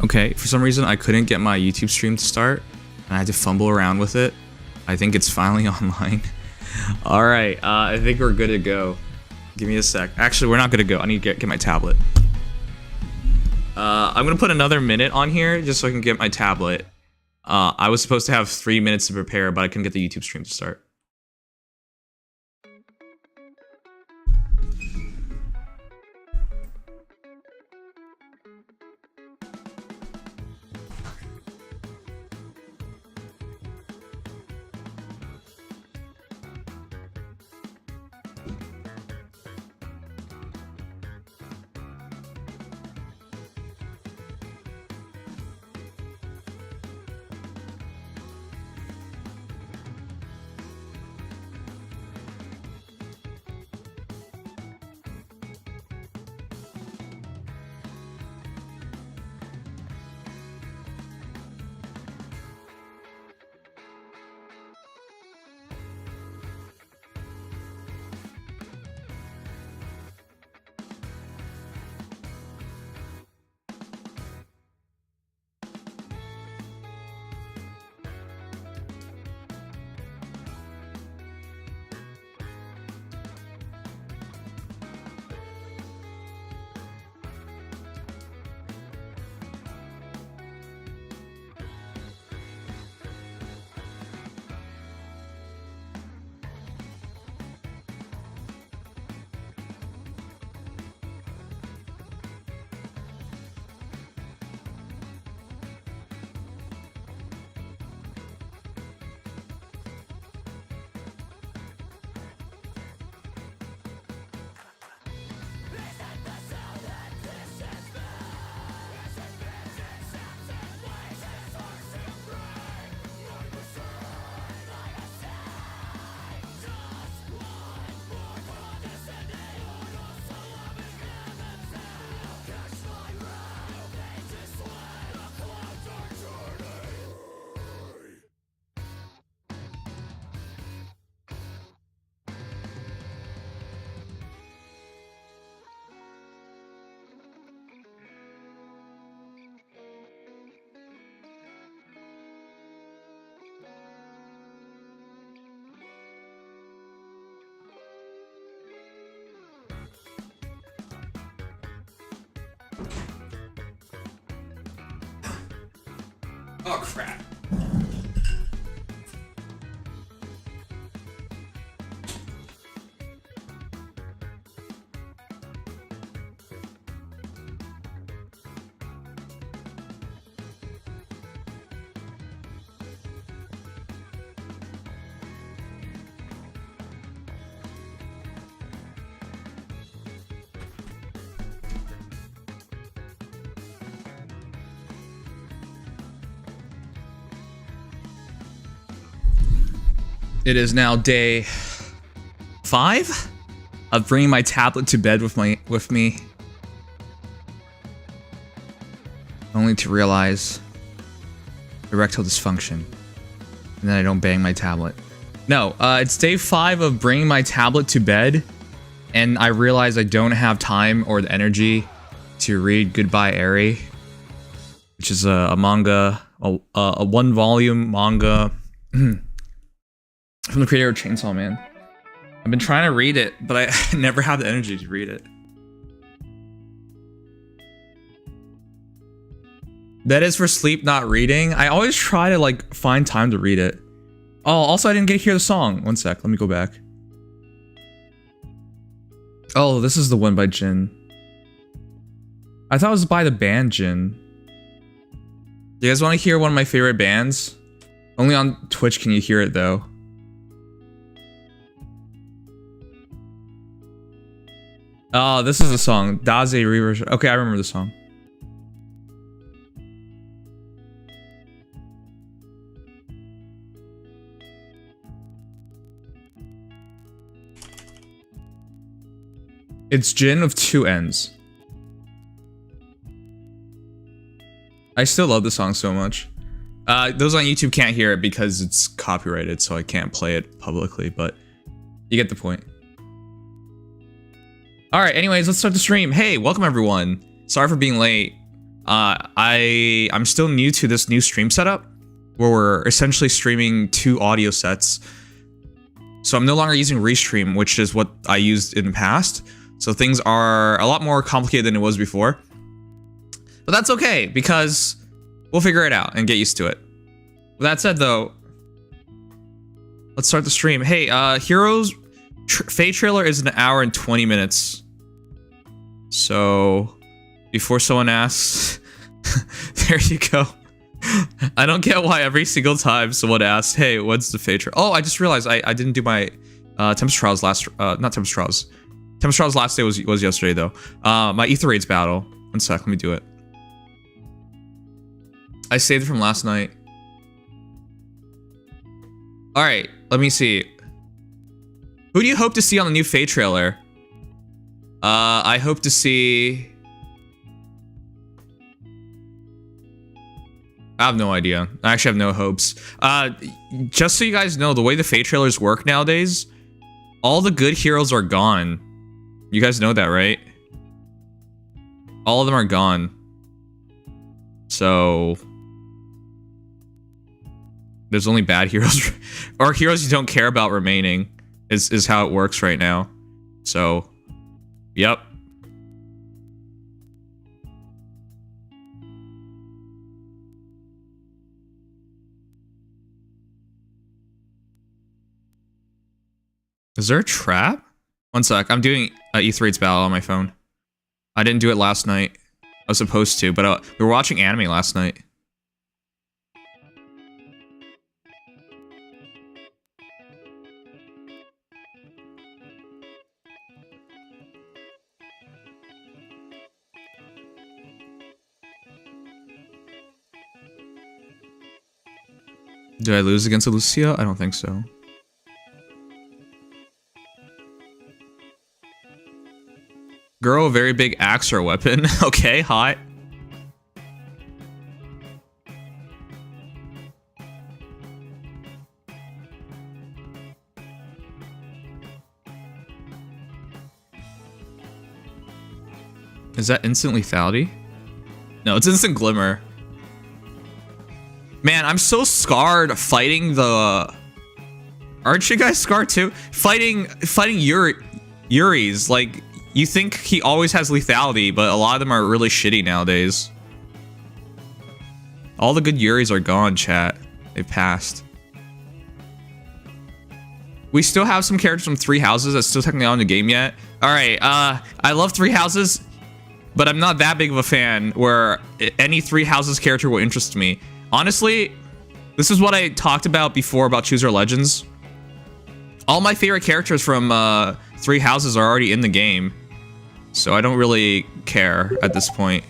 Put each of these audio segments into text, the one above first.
Okay, for some reason I couldn't get my YouTube stream to start, and I had to fumble around with it. I think it's finally online. All right, I think we're good to go. Give me a sec. Actually, we're not good to go. I need to get my tablet. I'm gonna put another minute on here just so I can get my tablet. I was supposed to have 3 minutes to prepare, but I couldn't get the YouTube stream to start. Oh crap. It is now day 5 of bringing my tablet to bed with me, only to realize erectile dysfunction, and then I don't bang my tablet. No, it's day 5 of bringing my tablet to bed, and I realize I don't have time or the energy to read Goodbye Eri, which is a manga, a 1-volume manga. From the creator of Chainsaw Man. I've been trying to read it, but I never have the energy to read it. That is for sleep, not reading. I always try to like find time to read it. Oh, also I didn't get to hear the song. One sec, let me go back. Oh, this is the one by Jin. I thought it was by the band Jin. Do you guys want to hear one of my favorite bands? Only on Twitch can you hear it though. Oh, this is the song. Daze reversion. Okay, I remember the song. It's Jin with 2 N's. I still love the song so much. Those on YouTube can't hear it because it's copyrighted, so I can't play it publicly, but you get the point. Alright, anyways, let's start the stream. Hey, welcome everyone. Sorry for being late. I'm still new to this new stream setup where we're essentially streaming 2 audio sets. So I'm no longer using Restream, which is what I used in the past. So things are a lot more complicated than it was before. But that's okay, because we'll figure it out and get used to it. With that said, though, let's start the stream. Hey, Heroes Fate trailer is 1 hour and 20 minutes. So, before someone asks, there you go. I don't get why every single time someone asks, hey, what's the Fate trailer? Oh, I just realized I didn't do my Tempest Trials last, not Tempest Trials. Tempest Trials last day was yesterday, though. My Aether Raids battle. One sec, let me do it. I saved it from last night. Alright, let me see. Who do you hope to see on the new Fate trailer? I hope to see... I have no idea. I actually have no hopes. Just so you guys know, the way the Fate trailers work nowadays, all the good heroes are gone. You guys know that, right? All of them are gone. So... there's only bad heroes, or heroes you don't care about remaining, is how it works right now. So, yep. Is there a trap? One sec, I'm doing Aether Raids battle on my phone. I didn't do it last night. I was supposed to, but we were watching anime last night. Did I lose against Elincia? I don't think so. Girl, a very big axe or weapon. Okay, hot. Is that instant lethality? No, it's instant glimmer. Man, I'm so scarred fighting the... Aren't you guys scarred too? Fighting Yuri's, like, you think he always has lethality, but a lot of them are really shitty nowadays. All the good Yuri's are gone, chat. They passed. We still have some characters from Three Houses that's still technically not in the game yet. Alright, I love Three Houses, but I'm not that big of a fan where any Three Houses character will interest me. Honestly, this is what I talked about before about Choose Your Legends. All my favorite characters from Three Houses are already in the game, so I don't really care at this point.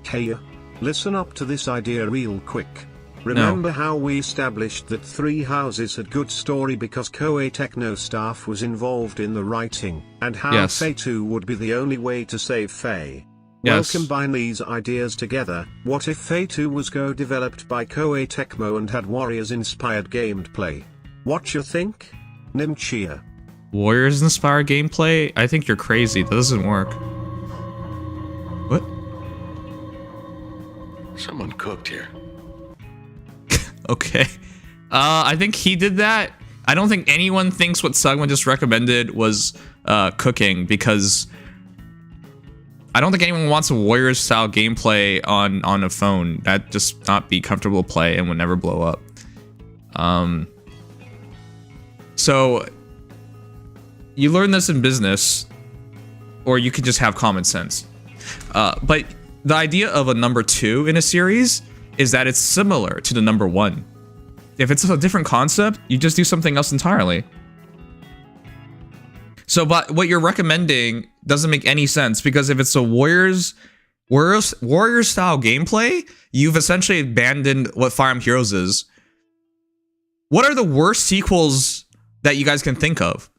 Hey, listen up to this idea real quick. Remember how we established that Three Houses had good story because Koei Techno staff was involved in the writing, and how Fae 2 would be the only way to save Fae? Well, combine these ideas together. What if Fae 2 was co-developed by Koei Tecmo and had Warriors-inspired gameplay? What you think? Nimchia. Warriors-inspired gameplay? I think you're crazy. That doesn't work. What? Someone cooked here. Okay. I think he did that. I don't think anyone thinks what Sugma just recommended was cooking, because I don't think anyone wants a Warriors-style gameplay on a phone. That'd just not be comfortable to play and would never blow up. So, you learn this in business, or you can just have common sense. But the idea of a number 2 in a series is that it's similar to the number 1. If it's a different concept, you just do something else entirely. So, but what you're recommending doesn't make any sense, because if it's a Warriors style gameplay, you've essentially abandoned what Fire Emblem Heroes is. What are the worst sequels that you guys can think of?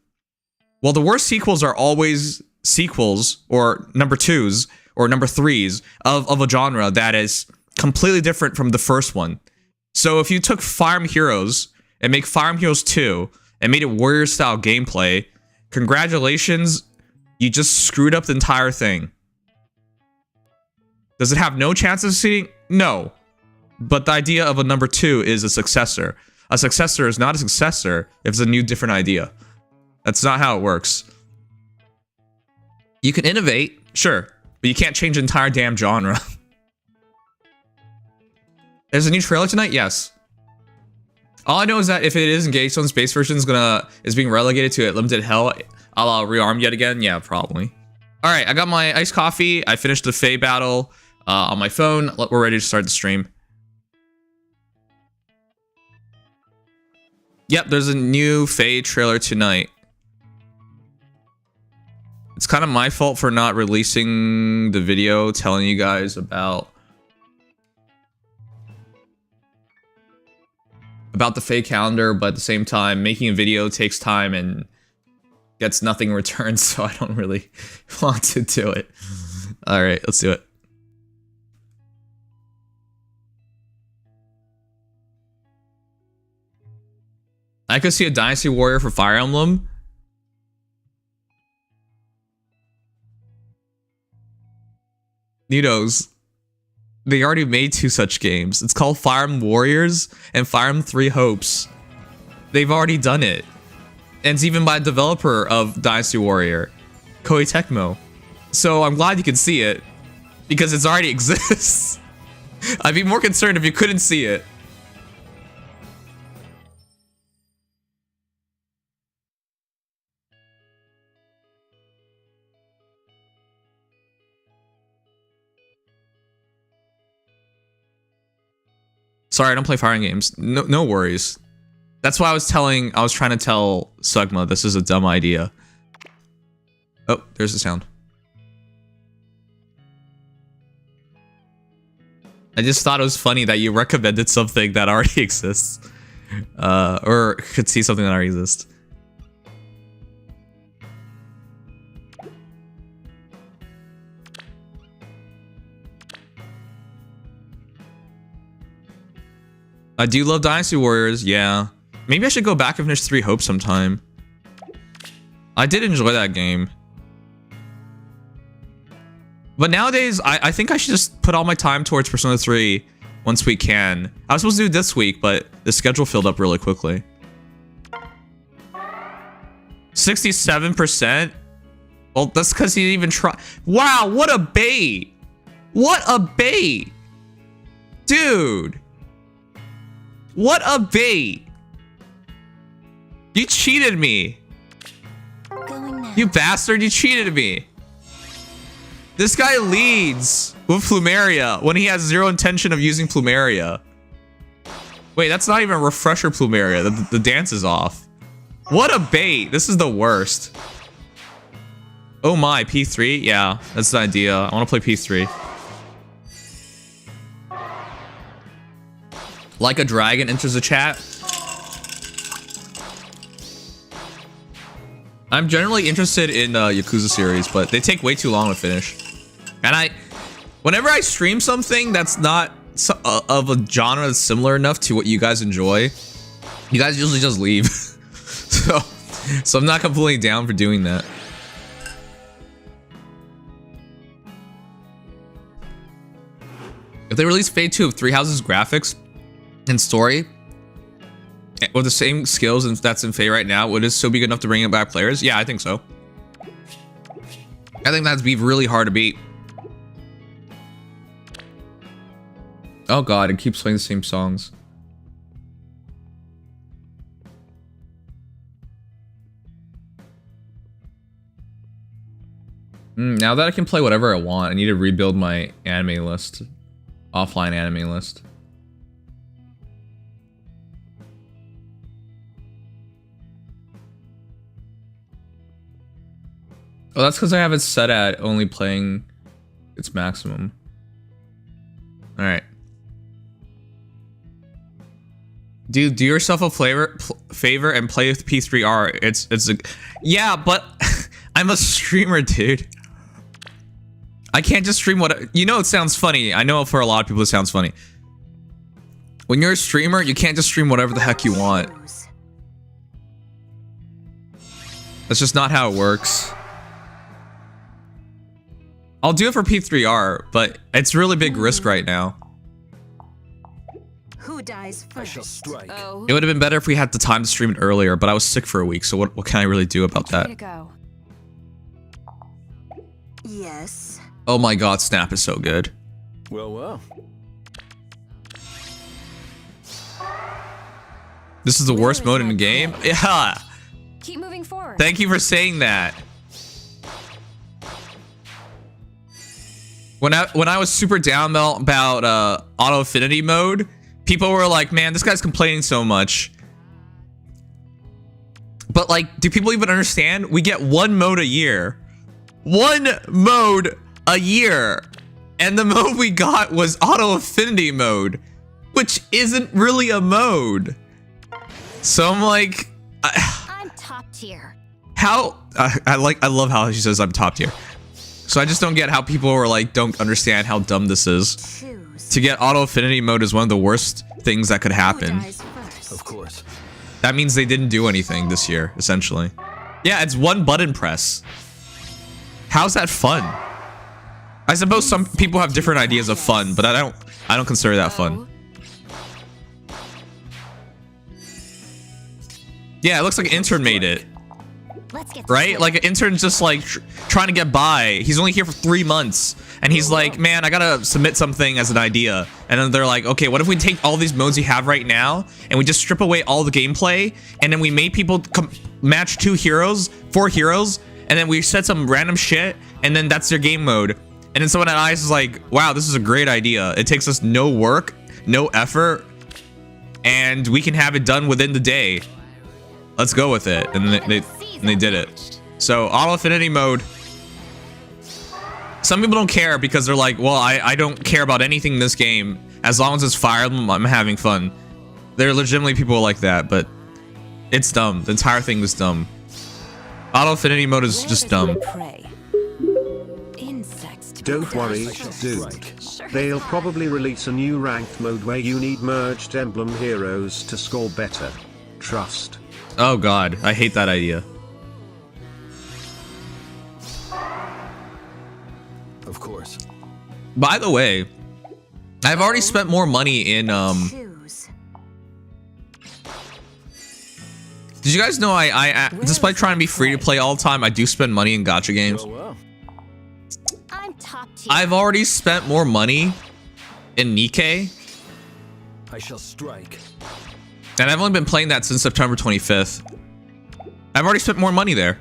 Well, the worst sequels are always sequels, or number 2s, or number 3s of a genre that is completely different from the first one. So if you took Fire Emblem Heroes and make Fire Emblem Heroes 2 and made it Warrior style gameplay, congratulations, you just screwed up the entire thing. Does it have no chance of succeeding? No. But the idea of a number 2 is a successor. A successor is not a successor if it's a new, different idea. That's not how it works. You can innovate, sure, but you can't change the entire damn genre. There's a new trailer tonight? Yes. All I know is that if it is engaged on the space version is being relegated to a limited hell, I'll rearm yet again. Yeah, probably. All right, I got my iced coffee. I finished the Fae battle on my phone. We're ready to start the stream. Yep, there's a new Fae trailer tonight. It's kind of my fault for not releasing the video telling you guys about the Fae calendar, but at the same time, making a video takes time and gets nothing in return, so I don't really want to do it. All right, let's do it. I could see a Dynasty Warrior for Fire Emblem. Nidos. They already made 2 such games. It's called Fire Emblem Warriors and Fire Emblem 3 Hopes. They've already done it. And it's even by a developer of Dynasty Warrior, Koei Tecmo. So I'm glad you can see it, because it already exists. I'd be more concerned if you couldn't see it. Sorry, I don't play fighting games. No worries. That's why I was trying to tell Sugma this is a dumb idea. Oh, there's the sound. I just thought it was funny that you recommended something that already exists. Or could see something that already exists. I do love Dynasty Warriors, yeah. Maybe I should go back and finish 3 Hopes sometime. I did enjoy that game. But nowadays, I think I should just put all my time towards Persona 3 once we can. I was supposed to do it this week, but the schedule filled up really quickly. 67%? Well, that's because he didn't even try. Wow, what a bait! What a bait! Dude! What a bait! You cheated me! You bastard, you cheated me! This guy leads with Plumeria when he has zero intention of using Plumeria. Wait, that's not even refresher Plumeria. The dance is off. What a bait! This is the worst. Oh my, P3? Yeah, that's the idea. I want to play P3. Like a Dragon enters the chat. I'm generally interested in Yakuza series, but they take way too long to finish. And whenever I stream something that's not of a genre that's similar enough to what you guys enjoy, you guys usually just leave. so I'm not completely down for doing that. If they release Fate 2 of 3 Houses graphics and story with the same skills that's in Fate right now, would it still be good enough to bring it back players? Yeah, I think so. I think that'd be really hard to beat. Oh god, it keeps playing the same songs. Now that I can play whatever I want, I need to rebuild my anime list. Offline anime list. Oh, that's because I have it set at only playing its maximum. Alright. Dude, do yourself a favor and play with P3R. It's a... Yeah, but I'm a streamer, dude. I can't just stream what... You know it sounds funny. I know for a lot of people it sounds funny. When you're a streamer, you can't just stream whatever the heck you want. That's just not how it works. I'll do it for P3R, but it's really big risk right now. Who dies first? I shall strike. Oh. It would have been better if we had the time to stream it earlier, but I was sick for a week, so what can I really do about Way that? to go. Yes. Oh my god, Snap is so good. Well, well. This is the worst mode in the game? Yeah! Keep moving forward. Thank you for saying that. When I was super down about auto affinity mode, people were like, man, this guy's complaining so much. But like, do people even understand? We get one mode a year. One mode a year. And the mode we got was auto affinity mode, which isn't really a mode. So I'm like, I'm top tier. how I love how she says I'm top tier. So I just don't get how people are like don't understand how dumb this is. Choose. To get auto affinity mode is one of the worst things that could happen. Who dies first? Of course. That means they didn't do anything this year, essentially. Yeah, it's one button press. How's that fun? I suppose some people have different ideas of fun, but I don't consider that fun. Yeah, it looks like an intern made it. Let's get Right? Like an intern's just like trying to get by. He's only here for 3 months. And he's like, man, I gotta submit something as an idea. And then they're like, okay, what if we take all these modes you have right now and we just strip away all the gameplay and then we made people match 4 heroes, and then we said some random shit and then that's their game mode. And then someone at ICE is like, wow, this is a great idea. It takes us no work, no effort, and we can have it done within the day. Let's go with it. And they did it. So auto affinity mode. Some people don't care because they're like, well, I don't care about anything in this game. As long as it's Fire Emblem, I'm having fun. There are legitimately people like that, but it's dumb. The entire thing is dumb. Auto affinity mode is just dumb. Prey. Insects to Don't die worry, first. dude. Sure. They'll probably release a new ranked mode where you need merged emblem heroes to score better. Trust. Oh god, I hate that idea. Of course. By the way, I've already spent more money in Choose. did you guys know I despite trying to be free to play all the time, I do spend money in gacha games. Well, well. I'm top tier. I've already spent more money in Nikke, I shall strike. and I've only been playing that since September 25th. I've already spent more money there.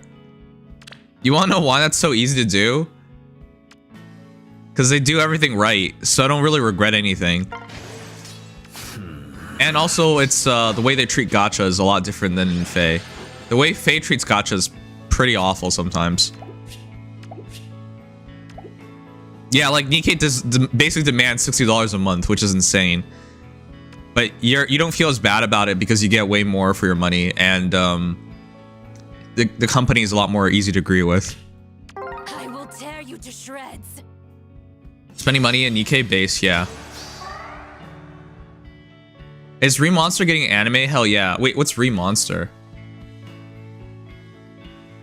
You want to know why that's so easy to do? Because they do everything right, so I don't really regret anything. And also, it's the way they treat gacha is a lot different than in Fae. The way Fae treats gacha is pretty awful sometimes. Yeah, like Nikke basically demands $60 a month, which is insane. But you don't feel as bad about it because you get way more for your money, and the company is a lot more easy to agree with. I will tear you to shreds. Spending money in Nikke base, yeah. Is Remonster getting anime? Hell yeah. Wait, what's Remonster?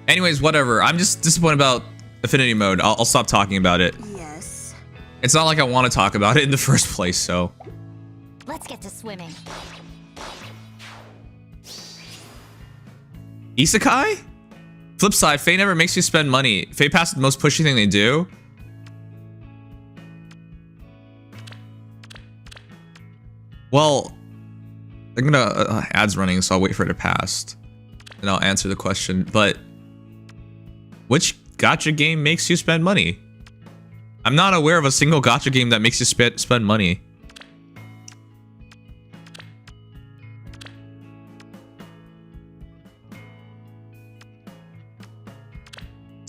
Anyways, whatever. I'm just disappointed about Affinity Mode. I'll stop talking about it. Yes. It's not like I want to talk about it in the first place, so. Let's get to swimming. Isekai? Flip side, Fae never makes you spend money. Fae Pass is the most pushy thing they do. Well, I'm gonna ads running, so I'll wait for it to pass, and I'll answer the question. But which gacha game makes you spend money? I'm not aware of a single gacha game that makes you spend money.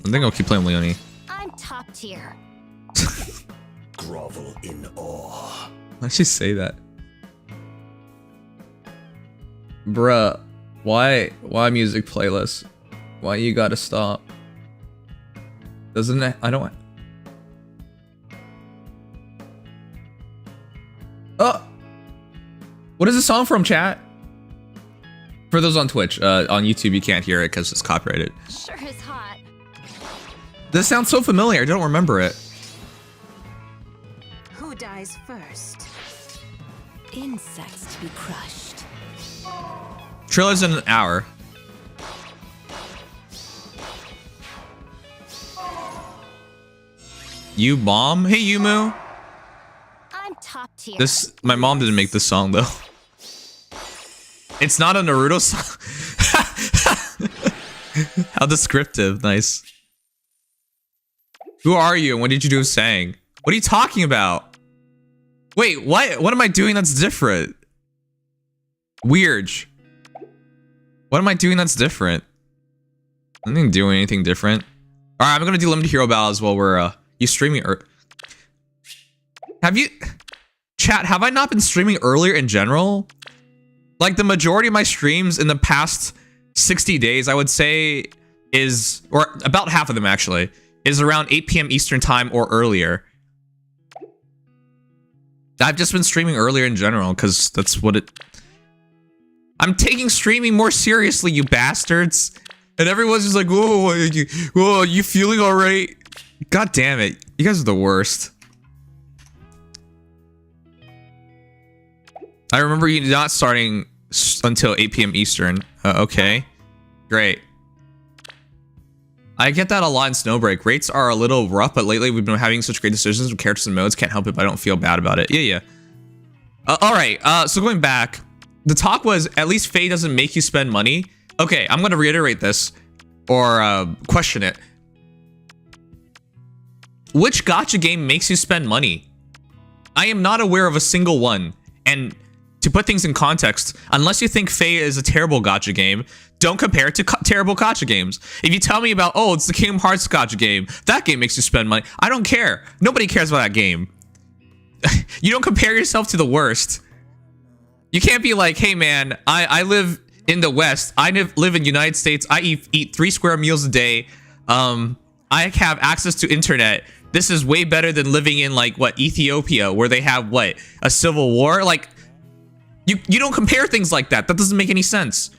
I think I'll keep playing Leonie. I'm top tier. Grovel in awe. Why'd she say that? Bruh, why music playlist? Why you gotta stop? Doesn't it? I don't. Oh! What is the song from, chat? For those on Twitch, on YouTube you can't hear it because it's copyrighted. Sure is hot. This sounds so familiar, I don't remember it. dies first. Insects to be crushed. Trailer's in an hour. You mom? Hey Yumu. I'm top tier. This my mom didn't make this song though. It's not a Naruto song. How descriptive. Nice. Who are you and what did you do saying? What are you talking about? Wait, what am I doing that's different? Weird. What am I doing that's different? I didn't do anything different. Alright, I'm gonna do limited hero battles while we're you streaming have you chat, have I not been streaming earlier in general? Like the majority of my streams in the past 60 days, I would say is, or about half of them actually, is around 8 p.m. Eastern time or earlier. I've just been streaming earlier in general because that's what it... I'm taking streaming more seriously, you bastards. And everyone's just like, whoa, you feeling all right? God damn it. You guys are the worst. I remember you not starting until 8 p.m. Eastern. Okay. Great. I get that a lot in Snowbreak. Rates are a little rough, but lately we've been having such great decisions with characters and modes. Can't help it, but I don't feel bad about it. Yeah. Alright, so going back. The talk was, at least Faye doesn't make you spend money. Okay, I'm gonna reiterate this. Or, question it. Which gacha game makes you spend money? I am not aware of a single one. And to put things in context, unless you think Faye is a terrible gacha game, don't compare it to terrible gacha games. If you tell me about, oh, it's the Kingdom Hearts gacha game, that game makes you spend money. I don't care. Nobody cares about that game. You don't compare yourself to the worst. You can't be like, hey man, I live in the West. I live in the United States. I eat 3 square meals a day. I have access to internet. This is way better than living in like, what, Ethiopia, where they have, what, a civil war? Like, you don't compare things like that. That doesn't make any sense.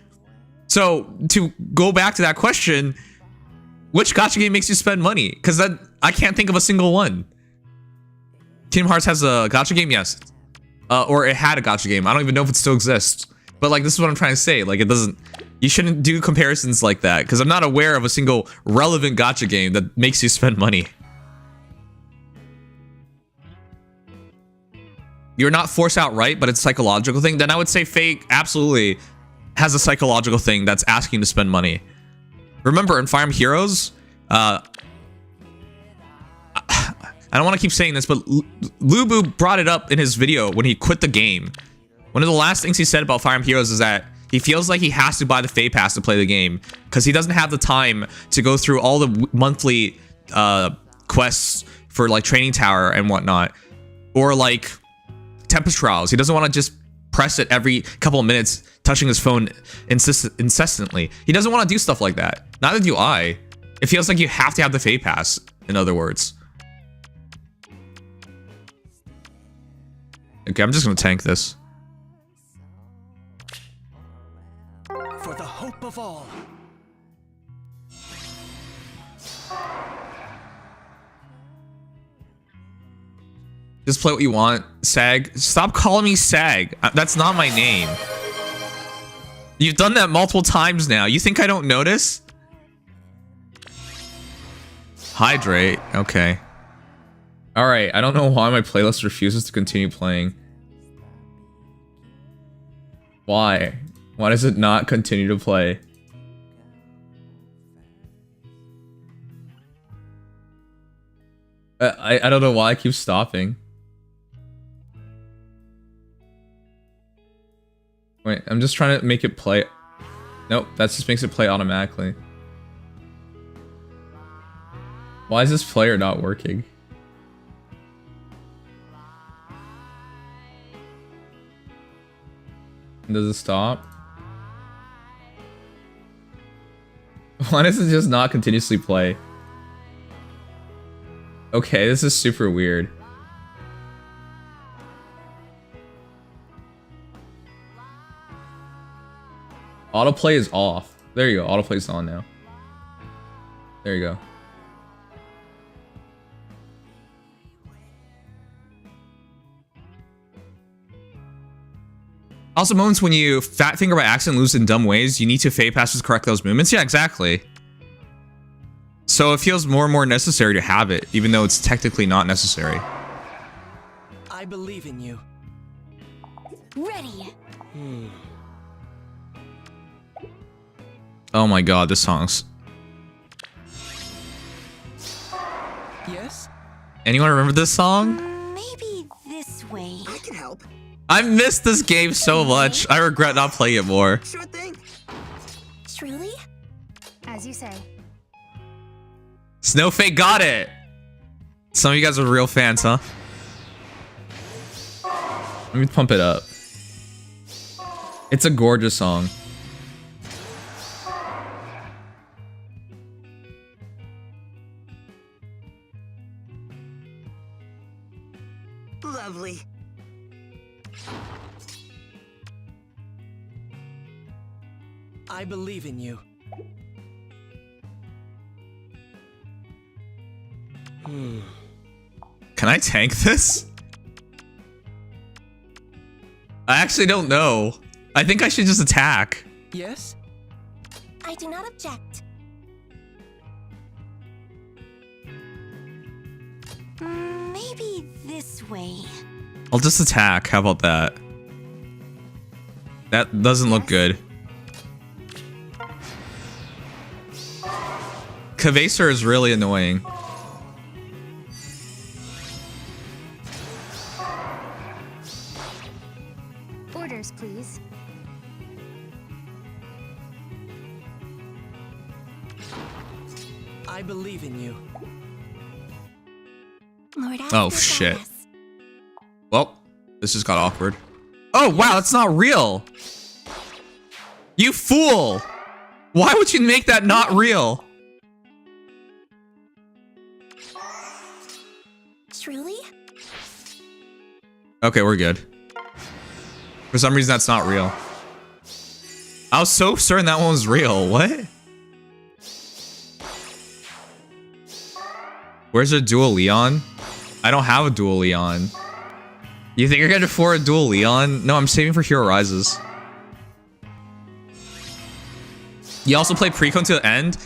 So, to go back to that question, which gacha game makes you spend money? Because I can't think of a single one. Kingdom Hearts has a gacha game? Yes. Or it had a gacha game. I don't even know if it still exists. But like, this is what I'm trying to say. Like, it doesn't... You shouldn't do comparisons like that. Because I'm not aware of a single relevant gacha game that makes you spend money. You're not forced outright, but it's a psychological thing. Then I would say Fate absolutely has a psychological thing that's asking you to spend money. Remember, in Fire Emblem Heroes... I don't want to keep saying this, but Lubu brought it up in his video when he quit the game. One of the last things he said about Fire Emblem Heroes is that he feels like he has to buy the Fate Pass to play the game because he doesn't have the time to go through all the monthly quests for like Training Tower and whatnot, or like Tempest Trials. He doesn't want to just press it every couple of minutes, touching his phone incessantly. He doesn't want to do stuff like that. Neither do I. It feels like you have to have the Fate Pass, in other words. Okay, I'm just gonna tank this. For the hope of all. Just play what you want, Sag. Stop calling me Sag. That's not my name. You've done that multiple times now. You think I don't notice? Hydrate. Okay. Alright, I don't know why my playlist refuses to continue playing. Why? Why does it not continue to play? I don't know why I keep stopping. Wait, I'm just trying to make it play. Nope, that just makes it play automatically. Why is this player not working? Does it stop? Why does it just not continuously play? Okay, this is super weird. Autoplay is off. There you go. Autoplay is on now. There you go. Also, moments when you fat finger by accident, lose in dumb ways, you need to fade past to correct those movements. Yeah, exactly. So it feels more and more necessary to have it, even though it's technically not necessary. I believe in you. Ready. Oh my god, this song's... Yes? Anyone remember this song? Maybe this way. I can help. I missed this game so much. I regret not playing it more. Sure thing. Truly? As you say. Snowfake got it! Some of you guys are real fans, huh? Let me pump it up. It's a gorgeous song. Lovely. I believe in you. Can I tank this? I actually don't know. I think I should just attack. Yes? I do not object. Maybe this way. I'll just attack. How about that? That doesn't look good. Kagetsu is really annoying. Orders, please. I believe in you. Lord Oh, Aether shit. goddess. Well, this just got awkward. Oh, wow, that's not real. You fool! Why would you make that not real? Truly? Okay, we're good. For some reason, that's not real. I was so certain that one was real. What? Where's a dual Leon? I don't have a dual Leon. You think you're gonna afford a dual Leon? No, I'm saving for Hero Rises. You also play Precon to the end?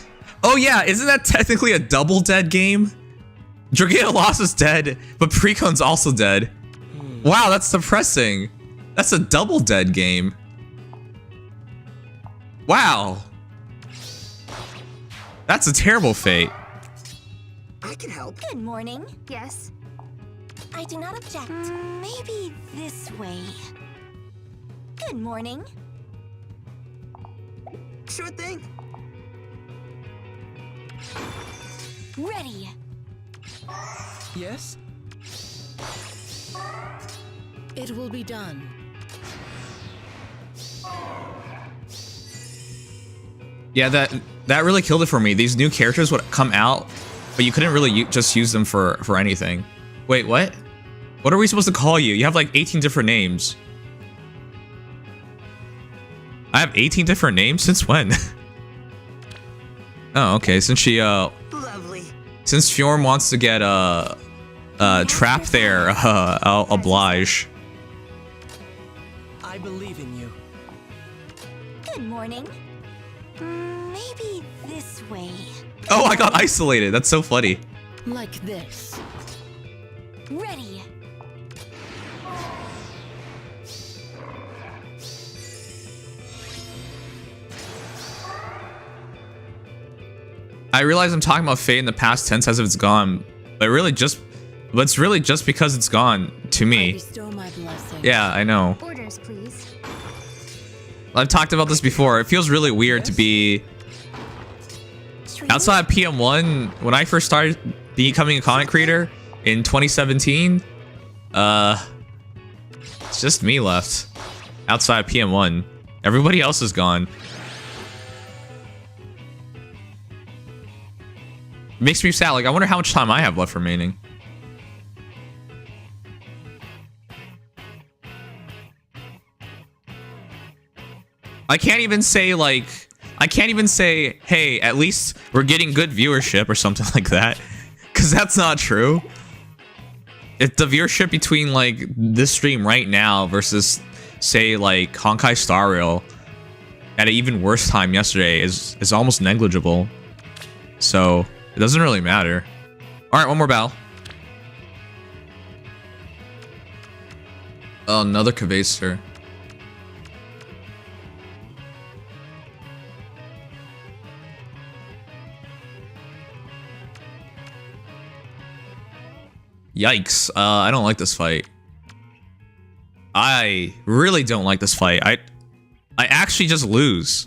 Oh yeah, isn't that technically a double dead game? Dragana Lost is dead, but Precon's also dead. Wow, that's depressing. That's a double dead game. Wow. That's a terrible fate. I can help. Good morning. Yes. I do not object. Maybe this way. Good morning. Sure thing. Ready. Yes? It will be done. Yeah, that really killed it for me. These new characters would come out, but you couldn't really just use them for anything. Wait, what? What are we supposed to call you? You have like 18 different names. I have 18 different names? Since when? Oh, okay. Since she, Lovely. since Fjorm wants to get, trapped there, I'll oblige. I believe in you. Good morning. Maybe this way. Oh, I got isolated. That's so funny. Like this. Ready. I realize I'm talking about fate in the past tense as if it's gone, but it's really just because it's gone to I me. bestow my blessing. Yeah, I know. Orders, please. I've talked about this before. It feels really weird to be Truly? outside of PM1 when I first started becoming a content creator in 2017. It's just me left outside of PM1. Everybody else is gone. Makes me sad. Like, I wonder how much time I have left remaining. I can't even say, like, hey, at least we're getting good viewership or something like that. Because that's not true. If the viewership between, like, this stream right now versus say like Honkai Star Rail at an even worse time yesterday is almost negligible. So it doesn't really matter. All right, one more battle. Oh, another Kagetsu. Yikes. I don't like this fight. I really don't like this fight. I actually just lose.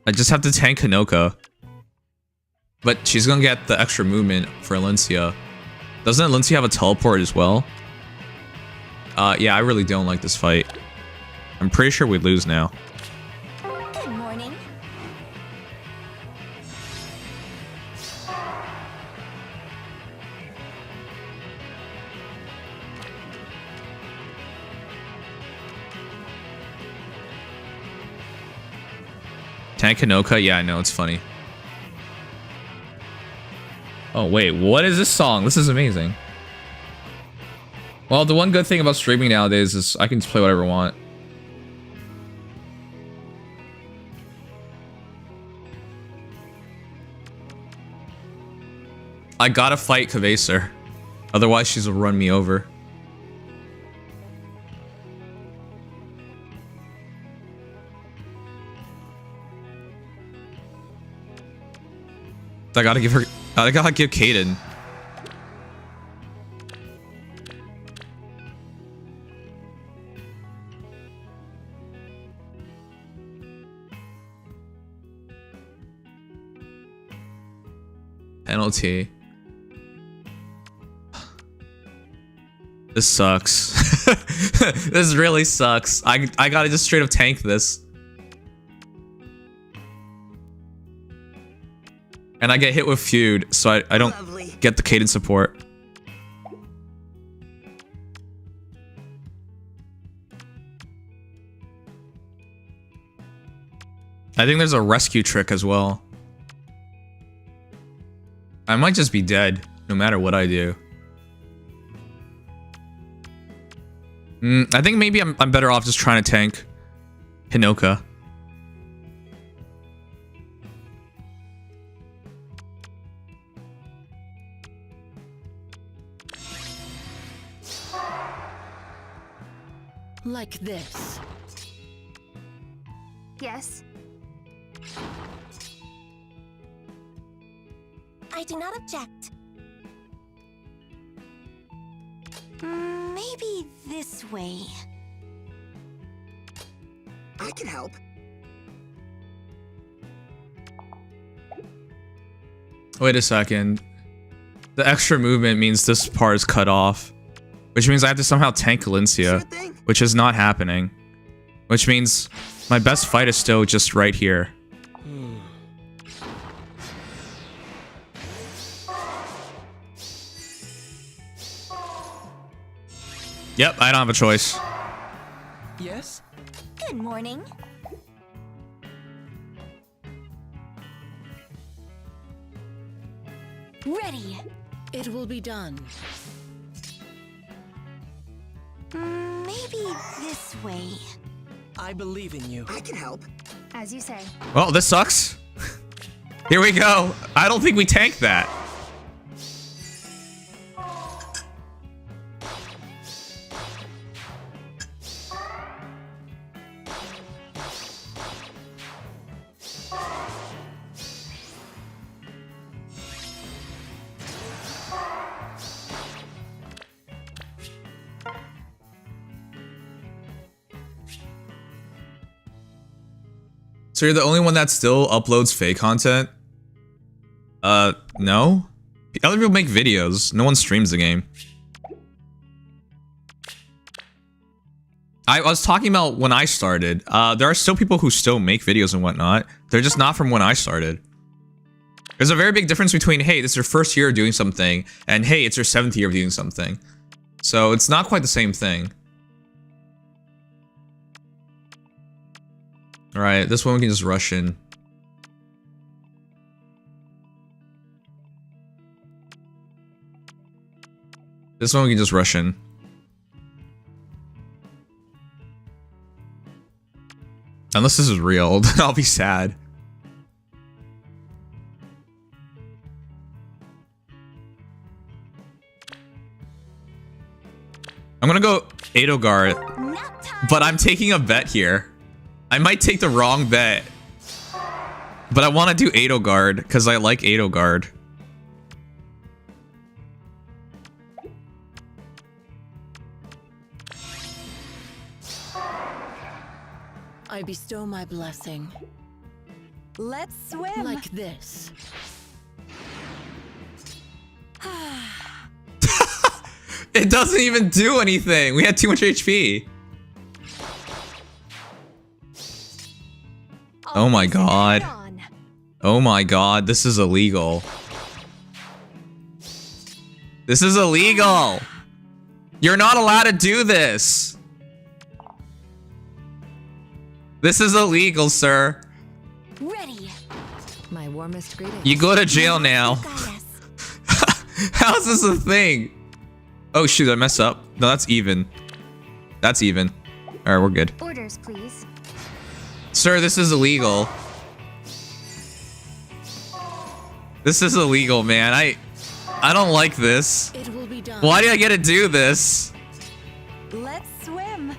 I just have to tank Hinoka. But she's gonna get the extra movement for Elincia. Doesn't Elincia have a teleport as well? Yeah, I really don't like this fight. I'm pretty sure we lose now. Good morning. Tank Hinoka? Yeah, I know, it's funny. Oh, wait, what is this song? This is amazing. Well, the one good thing about streaming nowadays is I can just play whatever I want. I gotta fight Kagetsu. Otherwise, she's will run me over. I gotta give her... I gotta give Kaden. Penalty. This sucks. This really sucks. I gotta just straight up tank this. And I get hit with feud, so I don't get the Kaden support. I think there's a rescue trick as well. I might just be dead, no matter what I do. I think maybe I'm better off just trying to tank Hinoka. Like this. Yes. I do not object. Maybe this way. I can help. Wait a second. The extra movement means this part is cut off. Which means I have to somehow tank Elincia. Sure, which is not happening. Which means my best fight is still just right here. Yep, I don't have a choice. Yes? Good morning. Ready. It will be done. Maybe this way. I believe in you. I can help. As you say. Well, this sucks. Here we go. I don't think we tanked that. So you're the only one that still uploads fake content? No? Other people make videos. No one streams the game. I was talking about when I started. There are still people who still make videos and whatnot. They're just not from when I started. There's a very big difference between, hey, this is your first year of doing something, and hey, it's your 7th year of doing something. So it's not quite the same thing. Alright, this one we can just rush in. This one we can just rush in. Unless this is real, then I'll be sad. I'm gonna go Edelgard, but I'm taking a bet here. I might take the wrong bet, but I want to do Edelgard because I like Edelgard. I bestow my blessing. Let's swim. Like this. It doesn't even do anything. We had too much HP. Oh my god. Oh my god, this is illegal. This is illegal. You're not allowed to do this. This is illegal, sir. Ready. My warmest greetings. You go to jail now. How's this a thing? Oh shoot, I messed up. No, that's even. That's even. Alright, we're good. Orders, please. Sir, this is illegal. This is illegal, man. I don't like this. It will be done. Why do I get to do this? Let's swim.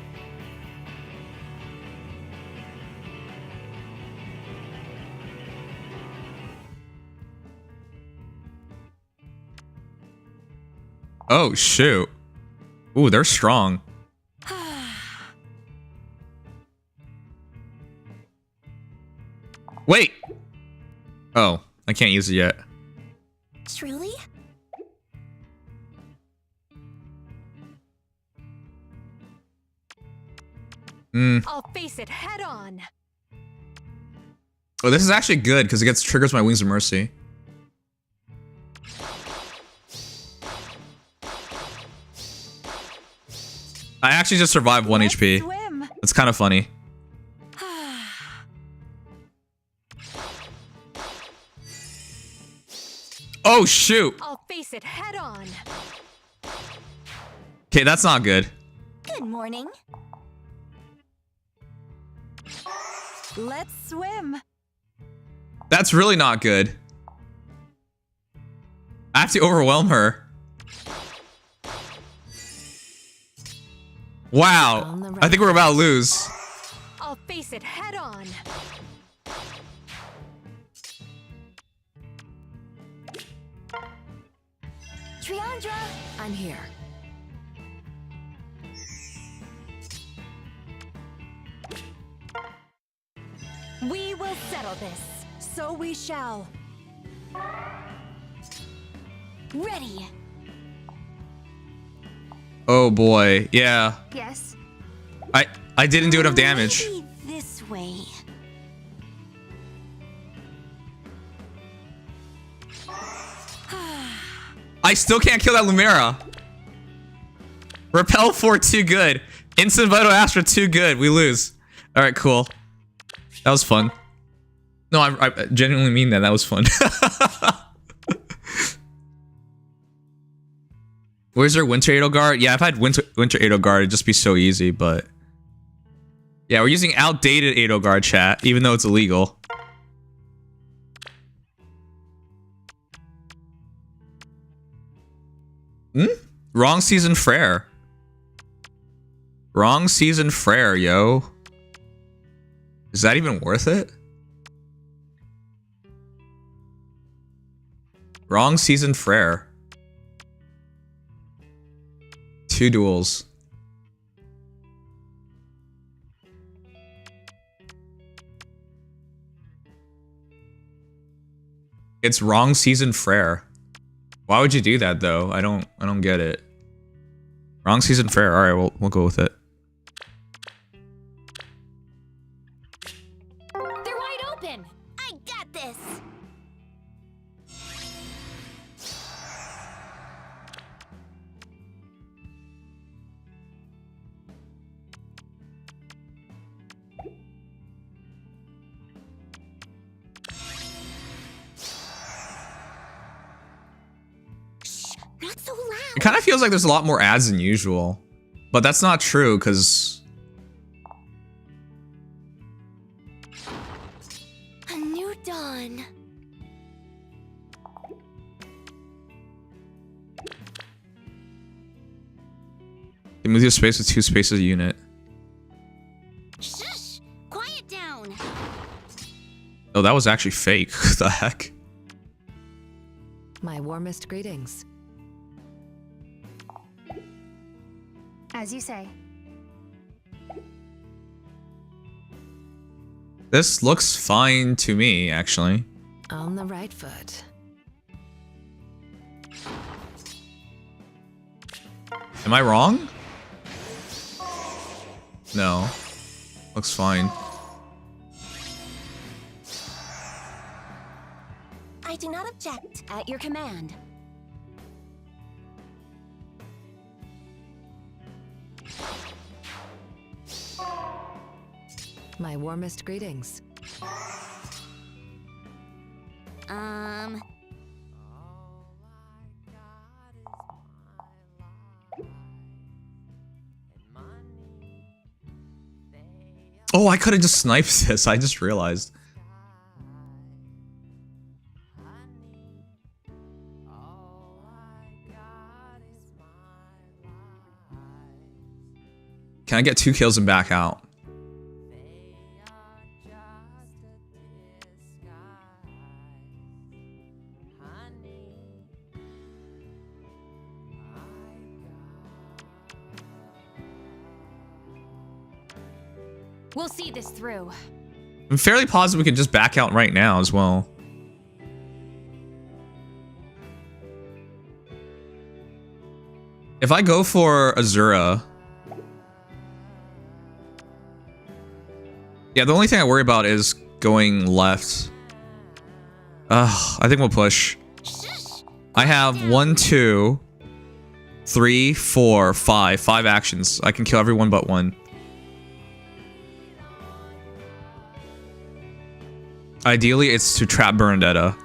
Oh shoot. Ooh, they're strong. Wait. Oh, I can't use it yet. Truly? I'll face it head on. Oh, this is actually good because it gets triggers my Wings of Mercy. I actually just survived 1 HP. Swim. It's kind of funny. Oh shoot. I'll face it head on. Okay, that's not good. Good morning. Let's swim. That's really not good. I have to overwhelm her. Wow. I think we're about to lose. I'll face it head on. Triandra, I'm here. we will settle this. So we shall. Ready. Oh boy. Yeah. Yes. I didn't do enough damage. Maybe this way. I still can't kill that Lumera. Repel 4 too good. Instant Vital Astra too good. We lose. Alright, cool. That was fun. No, I genuinely mean that. That was fun. Where's their Winter Edelgard? Yeah, if I had Winter Edelgard, it'd just be so easy, but... Yeah, we're using outdated Edelgard chat, even though it's illegal. Wrong season Frere. Wrong season Frere, yo. Is that even worth it? Wrong season Frere. 2 duels. It's wrong season Frere. Why would you do that though? I don't get it. Wrong season Frere. All right, we'll go with it. They're wide open. I got this. Not so loud. It kind of feels like there's a lot more ads than usual. But that's not true, because... A new dawn. You move your space with 2 spaces a unit. Shush! Quiet down. Oh, that was actually fake. What the heck? My warmest greetings. As you say. This looks fine to me, actually. On the right foot. Am I wrong? No. Looks fine. I do not object. At your command. My warmest greetings. Oh, I could have just sniped this. I just realized. Can I get 2 kills and back out? We'll see this through. I'm fairly positive we can just back out right now as well. If I go for Azura... Yeah, the only thing I worry about is going left. I think we'll push. I have 1, 2, 3, 4, 5. 5 actions. I can kill everyone but 1. Ideally, it's to trap Bernadetta.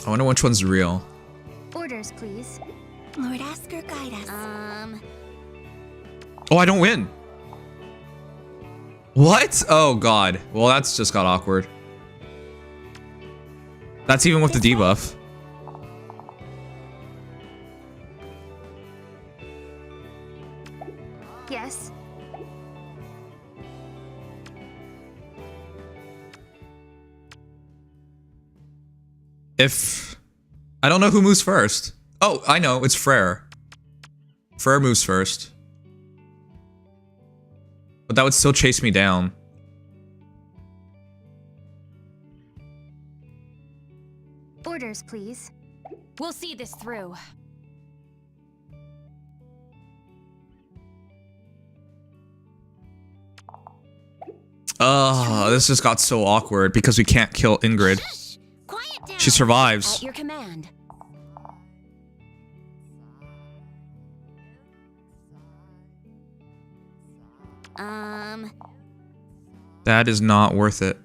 I wonder which one's real. Orders, please. Lord, ask or guide us. Oh, I don't win. What? Oh, God. Well, that's just got awkward. That's even with the debuff. Yes. If... I don't know who moves first. Oh, I know. It's Frere. Frere moves first. But that would still chase me down. Orders, please. We'll see this through. This just got so awkward because we can't kill Ingrid. Shh. Quiet down. She survives. At your command. That is not worth it.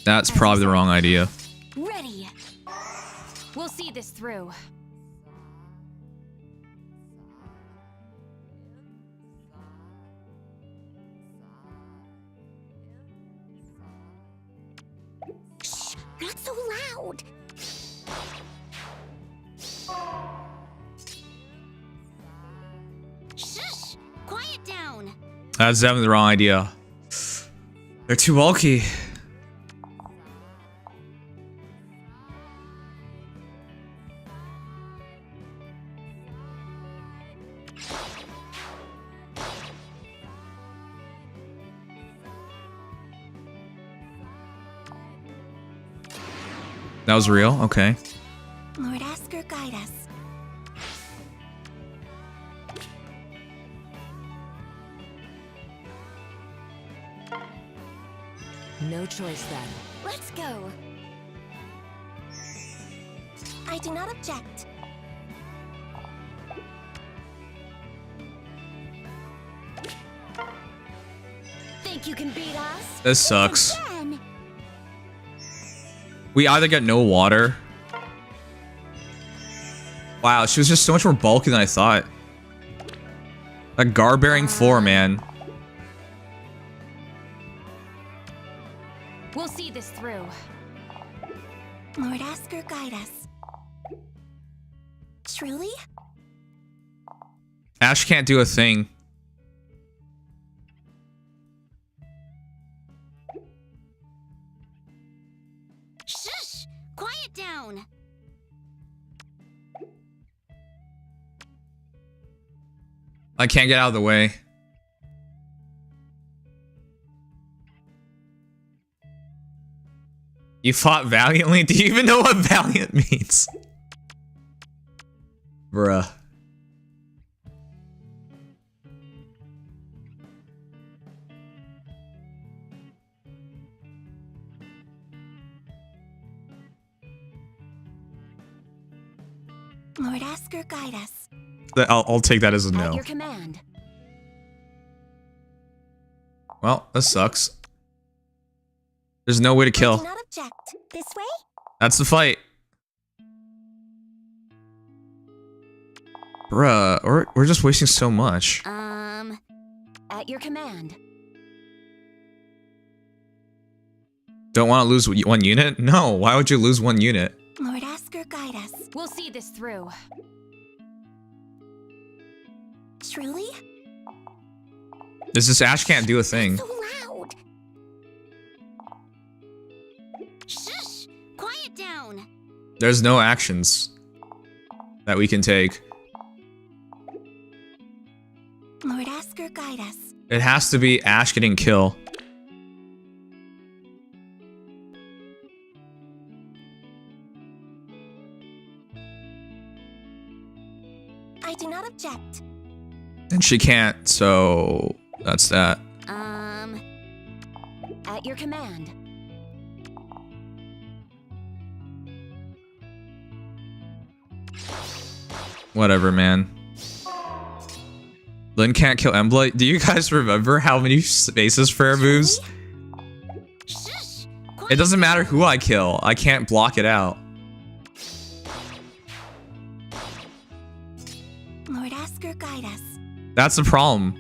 That's probably the wrong idea. Ready. We'll see this through. Shh, not so loud. Shush! Quiet down. That's definitely the wrong idea. They're too bulky. That was real? Okay. Lord, ask or guide us. No choice then. Let's go. I do not object. Think you can beat us? This sucks. Again. We either get no water. Wow, she was just so much more bulky than I thought. That gar-bearing 4, man. We'll see this through. Lord Asker, guide us. Truly? Ash can't do a thing. Shush! Quiet down! I can't get out of the way. You fought valiantly? Do you even know what valiant means? Bruh. Lord Asker, guide us. I'll take that as a At no. your command. Well, this sucks. There's no way to I kill. do not object. This way? That's the fight. Bruh, we're just wasting so much. At your command. Don't want to lose one unit? No, why would you lose one unit? Lord Asker, guide us. We'll see this through. Truly? This Ash can't do a thing. So loud. Shush! Quiet down. There's no actions that we can take. Lord Asker, guide us. It has to be Ash getting kill. I do not object. And she can't, so that's that. At your command. Whatever, man. Lynn can't kill Emblem. Do you guys remember how many spaces Frere moves? Shush! It doesn't matter who I kill. I can't block it out. Lord Asker, guide us. That's the problem.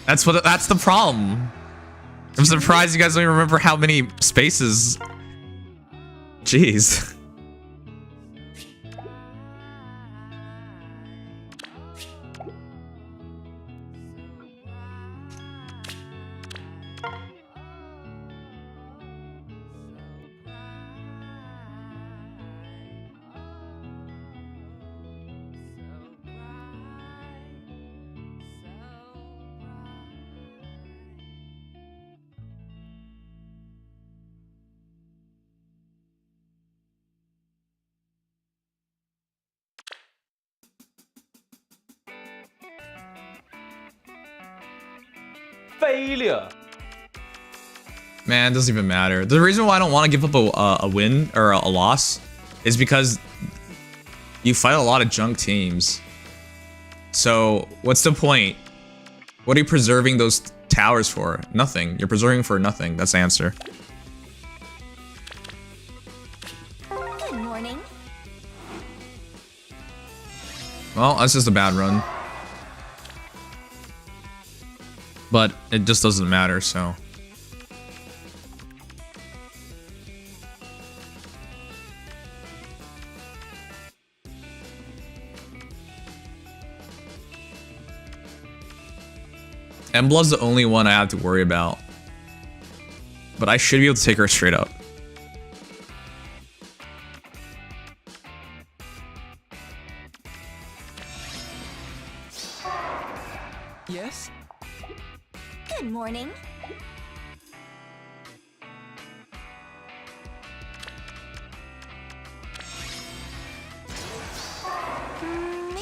That's the problem. I'm surprised you guys don't even remember how many spaces. Jeez. Failure. Man, it doesn't even matter. The reason why I don't want to give up a win or a loss is because you fight a lot of junk teams. So what's the point? What are you preserving those towers for? Nothing. You're preserving for nothing. That's the answer. Good morning. Well, that's just a bad run. But it just doesn't matter, so. Embla's the only one I have to worry about. But I should be able to take her straight up. Yes? Good morning.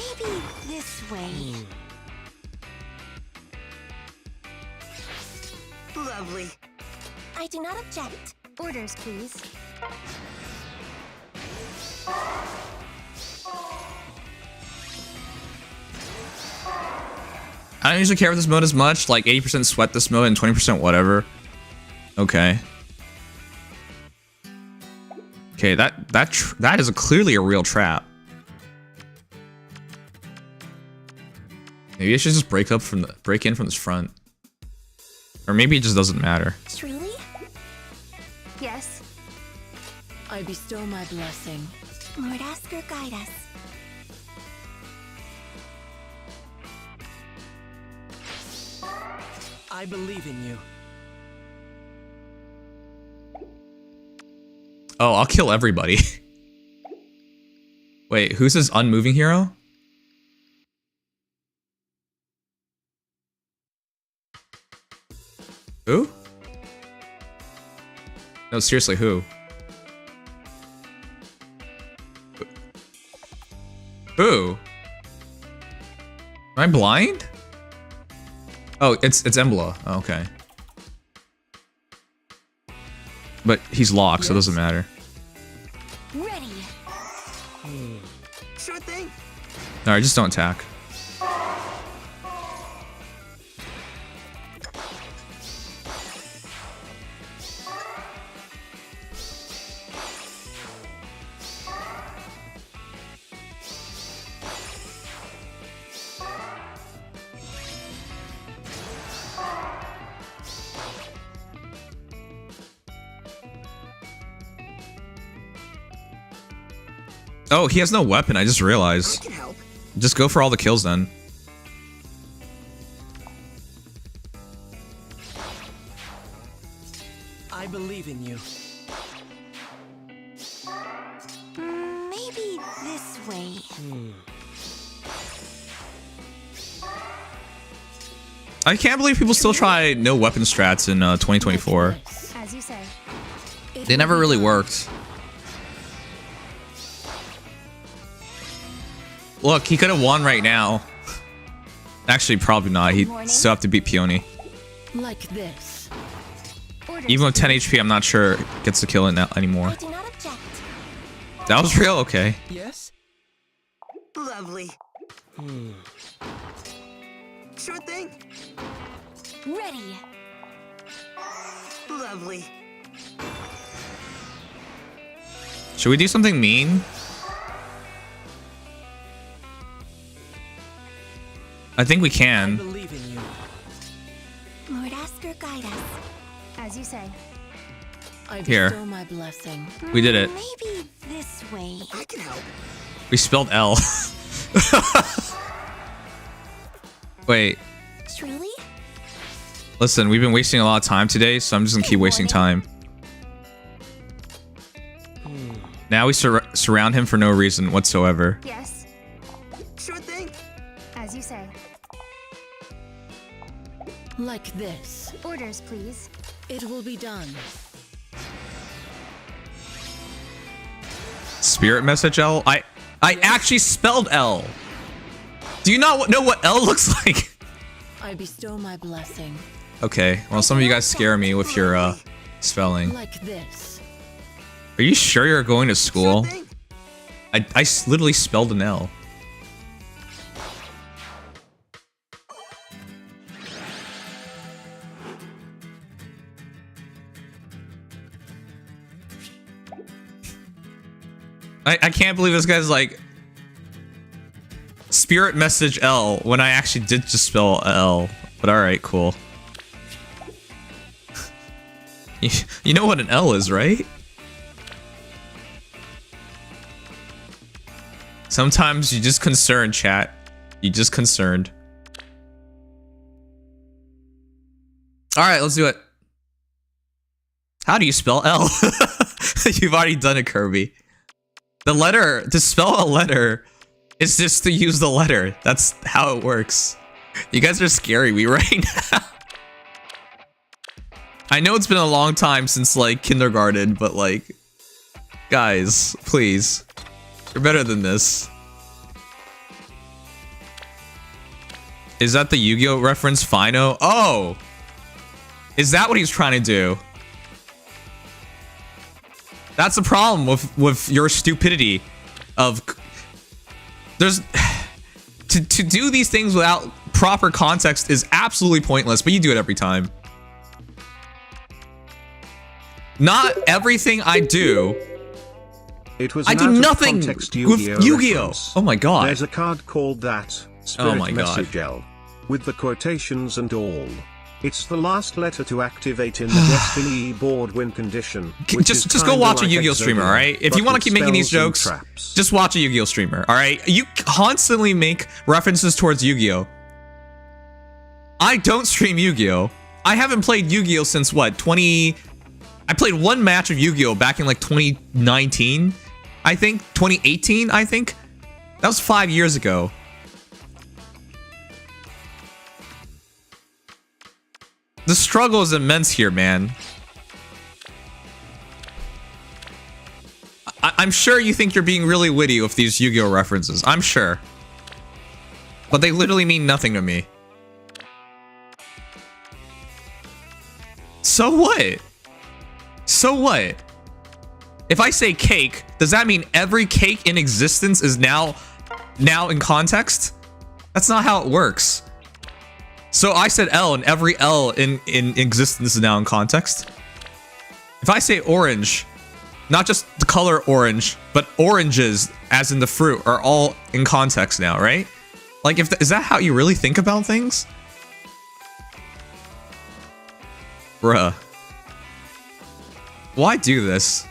Maybe this way. Lovely. I do not object. Orders, please. I don't usually care for this mode as much. Like 80% sweat this mode and 20% whatever. Okay. Okay, that is clearly a real trap. Maybe I should just break in from this front. Or maybe it just doesn't matter. Truly? Yes. I bestow my blessing. Lord, ask or guide us. I believe in you. Oh, I'll kill everybody. Wait, who's this unmoving hero? Who? No, seriously, who? Who? Am I blind? Oh, it's Emblem. Oh, okay. But he's locked, so it doesn't matter. Ready. Sure thing. Alright, just don't attack. Oh, he has no weapon, I just realized. I can help. Just go for all the kills then. I believe in you. Maybe this way. I can't believe people still try no weapon strats in 2024. As you say. They never really worked. Look, he could have won right now. Actually, probably not. He'd still have to beat Peony. Like this. Orders. Even with 10 HP, I'm not sure it gets to kill it now anymore. I do not object. That was real? Okay. Yes? Lovely. Sure thing. Ready. Lovely. Should we do something mean? I think we I can. believe in you. Lord, ask or guide us. As you say. I Here. bestow my blessing. We did it. Maybe this way. I can help. We spelled L. Wait. Truly? Listen, we've been wasting a lot of time today, so I'm just gonna keep wasting time. Now we surround him for no reason whatsoever. Yes. Sure thing. As you say. Like this. Orders, please. It will be done. Spirit message L? I actually spelled L. Do you not know what L looks like? I bestow my blessing. Okay, well, some of you guys scare me with your spelling. Like this. Are you sure you're going to school? Sure thing. I literally spelled an L. I can't believe this guy's like spirit message L when I actually did just spell L. But alright, cool. You know what an L is, right? Sometimes you just concerned, chat. You just concerned. Alright, let's do it. How do you spell L? You've already done it, Kirby. The letter, to spell a letter, is just to use the letter. That's how it works. You guys are scaring me right now. I know it's been a long time since, like, kindergarten, but, like, guys, please. You're better than this. Is that the Yu-Gi-Oh reference, Fino? Oh! Is that what he's trying to do? That's the problem with your stupidity of... There's... To do these things without proper context is absolutely pointless, but you do it every time. Not everything I do... It was I do nothing with Yu-Gi-Oh! Oh my god. There's a card called that, Spirit Oh my god. Message L, with the quotations and all. It's the last letter to activate in the Destiny board win condition. Just go watch a Yu-Gi-Oh streamer, alright? If you want to keep making these jokes, just watch a Yu-Gi-Oh streamer, alright? You constantly make references towards Yu-Gi-Oh! I don't stream Yu-Gi-Oh! I haven't played Yu-Gi-Oh since what, I played one match of Yu-Gi-Oh back in like 2019, I think? 2018, I think? That was 5 years ago. The struggle is immense here, man. I'm sure you think you're being really witty with these Yu-Gi-Oh references. I'm sure. But they literally mean nothing to me. So what? So what? If I say cake, does that mean every cake in existence is now in context? That's not how it works. So I said L, and every L in existence is now in context. If I say orange, not just the color orange, but oranges, as in the fruit, are all in context now, right? Like, is that how you really think about things? Bruh. Why do this?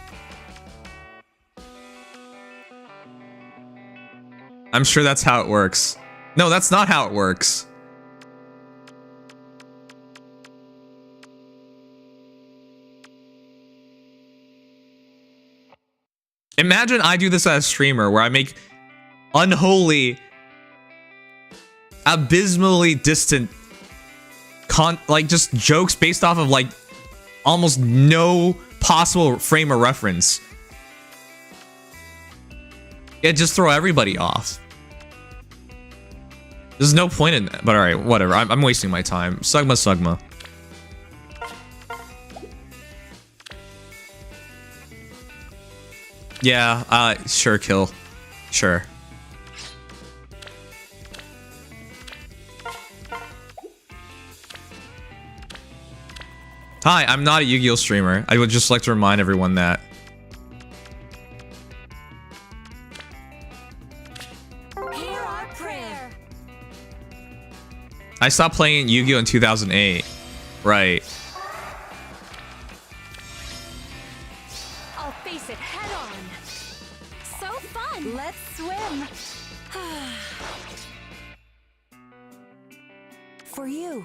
I'm sure that's how it works. No, that's not how it works. Imagine I do this as a streamer where I make unholy, abysmally distant like just jokes based off of like almost no possible frame of reference. It just throw everybody off. There's no point in that, but alright, whatever. I'm wasting my time. Sugma. Yeah, sure, kill. Sure. Hi, I'm not a Yu-Gi-Oh streamer. I would just like to remind everyone that. Hear our prayer. I stopped playing Yu-Gi-Oh in 2008. Right. I'll face it head on. So fun. Let's swim. For you.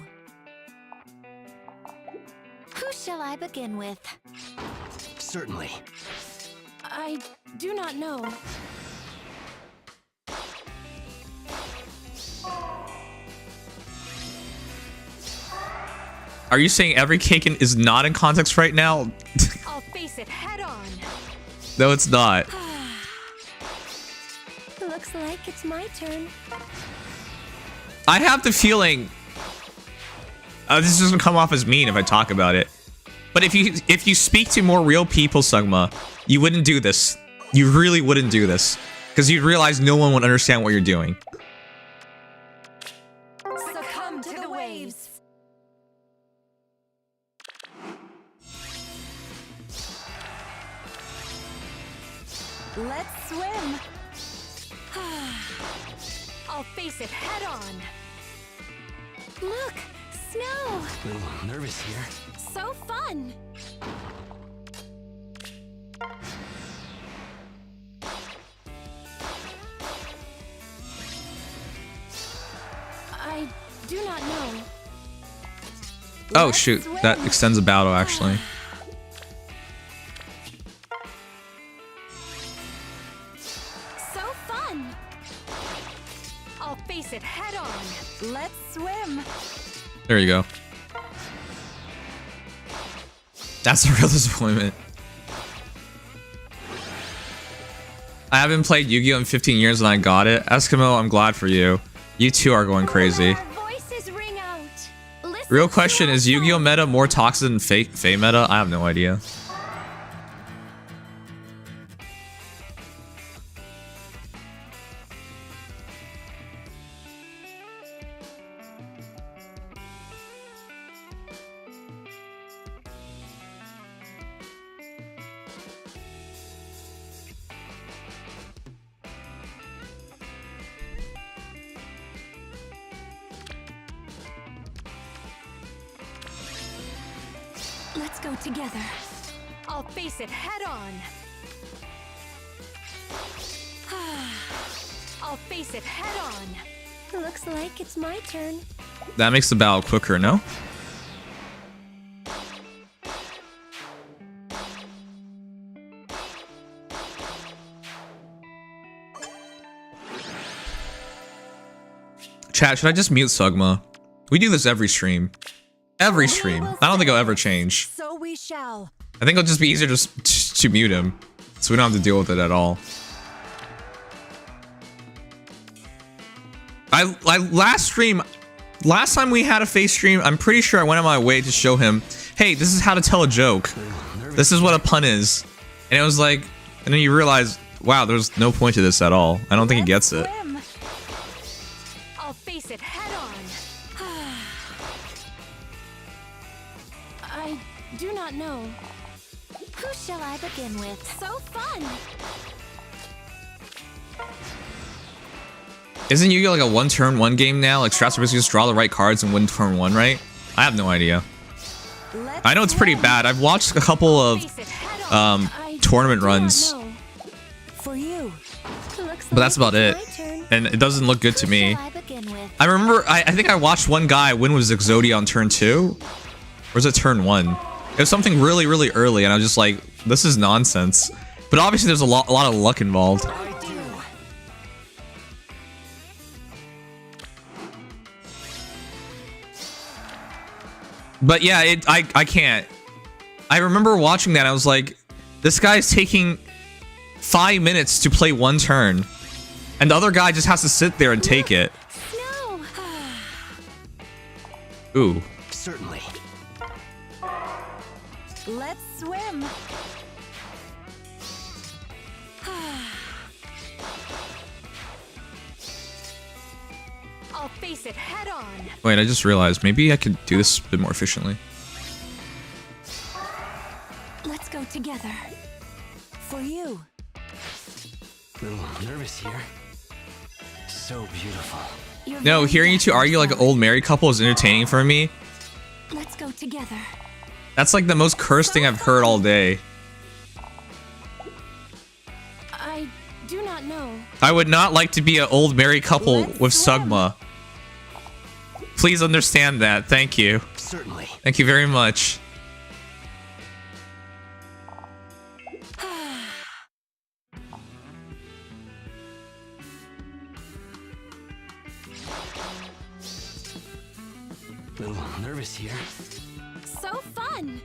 Who shall I begin with? Certainly. I do not know. Are you saying every cake is not in context right now? I'll face it head on. No, it's not. Looks like it's my turn. I have the feeling... this doesn't come off as mean if I talk about it. But if you speak to more real people, Sugma, you wouldn't do this. You really wouldn't do this. Because you'd realize no one would understand what you're doing. Succumb to the waves. Let's swim. I'll face it head on. Look, snow. A little nervous here. So fun. I do not know. Oh Let's shoot, swim. that extends the battle actually. So fun. I'll face it head on. Let's swim. There you go. That's a real disappointment. I haven't played Yu-Gi-Oh in 15 years and I got it. Eskimo, I'm glad for you. You two are going crazy. Our voices. Real question, is Yu-Gi-Oh meta more toxic than Fey meta? I have no idea. Let's go together. I'll face it head on. I'll face it head on. Looks like it's my turn. That makes the battle quicker, no? Chat, should I just mute Sugma? We do this every stream. Every stream. I don't think I'll ever change. So we shall. I think it'll just be easier just to mute him, so we don't have to deal with it at all. Last time we had a face stream, I'm pretty sure I went on my way to show him, hey, this is how to tell a joke. This is what a pun is. And it was like, and then you realize, wow, there's no point to this at all. I don't think he gets it. I'll face it head on. I do not know. Who shall I begin with? So fun! Isn't Yu-Gi-Oh like a one turn one game now? Like strats are basically just draw the right cards and win turn one, right? I have no idea. I know it's pretty bad. I've watched a couple of tournament runs, For you. but that's about it. And it doesn't look good to me. I remember, I think I watched one guy win with Exodia on turn 2. Or was it turn 1? It was something really, really early, and I was just like, this is nonsense. But obviously there's a lot of luck involved. But yeah, I can't. I remember watching that, I was like, this guy's taking 5 minutes to play one turn. And the other guy just has to sit there and take it. No. Ooh. Certainly. Let's swim. I'll face it head on. Wait, I just realized maybe I could do this a bit more efficiently. Let's go together. For you. Little nervous here. So beautiful. You're No, very hearing you two argue like an old married couple is entertaining for me. Let's go together. That's like the most cursed thing I've heard all day. I do not know. I would not like to be an old married couple with Sugma. Please understand that. Thank you. Certainly. Thank you very much. Little nervous here. So fun.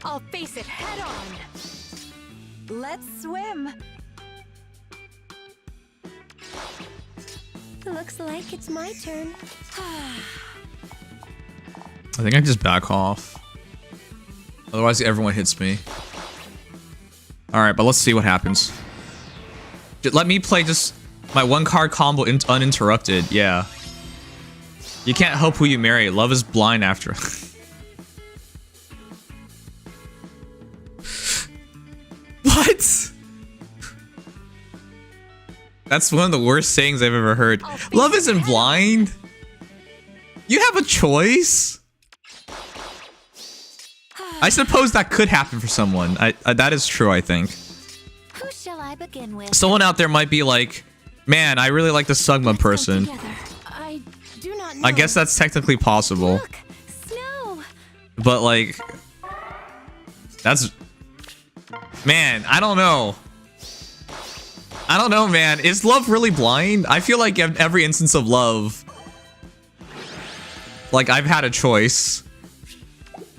I'll face it head on. Let's swim. Looks like it's my turn. I think I just back off. Otherwise everyone hits me. Alright, but let's see what happens. Let me play just my one card combo uninterrupted. Yeah. You can't help who you marry. Love is blind after. What? That's one of the worst sayings I've ever heard. Love isn't blind. You have a choice. I suppose that could happen for someone. That is true, I think. Who shall I begin with? Someone out there might be like, man, I really like the Sugma person. I do not know. I guess that's technically possible. Look, snow. But like, that's, man, I don't know. I don't know, man. Is love really blind? I feel like in every instance of love, like I've had a choice.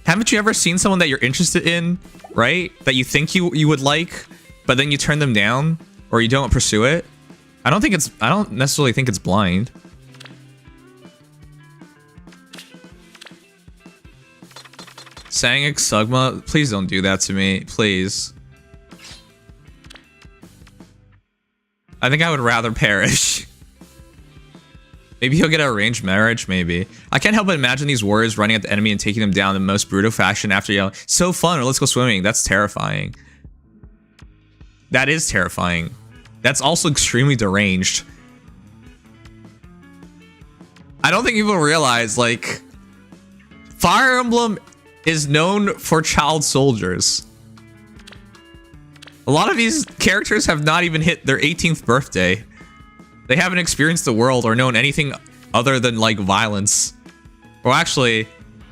Haven't you ever seen someone that you're interested in, right? That you think you would like, but then you turn them down? or you don't pursue it. I don't necessarily think it's blind. Sangik Sugma, please don't do that to me, please. I think I would rather perish. Maybe he'll get an arranged marriage, maybe. I can't help but imagine these warriors running at the enemy and taking them down in the most brutal fashion after yelling, "So fun," or "Let's go swimming." That's terrifying. That is terrifying. That's also extremely deranged. I don't think people realize, like, Fire Emblem is known for child soldiers. A lot of these characters have not even hit their 18th birthday. They haven't experienced the world or known anything other than, like, violence. Well, actually,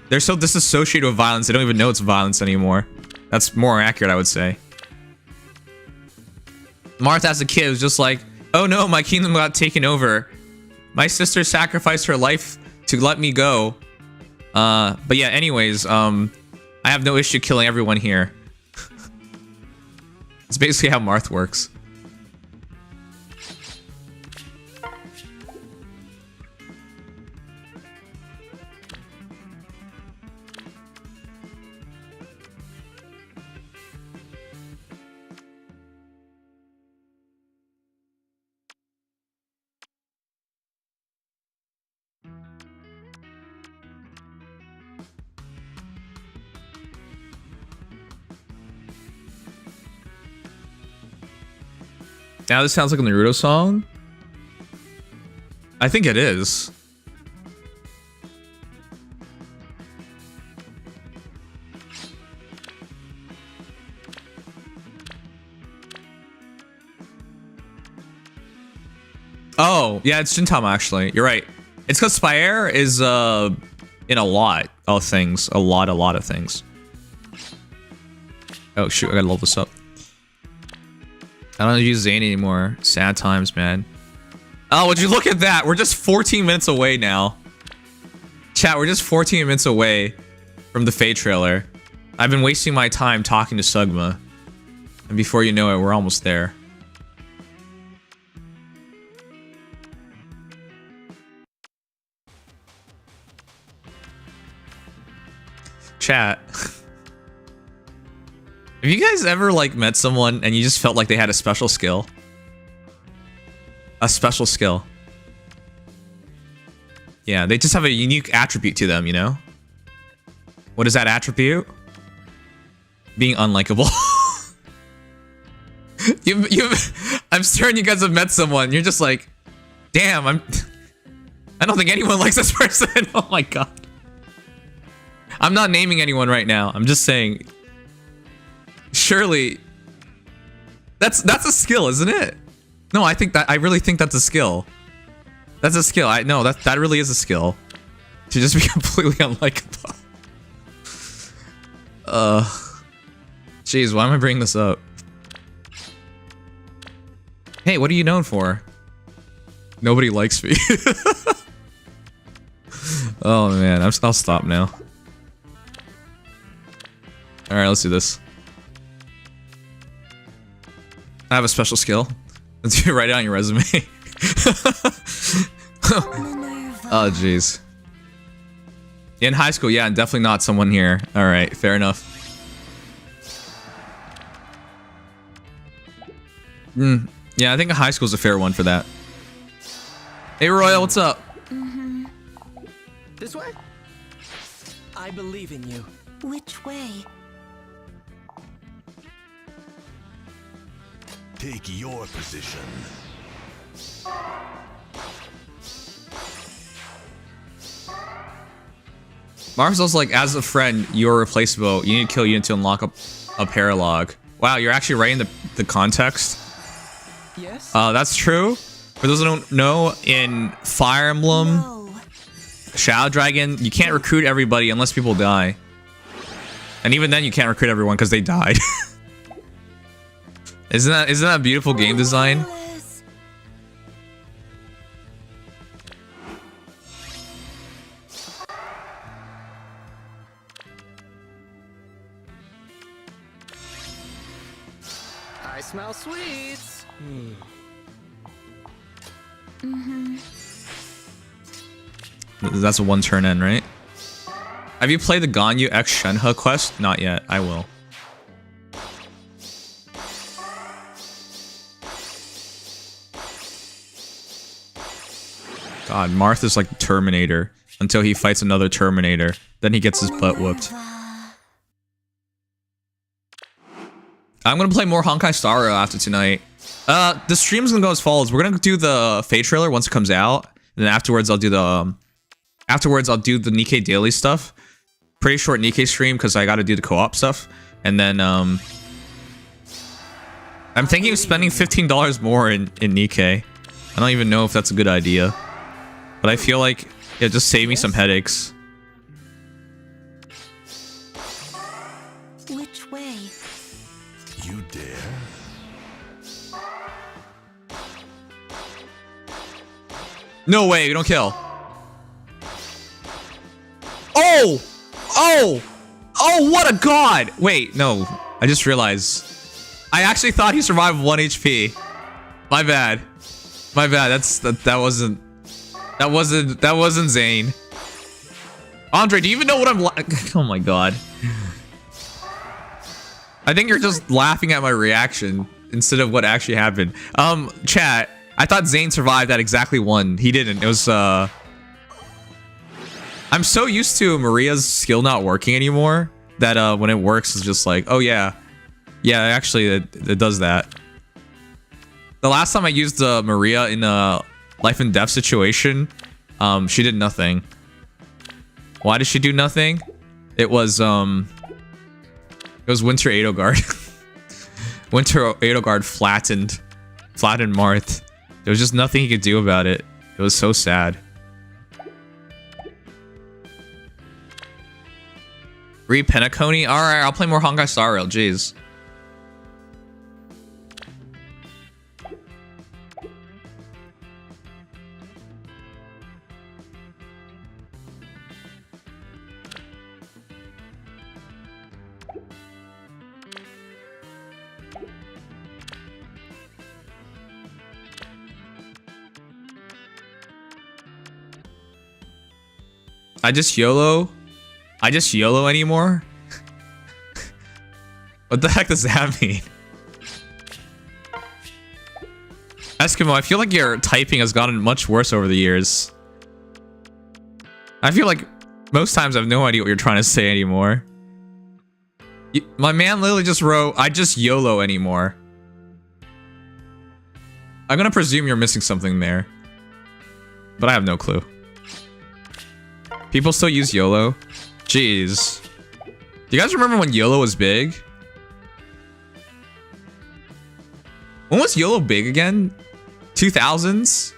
they're so disassociated with violence, they don't even know it's violence anymore. That's more accurate, I would say. Martha, as a kid, was just like, "Oh no, my kingdom got taken over. My sister sacrificed her life to let me go." But yeah, anyways, I have no issue killing everyone here. It's basically how Marth works. Now this sounds like a Naruto song? I think it is. Oh, yeah, it's Gintama actually. You're right. It's because Spire is in a lot of things. A lot of things. Oh shoot, I gotta level this up. I don't use Zane anymore. Sad times, man. Oh, would you look at that? We're just 14 minutes away now. Chat, we're just 14 minutes away from the Fate trailer. I've been wasting my time talking to Sugma. And before you know it, we're almost there. Chat. Have you guys ever, like, met someone and you just felt like they had a special skill? A special skill. Yeah, they just have a unique attribute to them, you know? What is that attribute? Being unlikable. I'm certain you guys have met someone. You're just like, damn, I don't think anyone likes this person. Oh my god. I'm not naming anyone right now. I'm just saying... Surely, that's a skill, isn't it? No, I really think that's a skill. That's a skill. That really is a skill. To just be completely unlikable. Jeez, why am I bringing this up? Hey, what are you known for? Nobody likes me. Oh man, I'll stop now. All right, let's do this. I have a special skill. Let's write it on your resume. Oh, jeez. In high school, yeah, and definitely not someone here. All right, fair enough. Yeah, I think high school's a fair one for that. Hey, Royal, what's up? This way? I believe in you. Which way? Take your position. Marcel's like, as a friend, you're replaceable. You need to kill you to unlock a paralog. Wow, you're actually writing the context? Yes? That's true. For those who don't know, in Fire Emblem, No. Shadow Dragon, you can't recruit everybody unless people die. And even then, you can't recruit everyone because they died. Isn't that beautiful game design? Alice. I I smell sweets. That's a 1 turn in, right? Have you played the Ganyu X Shenhe quest? Not yet. I will. God, Marth is like the Terminator until he fights another Terminator. Then he gets his butt whooped. I'm gonna play more Honkai Star Rail after tonight. The stream's gonna go as follows. We're gonna do the Fate trailer once it comes out, and then afterwards I'll do the Nikke daily stuff. Pretty short Nikke stream because I got to do the co-op stuff, and then I'm thinking of spending $15 more in Nikke. I don't even know if that's a good idea, but I feel like it just save me some headaches. Which way? You dare? No way, you don't kill. Oh! Oh! Oh, what a god! Wait, no. I just realized. I actually thought he survived 1 HP. My bad. My bad. That wasn't Zane. Andre, do you even know what I'm like? Oh my god. I think you're just laughing at my reaction instead of what actually happened. Chat, I thought Zane survived at exactly 1. He didn't. It was I'm so used to Maria's skill not working anymore that when it works, it's just like, oh yeah. Yeah, actually, it does that. The last time I used Maria in a life and death situation, she did nothing. Why did she do nothing? It was Winter Edelgard. Winter Edelgard flattened Marth. There was just nothing he could do about it. It was so sad. Penacony? Alright, I'll play more Honkai Star Rail, jeez. I just YOLO anymore? What the heck does that mean? Eskimo, I feel like your typing has gotten much worse over the years. I feel like most times I have no idea what you're trying to say anymore. My man literally just wrote, I just YOLO anymore. I'm gonna presume you're missing something there. But I have no clue. People still use YOLO? Jeez. Do you guys remember when YOLO was big? When was YOLO big again? 2000s?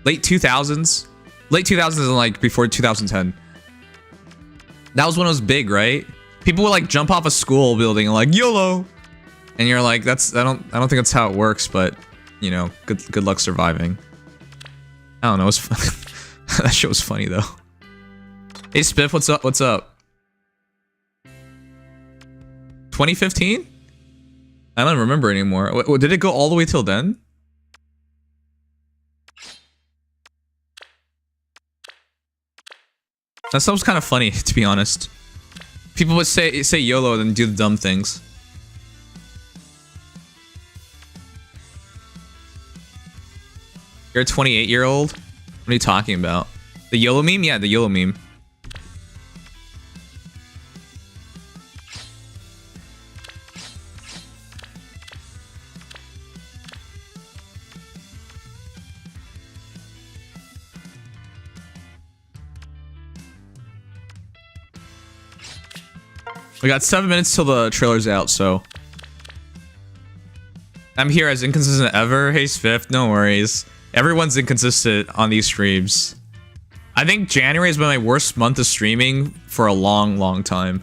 Late 2000s? Late 2000s and like before 2010. That was when it was big, right? People would like jump off a school building and like YOLO. And you're like, I don't think that's how it works, but you know, good luck surviving. I don't know, it's fun. That shit was funny though. Hey Spiff, what's up? What's up? 2015? I don't remember anymore. Did it go all the way till then? That stuff was kind of funny, to be honest. People would say YOLO and then do the dumb things. You're a 28-year-old? What are you talking about? The YOLO meme? Yeah, the YOLO meme. We got 7 minutes till the trailer's out, so I'm here as inconsistent ever. Hey Spiff, no worries. Everyone's inconsistent on these streams. I think January has been my worst month of streaming for a long time.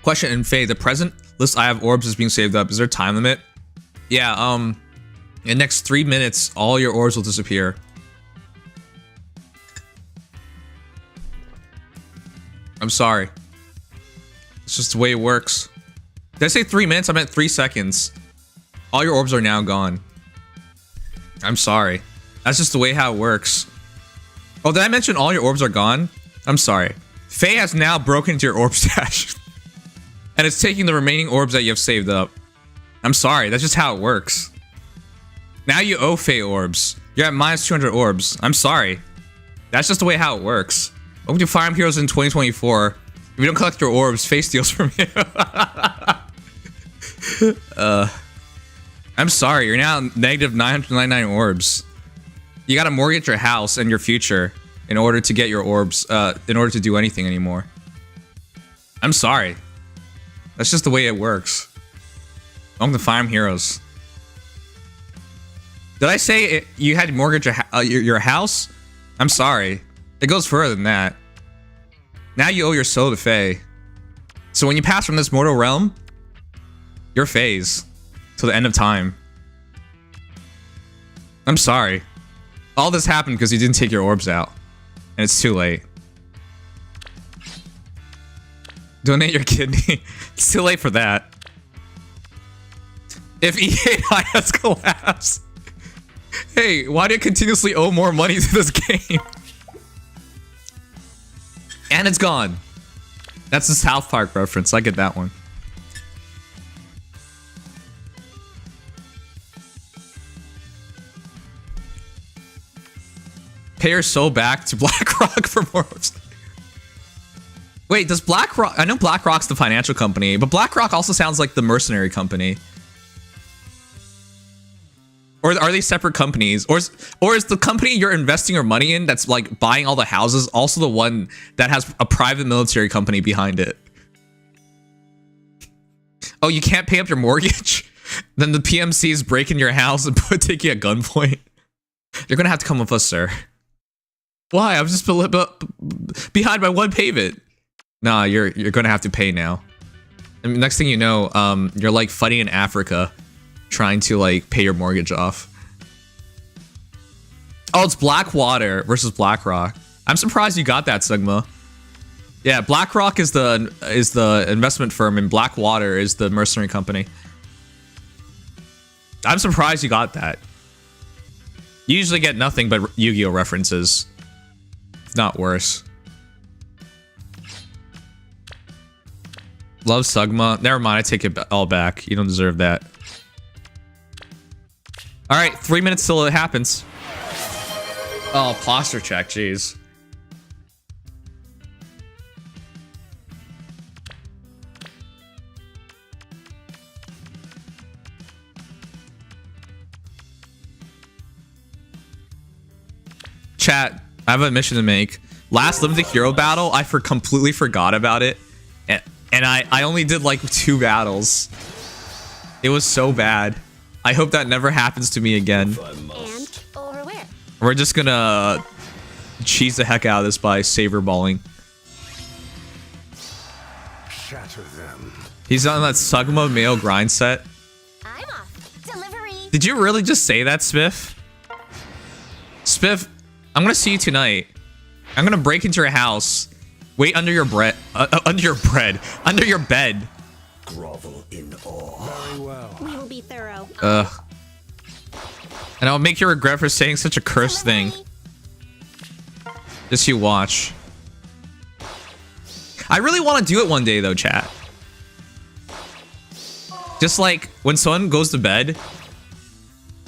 Question in Faye, the present list I have orbs is being saved up. Is there a time limit? Yeah, In the next 3 minutes, all your orbs will disappear. I'm sorry. It's just the way it works. Did I say 3 minutes? I meant 3 seconds. All your orbs are now gone. I'm sorry. That's just the way how it works. Oh, did I mention all your orbs are gone? I'm sorry. Faye has now broken into your orb stash. And it's taking the remaining orbs that you have saved up. I'm sorry. That's just how it works. Now you owe Faye orbs. You're at minus 200 orbs. I'm sorry. That's just the way how it works. Welcome to Fire Emblem Heroes in 2024. If you don't collect your orbs, Faye steals from you. I'm sorry. You're now negative 999 orbs. You gotta mortgage your house and your future in order to get your orbs, in order to do anything anymore. I'm sorry. That's just the way it works. Welcome to Fire Emblem Heroes. Did I say you had to mortgage your house? I'm sorry. It goes further than that. Now you owe your soul to Faye. So when you pass from this mortal realm, you're Faye's till the end of time. I'm sorry. All this happened because you didn't take your orbs out. And it's too late. Donate your kidney. It's too late for that. If EA has collapsed. Hey, why do you continuously owe more money to this game? And it's gone. That's the South Park reference. I get that one. Pay your soul back to BlackRock for more. Wait, does BlackRock... I know BlackRock's the financial company, but BlackRock also sounds like the mercenary company. Or are they separate companies? Or is the company you're investing your money in that's like buying all the houses also the one that has a private military company behind it? Oh, you can't pay up your mortgage? Then the PMCs break in your house and take you at gunpoint. You're gonna have to come with us, sir. Why? I'm just behind by one payment. Nah, you're gonna have to pay now. And next thing you know, you're like fighting in Africa, trying to like pay your mortgage off. Oh, it's Blackwater versus BlackRock. I'm surprised you got that, Sigma. Yeah, BlackRock is the investment firm and Blackwater is the mercenary company. I'm surprised you got that. You usually get nothing but Yu-Gi-Oh references. If not worse. Love Sugma. Never mind, I take it all back. You don't deserve that. Alright, 3 minutes till it happens. Oh, posture check, jeez. Chat, I have a mission to make. Last limited hero battle, I completely forgot about it. And I only did like 2 battles. It was so bad. I hope that never happens to me again. And over where? We're just gonna cheese the heck out of this by saber balling. Shatter them. He's on that Sugma male grind set. I'm off. Delivery. Did you really just say that, Spiff? Spiff, I'm gonna see you tonight. I'm gonna break into your house. Wait under your bed. Under your bed. Grovel in awe. Very well. We will be thorough. Ugh. And I'll make you regret for saying such a cursed thing. Just you watch. I really want to do it one day though, chat. Just like when someone goes to bed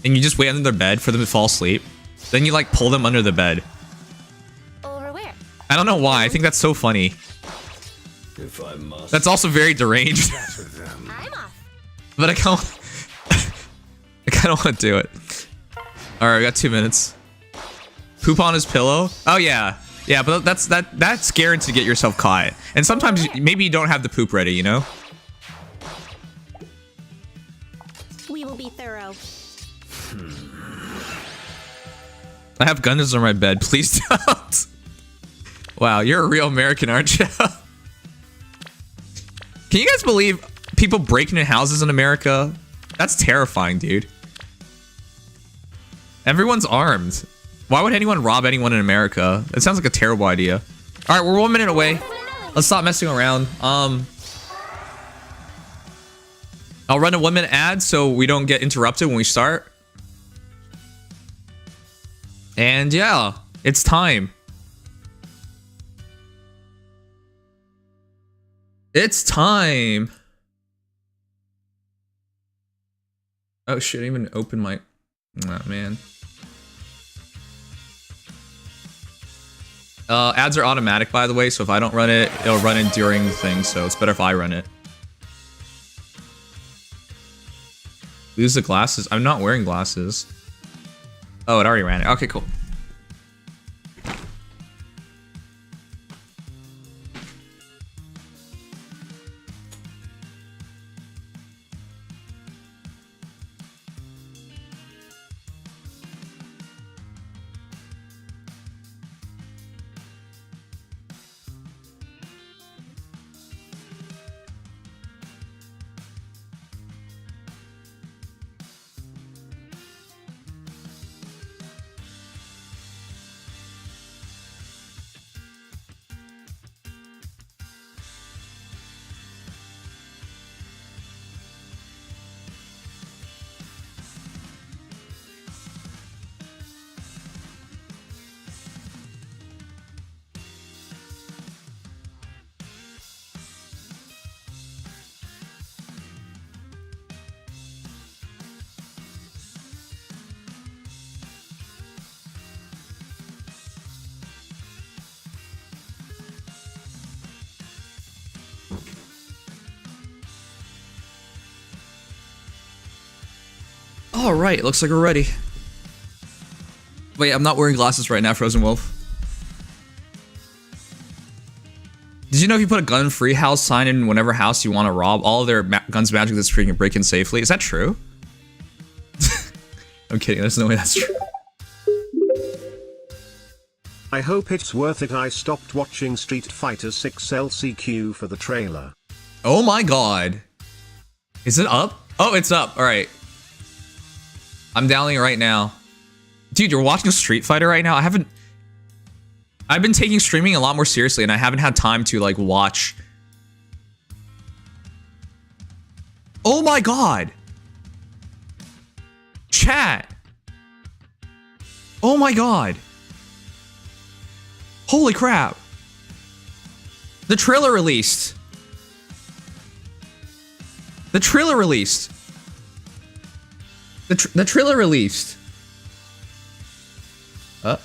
and you just wait under their bed for them to fall asleep, then you like pull them under the bed. Over where? I don't know why. I think that's so funny. If I must. That's also very deranged. Shatter them. I'm off. But I kind of want to do it. All right, we got 2 minutes. Poop on his pillow. Oh yeah, yeah, but that's guaranteed to get yourself caught. And sometimes maybe you don't have the poop ready, you know. We will be thorough. I have guns on my bed. Please don't. Wow, you're a real American, aren't you? Can you guys believe people breaking into houses in America? That's terrifying, dude. Everyone's armed. Why would anyone rob anyone in America? It sounds like a terrible idea. All right, we're 1 minute away. Let's stop messing around. I'll run a 1 minute ad so we don't get interrupted when we start. And yeah, it's time. It's time. Oh shit, I didn't even open my... Oh, man. Ads are automatic, by the way, so if I don't run it, it'll run it during the thing, so it's better if I run it. Lose the glasses? I'm not wearing glasses. Oh, it already ran it. Okay, cool. All right, looks like we're ready. Wait, I'm not wearing glasses right now, Frozen Wolf. Did you know if you put a gun-free house sign in whenever house you want to rob, all of their guns magic that's free can break in safely? Is that true? I'm kidding, there's no way that's true. I hope it's worth it. I stopped watching Street Fighter 6 LCQ for the trailer. Oh my god. Is it up? Oh, it's up. All right. I'm downloading it right now. Dude, you're watching Street Fighter right now? I've been taking streaming a lot more seriously and I haven't had time to like watch. Oh my god. Chat. Oh my god. Holy crap. The trailer released. The trailer released. The trailer released. The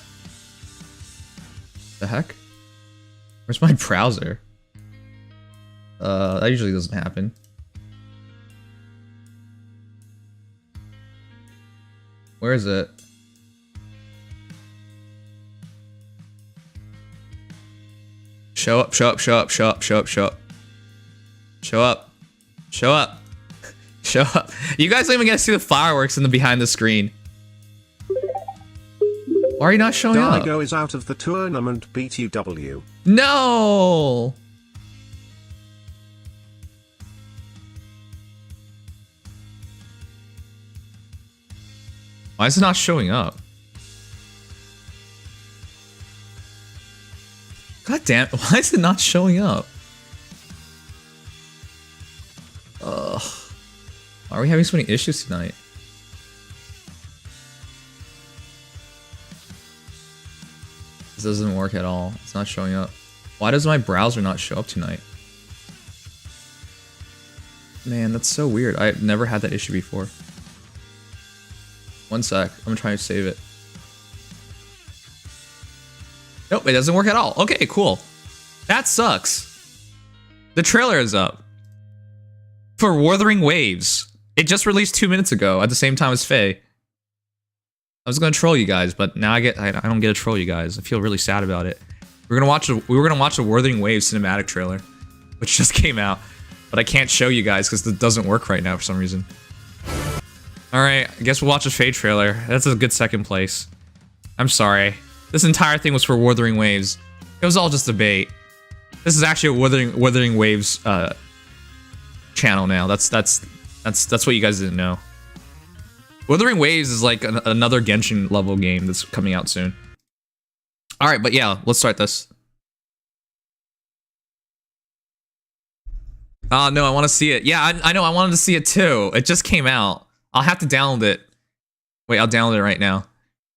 heck? Where's my browser? That usually doesn't happen. Where is it? Show up, show up, show up, show up, show up, show up. Show up. Show up. Show up. You guys don't even get to see the fireworks in the behind the screen. Why are you not showing up? Daigo is out of the tournament BTW. No! Why is it not showing up? God damn, why is it not showing up? Ugh. Why are we having so many issues tonight? This doesn't work at all. It's not showing up. Why does my browser not show up tonight? Man, that's so weird. I've never had that issue before. One sec. I'm gonna try to save it. Nope, it doesn't work at all. Okay, cool. That sucks. The trailer is up. For Wuthering Waves. It just released 2 minutes ago at the same time as Faye. I was gonna troll you guys, but now I don't get to troll you guys. I feel really sad about it. We were gonna watch a Wuthering Waves cinematic trailer, which just came out, but I can't show you guys because it doesn't work right now for some reason. All right, I guess we'll watch a Faye trailer. That's a good second place. I'm sorry. This entire thing was for Wuthering Waves. It was all just a bait. This is actually a Wuthering Waves channel now. That's what you guys didn't know. Wuthering Waves is like another Genshin level game that's coming out soon. All right, but yeah, let's start this. Oh, no, I want to see it. Yeah, I know, I wanted to see it too. It just came out. I'll have to download it. Wait, I'll download it right now.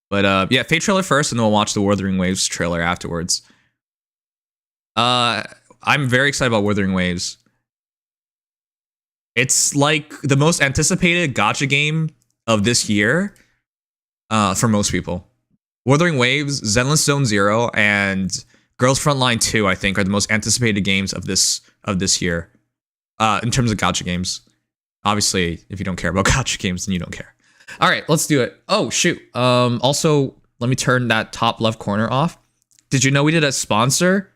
But yeah, Fate trailer first, and then we'll watch the Wuthering Waves trailer afterwards. I'm very excited about Wuthering Waves. It's like the most anticipated gacha game of this year for most people. Wuthering Waves, Zenless Zone Zero, and Girls Frontline 2, I think, are the most anticipated games of this year. In terms of gacha games. Obviously, if you don't care about gacha games, then you don't care. All right, let's do it. Oh, shoot. Also, let me turn that top left corner off. Did you know we did a sponsor?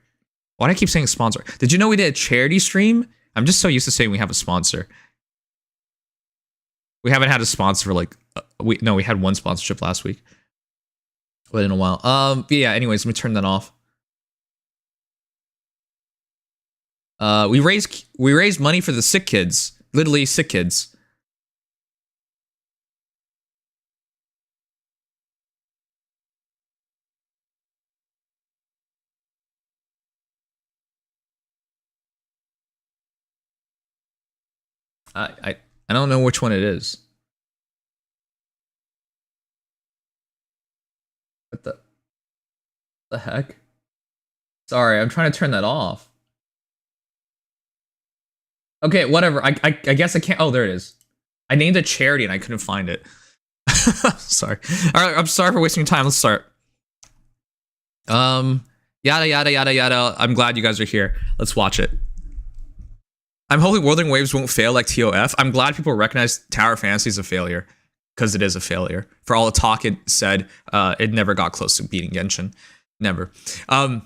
Why do I keep saying sponsor? Did you know we did a charity stream? I'm just so used to saying we have a sponsor. We haven't had a sponsor for like... we had one sponsorship last week. But in a while. But yeah, anyways, let me turn that off. We raised money for the sick kids. Literally sick kids. I don't know which one it is. What the heck? Sorry, I'm trying to turn that off. Okay, whatever. I guess I can't. Oh, there it is. I named a charity and I couldn't find it. Sorry. All right, I'm sorry for wasting your time. Let's start. Yada yada yada yada. I'm glad you guys are here. Let's watch it. I'm hoping Wuthering Waves won't fail like TOF. I'm glad people recognize Tower Fantasy as a failure, because it is a failure. For all the talk it said, it never got close to beating Genshin. Never. But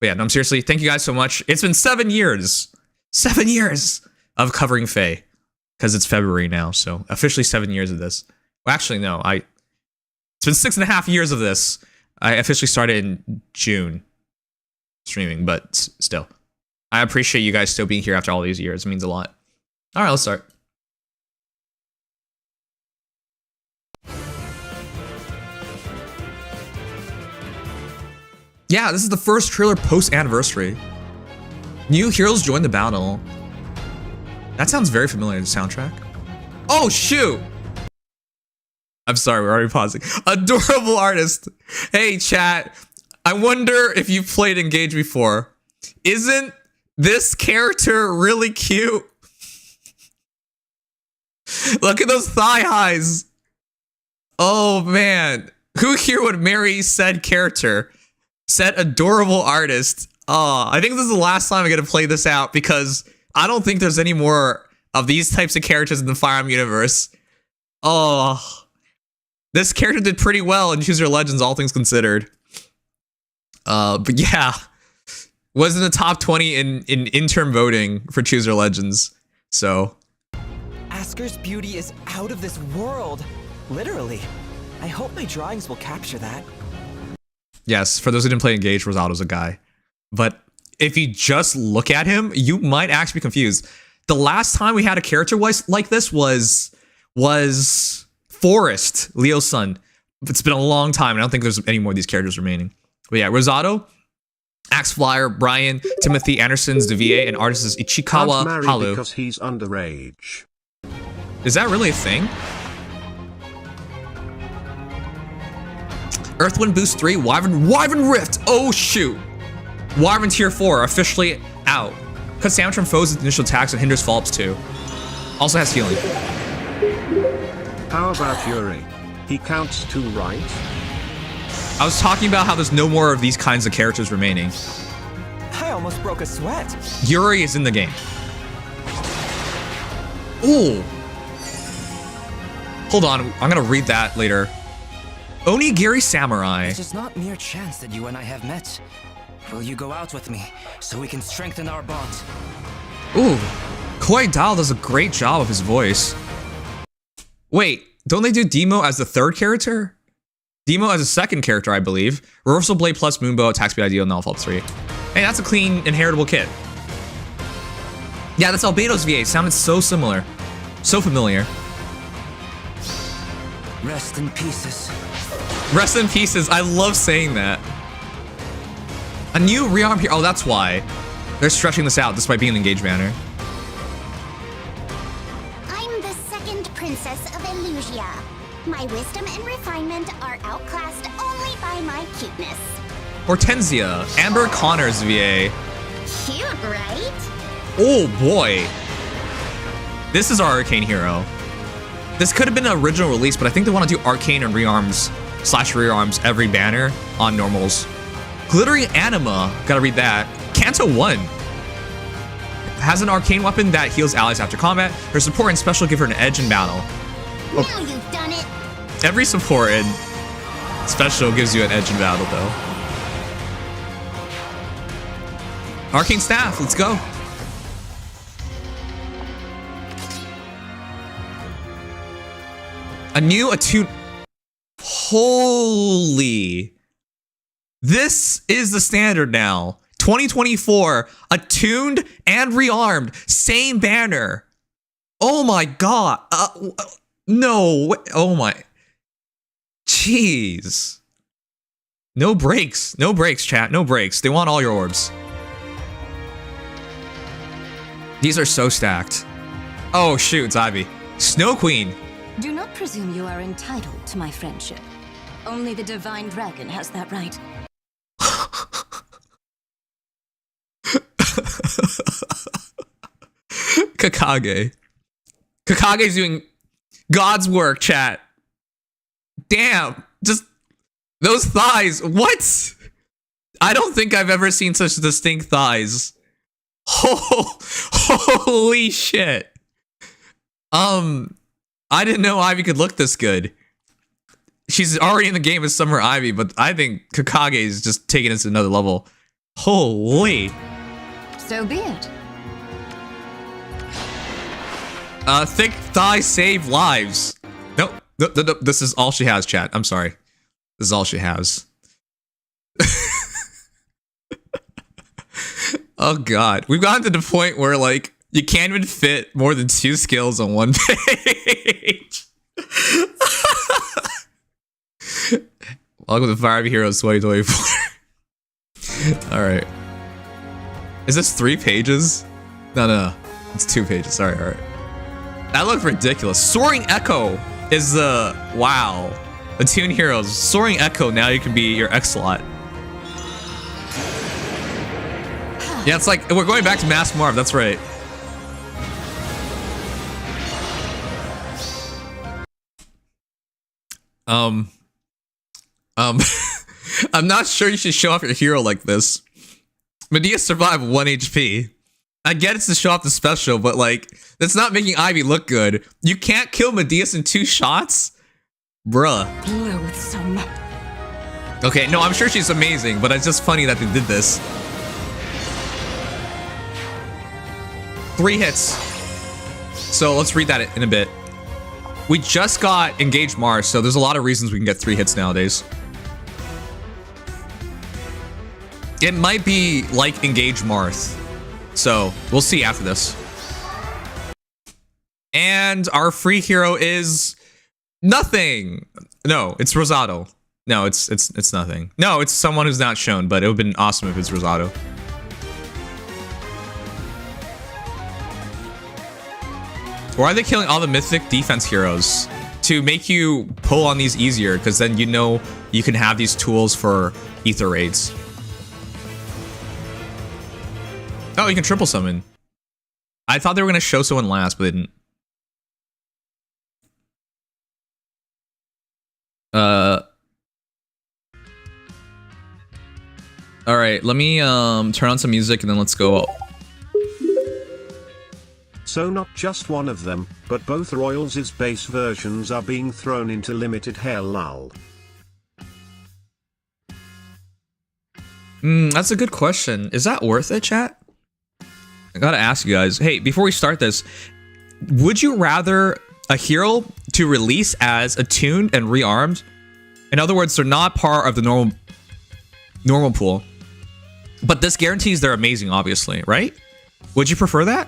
yeah, no, seriously, thank you guys so much. It's been 7 years. 7 years of covering Faye, because it's February now, so officially 7 years of this. Well, actually, no, it's been 6.5 years of this. I officially started in June streaming, but still, I appreciate you guys still being here after all these years. It means a lot. All right, let's start. Yeah, this is the first trailer post-anniversary. New heroes join the battle. That sounds very familiar to the soundtrack. Oh, shoot! I'm sorry, we're already pausing. Adorable artist. Hey, chat. I wonder if you've played Engage before. Isn't this character really cute? Look at those thigh highs. Oh, man. Who here would marry said character? Said adorable artist. Oh, I think this is the last time I get to play this out, because I don't think there's any more of these types of characters in the Fire Emblem universe. Oh, this character did pretty well in Choose Your Legends, all things considered. But yeah, was in the top 20 in interim voting for Choose Your Legends. So, Asker's beauty is out of this world, literally. I hope my drawings will capture that. Yes, for those who didn't play Engage, Rosado's a guy. But if you just look at him, you might actually be confused. The last time we had a character like this was Forest, Leo's son. It's been a long time. I don't think there's any more of these characters remaining. But yeah, Rosado, Axe Flyer, Brian, Timothy Anderson's DeVA, and artist is Ichikawa Haru. Because he's underage. Is that really a thing? Earthwind Boost 3, Wyvern Rift. Oh shoot. Wyvern Tier 4 officially out. Cuts damage from foes with initial attacks and hinders follow-ups too. Also has healing. How about Yuri? He counts 2, right? I was talking about how there's no more of these kinds of characters remaining. I almost broke a sweat. Yuri is in the game. Ooh. Hold on, I'm gonna read that later. Onigiri Samurai. It is not mere chance that you and I have met. Will you go out with me so we can strengthen our bond? Ooh, Koi Dao does a great job of his voice. Wait, don't they do Demo as the third character? Demo as a second character, I believe. Reversal Blade plus Moonbow, attack speed ideal, null fall 3. Hey, that's a clean inheritable kit. Yeah, that's Albedo's VA. Sounded so similar. So familiar. Rest in pieces. Rest in pieces. I love saying that. A new rearm here. Oh, that's why. They're stretching this out despite being an engaged banner. I'm the second princess of Elincia. My wisdom and refinement are outclassed only by my cuteness. Hortensia. Amber Connor's VA. Cute, right? Oh, boy. This is our arcane hero. This could have been an original release, but I think they want to do arcane and rearms / rearms every banner on normals. Glittery Anima, gotta read that. Kanto 1 has an arcane weapon that heals allies after combat. Her support and special give her an edge in battle. Now you've done it. Every support and special gives you an edge in battle, though. Arcane Staff, let's go. A new attune. Holy. This is the standard now. 2024, attuned and rearmed. Same banner. Oh my god. No. Oh my. Jeez. No breaks. No breaks, chat. No breaks. They want all your orbs. These are so stacked. Oh shoot, it's Ivy. Snow Queen. Do not presume you are entitled to my friendship. Only the Divine Dragon has that right. Kakage. Kakage's doing God's work, chat. Damn. Just those thighs. What? I don't think I've ever seen such distinct thighs. Oh, holy shit. I didn't know Ivy could look this good. She's already in the game as Summer Ivy, but I think Kakage is just taking us to another level. Holy. So be it. Thick thighs save lives. Nope. Nope. This is all she has, chat. I'm sorry. This is all she has. Oh god. We've gotten to the point where, like, you can't even fit more than 2 skills on one page. Welcome to Fire Heroes 2024. Alright. Is this 3 pages? No. It's 2 pages. Sorry, alright. That looked ridiculous. Soaring Echo is the... Wow. Attune Heroes. Soaring Echo, now you can be your X-Slot. Yeah, it's like, we're going back to Mask Marv, that's right. I'm not sure you should show off your hero like this. Medea survived 1 HP. I get it's to show off the special, but like, that's not making Ivy look good. You can't kill Medeus in 2 shots? Bruh. Loathsome. Okay, no, I'm sure she's amazing, but it's just funny that they did this. 3 hits. So let's read that in a bit. We just got Engaged Mars, so there's a lot of reasons we can get 3 hits nowadays. It might be like Engaged Mars. So we'll see after this. And our free hero is nothing. No, it's Rosado. No, it's nothing. No, it's someone who's not shown, but it would have been awesome if it's Rosado. Why are they killing all the mythic defense heroes? To make you pull on these easier, because then you know you can have these tools for Aether raids. Oh, you can triple summon. I thought they were going to show someone last, but they didn't. Alright, let me turn on some music and then let's go. So not just one of them, but both Royals' base versions are being thrown into limited hell lull. That's a good question. Is that worth it, chat? I gotta ask you guys. Hey, before we start this, would you rather a hero to release as attuned and rearmed? In other words, they're not part of the normal pool, but this guarantees they're amazing, obviously, right? Would you prefer that?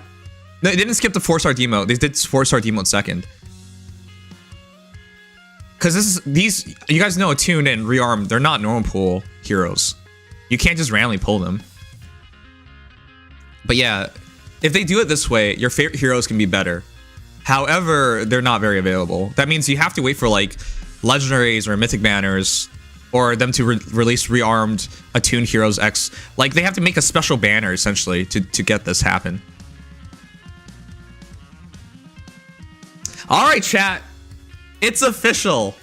No, they didn't skip the 4-star demote. They did 4-star demote second. because these you guys know Attune and Rearm, they're not normal pool heroes. You can't just randomly pull them. But yeah, if they do it this way, your favorite heroes can be better. However, they're not very available. That means you have to wait for like legendaries or mythic banners, or them to release rearmed Attune Heroes X. Like they have to make a special banner essentially to get this happen. All right, chat. It's official.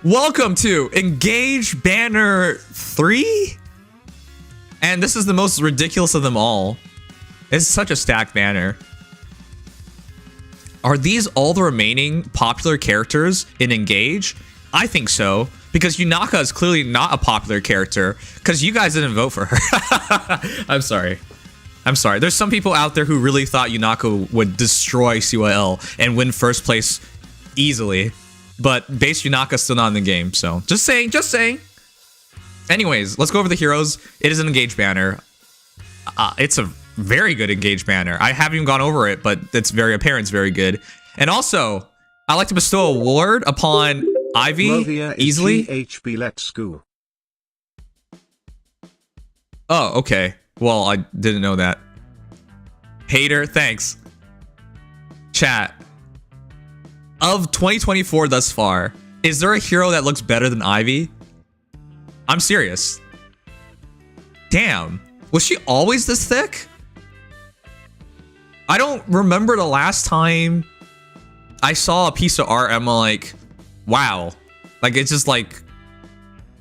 Welcome to Engage Banner 3. And this is the most ridiculous of them all. It's such a stacked banner. Are these all the remaining popular characters in Engage? I think so. Because Yunaka is clearly not a popular character. Because you guys didn't vote for her. I'm sorry. I'm sorry. There's some people out there who really thought Yunaka would destroy CYL and win first place easily. But base Yunaka's still not in the game. So just saying, just saying. Anyways, let's go over the heroes. It is an Engage banner. It's a very good Engage banner. I haven't even gone over it, but it's very apparent. It's very good. And also, I like to bestow a award upon Ivy easily. HB, let's go. Oh, okay. Well, I didn't know that. Hater, thanks. Chat. Of 2024 thus far, is there a hero that looks better than Ivy? I'm serious. Damn. Was she always this thick? I don't remember the last time I saw a piece of art. I'm like, wow. Like, it's just like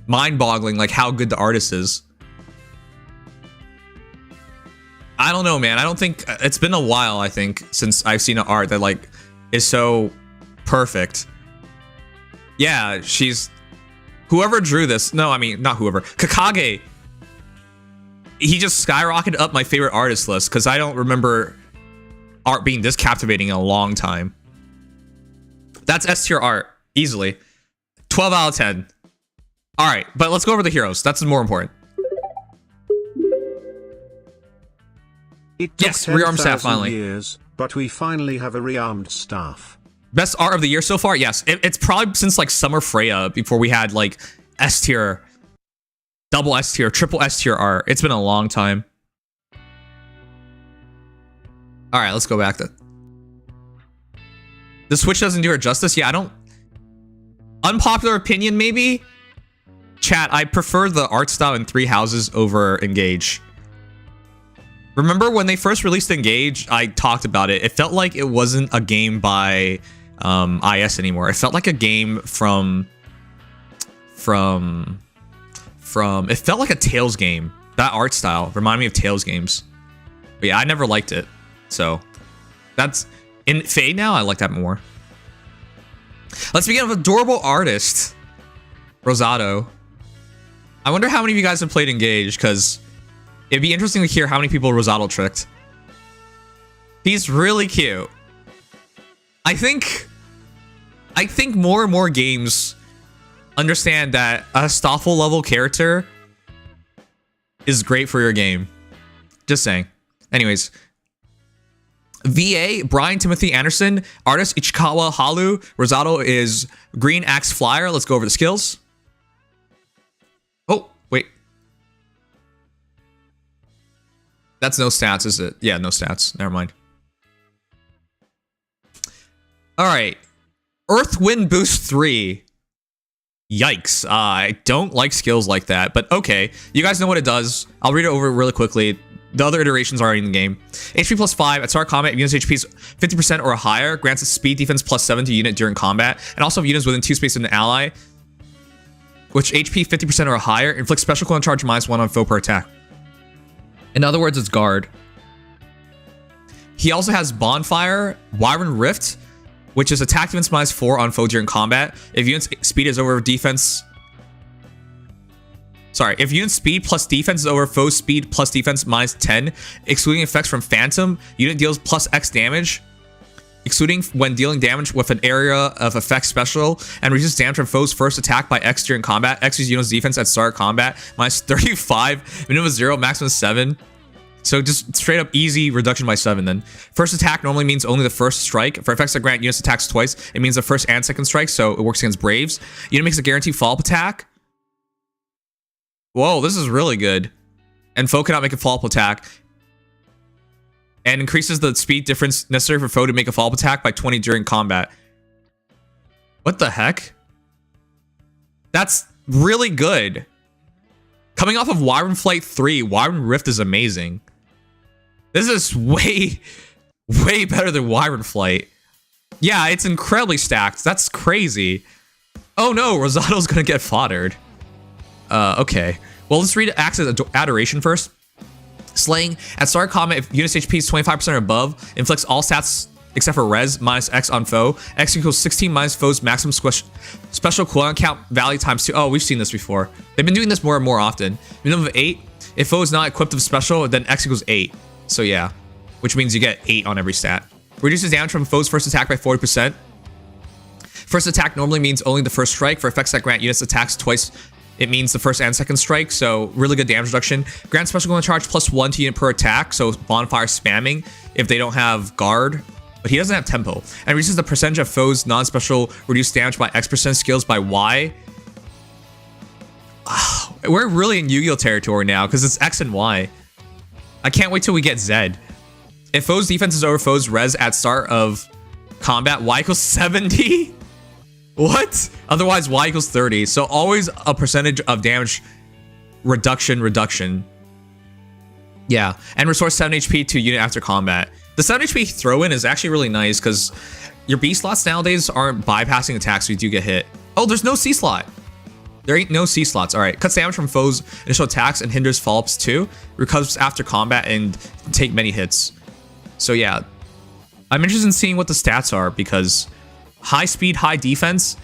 mind-boggling, like how good the artist is. I don't know, man. I don't think it's been a while, I think, since I've seen an art that like is so perfect. Yeah, she's whoever drew this. No, I mean, not whoever. Kakage. He just skyrocketed up my favorite artist list because I don't remember art being this captivating in a long time. That's S tier art, easily. 12 out of 10. All right, but let's go over the heroes. That's more important. It took yes, rearmed staff finally. Years, but we finally have a rearmed staff. Best art of the year so far? Yes. It's probably since like Summer Freya before we had like S tier, double S tier, triple S tier art. It's been a long time. All right, let's go back to the Switch doesn't do her justice. Yeah, I don't. Unpopular opinion, maybe. Chat, I prefer the art style in Three Houses over Engage. Remember when they first released Engage, I talked about it. It felt like it wasn't a game by IS anymore. It felt like a game from it felt like a Tales game. That art style reminded me of Tales games. But yeah, I never liked it. So that's in Fade now. I like that more. Let's begin with adorable artist Rosado. I wonder how many of you guys have played Engage, because it'd be interesting to hear how many people Rosado tricked. He's really cute. I think more and more games understand that a Stoffel level character is great for your game. Just saying. Anyways. VA, Brian Timothy Anderson. Artist, Ichikawa Haru. Rosado is Green Axe Flyer. Let's go over the skills. Oh, wait. That's no stats, is it? Yeah, no stats. Never mind. All right. Earth Wind Boost 3. Yikes. I don't like skills like that, but okay. You guys know what it does. I'll read it over really quickly. The other iterations are already in the game. HP plus 5. At start combat, if unit's HP is 50% or higher, grants a speed defense plus 7 to unit during combat. And also if units within 2 spaces of an ally, which HP 50% or higher, inflicts special cooldown charge -1 on foe per attack. In other words, it's guard. He also has Bonfire, Wyvern Rift, which is attack defense -4 on foe during combat. If unit's speed is over defense... Sorry, if unit speed plus defense is over foe speed plus defense -10, excluding effects from Phantom, unit deals plus X damage, excluding when dealing damage with an area of effect special, and reduces damage from foe's first attack by X during combat. X is unit's defense at start combat, -35, minimum 0, maximum 7. So just straight up easy reduction by 7 then. First attack normally means only the first strike. For effects that grant units attacks twice, it means the first and second strike, so it works against Braves. Unit makes a guaranteed follow-up attack. Whoa, this is really good. And foe cannot make a follow-up attack. And increases the speed difference necessary for foe to make a follow-up attack by 20 during combat. What the heck? That's really good. Coming off of Wyvern Flight 3, Wyvern Rift is amazing. This is way better than Wyvern Flight. Yeah, it's incredibly stacked. That's crazy. Oh no, Rosado's gonna get foddered. Okay. Well, let's read Axe's Adoration first. Slaying. At start of combat, if unit's HP is 25% or above, inflicts all stats except for res minus X on foe. X equals 16 minus foe's maximum special cooldown count value times 2. Oh, we've seen this before. They've been doing this more and more often. Minimum of 8. If foe is not equipped with special, then X equals 8. So yeah, which means you get 8 on every stat. Reduces damage from foe's first attack by 40%. First attack normally means only the first strike. For effects that grant units attacks twice, it means the first and second strike. So really good damage reduction. Grants special cooldown charge +1 to unit per attack. So bonfire spamming if they don't have guard. But he doesn't have tempo. And reduces the percentage of foes non-special reduced damage by X% skills by Y. We're really in Yu-Gi-Oh territory now because it's X and Y. I can't wait till we get Z. If foe's defense is over foe's res at start of combat, Y equals 70? What? Otherwise, Y equals 30. So always a percentage of damage reduction. Yeah. And restores 7 HP to unit after combat. The 7 HP throw-in is actually really nice because your B slots nowadays aren't bypassing attacks so you do get hit. Oh, there's no C slot. There ain't no C slots. All right. Cuts damage from foes' initial attacks and hinders follow-ups too. Recovers after combat and take many hits. So yeah. I'm interested in seeing what the stats are because high speed, high defense.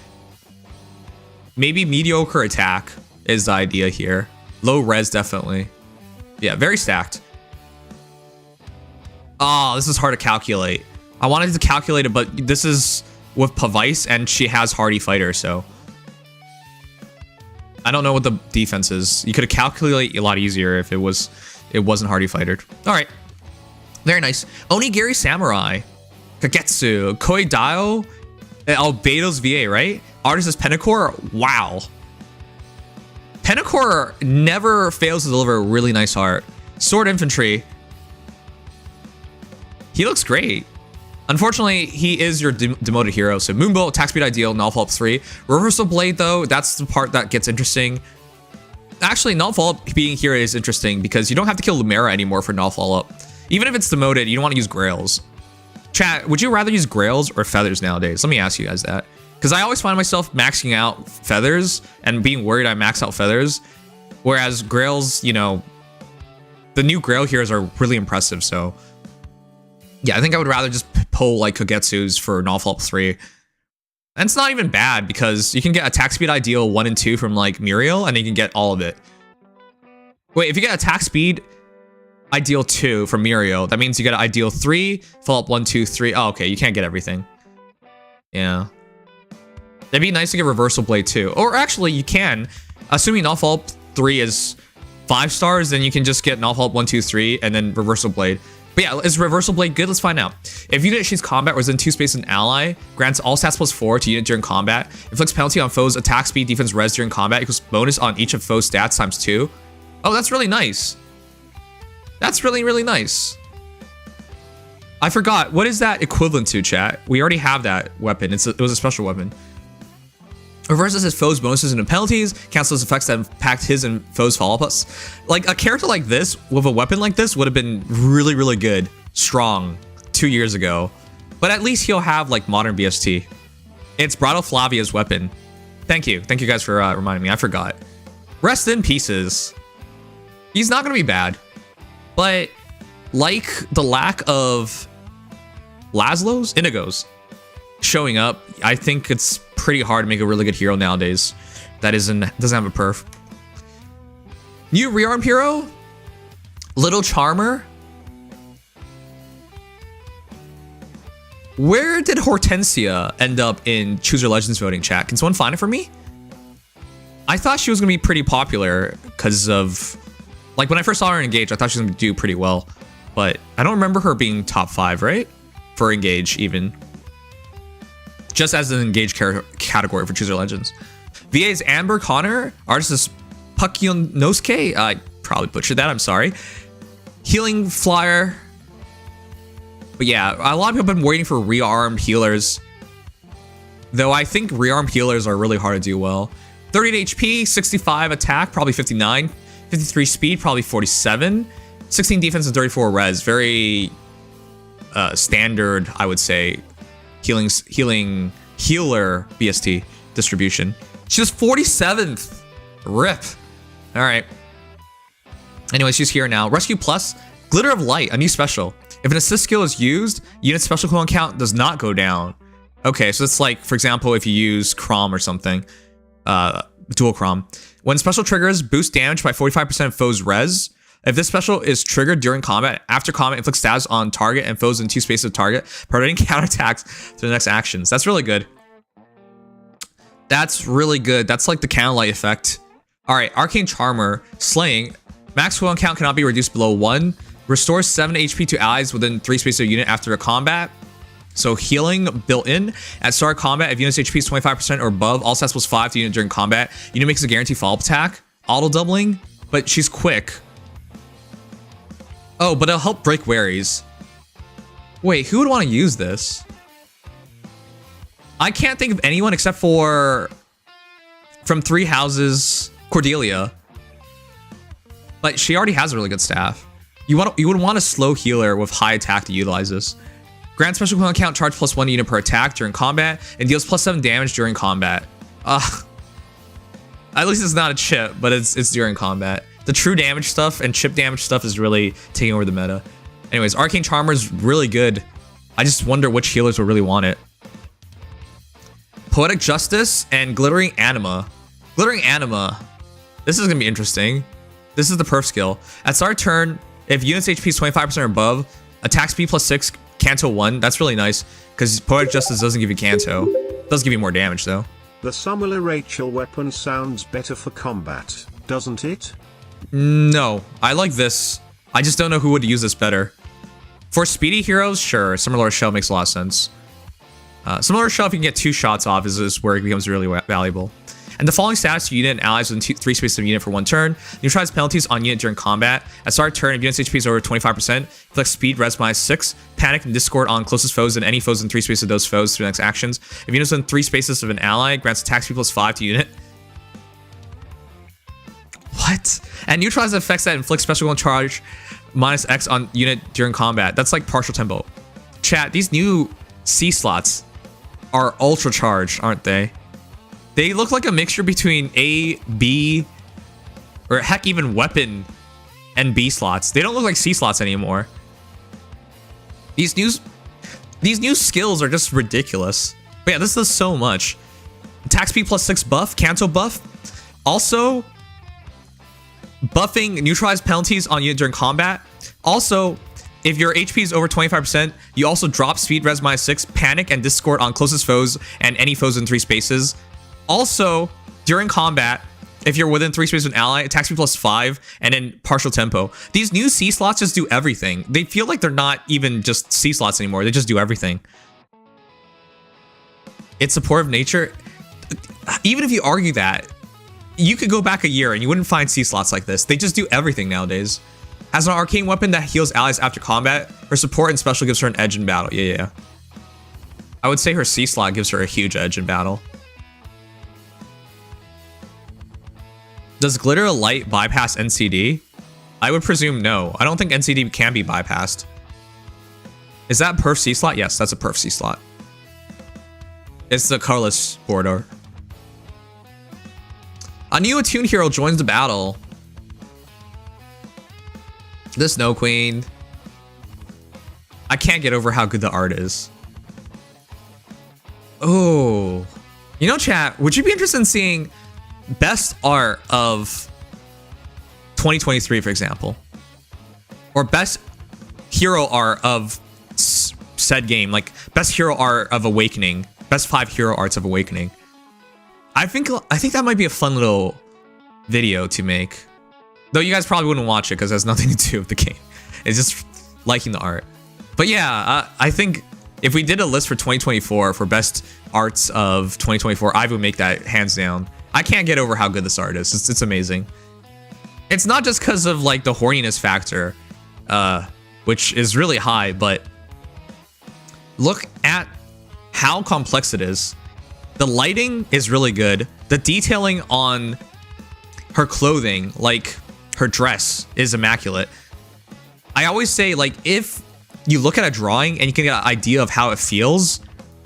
Maybe mediocre attack is the idea here. Low res, definitely. Yeah, very stacked. Oh, this is hard to calculate. I wanted to calculate it, but this is with Pavice, and she has Hardy Fighter, so I don't know what the defense is. You could have calculated a lot easier if it wasn't Hardy Fighter. All right, very nice. Onigiri Samurai, Kagetsu, Koi Dio, Albedo's VA, right? Artist is Penacor. Wow. Penacor never fails to deliver a really nice art. Sword Infantry. He looks great. Unfortunately, he is your demoted hero. So Moonbolt, attack speed ideal, null follow-up 3. Reversal Blade, though, that's the part that gets interesting. Actually, null follow-up being here is interesting because you don't have to kill Lumera anymore for null follow-up. Even if it's demoted, you don't want to use Grails. Chat, would you rather use Grails or Feathers nowadays? Let me ask you guys that. Because I always find myself maxing out Feathers and being worried I max out Feathers. Whereas Grails, you know, the new Grail heroes are really impressive, so yeah, I think I would rather just pull like Kagetsu's for null follow-up 3. And it's not even bad because you can get attack speed ideal 1 and 2 from like Muriel, and you can get all of it. Wait, if you get attack speed ideal 2 from Muriel, that means you get an ideal 3, follow-up 1, 2, 3. Oh, okay, you can't get everything. Yeah. It'd be nice to get Reversal Blade too. Or actually, you can. Assuming null follow-up 3 is 5 stars, then you can just get null follow-up 1, 2, 3, and then Reversal Blade. But yeah, is Reversal Blade good? Let's find out. If unit achieves combat or is in 2 space an ally, grants all stats +4 to unit during combat, inflicts penalty on foes' attack speed, defense, res during combat, equals bonus on each of foes' stats ×2. Oh, that's really nice. That's really, really nice. I forgot. What is that equivalent to, chat? We already have that weapon. It was a special weapon. Reverses his foes' bonuses and penalties, cancels effects that impact his and foes' follow-ups. Like, a character like this, with a weapon like this, would have been really, really good, strong, 2 years ago. But at least he'll have, like, modern BST. It's Brado Flavia's weapon. Thank you. Thank you guys for reminding me. I forgot. Rest in pieces. He's not going to be bad. But, like the lack of Laszlo's, Inigos showing up, I think it's pretty hard to make a really good hero nowadays that doesn't have a perf. New rearm hero, Little Charmer. Where did Hortensia end up in Choose Your Legends voting, chat? Can someone find it for me? I thought she was gonna be pretty popular because of Like when I first saw her in Engage, I thought she was gonna do pretty well, but I don't remember her being top 5, right? For Engage even. Just as an Engage category for Chooser Legends. VA's Amber Connor, artist is Pakionosuke. I probably butchered that, I'm sorry. Healing Flyer. But yeah, a lot of people have been waiting for rearmed healers. Though I think rearmed healers are really hard to do well. 38 HP, 65 attack, probably 59. 53 speed, probably 47. 16 defense and 34 res. Very standard, I would say, healer BST distribution. She's 47th. RIP. All right. Anyway, she's here now. Rescue Plus, Glitter of Light, a new special. If an assist skill is used, unit special cooldown count does not go down. Okay, so it's like, for example, if you use Chrom or something, dual Chrom. When special triggers, boost damage by 45% of foes' res. If this special is triggered during combat, after combat, inflict status on target and foes in 2 spaces of target, preventing counterattacks to the next actions. That's really good. That's really good. That's like the Candlelight effect. All right, Arcane Charmer, Slaying. Max cooldown count cannot be reduced below 1. Restores 7 HP to allies within 3 spaces of unit after a combat. So healing built in. At start of combat, if unit's HP is 25% or above, all stats plus 5 to unit during combat. Unit makes a guaranteed follow-up attack. Auto doubling, but she's quick. Oh, but it'll help break Waries. Wait, who would want to use this? I can't think of anyone except for from 3 houses, Cordelia. Like, she already has a really good staff. You would want a slow healer with high attack to utilize this. Grant special cooldown count, charge +1 unit per attack during combat, and deals +7 damage during combat. At least it's not a chip, but it's during combat. The true damage stuff and chip damage stuff is really taking over the meta. Anyways, Arcane Charmer is really good. I just wonder which healers will really want it. Poetic Justice and Glittering Anima. Glittering Anima. This is gonna be interesting. This is the perf skill. At start turn, if unit's HP is 25% or above, attack speed +6, Canto 1. That's really nice, because Poetic Justice doesn't give you Canto. Does give you more damage, though. The Summoner Rachel weapon sounds better for combat, doesn't it? No, I like this. I just don't know who would use this better. For speedy heroes, sure. Similar Shell makes a lot of sense. Similar Shell, if you can get 2 shots off, is where it becomes really valuable. And the following status to unit and allies within 3 spaces of unit for 1 turn. Neutralize penalties on unit during combat. At start turn, if unit's HP is over 25%, inflict speed, res -6, panic and discord on closest foes and any foes in 3 spaces of those foes through the next actions. If unit's within 3 spaces of an ally, grants attack speed +5 to unit. What? And neutralize the effects that inflict special cooldown charge -X on unit during combat. That's like partial tempo. Chat, these new C slots are ultra charged, aren't they? They look like a mixture between A, B, or heck, even weapon and B slots. They don't look like C slots anymore. These new skills are just ridiculous. But yeah, this does so much. Attack speed +6 buff, Canto buff. Also, buffing neutralized penalties on unit during combat. Also, if your HP is over 25%, you also drop speed, res -6, panic, and discord on closest foes and any foes in 3 spaces. Also, during combat, if you're within 3 spaces of an ally, attack speed +5, and then partial tempo. These new C slots just do everything. They feel like they're not even just C slots anymore. They just do everything. It's supportive nature. Even if you argue that, you could go back a year and you wouldn't find C slots like this. They just do everything nowadays. As an arcane weapon that heals allies after combat, her support and special gives her an edge in battle. Yeah. I would say her C slot gives her a huge edge in battle. Does Glitter of Light bypass NCD? I would presume no. I don't think NCD can be bypassed. Is that perf C slot? Yes, that's a perf C slot. It's the colorless border. A new attuned hero joins the battle. The Snow Queen. I can't get over how good the art is. Oh. You know, chat, would you be interested in seeing best art of 2023, for example? Or best hero art of said game, like best hero art of Awakening, best 5 hero arts of Awakening. I think that might be a fun little video to make. Though you guys probably wouldn't watch it because it has nothing to do with the game. It's just liking the art. But yeah, I think if we did a list for 2024 for best arts of 2024, I would make that hands down. I can't get over how good this art is. It's amazing. It's not just because of like the horniness factor, which is really high, but look at how complex it is. The lighting is really good. The detailing on her clothing, like her dress, is immaculate. I always say, like, if you look at a drawing and you can get an idea of how it feels,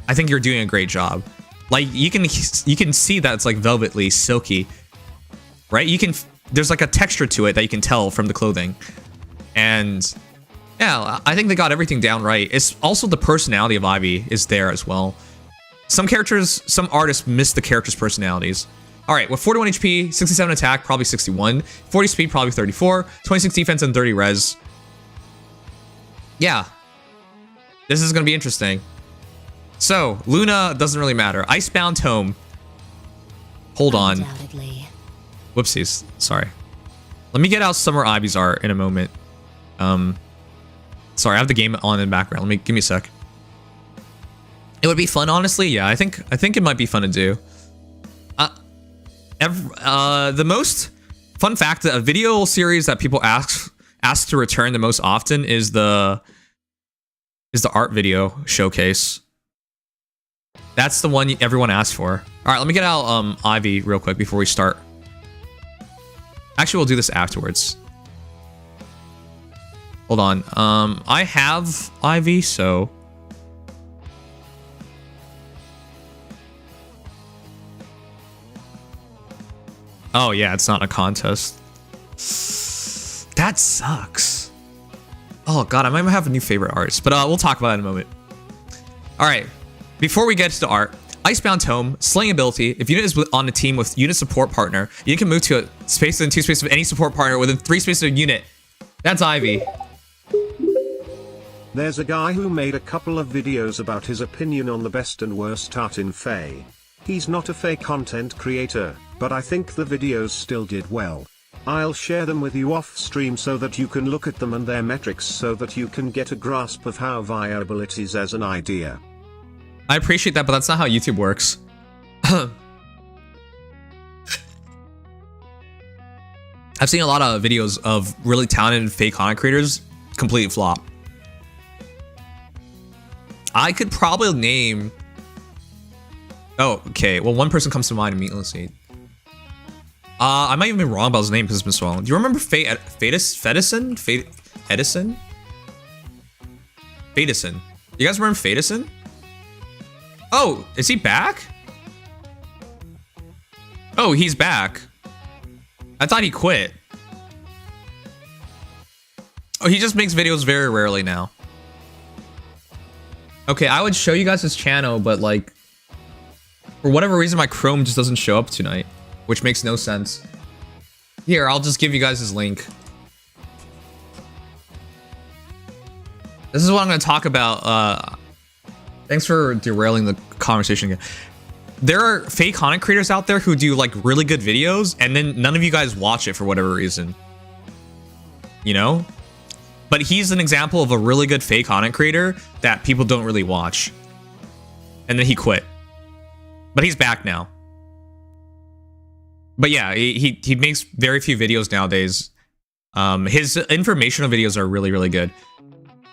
I think you're doing a great job. Like, you can see that it's like velvetly, silky, right? There's like a texture to it that you can tell from the clothing. And yeah, I think they got everything down right. It's also the personality of Ivy is there as well. Some artists miss the characters' personalities. All right, with 41 HP, 67 attack, probably 61, 40 speed, probably 34, 26 defense, and 30 res. Yeah, this is gonna be interesting. So, Luna doesn't really matter. Icebound Tome. Hold on. Whoopsies, sorry. Let me get out Summer Ivy's art in a moment. Sorry, I have the game on in the background. Give me a sec. It would be fun, honestly. Yeah, I think it might be fun to do. The most fun fact, a video series that people ask to return the most often is the art video showcase. That's the one everyone asks for. All right, let me get out Ivy real quick before we start. Actually, we'll do this afterwards. Hold on. I have Ivy, so. Oh yeah, it's not a contest. That sucks. Oh god, I might have a new favorite artist, but we'll talk about it in a moment. All right, before we get to the art, Icebound Tome, Slaying ability. If unit is on a team with unit support partner, you can move to a space within 2 spaces of any support partner within 3 spaces of unit. That's Ivy. There's a guy who made a couple of videos about his opinion on the best and worst art in Fae. He's not a Fae content creator, but I think the videos still did well. I'll share them with you off stream so that you can look at them and their metrics so that you can get a grasp of how viable it is as an idea. I appreciate that, but that's not how YouTube works. I've seen a lot of videos of really talented fake content creators completely flop. I could probably name... Oh, okay. Well, one person comes to mind immediately. I might even be wrong about his name because it's been so long. Do you remember Fedison? Edison? Fedison. You guys remember Fedison? Oh, is he back? Oh, he's back. I thought he quit. Oh, he just makes videos very rarely now. Okay, I would show you guys his channel, but like, for whatever reason, my Chrome just doesn't show up tonight, which makes no sense. Here, I'll just give you guys his link. This is what I'm going to talk about. Thanks for derailing the conversation again. There are fake content creators out there who do like really good videos, and then none of you guys watch it for whatever reason. You know? But he's an example of a really good fake content creator that people don't really watch. And then he quit. But he's back now. But yeah, he makes very few videos nowadays. His informational videos are really, really good.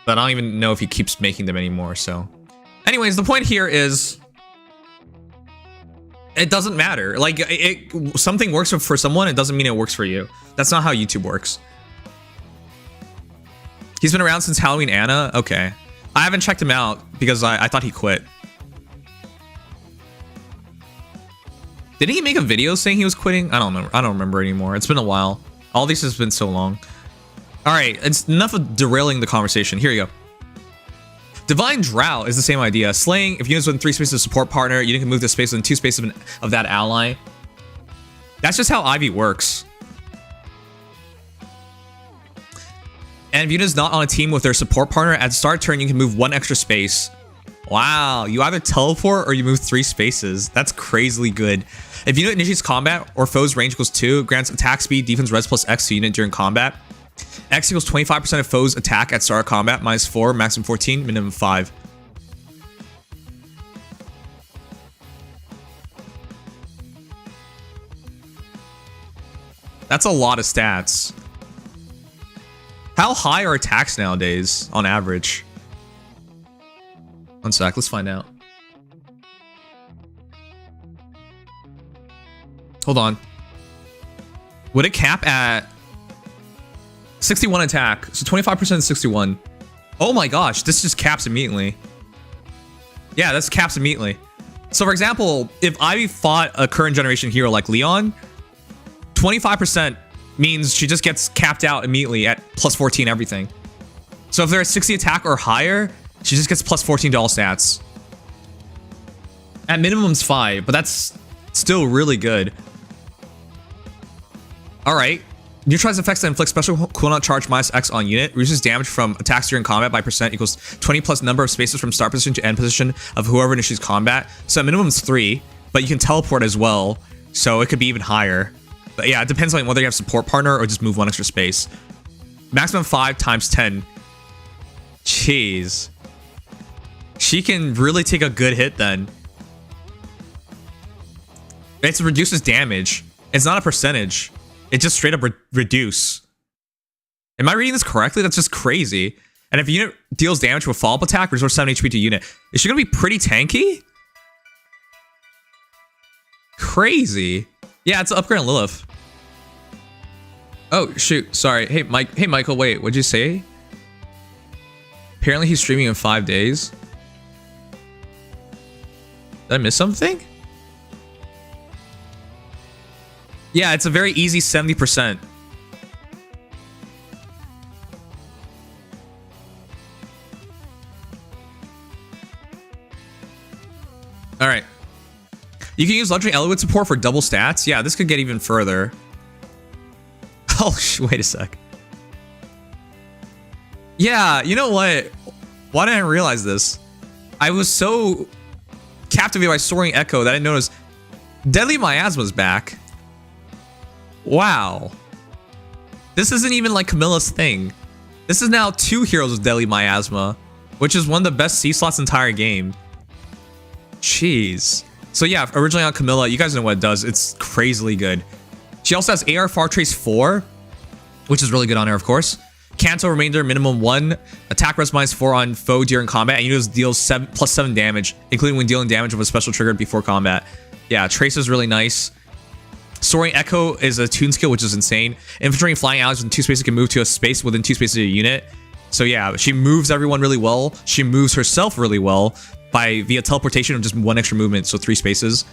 But I don't even know if he keeps making them anymore, so. Anyways, the point here is... it doesn't matter. Like, something works for someone, it doesn't mean it works for you. That's not how YouTube works. He's been around since Halloween Anna? Okay. I haven't checked him out because I thought he quit. Did he make a video saying he was quitting? I don't know. I don't remember anymore. It's been a while. All this has been so long. All right, it's enough of derailing the conversation. Here you go. Divine Drow is the same idea. Slaying, if units within 3 spaces of support partner, you can move to space within 2 spaces of that ally. That's just how Ivy works. And if unit is not on a team with their support partner, at the start turn, you can move 1 extra space Wow, you either teleport or you move 3 spaces. That's crazily good. If unit initiates combat or foe's range equals 2, grants attack speed, defense, res plus X to unit during combat. X equals 25% of foe's attack at start of combat, minus 4, maximum 14, minimum 5. That's a lot of stats. How high are attacks nowadays on average? One sec, let's find out. Hold on. Would it cap at 61 attack? So 25% 61. Oh my gosh, this just caps immediately. Yeah, this caps immediately. So for example, if I fought a current generation hero like Leon, 25% means she just gets capped out immediately at plus 14 everything. So if they're at 60 attack or higher, she just gets plus 14 to all stats. At minimum's 5, but that's still really good. Alright. Neutralize effects that inflict special cooldown charge minus X on unit. Reduces damage from attacks during combat by percent equals 20 plus number of spaces from start position to end position of whoever initiates combat. So at minimum is 3, but you can teleport as well. So it could be even higher. But yeah, it depends on whether you have support partner or just move 1 extra space. Maximum 5 times 10. Jeez. She can really take a good hit then. It reduces damage. It's not a percentage. It just straight up reduce. Am I reading this correctly? That's just crazy. And if a unit deals damage with a follow-up attack, restore 7 HP to unit. Is she gonna be pretty tanky? Crazy. Yeah, it's an upgrade on Lilith. Oh shoot, sorry. Hey Mike. Hey Michael, wait, what'd you say? Apparently he's streaming in 5 days. Did I miss something? Yeah, it's a very easy 70%. All right. You can use Luxury Eloquent support for double stats. Yeah, this could get even further. Oh, wait a sec. Yeah, you know what? Why didn't I realize this? I was so captivated by Soaring Echo that I didn't notice Deadly Miasma's back. Wow. This isn't even like Camilla's thing. This is now 2 heroes with Deadly Miasma, which is one of the best C slots in the entire game. Jeez. So yeah, originally on Camilla, you guys know what it does. It's crazily good. She also has AR Far Trace 4, which is really good on her, of course. Cancel remainder minimum 1. Attack res minus 4 on foe during combat. And you just deal plus 7 damage, including when dealing damage with a special triggered before combat. Yeah, Trace is really nice. Soaring Echo is a tune skill, which is insane. Infantry and flying allies within 2 spaces can move to a space within 2 spaces of a unit. So yeah, she moves everyone really well. She moves herself really well via teleportation of just 1 extra movement, so 3 spaces.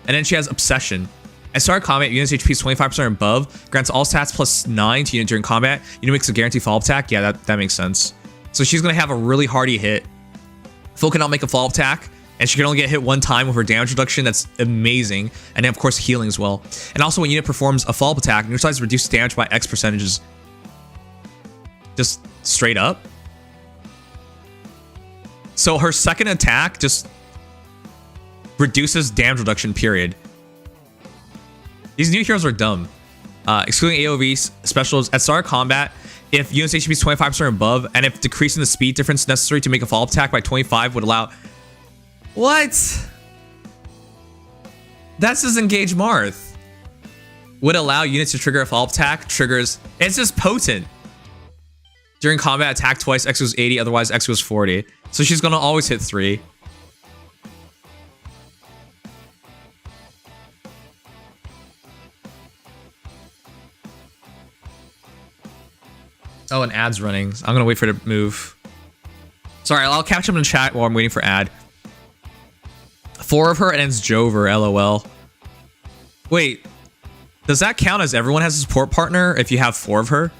And then she has Obsession. At start of combat, unit's HP is 25% or above. Grants all stats plus 9 to unit during combat. Unit makes a guaranteed follow-up attack. Yeah, that makes sense. So she's going to have a really hardy hit. Foe cannot make a follow-up attack. And she can only get hit 1 time with her damage reduction. That's amazing. And then, of course, healing as well. And also, when unit performs a follow-up attack, neutralize reduced damage by X percentages. Just straight up. So her second attack just reduces damage reduction, period. These new heroes are dumb. Excluding AoV specials, at start of combat, if unit's HP is 25% or above, and if decreasing the speed difference necessary to make a follow-up attack by 25 would allow... What? That's disengage Marth. Would allow units to trigger a follow-up attack. Triggers. It's just potent. During combat, attack twice. X was 80. Otherwise, X was 40. So she's gonna always hit 3. Oh, an ad's running. I'm gonna wait for it to move. Sorry, I'll catch up in chat while I'm waiting for ad. 4 of her and it's Jover, LOL. Wait, does that count as everyone has a support partner if you have 4 of her?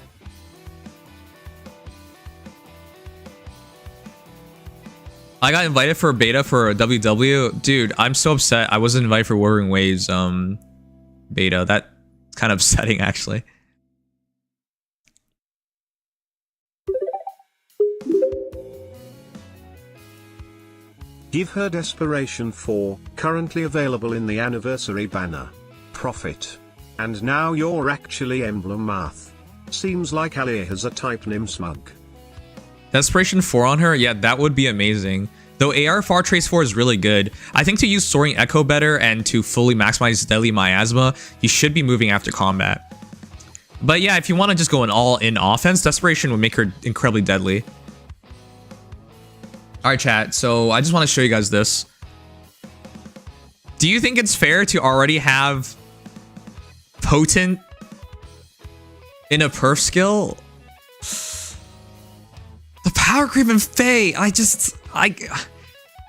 I got invited for a beta for a WW. Dude, I'm so upset. I wasn't invited for Wuthering Waves beta. That's kind of upsetting, actually. Give her Desperation 4, currently available in the anniversary banner. Profit. And now you're actually Emblem Math. Seems like Ali has a type nim smug. Desperation 4 on her? Yeah, that would be amazing. Though AR Far Trace 4 is really good. I think to use Soaring Echo better and to fully maximize Deadly Miasma, you should be moving after combat. But yeah, if you want to just go an all-in offense, Desperation would make her incredibly deadly. Alright chat, so I just want to show you guys this. Do you think it's fair to already have Potent in a perf skill? The power creep and Faye,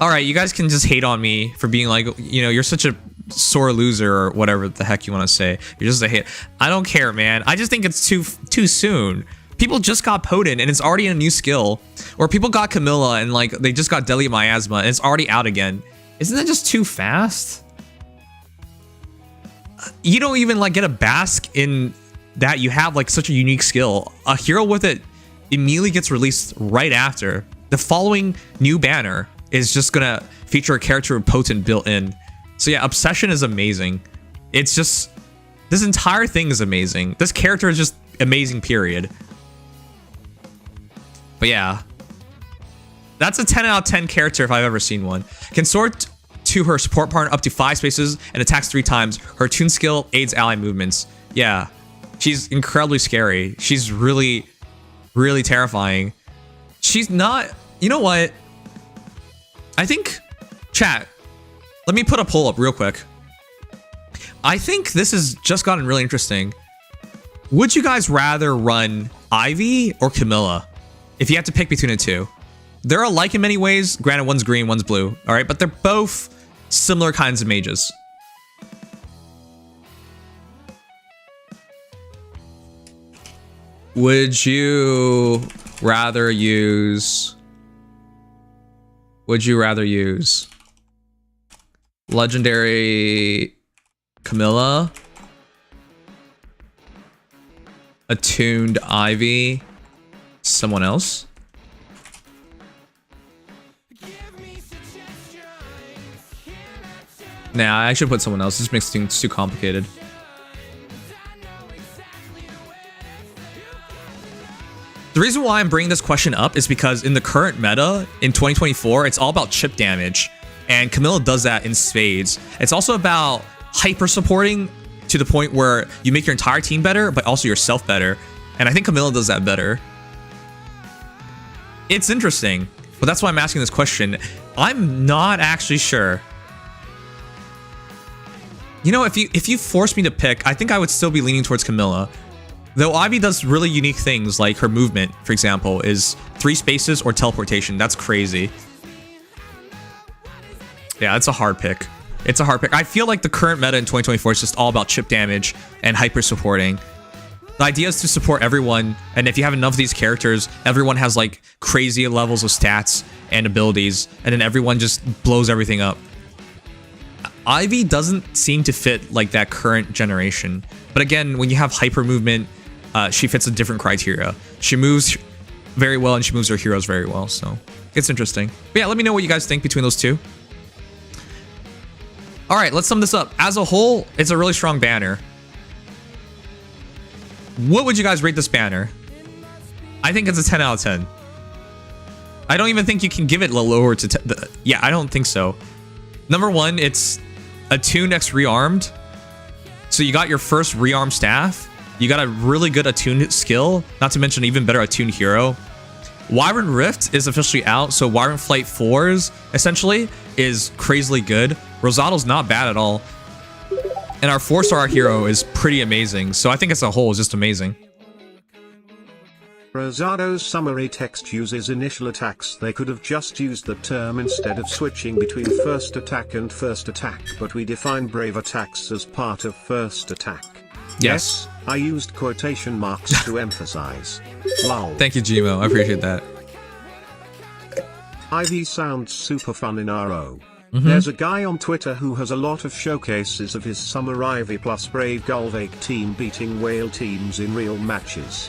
alright, you guys can just hate on me for being like, you know, you're such a sore loser or whatever the heck you want to say. You're just a hate. I don't care, man. I just think it's too soon. People just got Potent and it's already a new skill. Or people got Camilla and like they just got Deadly Miasma and it's already out again. Isn't that just too fast? You don't even like get a bask in that you have like such a unique skill. A hero with it immediately gets released right after. The following new banner is just gonna feature a character with Potent built in. So yeah, Obsession is amazing. It's just, this entire thing is amazing. This character is just amazing, period. But yeah, that's a 10 out of 10 character if I've ever seen one. Can sort to her support partner up to 5 spaces and attacks 3 times. Her tune skill aids ally movements. Yeah, she's incredibly scary. She's really, really terrifying. She's not, you know what? I think, chat, let me put a poll up real quick. I think this has just gotten really interesting. Would you guys rather run Ivy or Camilla? If you have to pick between the two. They're alike in many ways. Granted, one's green, one's blue. All right, but they're both similar kinds of mages. Would you rather use Legendary Camilla, Attuned Ivy, someone else? Nah, I should put someone else. This makes things too complicated. The reason why I'm bringing this question up is because in the current meta, in 2024, it's all about chip damage. And Camilla does that in spades. It's also about hyper supporting to the point where you make your entire team better, but also yourself better. And I think Camilla does that better. It's interesting, but that's why I'm asking this question. I'm not actually sure. You know, if you force me to pick, I think I would still be leaning towards Camilla. Though Ivy does really unique things, like her movement, for example, is 3 spaces or teleportation. That's crazy. Yeah, it's a hard pick. It's a hard pick. I feel like the current meta in 2024 is just all about chip damage and hyper supporting. The idea is to support everyone, and if you have enough of these characters, everyone has like crazy levels of stats and abilities, and then everyone just blows everything up. Ivy doesn't seem to fit like that current generation. But again, when you have hyper movement, she fits a different criteria. She moves very well and she moves her heroes very well, so it's interesting. But yeah, let me know what you guys think between those two. All right, let's sum this up. As a whole, it's a really strong banner. What would you guys rate this banner? I think it's a 10 out of 10. I don't even think you can give it lower to 10. Yeah, I don't think so. Number one, it's Attune X Rearmed. So you got your first rearm staff. You got a really good Attune skill, not to mention an even better Attune hero. Wyvern Rift is officially out, so Wyvern Flight 4s essentially is crazily good. Rosado's not bad at all. And our 4-star hero is pretty amazing, so I think as a whole is just amazing. Rosado's summary text uses initial attacks. They could have just used the term instead of switching between first attack and first attack, but we define brave attacks as part of first attack. Yes, I used quotation marks to emphasize. Lol. Thank you, Gmo. I appreciate that. Ivy sounds super fun in RO. There's a guy on Twitter who has a lot of showcases of his Summer Ivy plus Brave Gulvake team beating whale teams in real matches.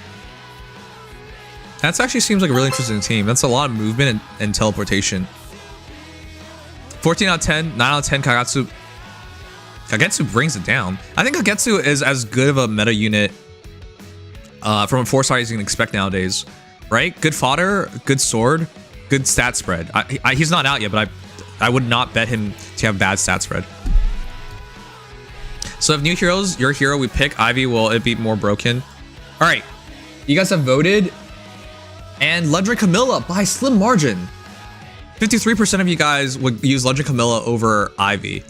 That actually seems like a really interesting team. That's a lot of movement and teleportation. 14 out of 10, 9 out of 10 Kagetsu. Kagetsu brings it down. I think Kagetsu is as good of a meta unit from a 4-star as you can expect nowadays. Right? Good fodder, good sword, good stat spread. He's not out yet, but I would not bet him to have bad stat spread. So if new heroes, your hero we pick, Ivy, will it be more broken? All right, you guys have voted, and Legend Camilla by a slim margin. 53% of you guys would use Legend Camilla over Ivy.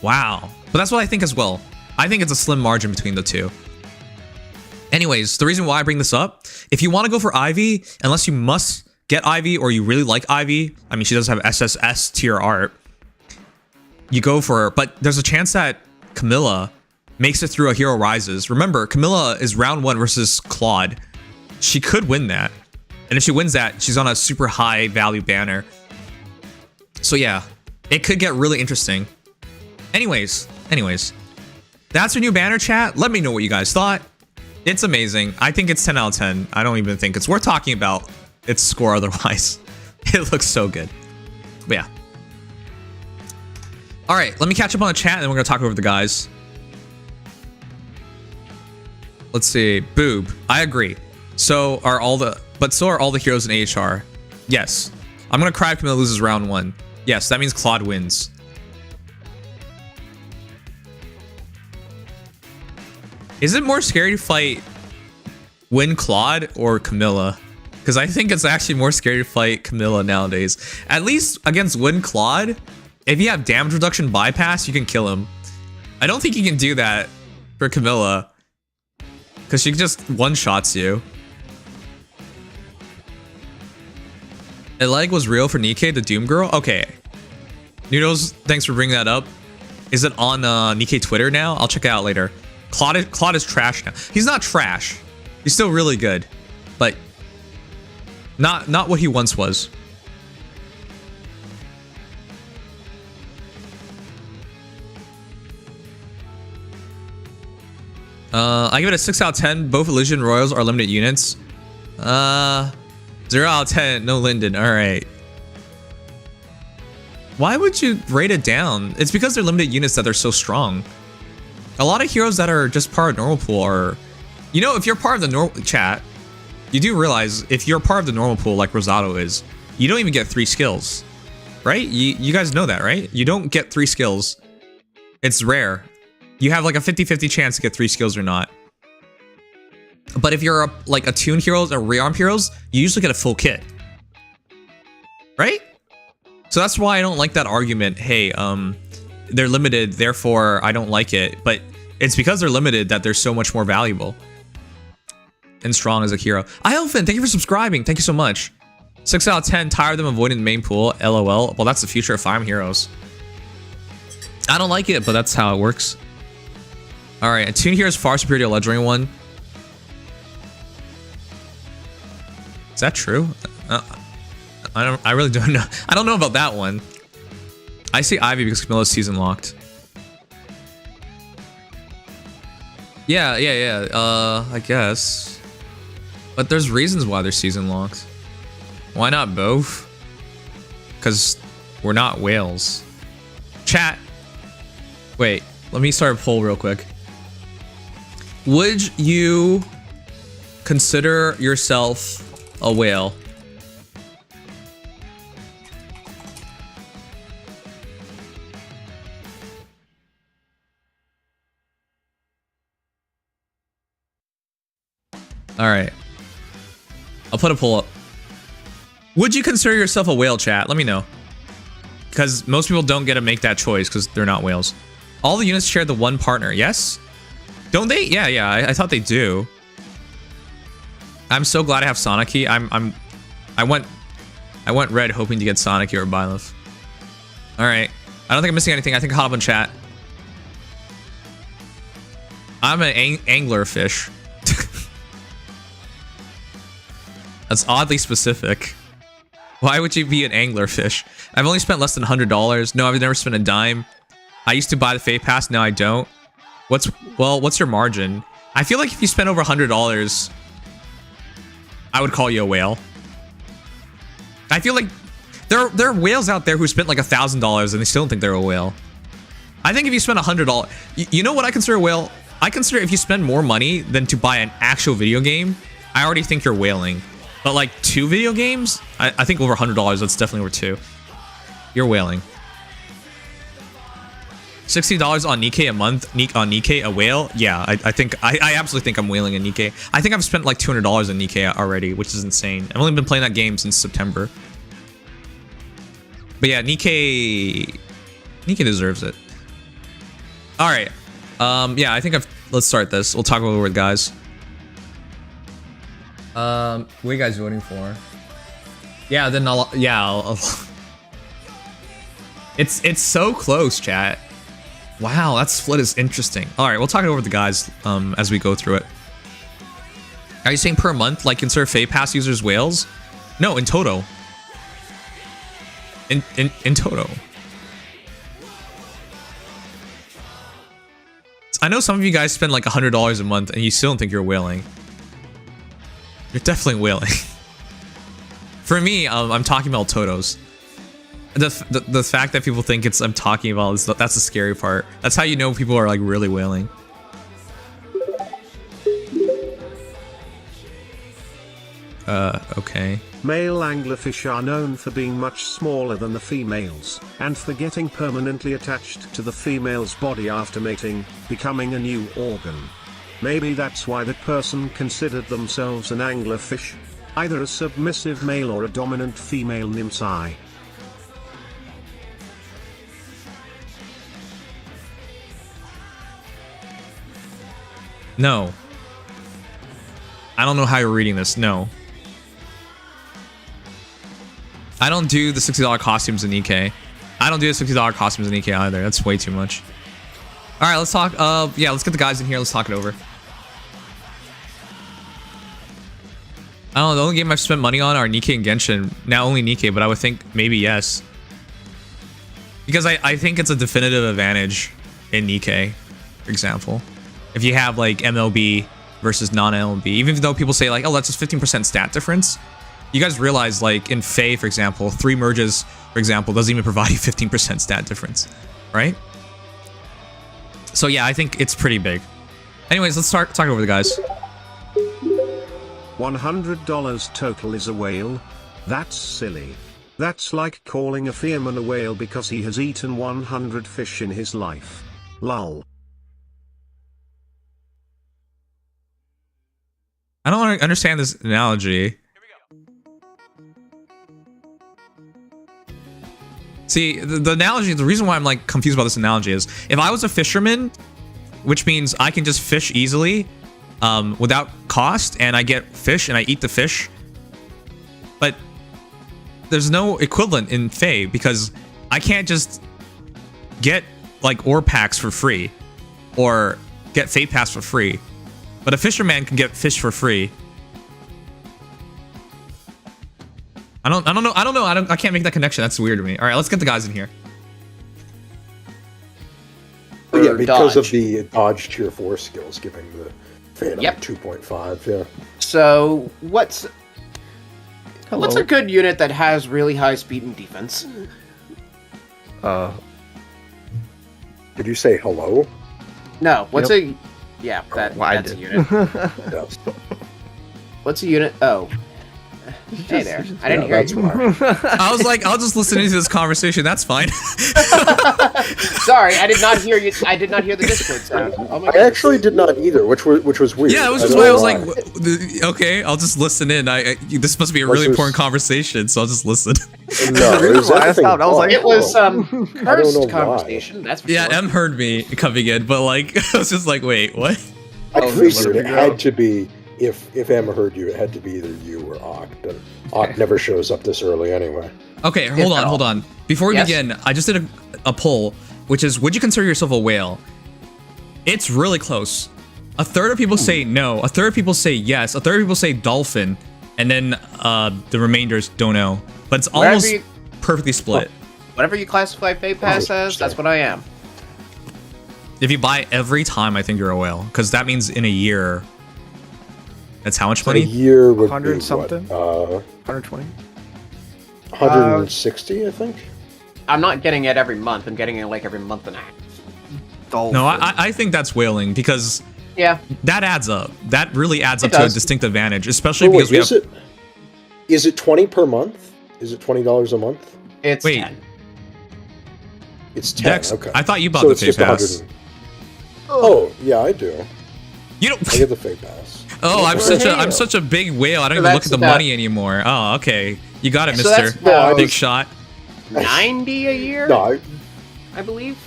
Wow, but that's what I think as well. I think it's a slim margin between the two. Anyways, the reason why I bring this up, if you want to go for Ivy, unless you must get Ivy or you really like Ivy, I mean, she does have SSS tier art, you go for her, but there's a chance that Camilla makes it through a Hero Rises. Remember, Camilla is round 1 versus Claude. She could win that. And if she wins that, she's on a super high value banner. So yeah, it could get really interesting. Anyways, that's your new banner, chat. Let me know what you guys thought. It's amazing. I think it's 10 out of 10. I don't even think it's worth talking about its score otherwise. It looks so good. But yeah. All right, let me catch up on the chat and then we're gonna talk over the guys. Let's see, Boob. I agree. So are all the heroes in AHR. Yes. I'm gonna cry if Camilla loses round 1. Yes, that means Claude wins. Is it more scary to fight win Claude or Camilla? Because I think it's actually more scary to fight Camilla nowadays. At least against win Claude, if you have damage reduction bypass, you can kill him. I don't think you can do that for Camilla, because she just one-shots you. A leg was real for Nikke, the Doom Girl? Okay. Noodles, thanks for bringing that up. Is it on Nikke Twitter now? I'll check it out later. Claude is trash now. He's not trash. He's still really good, but not what he once was. I give it a 6 out of 10. Both Elysian Royals are limited units. 0 out of 10. No Linden. All right. Why would you rate it down? It's because they're limited units that they're so strong. A lot of heroes that are just part of normal pool are, you know, if you're part of the normal chat, you do realize if you're part of the normal pool like Rosado is, you don't even get 3 skills, right? You guys know that, right? You don't get 3 skills. It's rare. You have like a 50-50 chance to get 3 skills or not. But if you're like attuned heroes or rearm heroes, you usually get a full kit, right? So that's why I don't like that argument. Hey, they're limited, therefore I don't like it. But it's because they're limited that they're so much more valuable and strong as a hero. Ielfin, thank you for subscribing. Thank you so much. 6 out of 10. Tired of them avoiding the main pool. LOL. Well, that's the future of farm heroes. I don't like it, but that's how it works. All right, attune here is far superior to legendary one. Is that true? I really don't know. I don't know about that one. I see Ivy because Camilla's season locked. Yeah. I guess. But there's reasons why they're season locked. Why not both? Because we're not whales. Chat. Wait, let me start a poll real quick. Would you consider yourself a whale? All right. I'll put a poll up. Would you consider yourself a whale, chat? Let me know. Because most people don't get to make that choice because they're not whales. All the units share the one partner, yes? Don't they? Yeah, I thought they do. I'm so glad I have Sonic-y. I went red hoping to get Sonic-y or Byleth. Alright. I don't think I'm missing anything. I think I caught up in chat. I'm an angler fish. That's oddly specific. Why would you be an angler fish? I've only spent less than $100. No, I've never spent a dime. I used to buy the Fate Pass, now I don't. What's your margin? I feel like if you spend over $100, I would call you a whale. I feel like There are whales out there who spent like $1,000 and they still don't think they're a whale. I think if you spend $100, you know what I consider a whale? I consider if you spend more money than to buy an actual video game, I already think you're whaling. But like 2 video games, I think over $100, that's definitely over 2. You're whaling. $60 on Nikke a month, on Nikke a whale? Yeah, I absolutely think I'm whaling in Nikke. I think I've spent like $200 in Nikke already, which is insane. I've only been playing that game since September. But yeah, Nikke deserves it. All right. Yeah, I think let's start this. We'll talk over it, guys. What are you guys voting for? Yeah, then I'll it's so close, chat. Wow, that split is interesting. All right, we'll talk it over with the guys as we go through it. Are you saying per month, like consider Fave Pass users whales? No, in toto. In toto. I know some of you guys spend like $100 a month and you still don't think you're whaling. You're definitely whaling. For me, I'm talking about totos. The fact that people think I'm talking about that's the scary part. That's how you know people are like really whaling. Okay. Male anglerfish are known for being much smaller than the females, and for getting permanently attached to the female's body after mating, becoming a new organ. Maybe that's why that person considered themselves an anglerfish. Either a submissive male or a dominant female nymphs. No. I don't know how you're reading this. No. I don't do the $60 costumes in Nikke. I don't do the $60 costumes in Nikke either. That's way too much. All right, let's talk. Yeah, let's get the guys in here. Let's talk it over. I don't know. The only game I've spent money on are Nikke and Genshin. Now only Nikke, but I would think maybe yes. Because I think it's a definitive advantage in Nikke, for example. If you have like MLB versus non-MLB, even though people say like, oh, that's just 15% stat difference. You guys realize like in Fae, for example, 3 merges, for example, doesn't even provide you 15% stat difference, right? So yeah, I think it's pretty big. Anyways, let's talk over the guys. $100 total is a whale? That's silly. That's like calling a Fearman a whale because he has eaten 100 fish in his life. Lol. I don't understand this analogy. See, the analogy, the reason why I'm like confused about this analogy is if I was a fisherman, which means I can just fish easily without cost, and I get fish and I eat the fish, but there's no equivalent in Fae because I can't just get like ore packs for free or get Fae Pass for free, but a fisherman can get fish for free. I don't know. I can't make that connection. That's weird to me. All right, let's get the guys in here. Well, yeah, because of the dodge tier 4 skills, giving the Phantom 2.5. Yeah. So what's a good unit that has really high speed and defense? Did you say hello? No. What's a? Yeah, that's a unit. Yes. What's a unit? Oh. Hey there. I didn't hear you. I was like, I'll just listen into this conversation. That's fine. Sorry, I did not hear you. I did not hear the Discord sound. Oh my I actually did not either, which was weird. Yeah, it was just why I was like, okay, I'll just listen in. This must be a really important conversation, so I'll just listen. No, it was it was cursed conversation. That's for yeah, sure. M heard me coming in, but like, I was just like, wait, what? I figured it had to be. If Emma heard you, it had to be either you or Oct, and Oct never shows up this early anyway. Okay, hold on. Before we begin, I just did a poll, which is, would you consider yourself a whale? It's really close. A third of people say no, a third of people say yes, a third of people say dolphin, and then the remainders don't know. But it's almost perfectly split. Whatever you classify Fate Pass as, that's what I am. If you buy every time, I think you're a whale, because that means in a year... That's how much money? A year would 100 be something? what, 120? 160, I think. I'm not getting it every month. I'm getting it like every month and a half. No, I think that's whaling because that adds up. That really adds up to a distinct advantage, especially because we have. Is it 20 per month? Is it $20 a month? It's 10. It's 10. Dex, okay. I thought you bought the Fate Pass. Oh yeah, I do. You don't. I get the Fate Pass. Oh, I'm such a big whale. I don't even look at the money anymore. Oh, okay. You got it, Mister. Big shot. 90 a year. No, I believe.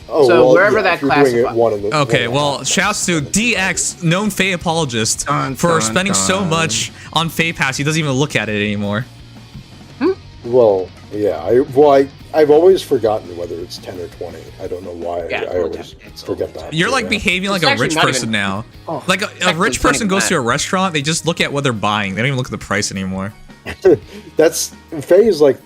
Oh, so wherever that classifies. Okay, well, shouts to DX, known Fae apologist, for spending so much on Fae Pass he doesn't even look at it anymore. Well, yeah. I've always forgotten whether it's 10 or 20. I don't know why. I always forget that. You're like behaving like a rich person now. Like a rich person goes to a restaurant, they just look at what they're buying. They don't even look at the price anymore. That's Fae is like.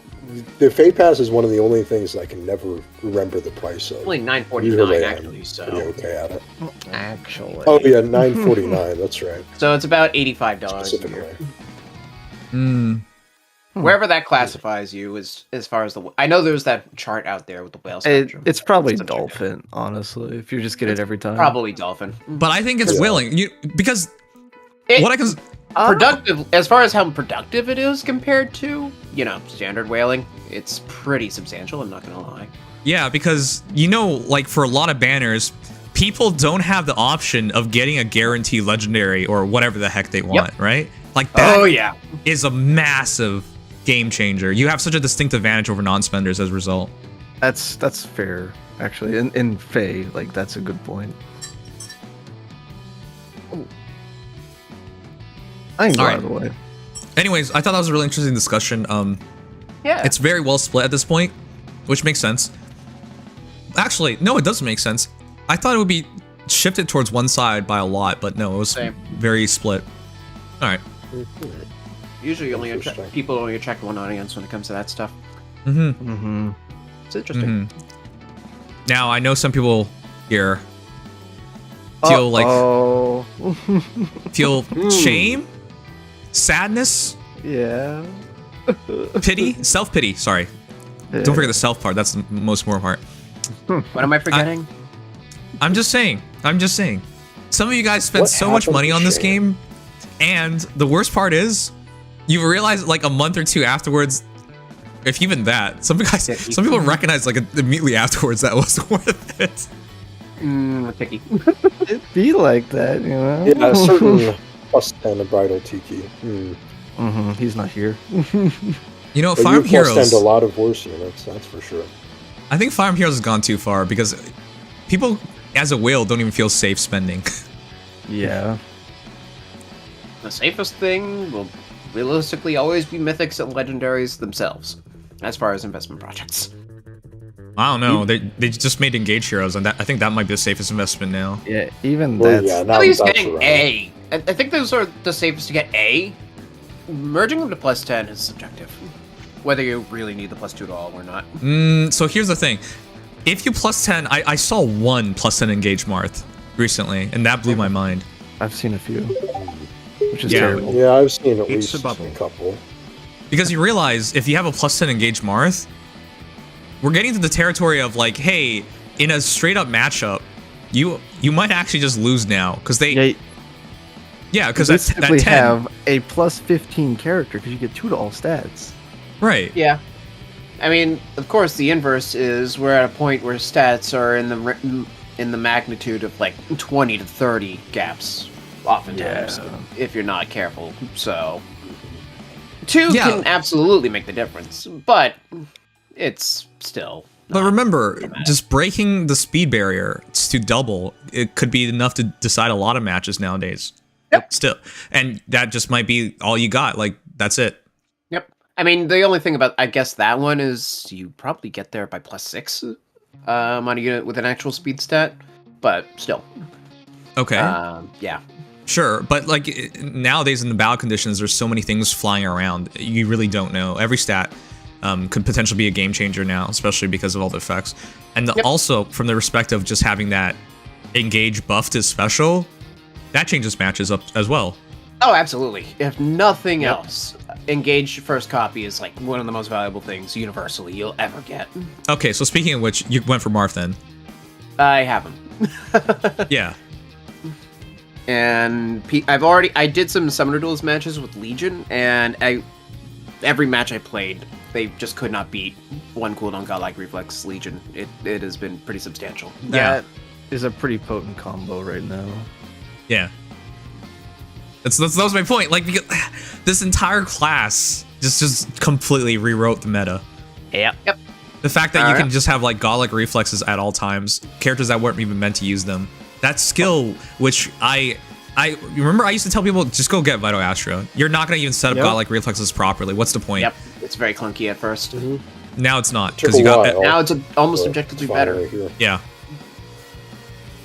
The Fate Pass is one of the only things I can never remember the price of. Only $9.49 actually, so pretty okay at it. Actually. Oh yeah, $9.49. That's right. So it's about $85 a year. Wherever that classifies you as far as the. I know there's that chart out there with the whale spectrum. It's probably dolphin, honestly. If you just get it every time. Probably dolphin. But I think it's willing. Because what I can. Productive, as far as how productive it is compared to, standard whaling, it's pretty substantial, I'm not gonna lie. Yeah, because, like for a lot of banners, people don't have the option of getting a guaranteed legendary or whatever the heck they want, right? Like that is a massive game changer. You have such a distinct advantage over non-spenders as a result. That's fair, actually. In Fae, like, that's a good point. I can out of the way. Anyways, I thought that was a really interesting discussion. It's very well split at this point, which makes sense. Actually, no, it doesn't make sense. I thought it would be shifted towards one side by a lot, but no, it was very split. All right. Usually, people only attract one audience when it comes to that stuff. It's interesting. Now, I know some people here feel feel shame. Sadness? Yeah. Pity? Self-pity, sorry. Yeah. Don't forget the self part, that's the most important part. What am I forgetting? I'm just saying. Some of you guys spent so much money on this game, and the worst part is, you realize like a month or two afterwards, if even that, some people recognize like immediately afterwards that wasn't worth it. Picky. It'd be like that, Yeah, certain plus 10 a bridal tiki. He's not here. Farm Heroes plus 10 a lot of worse units, that's for sure. I think Farm Heroes has gone too far because people as a whale don't even feel safe spending. Yeah. The safest thing will realistically always be mythics and legendaries themselves, as far as investment projects. I don't know. They just made Engage Heroes, and I think that might be the safest investment now. Yeah, even that's... At least getting A. I think those are the safest to get A. Merging them to plus 10 is subjective. Whether you really need the plus 2 at all or not. So here's the thing. If you plus 10, I saw one plus 10 Engage Marth recently, and that blew my mind. I've seen a few, which is terrible. Yeah, I've seen at least a couple. Because you realize, if you have a plus 10 Engage Marth, we're getting to the territory of like, hey, in a straight up matchup, you might actually just lose now because they. Yeah, because that's that 10 have a plus 15 character because you get 2 to all stats. Right. Yeah. I mean, of course, the inverse is we're at a point where stats are in the magnitude of like 20 to 30 gaps, oftentimes, if you're not careful. So 2 can absolutely make the difference, but it's still. But remember, just breaking the speed barrier to double, it could be enough to decide a lot of matches nowadays. Yep. Still, and that just might be all you got. Like, that's it. Yep. I mean, the only thing about, I guess, that one is you probably get there by plus 6 on a unit with an actual speed stat, but still. Okay. Yeah. Sure, but like nowadays in the battle conditions, there's so many things flying around. You really don't know. Every stat could potentially be a game changer now, especially because of all the effects. And also, from the respect of just having that engage buff to special, that changes matches up as well. Oh, absolutely. If nothing else, Engage first copy is like one of the most valuable things universally you'll ever get. Okay, so speaking of which, you went for Marth then. I haven't. Yeah. And I did some Summoner Duels matches with Legion, and every match I played, they just could not beat 1 cooldown Godlike Reflex Legion. It has been pretty substantial. That is a pretty potent combo right now. Yeah. That was my point. Like, because this entire class just completely rewrote the meta. Yep. The fact that you can just have like Godlike Reflexes at all times, characters that weren't even meant to use them. That skill, which I remember I used to tell people, just go get Vital Astra. You're not going to even set up Godlike Reflexes properly. What's the point? Yep. It's very clunky at first. Now it's not, because you got now it's almost objectively better. Yeah.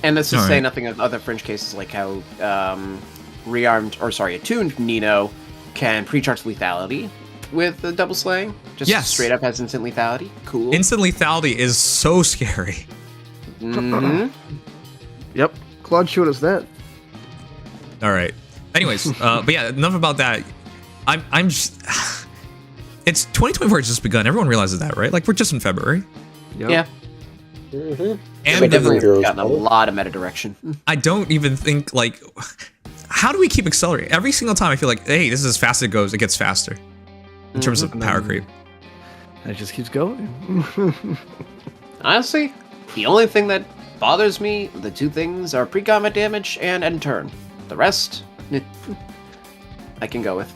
And let's just say nothing of other fringe cases like how attuned Nino can pre-charge lethality with the double slaying. Just straight up has instant lethality. Cool. Instant lethality is so scary. Yep. Claude showed us that. All right. Anyways, but yeah, enough about that. I'm just. It's 2024 has just begun. Everyone realizes that, right? Like, we're just in February. Yep. Yeah. And we definitely have gotten a lot of meta direction. I don't even think, like, how do we keep accelerating? Every single time I feel like, hey, this is as fast as it goes, it gets faster. In terms of power creep. And it just keeps going. Honestly, the only thing that bothers me, the two things are pre-combat damage and end turn. The rest, I can go with.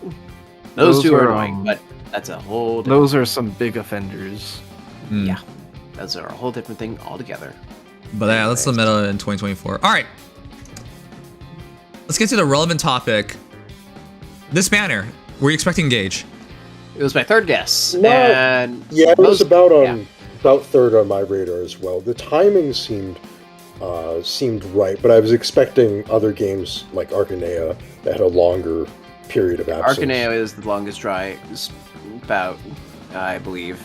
Those two are annoying, but that's a whole different... Those are some big offenders. Yeah. Those are a whole different thing altogether. But yeah, that's the meta in 2024. All right. Let's get to the relevant topic. This banner, were you expecting Engage? It was my third guess. No. And yeah, it was about third on my radar as well. The timing seemed right, but I was expecting other games like Arcanea that had a longer period of absence. Arcanea is the longest dry. It's about, I believe.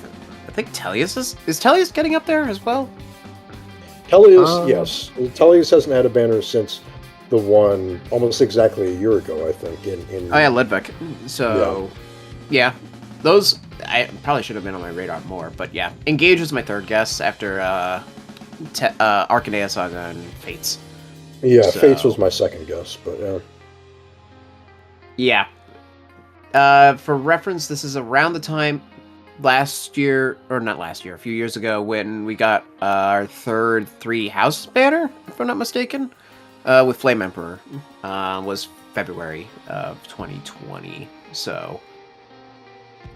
I think Tellius is Tellius getting up there as well? Tellius, yes. Tellius hasn't had a banner since the one almost exactly a year ago, I think. Oh yeah, Ludwig. So, yeah. Those, I probably should have been on my radar more, but yeah. Engage was my third guess after Arcanea Saga and Fates. Yeah, Fates was my second guess, but yeah. For reference, this is around the time a few years ago when we got our third 3-house banner, if I'm not mistaken, with Flame Emperor. Was February of 2020, so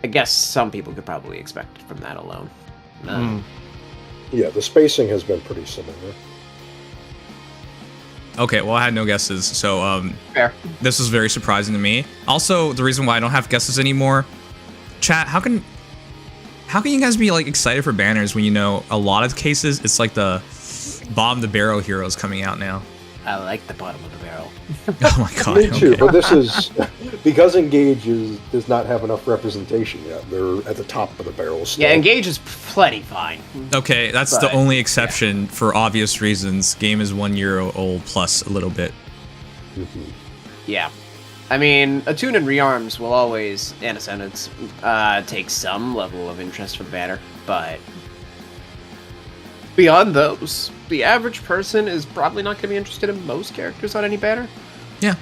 I guess some people could probably expect it from that alone. Yeah, the spacing has been pretty similar. Okay, well, I had no guesses, so fair. This was very surprising to me. Also, the reason why I don't have guesses anymore, chat, how can you guys be like excited for banners when you know a lot of cases it's like the bottom of the barrel heroes coming out now? I like the bottom of the barrel. Oh my god. Me too, but this is because Engage does not have enough representation yet. They're at the top of the barrel still. Yeah, Engage is plenty fine. Okay, that's the only exception for obvious reasons. Game is 1 year old plus a little bit. Yeah. I mean, Attune and Rearms will always, and Ascendants, take some level of interest for the banner, but beyond those, the average person is probably not going to be interested in most characters on any banner. Yeah.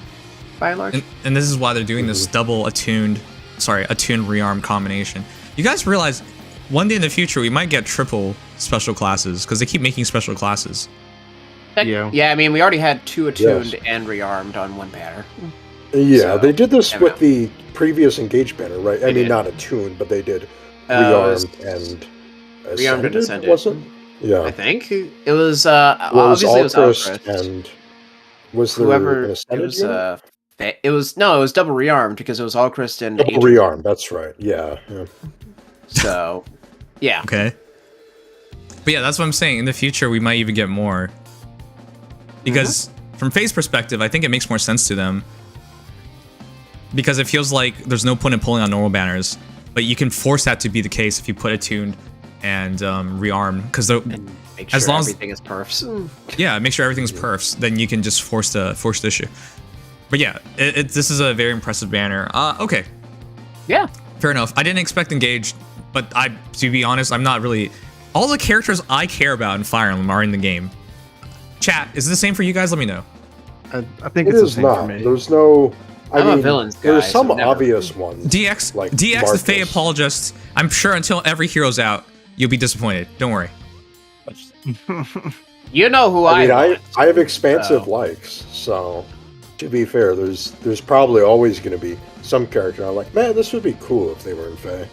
By and large. And this is why they're doing this double attuned rearm combination. You guys realize one day in the future we might get triple special classes because they keep making special classes. Yeah, I mean, we already had 2 attuned and rearmed on one banner. Yeah, So, they did this with the previous Engage banner, right? I mean, not attuned, but they did rearmed and Rearmed and Ascended. Wasn't? Yeah. I think it was obviously it was Alchrist. And was there whoever an Ascended unit? it was double rearmed because it was Alchrist and Double Aether. rearmed, that's right. Yeah. So, yeah. Okay. But yeah, that's what I'm saying. In the future, we might even get more. Because from FaZe's perspective, I think it makes more sense to them. Because it feels like there's no point in pulling on normal banners. But you can force that to be the case if you put attuned and rearm. Because make sure everything is perfs. Yeah, make sure everything's perfs. Then you can just force the issue. But yeah, this is a very impressive banner. Okay. Yeah. Fair enough. I didn't expect engaged, but to be honest, I'm not really. All the characters I care about in Fire Emblem are in the game. Chat, is it the same for you guys? Let me know. I think It it's the is same not. for me. There's no. I'm a villains guy, There's some so never- obvious ones. DX, like DX, the Fey Marcus. apologist. I'm sure until every hero's out, you'll be disappointed. Don't worry. You know who I mean, want, I have expansive so. likes, so to be fair, there's probably always going to be some character I'm like, man, this would be cool if they were in Fae.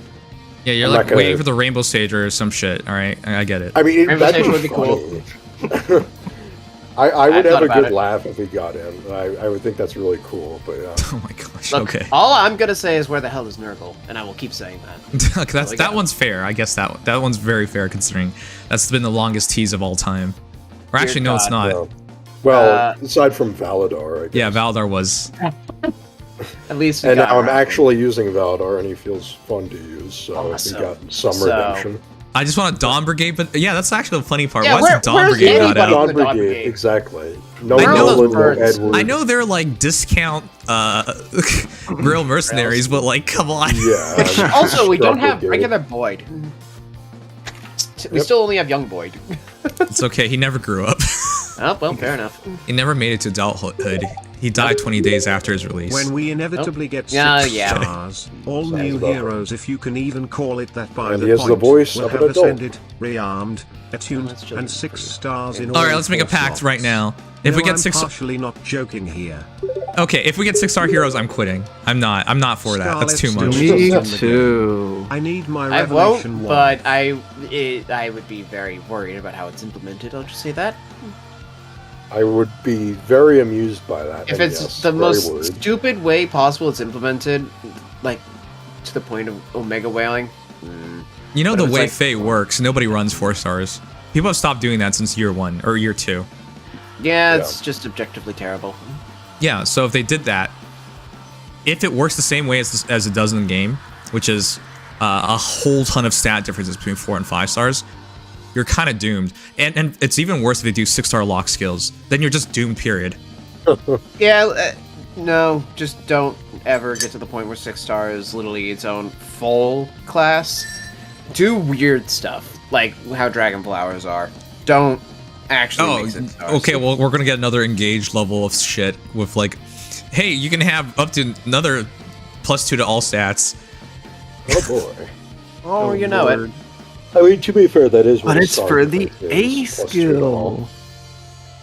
Yeah, you're I'm like not gonna- waiting for the Rainbow Sage or some shit. All right, I get it. I mean, Rainbow that'd Sage be would be cool. funny. I would I've have thought a about good it. laugh if he got in. I would think that's really cool, but yeah. Oh my gosh. Look, Okay. all I'm gonna say is where the hell is Nurgle, and I will keep saying that. Okay, Well, that one's fair. I guess that one's very fair considering that's been the longest tease of all time. Or actually, no, it's not. No. Well, aside from Valadar, I guess. Yeah, Valdar was. At least. we And got now I'm around. actually using Valadar, and he feels fun to use, so Awesome. we got some So- redemption. I just want a Dawn Brigade, but yeah, that's actually the funny part. Yeah, Why is the Dawn where's Brigade not anybody? out? Dawn The Dawn Brigade, Brigade. exactly. No I know Nolan, no those- Edward. I know they're like discount real mercenaries, but like, come on. Yeah. Also, we don't have Brigade. regular Boyd. We Yep. still only have young Boyd. It's okay. He never grew up. Oh, well, fair enough. He never made it to adulthood. He died 20 days after his release. When we inevitably get 6 Yeah, yeah. stars, all Sounds new about heroes, if you can even call it that by And the he has point, the voice will of an have adult. ascended, rearmed, attuned, That's just and 6 stars in All right, let's make a pact right now. If no, we get I'm 6, partially not joking here. okay, if we get 6-star heroes, I'm quitting. I'm not for that. That's too much. Scarlet Me still- too. I need my I revelation won't, one. but I would be very worried about how it's implemented. I'll just say that. I would be very amused by that. If and it's yes, the very most worried. stupid way possible, it's implemented, like to the point of Omega whaling. You know But the if it's way like- Fate works, nobody runs 4 stars. People have stopped doing that since year 1 or year 2. Yeah, it's just objectively terrible. Yeah, so if they did that, if it works the same way as it does in the game, which is a whole ton of stat differences between 4 and 5 stars, you're kind of doomed. And it's even worse if they do 6-star lock skills. Then you're just doomed, period. Yeah, no, just don't ever get to the point where 6 star is literally its own full class. Do weird stuff, like how dragon flowers are. Don't actually Oh, make 6 stars. okay, well, we're gonna get another engaged level of shit with like, hey, you can have up to another +2 to all stats. Oh boy. Oh, you know it. I mean, to be fair, that is what But a it's star for the difference A is, plus 2 to all. skill.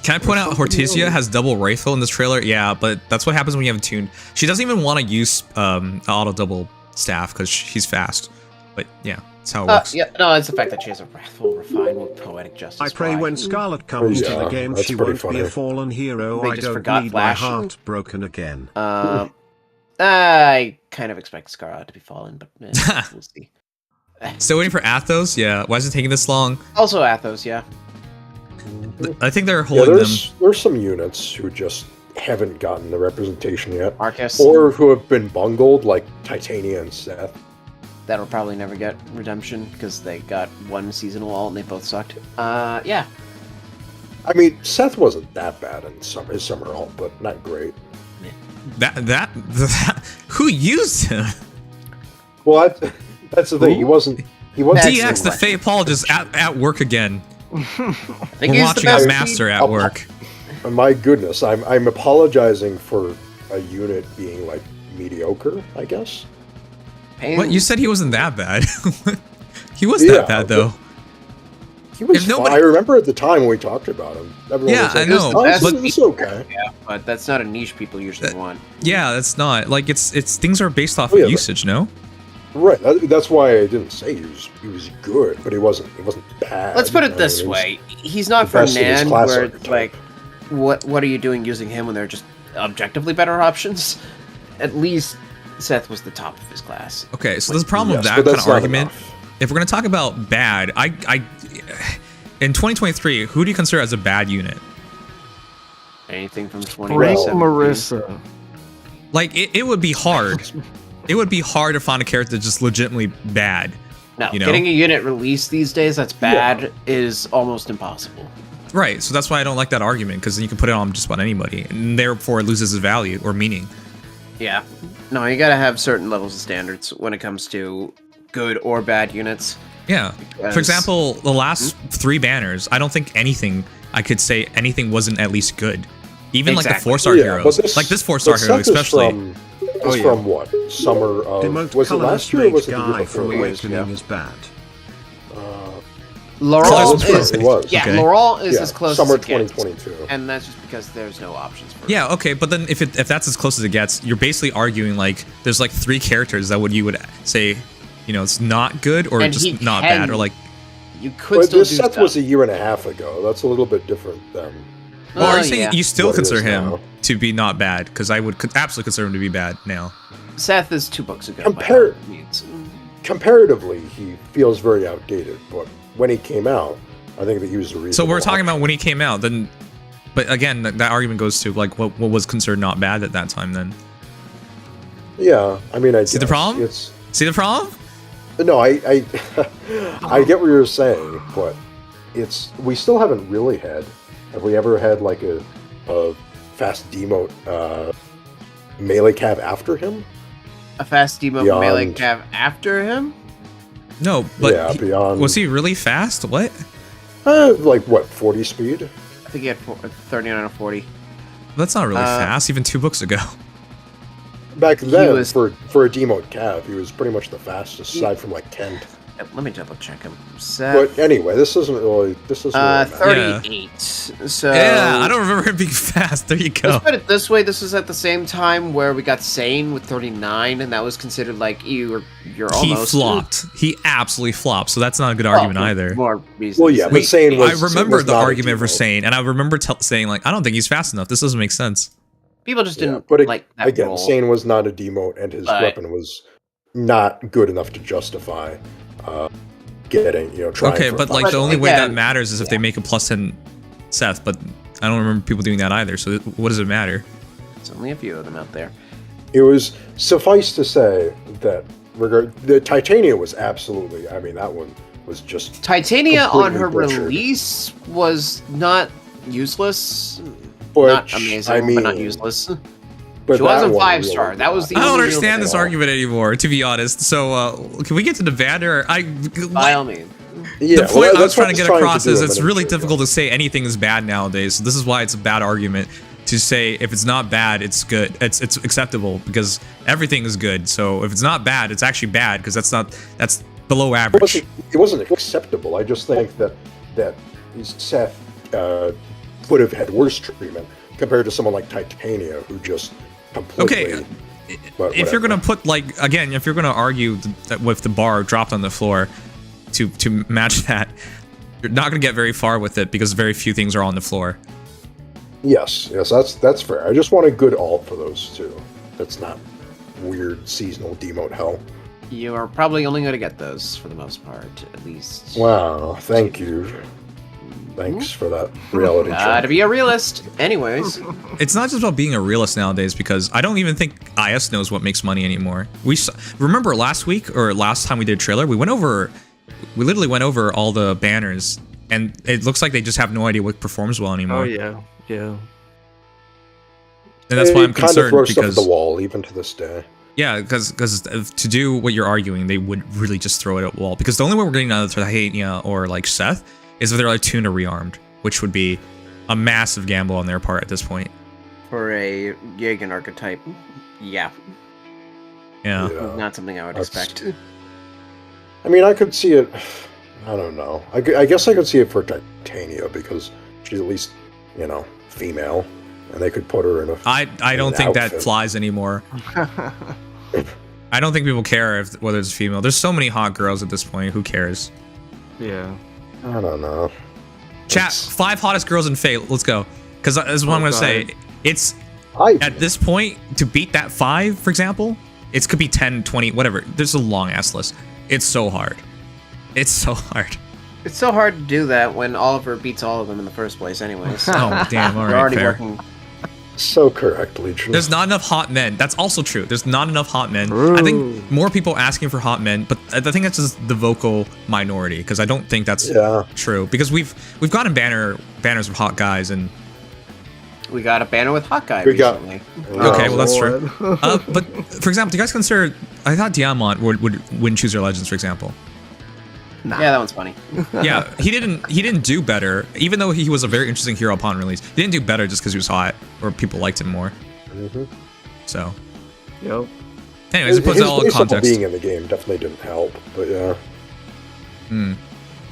Can I point out Hortensia has double rifle in this trailer? Yeah, but that's what happens when you have it tuned. She doesn't even want to use auto double staff because she's fast. But yeah, that's how it works. Yeah, no, it's the fact that she has a wrathful, refined with poetic justice. I pray why. when Scarlet comes to Yeah, the game, that's she pretty won't be funny. a fallen hero. They I just don't forgot need Flash. my heart broken again. I kind of expect Scarlet to be fallen, but we'll see. Still waiting for Athos? Yeah, why is it taking this long? Also Athos, yeah. I think they're Yeah, holding them. there's some units who just haven't gotten the representation yet. Marcus. Or who have been bungled, like Titania and Seth. That'll probably never get redemption because they got one seasonal alt and they both sucked. Yeah. I mean, Seth wasn't that bad in his summer alt, but not great. That who used him? Well, that's the thing. He wasn't. DX, the Fey apologist, at work again. We're watching a master at work. My goodness, I'm apologizing for a unit being like mediocre, I guess. What, you said he wasn't that bad? He was Yeah, that bad though. He was If fine. nobody- I remember at the time when we talked about him. Everyone Yeah, was like, I know, "Oh, this but- is okay." Yeah, but that's not a niche people usually want. Yeah, that's not like it's things are based off Oh, yeah, of but- usage, no? Right. That's why I didn't say he was good, but he wasn't bad. Let's put I it this mean, he was way: he's not the best in his Fernand, class where archetype. like, what are you doing using him when they're just objectively better options? At least Seth was the top of his class. Okay, so there's a problem with Yes, that but kind that's of not argument. enough. If we're gonna talk about bad, I in 2023, who do you consider as a bad unit? Anything from Bring 2017. Marissa. Like it would be hard. It would be hard to find a character that's just legitimately bad. No, you know? getting a unit released these days that's bad is almost impossible. Right, so that's why I don't like that argument, because then you can put it on just about anybody, and therefore it loses its value or meaning. Yeah. No, you gotta have certain levels of standards when it comes to good or bad units. Yeah. For example, the last 3 banners, I don't think I could say anything wasn't at least good. Even like the 4-star heroes. Like this 4-star hero especially. From what? Summer of... Was it last year or was it the year before? Awakening is bad. Laurel is... Yeah, okay. Laurel is as close Summer as it gets. 2022. And that's just because there's no options for it. Yeah, okay, but then if that's as close as it gets, you're basically arguing like there's like 3 characters that you would say, you know, it's not good or And just not bad or like. You could But still this do Seth stuff. was a year and a half ago. That's a little bit different than... Well, are you saying you still What it consider is him now. to be not bad? Because I would absolutely consider him to be bad now. Seth is 2 books ago. Comparatively, he feels very outdated, but when he came out, I think that he was the reason. So we're talking about when he came out, then. But again, that argument goes to like what was considered not bad at that time. Then. Yeah, I mean, I See the problem? See the problem? No, I I get what you're saying, but we still haven't really had. Have we ever had like a fast demote melee cav after him? A fast demote Beyond- melee cav after him? No, but Yeah, beyond- was he really fast? What? Like what, 40 speed? I think he had 39 or 40. That's not really fast. Even 2 books ago. Back then, was- for a demote cav, he was pretty much the fastest, aside from like Kent. Let me double check him. Seth, But anyway, this isn't really matter. 38. So Yeah, I don't remember him being fast. There you go. Let's put it this way: this was at the same time where we got Sane with 39, and that was considered like you're He almost flopped. He absolutely flopped. So that's not a good argument either. More reasons. Well, yeah, but Sane was. I remember was the not a argument for demote. Sane, and I remember saying like, I don't think he's fast enough. This doesn't make sense. People just Yeah, didn't but like that again, role. Sane was not a demote, and his But- weapon was not good enough to justify getting, trying. Okay, for but a like five the star. only way that again, matters is if they make a +10 Seth, but I don't remember people doing that either. So what does it matter? There's only a few of them out there. It was suffice to say that the Titania was absolutely. I mean, that one was just Titania on her completely butchered. release was not useless, But, not amazing, I mean, but not useless. But She wasn't that one 5-star. really That was the I don't only understand real this thing. argument anymore, to be honest. So can we get to the bad or By all means. Yeah, the point I was that's what trying to I get was across do is a it's minute really ago. difficult to say anything is bad nowadays. So this is why it's a bad argument to say if it's not bad, it's good. It's acceptable because everything is good. So if it's not bad, it's actually bad because that's below average. It wasn't acceptable. I just think that Seth would have had worse treatment compared to someone like Titania, who just completely. Okay, but if you're whatever. gonna put like again, if you're gonna argue that with the bar dropped on the floor to match that, you're not gonna get very far with it because very few things are on the floor. Yes, that's fair. I just want a good alt for those two. That's not weird seasonal demote hell. You are probably only going to get those for the most part, at least. Wow, thank you. Thanks for that reality check. To be a realist. Anyways. It's not just about being a realist nowadays because I don't even think IS knows what makes money anymore. Remember last week or last time we did a trailer, we literally went over all the banners and it looks like they just have no idea what performs well anymore. Oh yeah. And that's why I'm It kind of concerned throws stuff at because the wall even to this day. yeah, because to do what you're arguing, they would really just throw it at the wall. Because the only way we're getting out of Titania or like Seth is if they're like Tuna rearmed, which would be a massive gamble on their part at this point. For a Jagan archetype. Yeah. Yeah. Not something I would expect. I mean, I could see it. I don't know. I guess I could see it for Titania because she's at least, female, and they could put her in a. I don't think that outfit. flies anymore. I don't think people care whether it's female. There's so many hot girls at this point. Who cares? Yeah. I don't know. Chat, 5 hottest girls in Fate. Let's go. Because that's what I'm going to say. It's at this point, to beat that 5, for example, it could be 10, 20, whatever. There's a long ass list. It's so hard. It's so hard. It's so hard to do that when Oliver beats all of them in the first place anyways. Oh, damn. All They're right, already fair. working. So correct, Legion. There's not enough hot men. That's also true. There's not enough hot men. I think more people asking for hot men, but I think that's just the vocal minority because I don't think that's true. Because we've gotten banners of hot guys and We got a banner with Hawkeye We got- recently. Okay, well that's true. Lord. But for example, do you guys consider? I thought Diamant would win Choose Your Legends, for example. Nah. Yeah, that one's funny. Yeah, he didn't do better, even though he was a very interesting hero upon release. He didn't do better just because he was hot or people liked him more. So, Yep. anyways, it puts it all in His base level context. being in the game definitely didn't help, but yeah.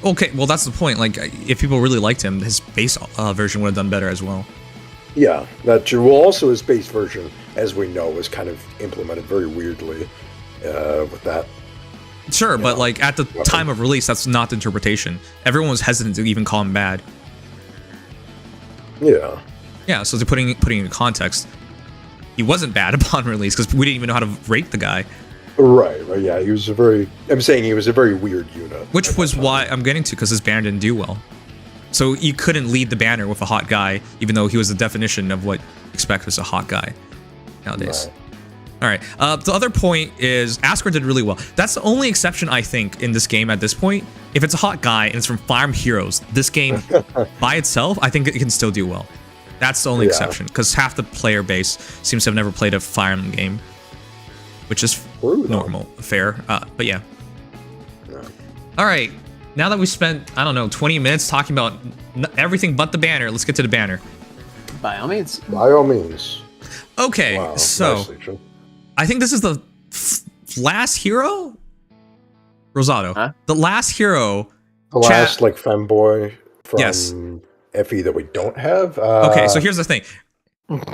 Okay, well that's the point. Like, if people really liked him, his base version would have done better as well. Yeah, that's true. Well, also his base version, as we know, was kind of implemented very weirdly with that. Sure, but like at the time of release, that's not the interpretation. Everyone was hesitant to even call him bad. Yeah. Yeah, so they're putting it in context. He wasn't bad upon release because we didn't even know how to rate the guy. Right, yeah, he was a very... I'm saying he was a very weird unit. Which was why I'm getting to, because his banner didn't do well. So you couldn't lead the banner with a hot guy, even though he was the definition of what you expect as a hot guy nowadays. Right. All right. The other point is Asgard did really well. That's the only exception, I think, in this game at this point. If it's a hot guy and it's from Fire Emblem Heroes, this game by itself, I think it can still do well. That's the only exception, because half the player base seems to have never played a Fire Emblem game, which is normal, fair. But yeah. All right. Now that we spent, I don't know, 20 minutes talking about everything but the banner, let's get to the banner. By all means. By all means. Okay, Wow, so nicely done. I think this is the last hero? Rosado. Huh? The last hero. The last, like, femboy from Yes. FE that we don't have. Okay, so here's the thing.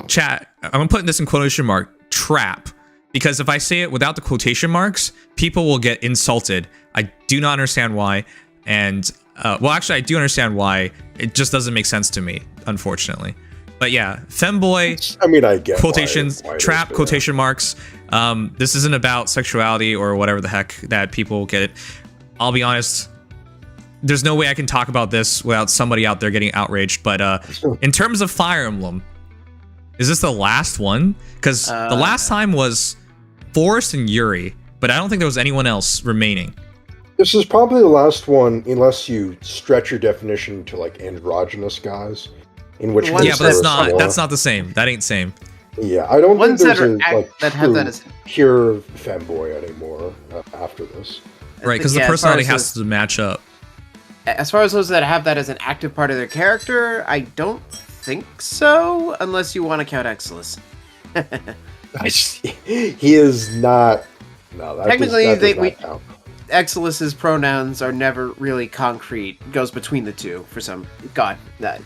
Chat, I'm putting this in quotation mark, trap. Because if I say it without the quotation marks, people will get insulted. I do not understand why. And, well, actually, I do understand why. It just doesn't make sense to me, unfortunately. But yeah, femboy, I mean, I get quotations, why it is, trap, but yeah. quotation marks. This isn't about sexuality or whatever the heck that people get it. I'll be honest, there's no way I can talk about this without somebody out there getting outraged. But in terms of Fire Emblem, is this the last one? Because the last time was Forest and Yuri, but I don't think there was anyone else remaining. This is probably the last one, unless you stretch your definition to, like, androgynous guys. In which Ones Yeah, but that's there are not more. the same. That ain't same. Yeah, I don't Ones think that there's are a like that have that as pure femboy anymore after this. Right, because the as far personality as has to match up. As far as those that have that as an active part of their character, I don't think so, unless you want to count Exilus. He is not. No, that Technically, does not count. Exilus's pronouns are never really concrete. It goes between the two for some. God, that.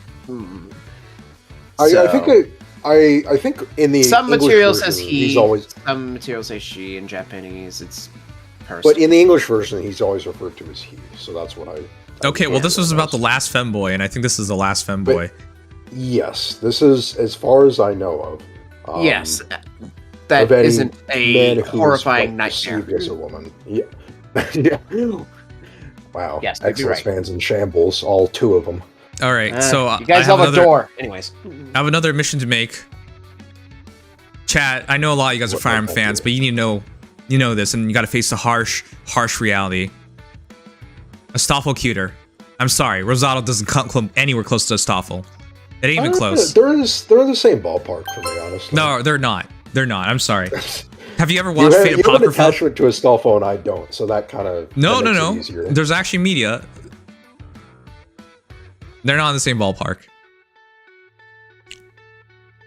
I think in the some English material version, says he. he's always, Some material says she. In Japanese, it's person. but in the English version, he's always referred to as he. So that's what I. Okay, well, this was about the last femboy, and I think this is the last femboy. Yes, this is as far as I know of. Yes, of that any isn't a man who is, horrifying like, nightmare. perceived as a woman. Yeah. Yeah. Wow. Yes, you'd be Excellent right. fans in shambles, all two of them. All right, so you guys I have have a another, door. Anyways, I have another mission to make. Chat, I know a lot of you guys are Fire Emblem fans, but you need to know this, and you got to face the harsh reality. Astolfo cuter. I'm sorry, Rosado doesn't come anywhere close to Astolfo. It ain't even close. They're in the same ballpark for me, honestly. No, they're not. They're not. I'm sorry. Have you ever watched Fate you have an Apocrypha? attachment to Astolfo and I don't, so that kind of No. easier. There's actually media. They're not in the same ballpark.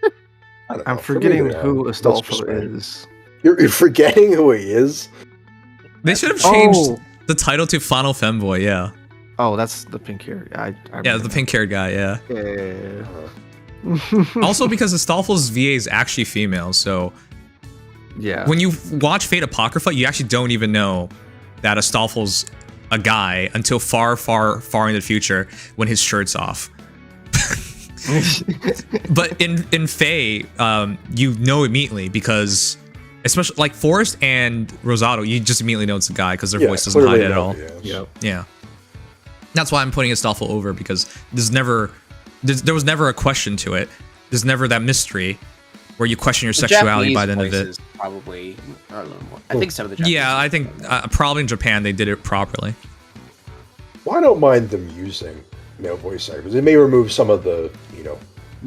I don't I'm know. For forgetting me, they are. who That's Astolfo just me. is. You're forgetting who he is? They should have changed Oh. the title to Final Femboy. Yeah. Oh, that's the pink hair. I Yeah, remember the that. pink-haired guy. Yeah. Yeah. Also, because Astolfo's VA is actually female, so Yeah. when you watch Fate Apocrypha, you actually don't even know that Astolfo's a guy until far in the future when his shirt's off. But in Fae, you know immediately because, especially like Forrest and Rosado, you just immediately know it's a guy because their voice doesn't hide clearly at know all. he is. Yep. Yeah. That's why I'm putting Astolfo over, because there was never a question to it. There's never that mystery where you question your sexuality by the end of it. Probably are a little more. I think some of the Japanese Yeah, I think probably in Japan they did it properly. Well, I don't mind them using male voice actors. It may remove some of the,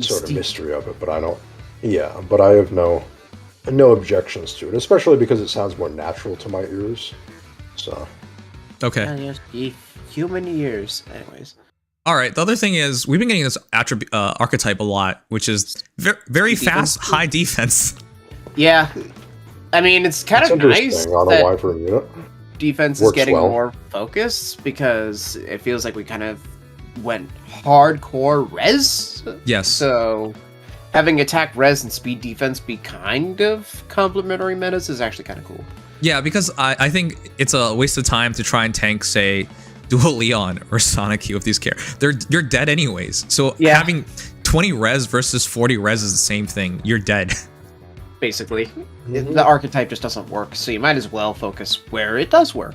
sort of mystery of it, but I don't. Yeah, but I have no objections to it, especially because it sounds more natural to my ears. So. Okay. Human ears, anyways. All right. The other thing is we've been getting this archetype a lot, which is very fast, high defense. Yeah, I mean it's kind of nice on a Wyvern unit. Defense is getting more focused because it feels like we kind of went hardcore res. Yes. So having attack res and speed defense be kind of complementary metas is actually kind of cool. Yeah, because I think it's a waste of time to try and tank, say, Dual Leon or Sonic Q with these characters. You're dead anyways. So having 20 res versus 40 res is the same thing. You're dead. Basically. The archetype just doesn't work, so you might as well focus where it does work.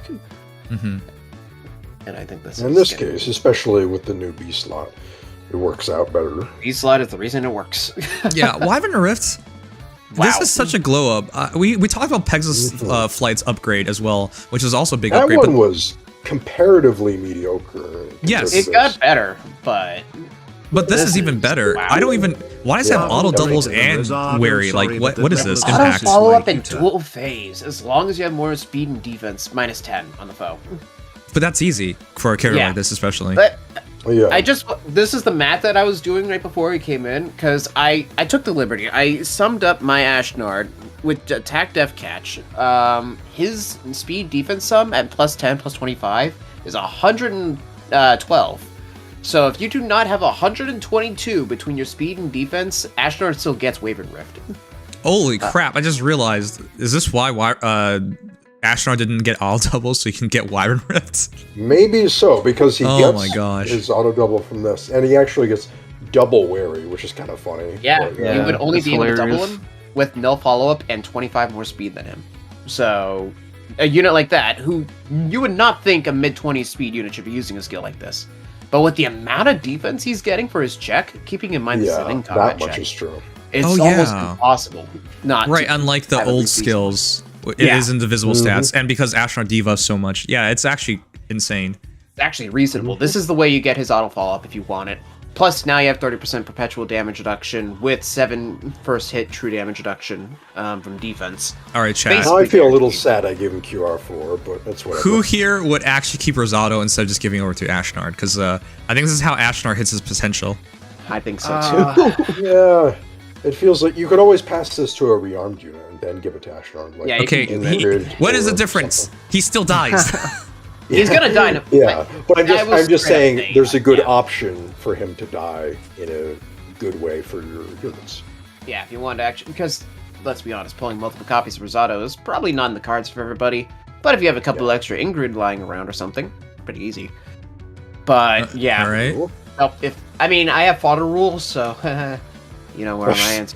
And I think this in this case, especially with the new B slot, it works out better. B slot is the reason it works. Yeah, Wyvern Rift. Wow. This is such a glow up. We talked about Pegasus Flight's upgrade as well, which is also a big upgrade. That one was comparatively mediocre. Yes, it got better, but this is even better. Wow. I don't even. Why does it have auto doubles and wary? Like what is this? Impact. Auto follow up in dual phase as long as you have more speed and defense, -10 on the foe. But that's easy for a character like this, especially. But this is the math that I was doing right before he came in, because I took the liberty. I summed up my Ashnard with attack def catch. His speed defense sum at +10, +25 is 112. So if you do not have 122 between your speed and defense, Ashnard still gets Wyvern Rift. Holy crap, I just realized, is this why Ashnard didn't get auto doubles so he can get Wyvern Rift? Maybe so, because he gets his auto double from this, and he actually gets double wary, which is kind of funny. Yeah, you would only be able to double him with no follow-up and 25 more speed than him. So a unit like that, who you would not think a mid-20s speed unit should be using a skill like this. But with the amount of defense he's getting for his check, keeping in mind this is an in-combat check. That much is true. It's almost impossible not to unlike the old skills, it is indivisible stats, and because Ashnard Diva so much, it's actually insane. It's actually reasonable. This is the way you get his auto follow-up if you want it. Plus, now you have 30% perpetual damage reduction with 7 first hit true damage reduction from defense. All right, chat. Now I feel a little sad I gave him QR4, but that's whatever. Who here would actually keep Rosado instead of just giving over to Ashnard? Because I think this is how Ashnard hits his potential. I think so too. Yeah, it feels like you could always pass this to a rearmed unit and then give it to Ashnard. Like, okay, what is the difference? He still dies. He's gonna die. But I'm just saying there's a good option for him to die in a good way for your units. Yeah, if you want to actually, because let's be honest, pulling multiple copies of Rosado is probably not in the cards for everybody. But if you have a couple extra Ingrid lying around or something, pretty easy. But yeah, all right. I have fodder rules, so you know where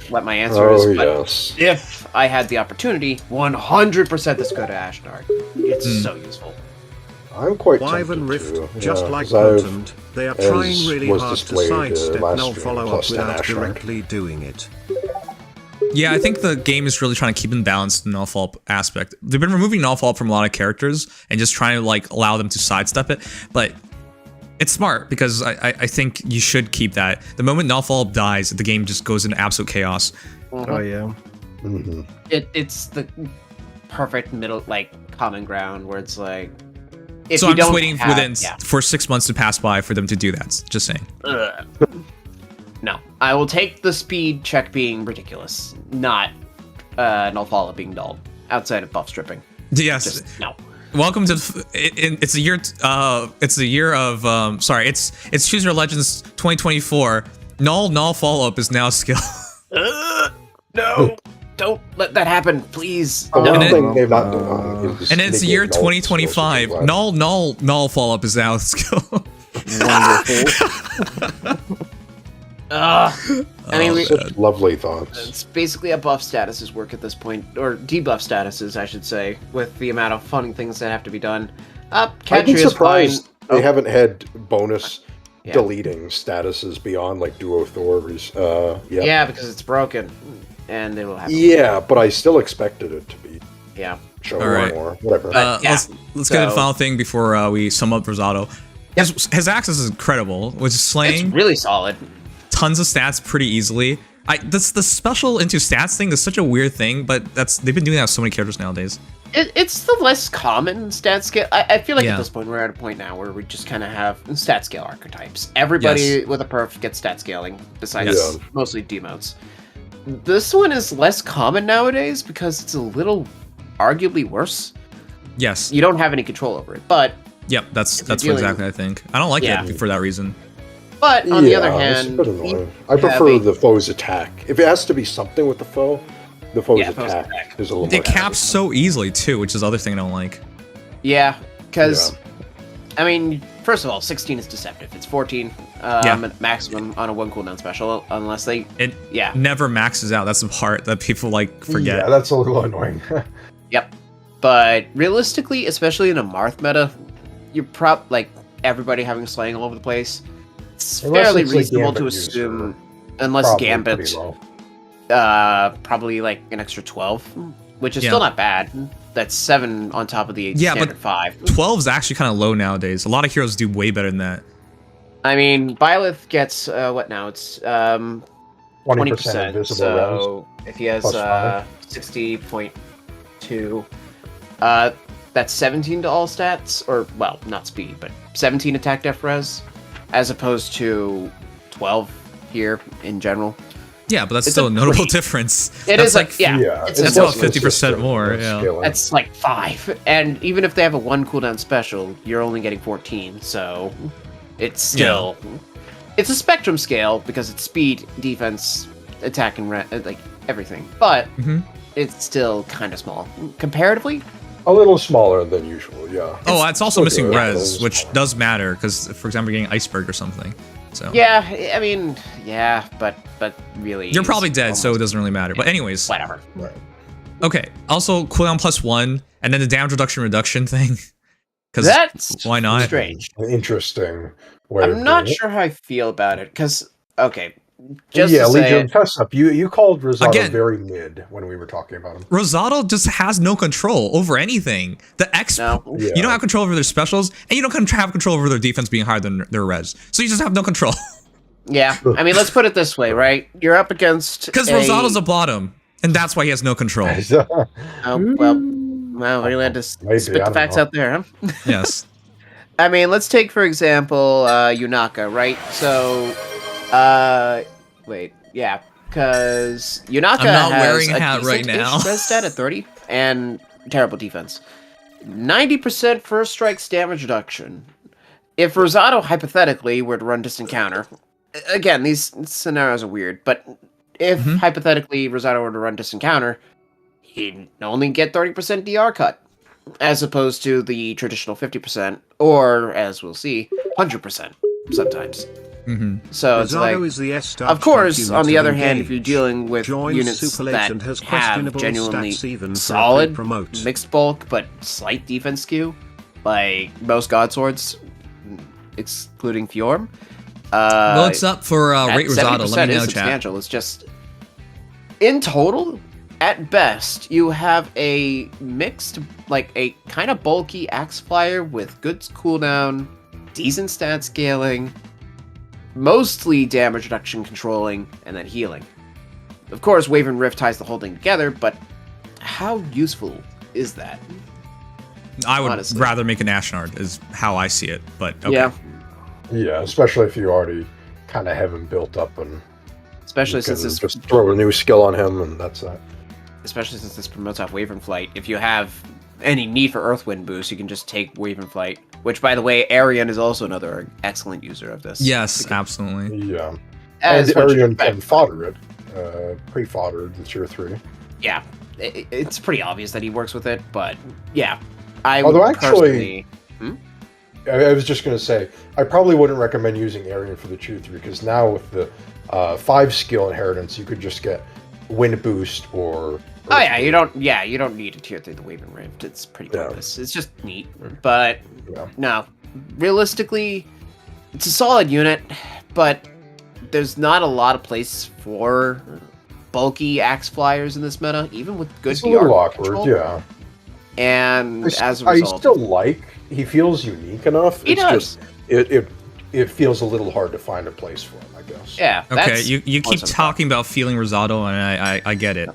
what my answer is. But if I had the opportunity, 100% this go to Ashnard. It's so useful. I'm quite Wyvern Rift, just like Potent, they are trying really hard to sidestep null follow-up without directly doing it. Yeah, I think the game is really trying to keep in balance the null follow-up aspect. They've been removing null follow-up from a lot of characters and just trying to allow them to sidestep it, but it's smart because I think you should keep that. The moment null follow-up dies, the game just goes into absolute chaos. Oh yeah. It's the perfect middle, common ground where it's like. So I'm just waiting for 6 months to pass by for them to do that. Just saying. No, I will take the speed check being ridiculous, not null follow-up being dull. Outside of buff stripping. Yes. No. Welcome to it's the year. It's the year of. Sorry, it's Choose Your Legends 2024. Null follow-up is now a skill. No. Don't let that happen, please. And it's the year 2025. Null follow-up is now a skill. Such lovely thoughts. It's basically a buff statuses work at this point, or debuff statuses, I should say, with the amount of fun things that have to be done. I'd be surprised they haven't had bonus deleting statuses beyond Duo Authorities. Yeah, because it's broken. And they will have. Yeah, but I still expected it to be. Yeah. Show more, whatever. Let's get to the final thing before we sum up Rosado. His access is incredible, which is slaying. It's really solid. tons of stats pretty easily. The special into stats thing is such a weird thing, but they've been doing that with so many characters nowadays. It's the less common stat scale. I feel like at this point we're at a point now where we just kind of have stat scale archetypes. Everybody with a perf gets stat scaling, besides mostly demotes. This one is less common nowadays because it's a little arguably worse. Yes. You don't have any control over it, but... Yep, that's what exactly I think. I don't like it for that reason. But on the other hand... I prefer the foe's attack. If it has to be something with the foe, the foe's attack is a little more... It caps so easily, too, which is the other thing I don't like. Yeah, because... I mean, first of all, 16 is deceptive. It's 14 maximum on a 1 cooldown special, unless they... It never maxes out. That's the part that people, forget. Yeah, that's a little annoying. Yep. But realistically, especially in a Marth meta, you're everybody having slaying all over the place. It's fairly reasonable to assume, unless Gambit, probably an extra 12, which is still not bad. That's 7 on top of the standard 5. 12 is actually kind of low nowadays. A lot of heroes do way better than that. I mean, Byleth gets, what now? It's 20%. So if he has 60.2, that's 17 to all stats, or, well, not speed, but 17 attack def res, as opposed to 12 here in general. Yeah, but that's still a notable difference. It is that's about 50% more. Yeah, that's 5. And even if they have a 1 cooldown special, you're only getting 14. So it's still it's a spectrum scale because it's speed, defense, attack, and everything. But it's still kind of small comparatively. A little smaller than usual. Yeah. Oh, it's also missing res, which does matter because, for example, you're getting iceberg or something. So. Yeah, I mean, but really... You're probably dead, so it doesn't really matter. But anyways. Whatever. Right. Okay, also cooldown +1, and then the damage reduction thing. That's why not? Strange. Interesting way I'm not sure how I feel about it, because, okay, just Legion test up. You called Rosado very mid when we were talking about him. Rosado just has no control over anything. The you don't have control over their specials, and you don't have control over their defense being higher than their res. So you just have no control. Yeah, I mean, let's put it this way, right? You're up against Rosado's a bottom, and that's why he has no control. Well, we had to spit the facts out there, huh? Yes. I mean, let's take, for example, Yunaka, right? So, because Yunaka I'm not has wearing a hat right now. Res stat at 30 and terrible defense. 90% first strike's damage reduction. If Rosado hypothetically were to run distant counter, again, these scenarios are weird, but if hypothetically Rosado were to run distant counter, he'd only get 30% DR cut, as opposed to the traditional 50%, or as we'll see, 100% sometimes. So it's of course, on the other hand, if you're dealing with units that have genuinely solid mixed bulk but slight defense skew, like most God Swords, excluding Fjorm. What's up for rate Rosado? Let me know, chat. It's just in total, at best, you have a mixed, a kind of bulky Axe Flyer with good cooldown, decent stat scaling, mostly damage reduction controlling, and then healing. Of course, Wave and Rift ties the whole thing together, but how useful is that? I would rather make an Ashnard, is how I see it, but okay. Yeah, especially if you already kind of have him built up, and especially since this just throw a new skill on him, and that's that. Especially since this promotes off Wave and Flight. If you have any need for Earthwind boost, you can just take Wave and Flight. Which, by the way, Arian is also another excellent user of this. Yes, absolutely. Yeah. And Arian can fodder it. Pre-fodder the tier 3. Yeah. It's pretty obvious that he works with it, but yeah. I was just going to say, I probably wouldn't recommend using Arian for the tier 3, because now with the 5 skill inheritance, you could just get wind boost or... you don't need a tier 3 the Wave and Rift. It's pretty pointless. It's just neat. But no. Realistically, it's a solid unit, but there's not a lot of place for bulky Axe Flyers in this meta, even with good DR. It's a little awkward, control. And as a result... I still he feels unique enough. He does. Just, it feels a little hard to find a place for him, I guess. Yeah. Okay, you keep talking about feeling Rosado, and I get it.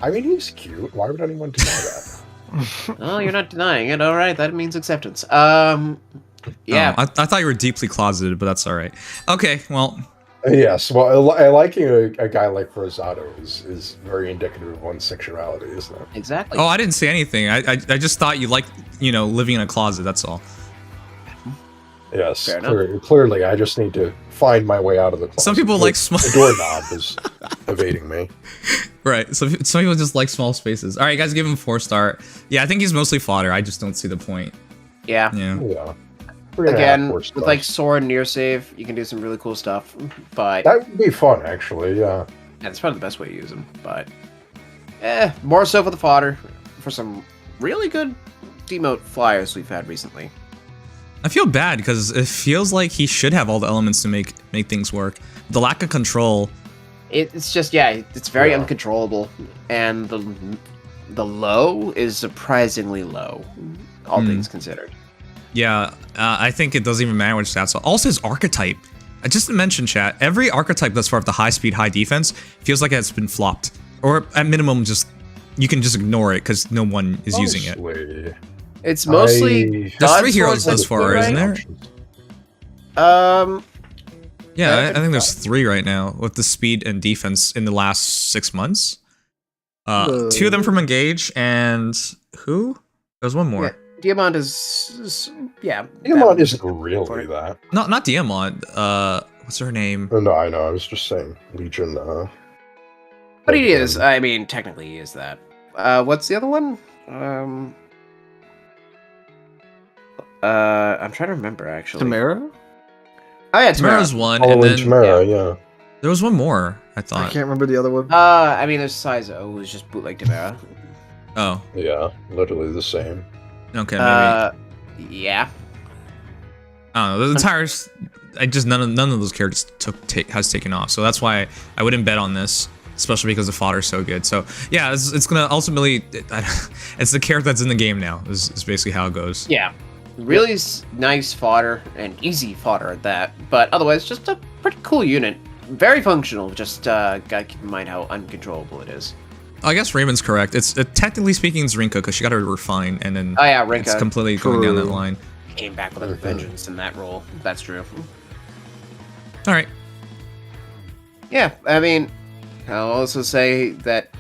I mean, he's cute. Why would anyone deny that? Oh, you're not denying it. All right, that means acceptance. Yeah. Oh, I thought you were deeply closeted, but that's all right. Okay, well. Yes, well, I liking a guy like Rosado is very indicative of one's sexuality, isn't it? Exactly. Oh, I didn't say anything. I just thought you liked, living in a closet. That's all. Yes, clearly, I just need to find my way out of the closet. Some people like small. The doorknob is evading me. Right. So some people just like small spaces. All right, guys, give him 4-star. Yeah, I think he's mostly fodder. I just don't see the point. Yeah. Yeah. Again, with like sword and near save, you can do some really cool stuff. But that would be fun, actually. Yeah. Yeah, that's probably the best way to use them. But more so for the fodder, for some really good demote flyers we've had recently. I feel bad because it feels like he should have all the elements to make things work. The lack of control. It's just it's very uncontrollable, and the low is surprisingly low, all things considered. Yeah, I think it doesn't even matter which stats. Also, his archetype. Just to mention, chat, every archetype thus far of the high speed, high defense feels like it's been flopped, or at minimum, just you can just ignore it because no one is using it. It's mostly there's 3 heroes thus far, isn't there? Yeah, I think there's 3 right now with the speed and defense in the last 6 months. 2 of them from Engage, and who? There's one more. Yeah, Diamond is Diamond isn't really that. Not Diamond. What's her name? Oh, no, I know. I was just saying Legion. But he is. I mean, technically, he is that. What's the other one? I'm trying to remember actually. Tamara? Oh yeah, Tamara's one, and then Tamara, yeah. There was one more. I thought. I can't remember the other one. I mean, there's Seiros, who's just bootleg Tamara. Oh. Yeah, literally the same. Okay, maybe. Yeah. I don't know. The entire, none of those characters has taken off, so that's why I wouldn't bet on this, especially because the fodder's so good. So yeah, it's gonna ultimately, it's the character that's in the game now. Is basically how it goes. Yeah. Really nice fodder, and easy fodder at that, but otherwise just a pretty cool unit. Very functional, just gotta keep in mind how uncontrollable it is. I guess Raymond's correct. It's technically speaking, it's Rinka, because she got to refine, and then Rinka. It's completely going down that line. Came back with a vengeance in that role. That's true. Alright. Yeah, I mean, I'll also say that,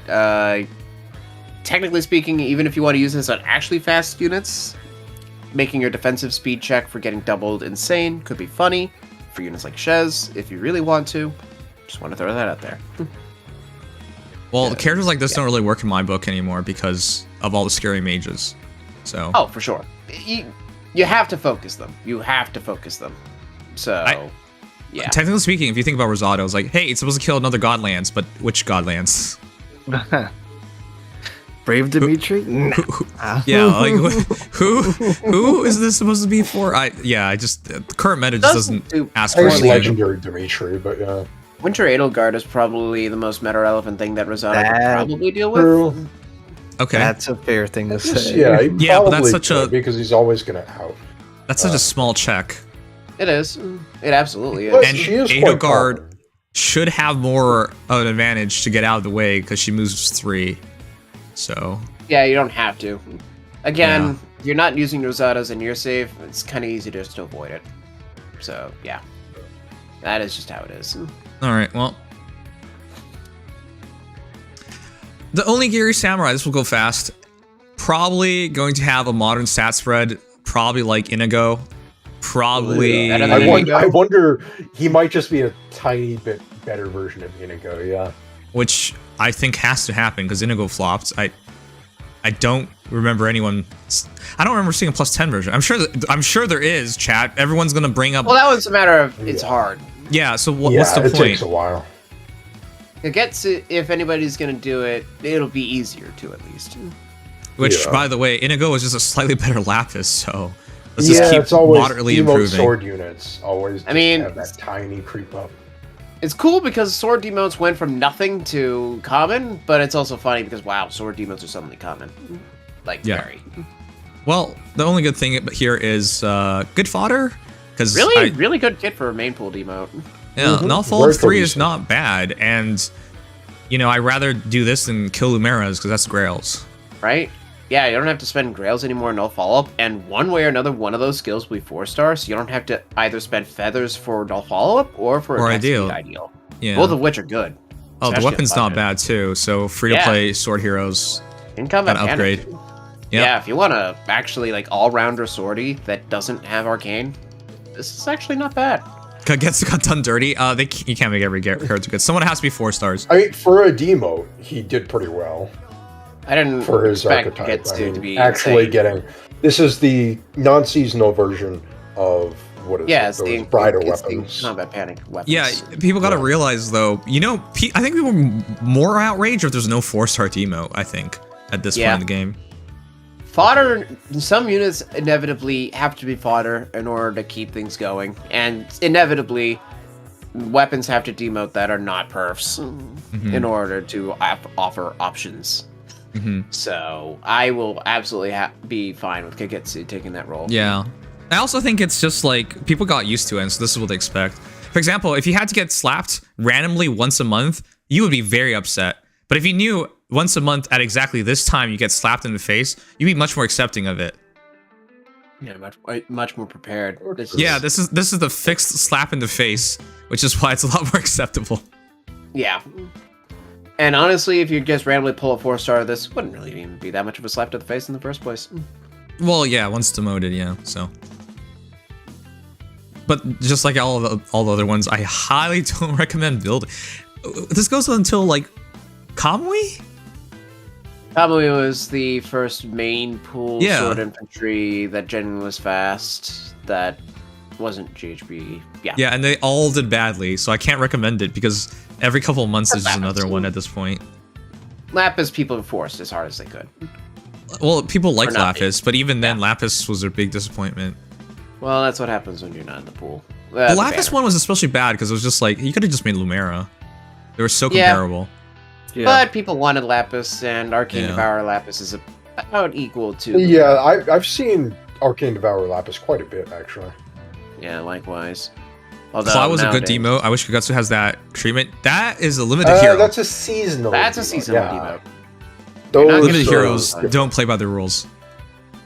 technically speaking, even if you want to use this on actually fast units, making your defensive speed check for getting doubled insane could be funny for units like Shez, if you really want to. Just want to throw that out there. Well, characters like this don't really work in my book anymore because of all the scary mages. So. Oh, for sure. You have to focus them. So, yeah. Technically speaking, if you think about Rosado, it's like, hey, it's supposed to kill another Godlands, but which Godlands? Brave Dimitri? Yeah, like who is this supposed to be for? The current meta just doesn't ask for anything. Legendary Dimitri, but yeah. Winter Edelgard is probably the most meta-relevant thing that Rosado could probably deal with. True. Okay, that's a fair thing to say. Yeah, but that's such a because he's always gonna out. That's such a small check. It is. It absolutely is. But And she is Edelgard should have more of an advantage to get out of the way because she moves 3. So. Yeah, you don't have to. Again, if you're not using Rosado's in your save, it's kind of easy just to avoid it. So, yeah. That is just how it is. Alright, well. The only Geary Samurai, this will go fast. Probably going to have a modern stat spread. Probably like Inigo. Probably. I wonder, he might just be a tiny bit better version of Inigo, yeah. Which I think has to happen because Inigo flopped. I don't remember anyone. I don't remember seeing a +10 version. I'm sure there is, chat. Everyone's gonna bring up. Well, that was a matter of it's hard. Yeah. So what's the point? It takes a while. If anybody's gonna do it, it'll be easier to at least. Which, by the way, Inigo is just a slightly better Lapis, so let's just keep moderately improving. Sword units always. Have that tiny creep up. It's cool because sword demotes went from nothing to common, but it's also funny because wow, sword demotes are suddenly common. Like very. Well, the only good thing here is good fodder. Cause really good kit for a main pool demote. Yeah, Null Follow-Up 3 is not bad, and you know, I'd rather do this than kill Lumeras because that's Grails. Right? Yeah, you don't have to spend Grails anymore in no follow-up, and one way or another, one of those skills will be 4-star, so you don't have to either spend feathers for no follow-up or for ideal. Yeah. Both of which are good. Oh, the weapon's not bad too, so free-to-play sword heroes. In combat upgrade. Yep. Yeah, if you want a actually like all-rounder swordy that doesn't have arcane, this is actually not bad. Kagetsu got done dirty. You can't make every character good. Someone has to be 4 stars. I mean, for a demo, he did pretty well. I didn't for his expect archetype. Kagetsu to be actually insane. getting. This is the non-seasonal version of what is yeah, it? it's Those the brighter it's weapons. the combat panic weapons. Yeah, people gotta realize though. You know, I think people are more outraged if there's no 4-star demo. I think at this point in the game. Fodder, some units inevitably have to be fodder in order to keep things going, and inevitably, weapons have to demote that are not perfs in order to offer options. So I will absolutely be fine with Kagetsu taking that role. Yeah. I also think it's just like people got used to it, and so this is what they expect. For example, if you had to get slapped randomly once a month, you would be very upset. But if you knew once a month at exactly this time you get slapped in the face, you'd be much more accepting of it. Yeah, much more prepared. This is the fixed slap in the face, which is why it's a lot more acceptable. Yeah. And honestly, if you just randomly pull a 4-star, this wouldn't really even be that much of a slap to the face in the first place. Well, yeah, once demoted, yeah, so. But just like all the other ones, I highly don't recommend building. This goes until, like, Kamui? Kamui was the first main pool sword infantry that genuinely was fast, that wasn't GHB. Yeah, and they all did badly, so I can't recommend it because every couple of months there's just another one at this point. Lapis people forced as hard as they could. Well, people like Lapis, but even then Lapis was a big disappointment. Well, that's what happens when you're not in the pool. The Lapis one was especially bad because it was just like, you could have just made Lumera. They were so comparable. Yeah. But people wanted Lapis, and Arcane Devour Lapis is about equal to... Yeah, I've seen Arcane Devour Lapis quite a bit, actually. Yeah, likewise. Although Claw was a good demo. I wish Kagetsu has that treatment. That is a limited hero. That's a seasonal demo. Limited heroes don't play by the rules.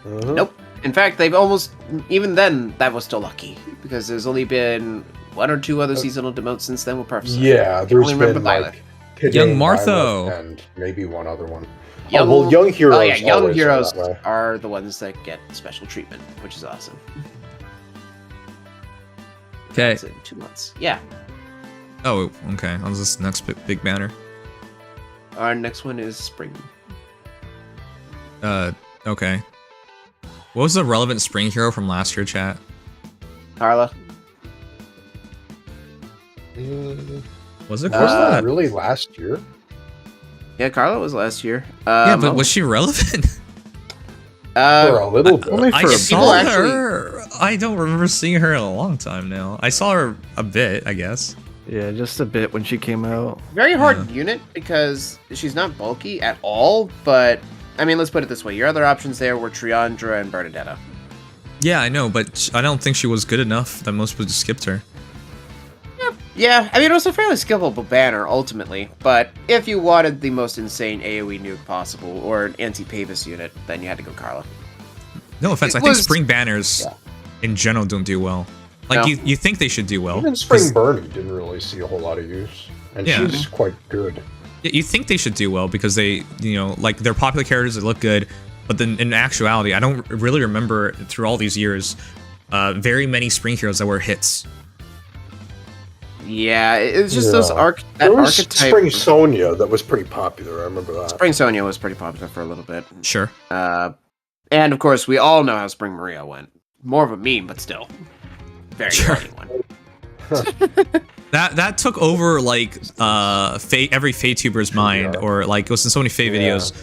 Nope. In fact, they've almost... Even then, that was still lucky. Because there's only been 1 or 2 other seasonal demotes since then with Perfs. Yeah, there's been like... Young Martho. And maybe one other one. Young Heroes. Oh yeah, Young Heroes are the ones that get special treatment, which is awesome. Okay. That's in 2 months. Yeah. Oh, okay. On this next big banner. Our next one is Spring. Okay. What was the relevant Spring hero from last year, chat? Carla. Was it Carla? Really last year? Yeah, Carla was last year. Yeah, but was she relevant? For a little bit. I saw her. I don't remember seeing her in a long time now. I saw her a bit, I guess. Yeah, just a bit when she came out. Very hard unit because she's not bulky at all, but I mean, let's put it this way. Your other options there were Triandra and Bernadetta. Yeah, I know, but I don't think she was good enough that most people just skipped her. Yeah, I mean, it was a fairly skillable banner, ultimately, but if you wanted the most insane AoE nuke possible, or an anti-Pavis unit, then you had to go Carla. No offense, I think Spring banners in general don't do well. Like, you think they should do well. Even Spring Bernie didn't really see a whole lot of use, and she's quite good. Yeah, you think they should do well because they, you know, like, they're popular characters that look good, but then in actuality, I don't really remember through all these years very many Spring heroes that were hits. Yeah, it's just those There was Spring Sonia that was pretty popular. I remember that. Spring Sonia was pretty popular for a little bit. Sure. And of course, we all know how Spring Maria went. More of a meme, but still, very funny one. That took over like every Fae tuber's mind, or like it was in so many Fae videos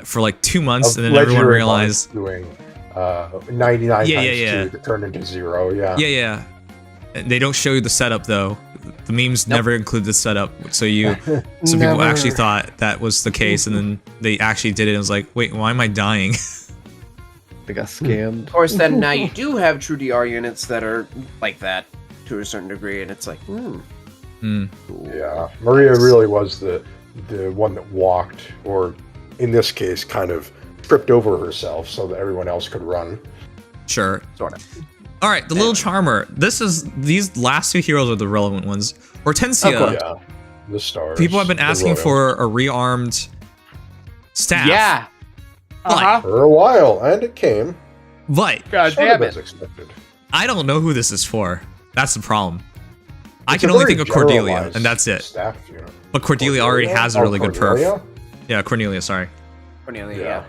for like 2 months, and then everyone realized doing 99 times 2 to turn into 0. Yeah. They don't show you the setup though. The memes never include the setup, so some people actually thought that was the case, and then they actually did it and was like, wait, why am I dying? They got scammed. Of course, then now you do have true DR units that are like that to a certain degree, and it's like, Yeah, Maria really was the one that walked, or in this case, kind of tripped over herself so that everyone else could run. Sure. Sort of. All right, the little charmer. These last two heroes are the relevant ones. Hortensia. Yeah, the stars. People have been asking for a rearmed staff. Yeah. For a while, and it came. But God Sort damn of as it. expected. I don't know who this is for. That's the problem. I It's can a only very think of Cordelia, generalized and that's it. Staff unit. But Cordelia already has a really good perf. Yeah, Cornelia, sorry. Cornelia, yeah.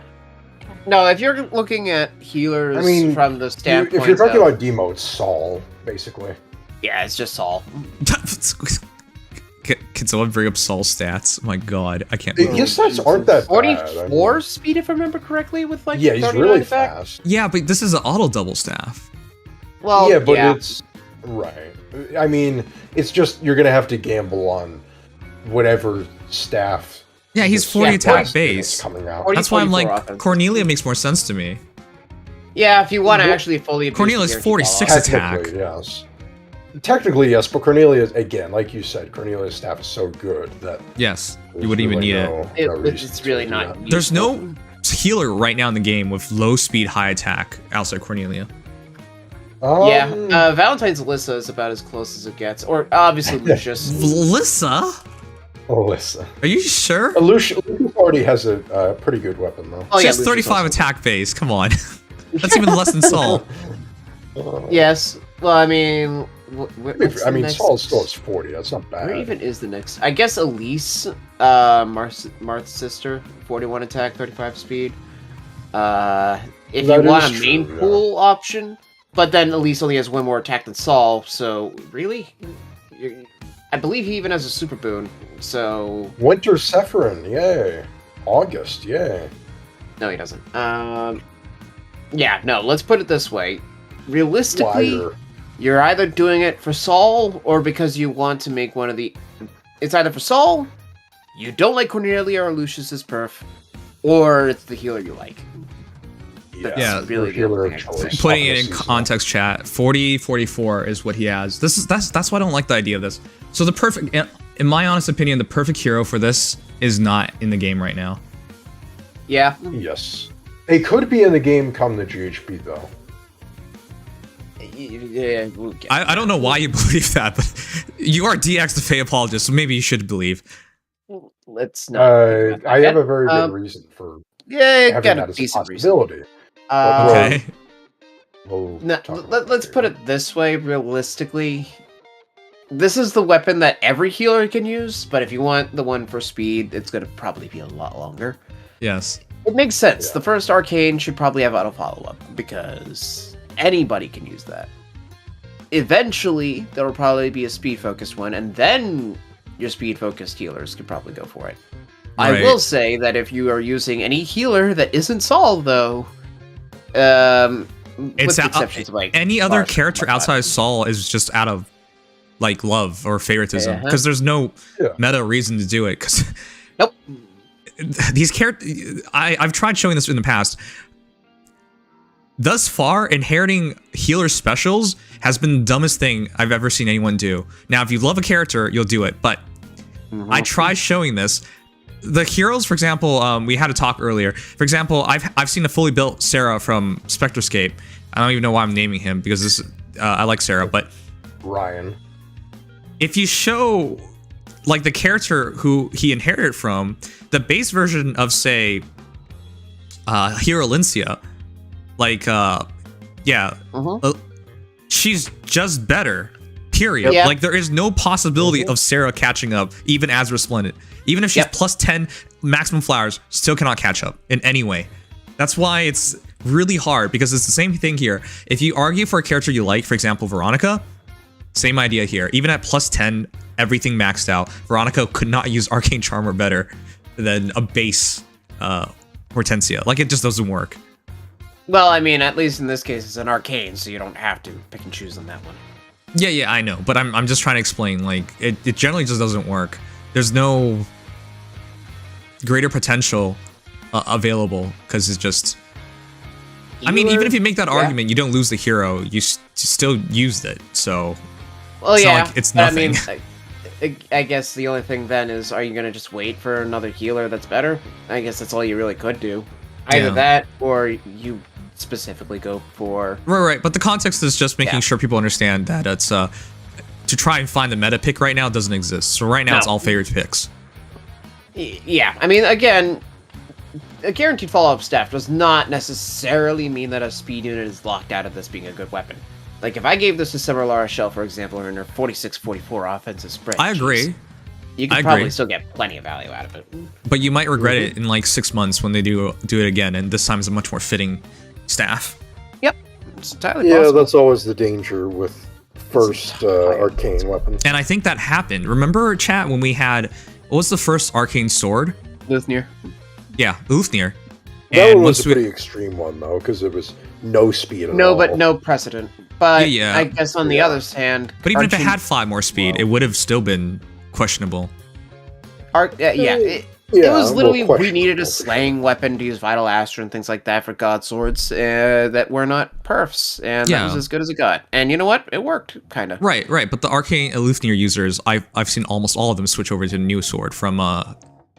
No, if you're looking at healers from the standpoint if you're talking of, about demotes, Saul, basically. yeah, it's just Saul. Can someone bring up Saul's stats? My god, I can't believe His stats aren't that 44 bad. speed, if I remember correctly, with like Yeah, he's 39 really attack. fast. Yeah, but this is an auto double staff. Well, yeah, but it's right. I mean, it's just you're gonna have to gamble on whatever staff. Yeah, he's 40 attack base. Coming out. That's why I'm like, offense. Cornelia makes more sense to me. Yeah, if you want to actually fully abuse Cornelia's the character 46 attack. Technically, yes. Technically, yes, but Cornelia, again, like you said, Cornelia's staff is so good that Yes, there's you wouldn't even really need no it's reason really to do not. that. There's no healer right now in the game with low speed, high attack outside Cornelia. Yeah, Valentine's Alyssa is about as close as it gets. Or obviously Lucius. Alyssa? Alyssa. Are you sure? Lucius already has a pretty good weapon, though. She has 35 attack base. Come on. That's even less than Saul. Yes. Well, I mean, Saul still has 40. That's not bad. Where even is the next? I guess Elise, Marth's sister, 41 attack, 35 speed. If That you want a is main true, yeah. pool option, but then Elise only has one more attack than Saul, so really? I believe he even has a super boon, so... Winter Sephirin, yay. August, yay. No, he doesn't. Yeah, no, let's put it this way. Realistically, Liar. you're either doing it for Saul, or because you want to make one of the... It's either for Saul, you don't like Cornelia or Lucius's perf, or it's the healer you like. Yeah, really the only thing I can say. Putting it in context, chat, 40-44 is what he has. That's why I don't like the idea of this. So the perfect, in my honest opinion, the perfect hero for this is not in the game right now. Yeah. Yes. They could be in the game come the GHB, though. Yeah, I don't know why you believe that, but you are DX the Fae apologist, so maybe you should believe. Let's not. I have a very good reason for Yeah, having got that a as decent possibility. reason. Okay. Let's put it this way, realistically. This is the weapon that every healer can use, but if you want the one for speed, it's going to probably be a lot longer. Yes. It makes sense. The first arcane should probably have auto follow-up, because anybody can use that. Eventually, there will probably be a speed-focused one, and then your speed-focused healers could probably go for it. Right. I will say that if you are using any healer that isn't Saul, though, with the exceptions of like any other Marsh, character whatnot. outside of Saul is just out of like love or favoritism because there's no meta reason to do it. Because nope, these characters, I've tried showing this in the past. Thus far, inheriting healer specials has been the dumbest thing I've ever seen anyone do. Now, if you love a character, you'll do it, but I tried showing this. The heroes, for example, we had a talk earlier. For example, I've seen a fully built Sarah from Spectroscape. I don't even know why I'm naming him because this I like Sarah, but Ryan. If you show like the character who he inherited from, the base version of say Hero Elincia, like she's just better. Period. Yeah. Like there is no possibility of Sarah catching up, even as Resplendent. Even if she's plus 10 maximum flowers, still cannot catch up in any way. That's why it's really hard, because it's the same thing here. If you argue for a character you like, for example, Veronica, same idea here. Even at plus 10, everything maxed out, Veronica could not use Arcane Charmer better than a base Hortensia. Like, it just doesn't work. Well, I mean, at least in this case, it's an arcane, so you don't have to pick and choose on that one. Yeah, I know, but I'm just trying to explain, like, it generally just doesn't work. There's no greater potential available, because it's just... I mean, even if you make that argument, you don't lose the hero. You still used it, so. Well, it's yeah. not like it's nothing. I mean, I guess the only thing then is, are you gonna just wait for another healer that's better? I guess that's all you really could do. Either that, or you specifically go for. Right. But the context is just making sure people understand that it's to try and find the meta pick right now doesn't exist. So right now it's all favorite picks. Yeah, I mean, again, a guaranteed follow-up staff does not necessarily mean that a speed unit is locked out of this being a good weapon. Like, if I gave this to Summerlara Shell, for example, in her 46-44 offensive sprint, I agree. You could probably still get plenty of value out of it. But you might regret it in like 6 months when they do it again, and this time is a much more fitting staff. Yep, it's entirely possible. That's always the danger with first arcane weapons. And I think that happened. Remember, chat, when we had, what was the first arcane sword? Luthnir. Yeah, Luthnir. That one was a pretty extreme one, though, because it was no speed at all. No, but no precedent. But yeah. I guess on the other hand... But even if it had 5 more speed, it would have still been questionable. It was literally, we needed a slaying weapon to use Vital Astra and things like that for God Swords that were not perfs, and that was as good as it got. And you know what? It worked, kind of. Right. But the Arcane Elufnir users, I've seen almost all of them switch over to the new sword from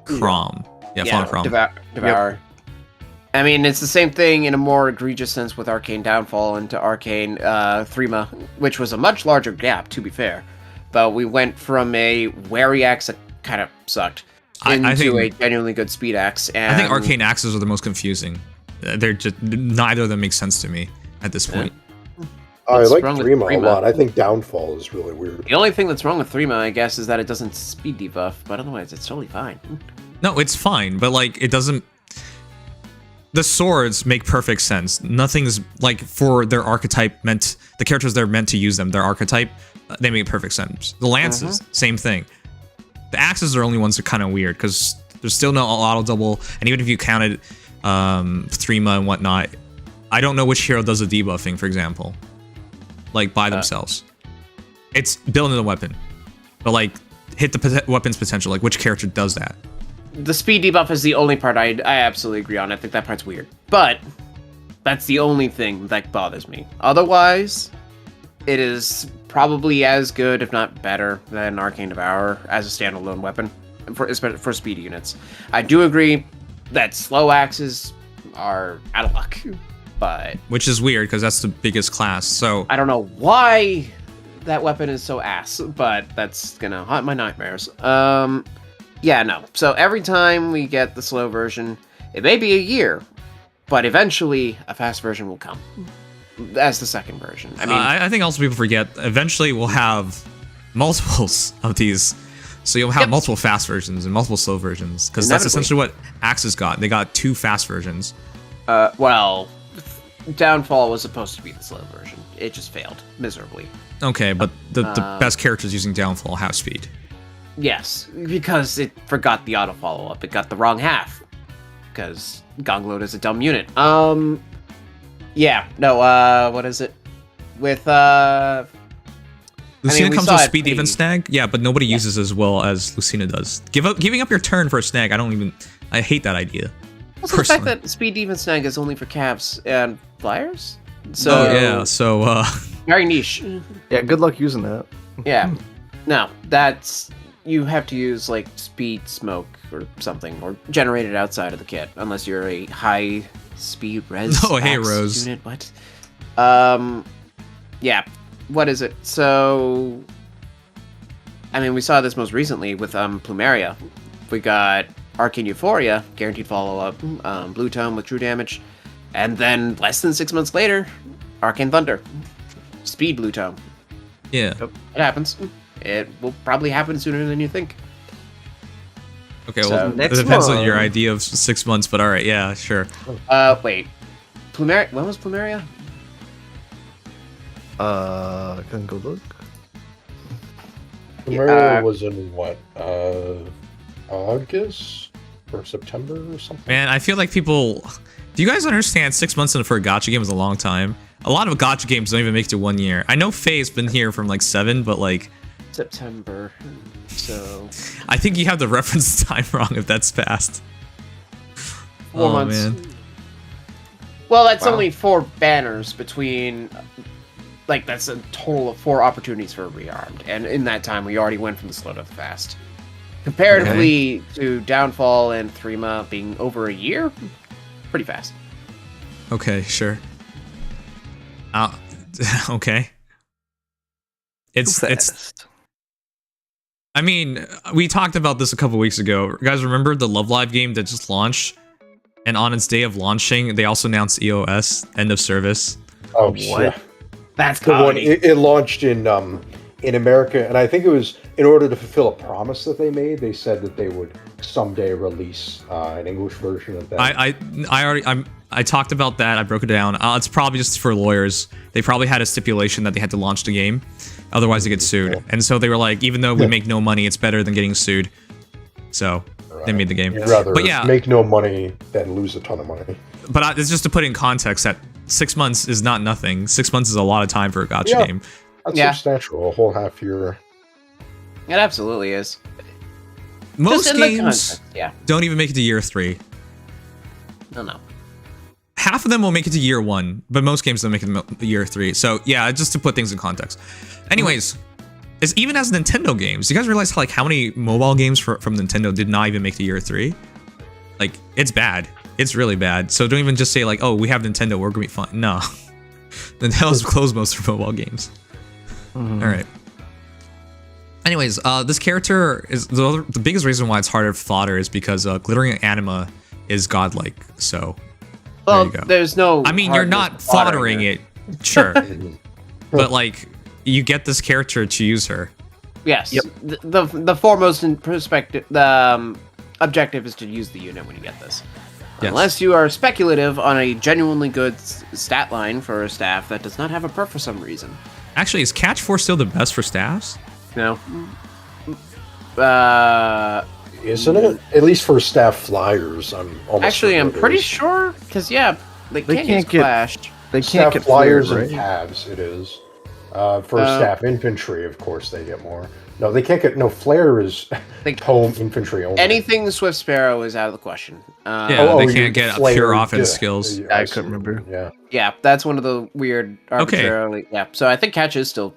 Chrom. Yeah, Chrom. Devour. Yep. I mean, it's the same thing in a more egregious sense with Arcane Downfall into Arcane Threma, which was a much larger gap, to be fair. But we went from a wary axe that kind of sucked into a genuinely good speed axe. And I think arcane axes are the most confusing. They're just, neither of them make sense to me at this point. I like Threma a lot. I think Downfall is really weird. The only thing that's wrong with Threma, I guess, is that it doesn't speed debuff, but otherwise it's totally fine. No, it's fine, but like it doesn't. The swords make perfect sense. Nothing's like for their archetype meant. The characters they're meant to use them, their archetype, they make perfect sense. The lances, same thing. The axes are the only ones that are kind of weird because there's still no auto double, and even if you counted Threma and whatnot, I don't know which hero does the debuffing, for example, like by themselves. It's built into the weapon, but like hit the weapon's potential. Like which character does that? The speed debuff is the only part I absolutely agree on. I think that part's weird, but that's the only thing that bothers me. Otherwise, it is probably as good, if not better, than Arcane Devourer as a standalone weapon for speed units. I do agree that slow axes are out of luck, but which is weird because that's the biggest class. So I don't know why that weapon is so ass, but that's gonna haunt my nightmares. Yeah, no. So every time we get the slow version, it may be a year, but eventually a fast version will come. As the second version. I mean, I think also people forget, eventually we'll have multiples of these. So you'll have multiple fast versions and multiple slow versions. Because that's essentially what Axis got. They got 2 fast versions. Well, Downfall was supposed to be the slow version. It just failed miserably. Okay, but the best characters using Downfall have speed. Yes, because it forgot the auto follow-up. It got the wrong half. Because Gongload is a dumb unit. Yeah, no, what is it? With, Lucina comes with speed even snag? Yeah, but nobody uses as well as Lucina does. Giving up your turn for a snag, I hate that idea. Also, the fact that speed even snag is only for Cavs and Flyers? So, very niche. Yeah, good luck using that. Yeah. No, that's... You have to use, like, speed smoke or something, or generate it outside of the kit, unless you're a high speed res. Oh, hey, Rose. Unit. What? Yeah. What is it? So, I mean, we saw this most recently with Plumeria. We got Arcane Euphoria, guaranteed follow-up, Blue Tome with true damage, and then less than 6 months later, Arcane Thunder, speed Blue Tome. Yeah. It happens. It will probably happen sooner than you think. Okay, well, it depends on your idea of 6 months, but alright, yeah, sure. Wait. Plumeria? When was Plumeria? I can go look. Plumeria was in what? August? Or September or something? Man, I feel like people... Do you guys understand 6 months for a gacha game is a long time? A lot of gacha games don't even make it to 1 year. I know Faye's been here from like 7, but like... September, so... I think you have the reference time wrong if that's fast. 4 months. Man. Well, that's only 4 banners between. Like, that's a total of 4 opportunities for a rearmed. And in that time, we already went from the slow to the fast. Comparatively to Downfall and Threema being over a year, pretty fast. Okay, sure. Okay. It's. I mean, we talked about this a couple weeks ago. You guys remember the Love Live game that just launched? And on its day of launching, they also announced EOS, end of service. Oh, What? yeah. That's The one, comedy. it launched in America, and I think it was in order to fulfill a promise that they made. They said that they would someday release an English version of that. I talked about that. I broke it down. It's probably just for lawyers. They probably had a stipulation that they had to launch the game, otherwise they get sued. Yeah. And so they were like, even though we make no money, it's better than getting sued. So they made the game. You'd rather but yeah, make no money than lose a ton of money. But it's just to put in context that 6 months is not nothing. 6 months is a lot of time for a gacha game. That's substantial. A whole half year. It absolutely is. Most Just in the games context, don't even make it to year 3. No. Half of them will make it to year 1, but most games don't make it to year 3. So yeah, just to put things in context. Anyways, is even as Nintendo games, you guys realize how many mobile games from Nintendo did not even make the year 3? Like, it's bad. It's really bad. So don't even just say like, oh, we have Nintendo, we're gonna be fine. No. Nintendo's closed most of mobile games. All right. Anyways, this character is the biggest reason why it's harder to fodder is because glittering anima is godlike. So Well, there you go. there's no. I mean, you're not foddering it, sure, but like you get this character to use her. Yes. Yep. The foremost in perspective, the objective is to use the unit when you get this. Yes. Unless you are speculative on a genuinely good stat line for a staff that does not have a perk for some reason. Actually, is Catch 4 still the best for staffs? No. Isn't it? At least for staff flyers, I'm almost Actually, certain I'm it pretty is. sure, because yeah, they can't can't get get- clashed. They Staff can't get flyers flared, and right? calves, it is. For staff infantry, of course, they get more. No, they can't get. No, flare is home infantry only. Anything Swift Sparrow is out of the question. Yeah, they you can't get flare, pure offense yeah. skills. Yeah, I see. couldn't remember. Yeah. Yeah, that's one of the weird arbitrarily. Yeah, so I think Catch is still,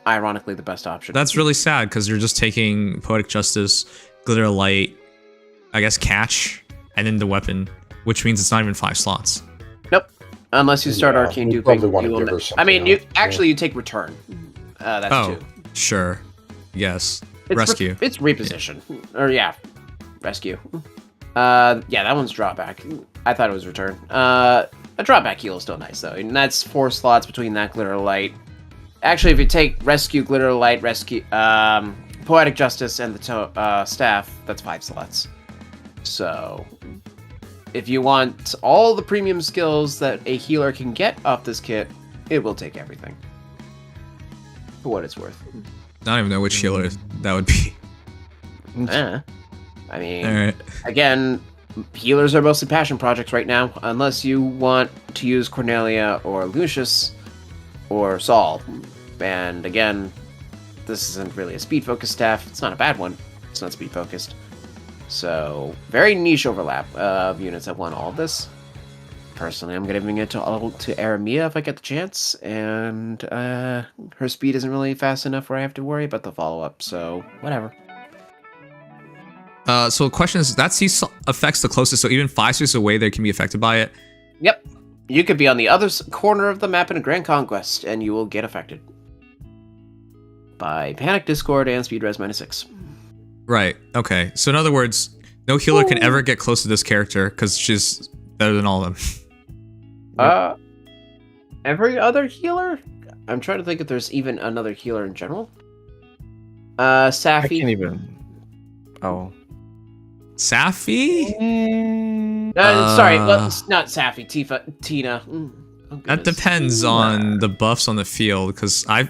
ironically, the best option. That's really sad because you're just taking Poetic Justice, Glitter Light, I guess Catch, and then the weapon, which means it's not even 5 slots. Nope. Unless you start Yeah, Arcane you Duping. probably want to you will give her I something mean, you else, actually you take Return. That's Oh, 2. sure. Yes. It's Rescue. It's reposition. Or yeah, rescue. Yeah, that one's drawback. I thought it was return. A drawback heal is still nice though, and that's 4 slots between that Glitter Light. Actually, if you take rescue, Glitter Light, rescue, Poetic Justice, and the staff, that's 5 slots. So, if you want all the premium skills that a healer can get off this kit, it will take everything. For what it's worth. I don't even know which healer that would be. I mean, Alright. again, healers are mostly passion projects right now, unless you want to use Cornelia or Lucius or Saul. And again, this isn't really a speed-focused staff. It's not a bad one. It's not speed-focused. So, very niche overlap of units that want all of this. Personally, I'm giving it to Aramia if I get the chance, and her speed isn't really fast enough where I have to worry about the follow-up, so whatever. So the question is, that C affects the closest, so even 5 spaces away they can be affected by it? Yep. You could be on the other corner of the map in a Grand Conquest, and you will get affected. By Panic, Discord, and Speed Res -6. Right, okay. So in other words, no healer can ever get close to this character, because she's better than all of them. Every other healer? I'm trying to think if there's even another healer in general. Safi. I can't even. Oh. Safi? Sorry, not Safi. Tina. Oh, That goodness. depends on the buffs on the field, because I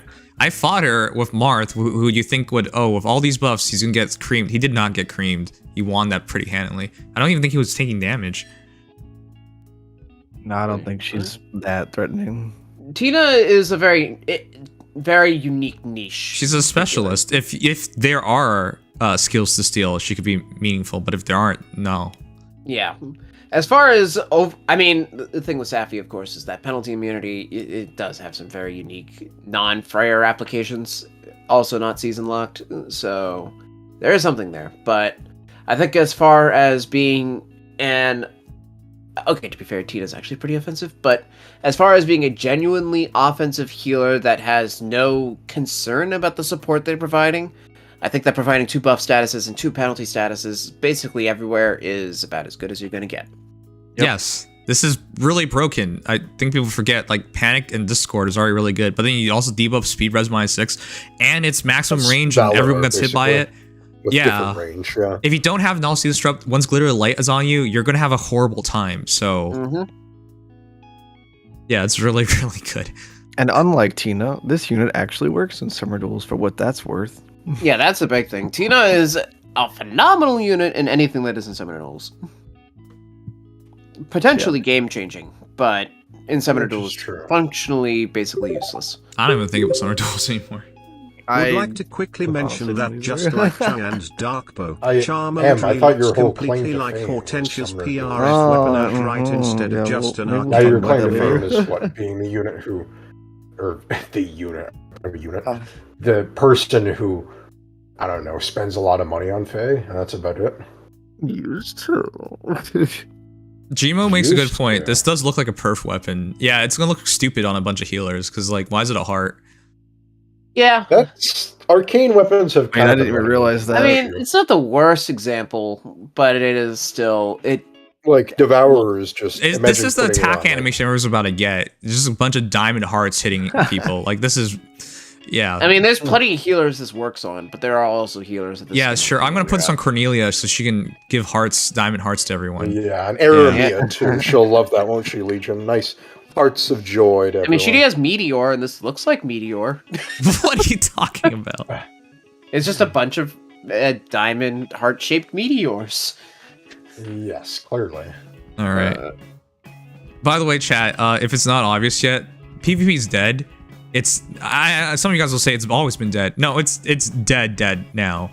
fought her with Marth, who you think would, oh, with all these buffs, he's gonna get creamed. He did not get creamed. He won that pretty handily. I don't even think he was taking damage. No, I don't think she's that threatening. Tina is a very unique niche. She's a specialist. If there are skills to steal, she could be meaningful, but if there aren't, no. Yeah. As far as, I mean, the thing with Safi, of course, is that penalty immunity, it does have some very unique non-Freyr applications, also not season locked, so there is something there. But I think as far as being okay, to be fair, Tina's actually pretty offensive, but as far as being a genuinely offensive healer that has no concern about the support they're providing, I think that providing 2 buff statuses and 2 penalty statuses basically everywhere is about as good as you're going to get. Yep. Yes, this is really broken. I think people forget, like, Panic and Discord is already really good, but then you also debuff speed res -6, and it's maximum range, and everyone gets hit by it. Yeah. Range, yeah. If you don't have Null Sea Disrupt, once Glitter Light is on you, you're going to have a horrible time, so... Yeah, it's really, really good. And unlike Tina, this unit actually works in Summer Duels for what that's worth. Yeah, that's the big thing. Tina is a phenomenal unit in anything that isn't Summoner Duels. Potentially game-changing, but in Summoner Duels, functionally basically useless. I don't even think about Summoner Duels anymore. I would like to quickly mention that just like Chang'an's Darkbow, Charm I thought your looks whole completely claim to like fame Hortensia's was PRS weapon outright instead of just an Now your claim to arcane fame is what, being the unit who, or the unit, the person who, I don't know, spends a lot of money on Fae, and that's about it. Used to. Gmo makes a good point. This does look like a perf weapon. Yeah, it's gonna look stupid on a bunch of healers, because, like, why is it a heart? Yeah. That's... Arcane weapons have I didn't even realize that. I mean, it's not the worst example, but it is still... Like, Devourer is just... This is the attack animation everyone's about to get. It's just a bunch of diamond hearts hitting people. Like, this is... Yeah. I mean, there's plenty of healers this works on, but there are also healers that this... Yeah, sure. I'm going to put this on Cornelia so she can give hearts, diamond hearts to everyone. Yeah, and Aramia, too. She'll love that, won't she, Legion? Nice hearts of joy to everyone. I mean, she has Meteor, and this looks like Meteor. What are you talking about? It's just a bunch of diamond heart-shaped meteors. Yes, clearly. All right. By the way, chat, if it's not obvious yet, PvP's dead. It's some of you guys will say it's always been dead. No, it's dead now.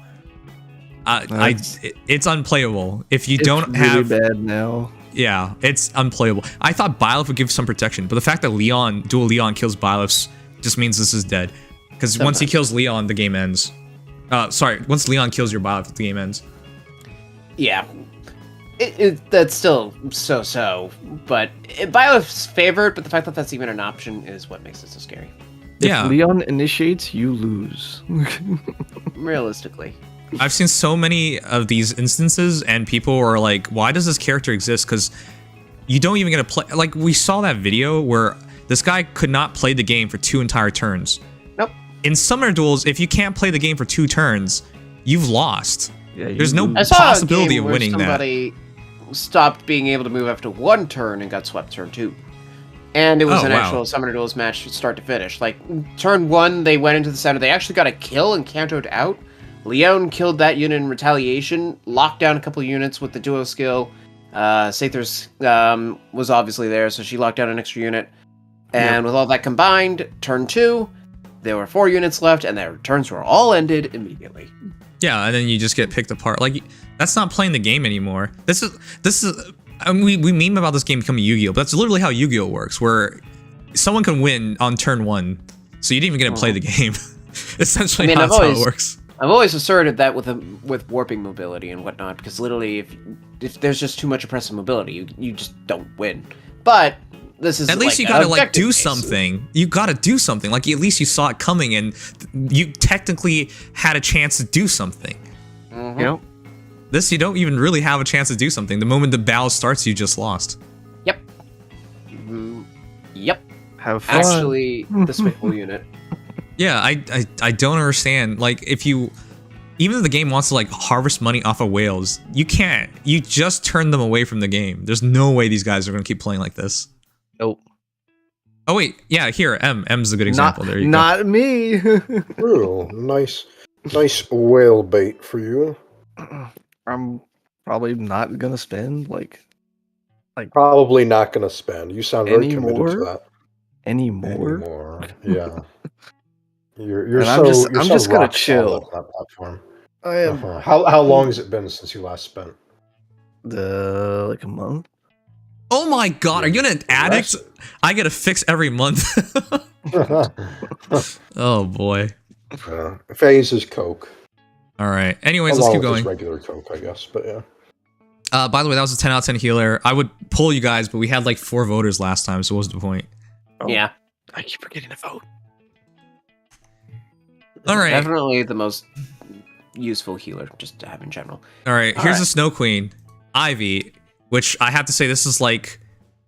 It's unplayable if you don't really have. Bad now. Yeah, it's unplayable. I thought Byleth would give some protection, but the fact that dual Leon kills Byleth just means this is dead. Because once he kills Leon, the game ends. Sorry, once Leon kills your Byleth, the game ends. Yeah. That's still so-so, but Byleth's favored, but the fact that that's even an option is what makes it so scary. If Leon initiates, you lose. Realistically. I've seen so many of these instances, and people are like, why does this character exist? Because you don't even get to play... Like, we saw that video where this guy could not play the game for 2 entire turns. Nope. In Summoner Duels, if you can't play the game for 2 turns, you've lost. Yeah, there's no possibility of winning somebody stopped being able to move after 1 turn and got swept turn 2. And it was an actual Summoner Duels match start to finish. Like, turn 1, they went into the center. They actually got a kill and countered out. Leon killed that unit in retaliation, locked down a couple units with the duo skill. Aether's was obviously there, so she locked down an extra unit. And with all that combined, turn 2, there were 4 units left, and their turns were all ended immediately. Yeah, and then you just get picked apart. Like, that's not playing the game anymore. This is. I mean, we meme about this game becoming Yu-Gi-Oh, but that's literally how Yu-Gi-Oh works, where someone can win on turn 1, so you didn't even get to play the game. Essentially, that's how it works. I've always asserted that with warping mobility and whatnot, because literally, if there's just too much oppressive mobility, you just don't win. But this is at least you gotta like do something. You gotta do something. Like at least you saw it coming, and you technically had a chance to do something. Mm-hmm. You know, this you don't even really have a chance to do something. The moment the battle starts, you just lost. Yep. Yep. Have fun. Actually, this faithful unit. Yeah, I don't understand. Like, if you... Even if the game wants to, like, harvest money off of whales, you can't. You just turn them away from the game. There's no way these guys are going to keep playing like this. Nope. Oh, wait. Yeah, here, M's a good example. There you go. Not me. Ooh, nice whale bait for you. I'm probably not going to spend, like... Probably not going to spend. You sound very committed to that. Anymore? Yeah. You're I'm just gonna chill on that platform. I am. How long has it been since you last spent? like a month. Oh my god, are you an addict? I get a fix every month. Oh boy. Phase is Coke. All right. Anyways, Along let's keep with going. just regular Coke, I guess, but yeah. By the way, that was a 10 out of 10 healer. I would pull you guys, but we had like 4 voters last time, so what was the point? Oh, Yeah. I keep forgetting to vote. All right. Definitely the most useful healer just to have in general. All right. Here's the Snow Queen, Ivy, which I have to say this is like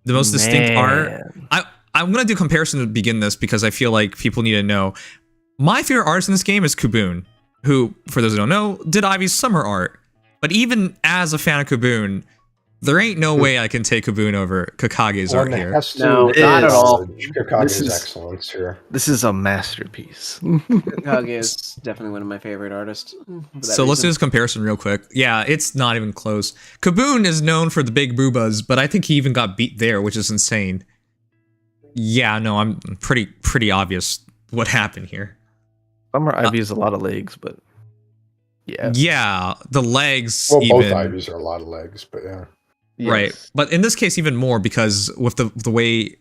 the most distinct art. I'm gonna do comparison to begin this because I feel like people need to know. My favorite artist in this game is Kuboon, who, for those who don't know, did Ivy's summer art. But even as a fan of Kuboon, there ain't no way I can take Kuboon over Kakage's art here. No, not at all. Kakage's excellence here. This is a masterpiece. Kage is definitely one of my favorite artists. So let's do this comparison real quick. Yeah, it's not even close. Kuboon is known for the big boobas, but I think he even got beat there, which is insane. Yeah, no, I'm pretty obvious what happened here. Summer Ivy has a lot of legs, but yeah. Yeah, the legs. Well, even, both Ivies are a lot of legs, but yeah. Yes. Right, but in this case even more because with the way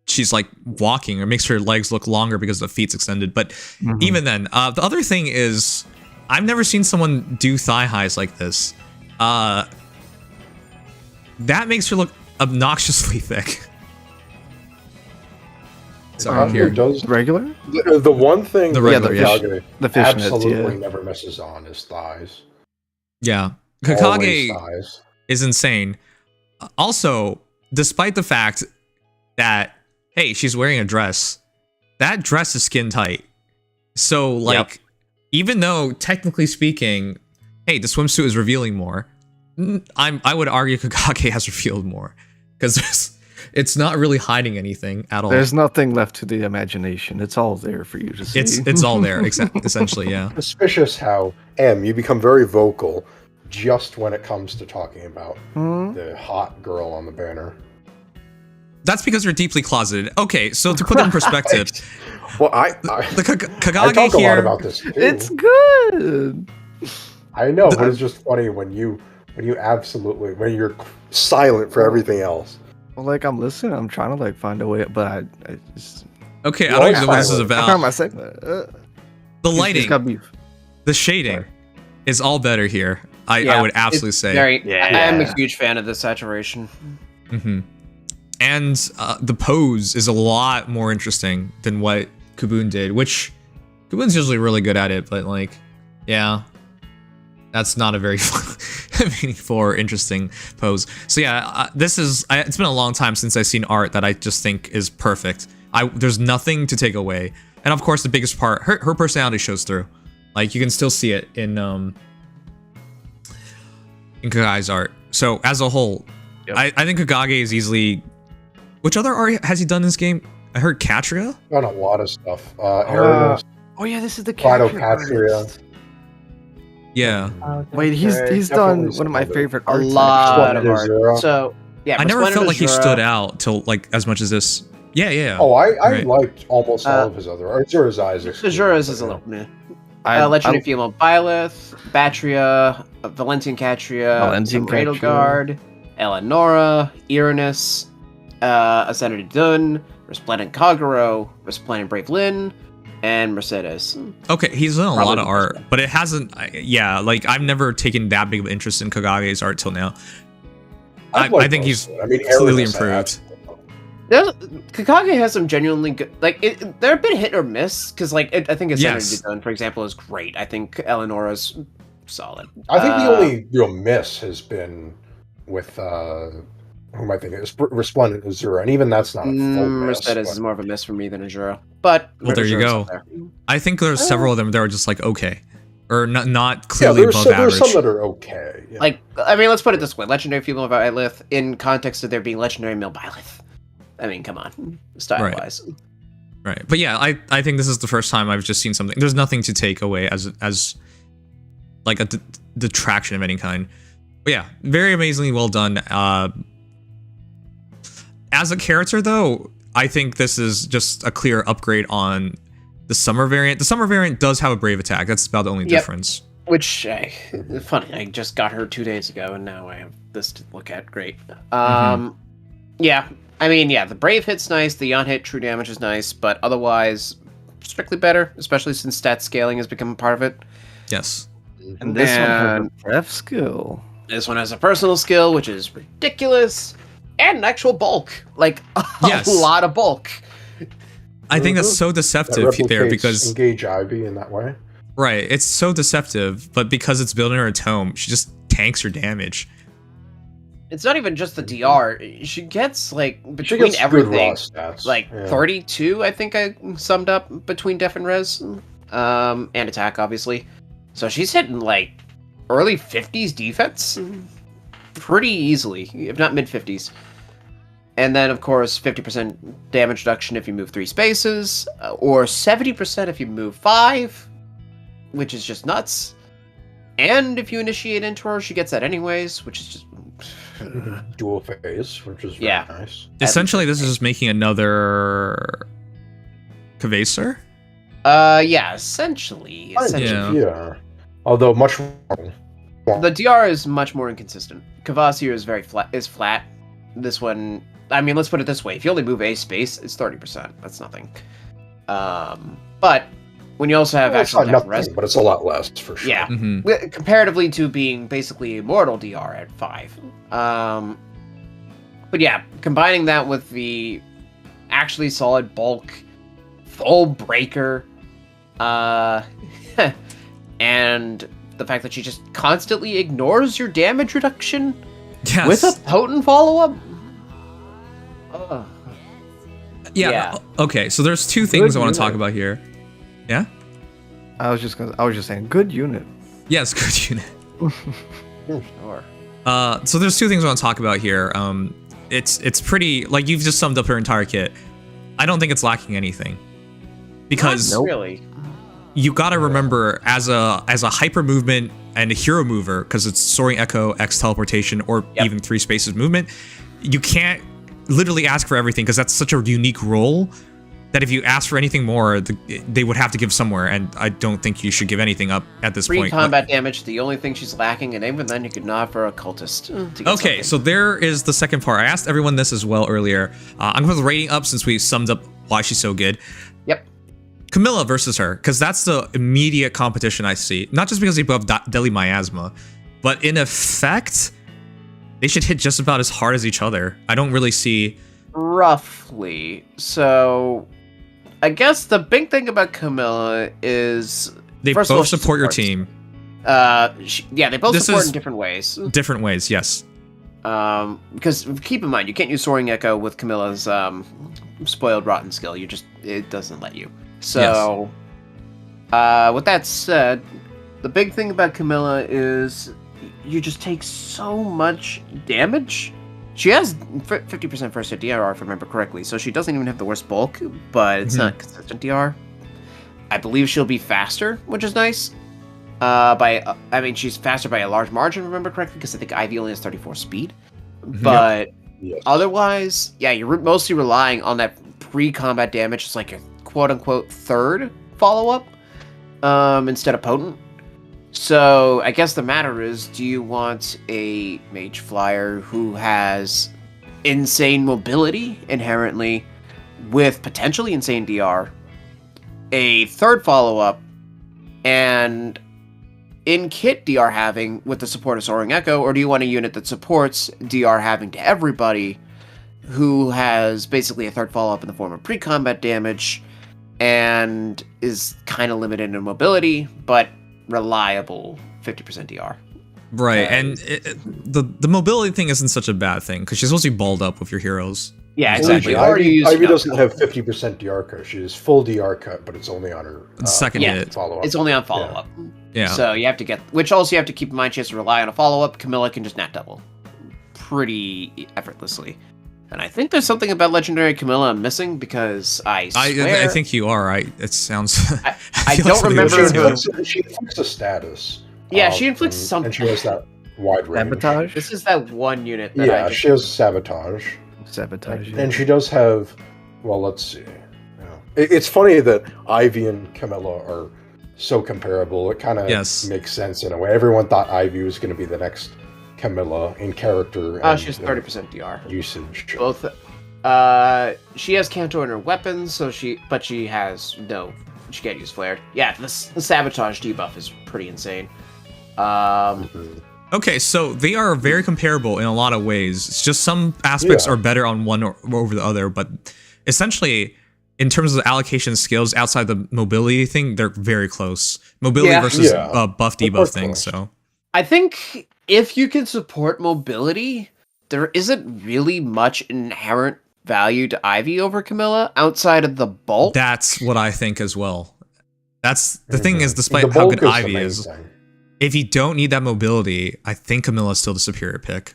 she's like walking, it makes her legs look longer because the feet's extended. But even then, the other thing is I've never seen someone do thigh highs like this. That makes her look obnoxiously thick. So Here does regular? The one thing the regular, the fishnets, absolutely never misses on is thighs. Yeah, Always Kakage thighs. is insane. Also, despite the fact that, hey, she's wearing a dress, that dress is skin tight. So, like, even though technically speaking, hey, the swimsuit is revealing more, I would argue Kakage has revealed more because it's not really hiding anything at all. There's nothing left to the imagination. It's all there for you to see. It's all there, essentially, yeah. Suspicious how, you become very vocal just when it comes to talking about the hot girl on the banner. That's because you're deeply closeted. Okay, so to put that in perspective, well, the Kagage I talk here, a lot about this too. It's good. I know, but it's just funny when you're silent for everything else. Well, like I'm listening, I'm trying to like find a way, but I just okay, I don't even know what this is I about. found my segment. The lighting, the shading is all better here. I would absolutely say. I am a huge fan of the saturation. And the pose is a lot more interesting than what Kuboon did, which Kuboon's usually really good at it, but like, yeah, that's not a very meaningful or interesting pose. So yeah, it's been a long time since I've seen art that I just think is perfect. There's nothing to take away. And of course, the biggest part, her personality shows through. Like, you can still see it in Kagage's art. So as a whole, I think Kagage is easily... Which other art has he done in this game? I heard Katria? Done a lot of stuff. Aether, oh yeah, this is the Katria. Yeah. Wait, he's done one of my favorite A arts. lot of art. So yeah, I never felt like he stood out till like as much as this. Yeah. Oh, I liked almost all of his other art. Zura's eyes. Zura's is a little meh. Legendary female Byleth, Batria, Valentian Katria, Edelgard, Eleonora, Irenis, Ascended Dun, Resplendent Kagero, Resplendent Brave Lyn, and Mercedes. Okay, he's done a lot of art, but it hasn't. Yeah, like I've never taken that big of an interest in Kagage's art till now. I think he's clearly improved. Kakage has some genuinely good, like they're a bit hit or miss because like I think Ascended Dun, for example, is great. I think Eleonora's solid. I think the only real miss has been with who am I thinking? It's Resplendent Azura, and even that's not a full miss. Mercedes is more of a miss for me than Azura. But well, there you go. I think there's several of them that are just like okay, or not clearly above average. There's some that are okay. Yeah. Like, I mean, let's put it this way: Legendary female Byleth in context of there being Legendary male Byleth. I mean, come on, style-wise. Right, but yeah, I think this is the first time I've just seen something. There's nothing to take away as like a detraction of any kind. But yeah, very amazingly well done. As a character, though, I think this is just a clear upgrade on the summer variant. The summer variant does have a brave attack. That's about the only difference. Which, funny, I just got her 2 days ago, and now I have this to look at. Great. Yeah, I mean, yeah, the Brave hit's nice, the on-hit true damage is nice, but otherwise, strictly better, especially since stat scaling has become a part of it. Yes. And this one has a ref skill. This one has a personal skill, which is ridiculous, and an actual bulk. Like, a lot of bulk. I think that's so deceptive there because... engage Ivy in that way. Right, it's so deceptive, but because it's built in her tome, she just tanks her damage. It's not even just the DR. She gets, like, between everything, like, 32, I think I summed up between def and res, and attack, obviously. So she's hitting, like, early 50s defense pretty easily, if not mid-50s. And then, of course, 50% damage reduction if you move 3 spaces, or 70% if you move 5, which is just nuts. And if you initiate into her, she gets that anyways, which is just... dual phase, which is very nice. Essentially, this is just making another... Kvaser? Yeah, essentially. Yeah. Although much more. The DR is much more inconsistent. Kvasir is very flat. This one, I mean, let's put it this way: if you only move a space, it's 30%. That's nothing. But when you also have actual nothing, but it's a lot less for sure. Yeah, comparatively to being basically immortal DR at 5. But yeah, combining that with the actually solid bulk, full breaker, and the fact that she just constantly ignores your damage reduction with a potent follow-up. Yeah. Okay, so there's two things I want to talk about here. Yeah? I was just saying, good unit. Yes, good unit. Sure. So there's two things I want to talk about here. It's pretty, like, you've just summed up her entire kit. I don't think it's lacking anything. Because really, you gotta remember, as a hyper movement and a hero mover, because it's Soaring Echo, X teleportation, or even 3 spaces movement, you can't literally ask for everything, because that's such a unique role that if you ask for anything more, they would have to give somewhere, and I don't think you should give anything up at this point. Combat damage, the only thing she's lacking, and even then you could nod for a cultist. Okay, so there is the second part. I asked everyone this as well earlier. I'm going to put the rating up since we summed up why she's so good. Yep. Camilla versus her, because that's the immediate competition I see. Not just because they both have deadly miasma, but in effect, they should hit just about as hard as each other. I don't really see... Roughly. So, I guess the big thing about Camilla is... They both support your team. They both support in different ways. Different ways, yes. Because keep in mind, you can't use Soaring Echo with Camilla's Spoiled Rotten skill. It doesn't let you. So, with that said, the big thing about Camilla is you just take so much damage. She has 50% first hit DR, if I remember correctly, so she doesn't even have the worst bulk, but it's not consistent DR. I believe she'll be faster, which is nice. She's faster by a large margin, if I remember correctly, because I think Ivy only has 34 speed. But otherwise, you're mostly relying on that pre-combat damage. It's like your quote-unquote third follow-up instead of potent. So I guess the matter is, do you want a mage flyer who has insane mobility inherently with potentially insane DR, a third follow-up, and in-kit DR having with the support of Soaring Echo, or do you want a unit that supports DR having to everybody who has basically a third follow-up in the form of pre-combat damage and is kind of limited in mobility, but reliable 50% DR. Right, and the mobility thing isn't such a bad thing, because she's supposed to be balled up with your heroes. Yeah, exactly. Ivy doesn't have 50% DR cut. She has full DR cut, but it's only on her second hit. Follow-up. It's only on follow-up. Yeah. So you have to which also you have to keep in mind, she has to rely on a follow-up. Camilla can just nat double pretty effortlessly. And I think there's something about Legendary Camilla I'm missing, because I swear... I think you are. It sounds... I don't remember... She inflicts a status. Yeah, she inflicts something. And she has that wide range. Sabotage? This is that one unit that she has Sabotage. And she does have... Well, let's see. It's funny that Ivy and Camilla are so comparable. It kind of Yes. makes sense in a way. Everyone thought Ivy was going to be the next Camilla in character. Oh, she has 30% DR. Usage. Both. She has Canto in her weapons, but she has no. She can't use flared. Yeah, the sabotage debuff is pretty insane. Okay, so they are very comparable in a lot of ways. It's just some aspects are better on one or over the other, but essentially, in terms of allocation skills outside the mobility thing, they're very close. Mobility versus buff debuff thing. So I think if you can support mobility, there isn't really much inherent value to Ivy over Camilla outside of the bulk. That's what I think as well. That's the thing is, despite how good Ivy is, if you don't need that mobility, I think Camilla's still the superior pick.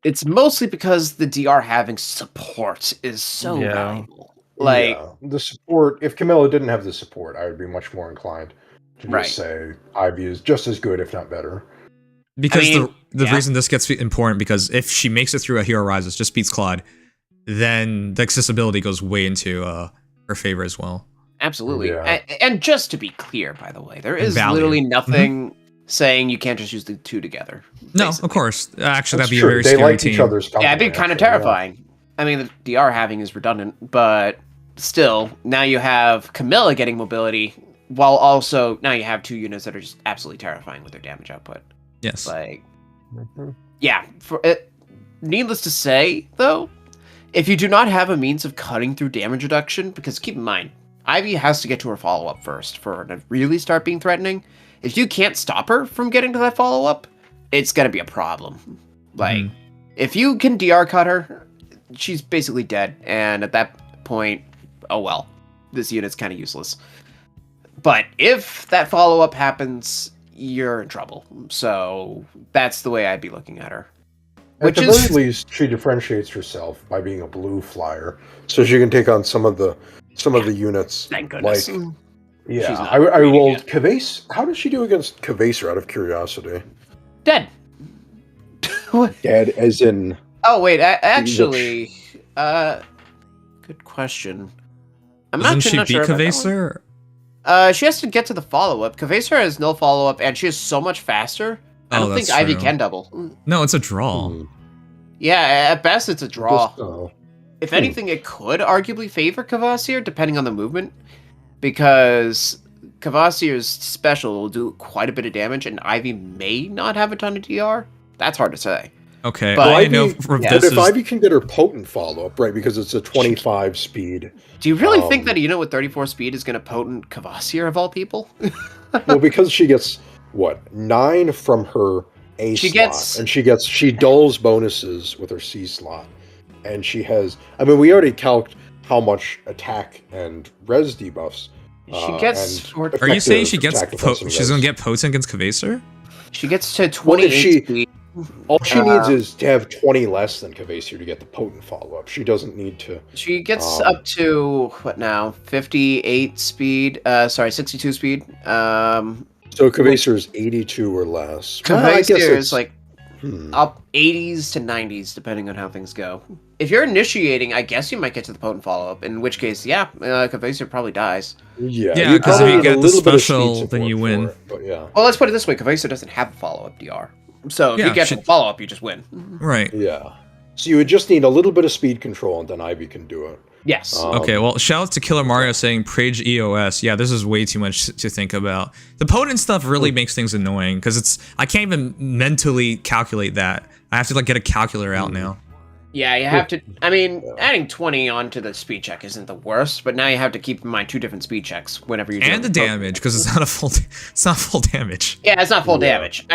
It's mostly because the DR having support is so valuable. Like the support, if Camilla didn't have the support, I would be much more inclined to just say Ivy is just as good, if not better. Because the reason this gets important, because if she makes it through a Hero Rises, just beats Claude, then the accessibility goes way into her favor as well. Absolutely. Yeah. And just to be clear, by the way, there is literally nothing saying you can't just use the two together. No, basically. Of course. Actually, that'd be true. a very they scary like team. Each other's it'd be kind of terrifying. Yeah. I mean, the DR having is redundant, but still, now you have Camilla getting mobility, while also now you have two units that are just absolutely terrifying with their damage output. Yes. Like, yeah. Needless to say, though, if you do not have a means of cutting through damage reduction, because keep in mind, Ivy has to get to her follow-up first for her to really start being threatening. If you can't stop her from getting to that follow-up, it's going to be a problem. Like, if you can DR cut her, she's basically dead. And at that point, oh well, this unit's kind of useless. But if that follow-up happens, you're in trouble. So that's the way I'd be looking at her. At the very least, she differentiates herself by being a blue flyer, so she can take on some of the units. Thank goodness. Like, I rolled Kavase. How did she do against Kavaser, out of curiosity? Dead. Dead, as in. Oh wait, actually, good question. I'm Doesn't she not beat sure about Kavaser? She has to get to the follow-up. Kavaser has no follow-up, and she is so much faster. I don't think Ivy can double. No, it's a draw. Yeah, at best it's a draw. If anything, it could arguably favor Kvasir, depending on the movement, because Kvasir's special will do quite a bit of damage, and Ivy may not have a ton of DR. That's hard to say. Okay, but if Ivy can get her potent follow-up, right, because it's a 25 speed. Do you really think that a unit with 34 speed is going to potent Kvasir of all people? Well, because she gets, 9 from her A slot, and she dulls bonuses with her C slot. And she has, we already calced how much attack and res debuffs. She gets. Are you saying she's going to get potent against Kavaser? She gets to 28 speed. All she needs is to have 20 less than Kavaser to get the potent follow-up. She doesn't need to. She gets up to, 58 speed. 62 speed. So Kavaser is 82 or less. Kavaser is up 80s to 90s, depending on how things go. If you're initiating, I guess you might get to the potent follow-up, in which case, Kavaser probably dies. Yeah, because if you get the special, then you win. Well, let's put it this way. Kavaser doesn't have a follow-up DR. So if you get to the follow-up, you just win. Right. Yeah. So you would just need a little bit of speed control, and then Ivy can do it. Yes. Okay, well, shout out to Killer Mario saying Prage EOS. Yeah, this is way too much to think about. The potent stuff really makes things annoying, because I can't even mentally calculate that. I have to get a calculator out now. Yeah, you have to. Adding 20 onto the speed check isn't the worst, but now you have to keep in mind 2 different speed checks whenever you're doing and the damage, because it's not full damage. Yeah, it's not full damage.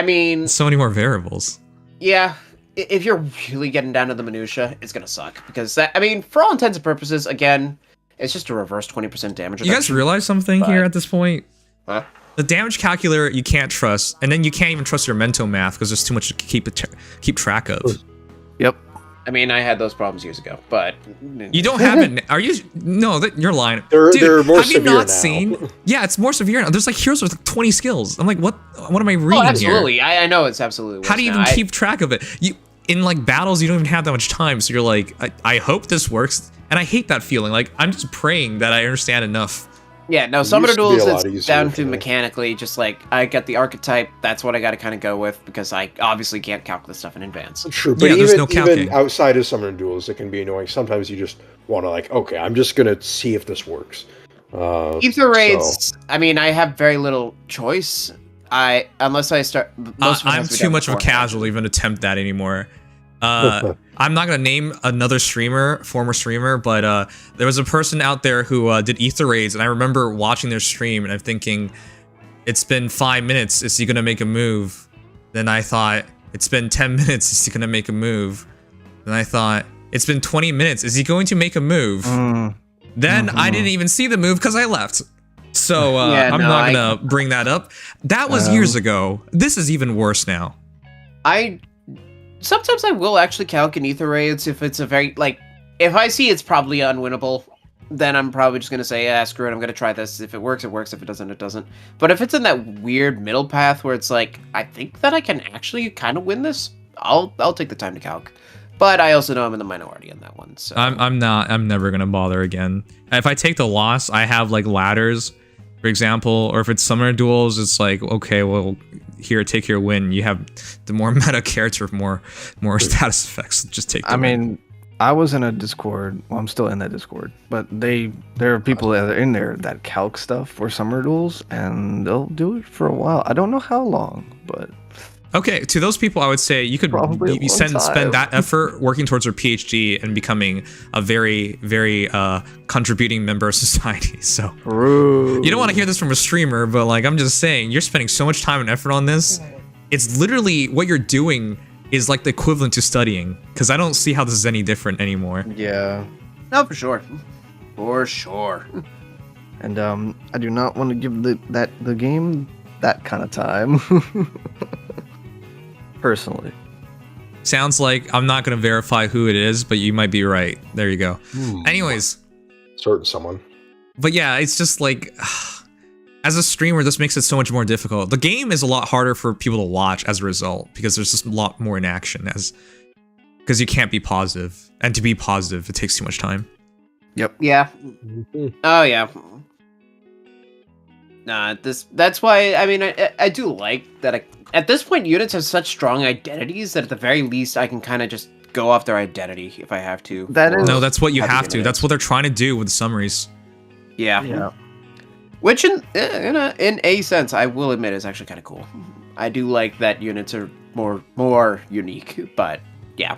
So many more variables. Yeah, if you're really getting down to the minutia, it's gonna suck, because that. For all intents and purposes, again, it's just a reverse 20% damage. You guys realize something here at this point? Huh? The damage calculator you can't trust, and then you can't even trust your mental math because there's too much to keep track of. Yep. I had those problems years ago, but you don't have it. Are you? No, you're lying. They're more have you severe not now. seen? Yeah, it's more severe now. There's heroes with 20 skills. I'm like, what am I reading here? Absolutely. Here? I know it's absolutely worse. How do you even keep track of it? In battles, you don't even have that much time, so you're like, I hope this works, and I hate that feeling. I'm just praying that I understand enough Yeah, no, It Summoner used to be a Duels lot is easier down for to me. mechanically, just like, I get the archetype, that's what I gotta kind of go with, because I obviously can't calculate stuff in advance. True, but Yeah, there's even, no calcing. even outside of Summoner Duels, it can be annoying. Sometimes you just want to like, okay, I'm just gonna see if this works. Aether raids, I mean, I have very little choice. Unless I start... Most of it I'm has to be too done much of a beforehand. casual to even attempt that anymore. I'm not gonna name another former streamer, but there was a person out there who did Aether raids, and I remember watching their stream, and I'm thinking, it's been 5 minutes, is he gonna make a move? Then I thought, it's been 10 minutes, is he gonna make a move? Then I thought, it's been 20 minutes, is he going to make a move? Then I didn't even see the move because I left. So I'm not gonna bring that up. That was years ago. This is even worse now. Sometimes I will actually calc in Aether raids if it's a very, like, if I see it's probably unwinnable, then I'm probably just gonna say, yeah, screw it, I'm gonna try this. If it works, it works. If it doesn't, it doesn't. But if it's in that weird middle path where it's like, I think that I can actually kind of win this, I'll take the time to calc. But I also know I'm in the minority on that one. So I'm never gonna bother again. If I take the loss, I have like ladders, for example, or if it's Summoner Duels, it's like, okay, well, here, take your win. You have the more meta character, more status effects. Just take the win. I was in a Discord. Well, I'm still in that Discord, but there are people that are in there that calc stuff for Summer Duels, and they'll do it for a while. I don't know how long, but okay, to those people, I would say you could spend that effort working towards your PhD and becoming a very, very contributing member of society. So you don't want to hear this from a streamer, but like I'm just saying, you're spending so much time and effort on this. It's literally what you're doing is like the equivalent to studying, because I don't see how this is any different anymore. yeah. no, for sure, for sure. And I do not want to give the game that kind of time. Personally. Sounds like I'm not going to verify who it is, but you might be right. There you go. Anyways. Certain someone. But yeah, it's just like, as a streamer, this makes it so much more difficult. The game is a lot harder for people to watch as a result, because there's just a lot more inaction, because you can't be positive. And to be positive, it takes too much time. Yep. Yeah. Oh yeah. Nah, that's why, I mean, I do like that at this point, units have such strong identities that at the very least, I can kind of just go off their identity if I have to. No, that's what you have to. That's what they're trying to do with the summaries. Yeah. Which, in a sense, I will admit is actually kind of cool. I do like that units are more unique, but yeah.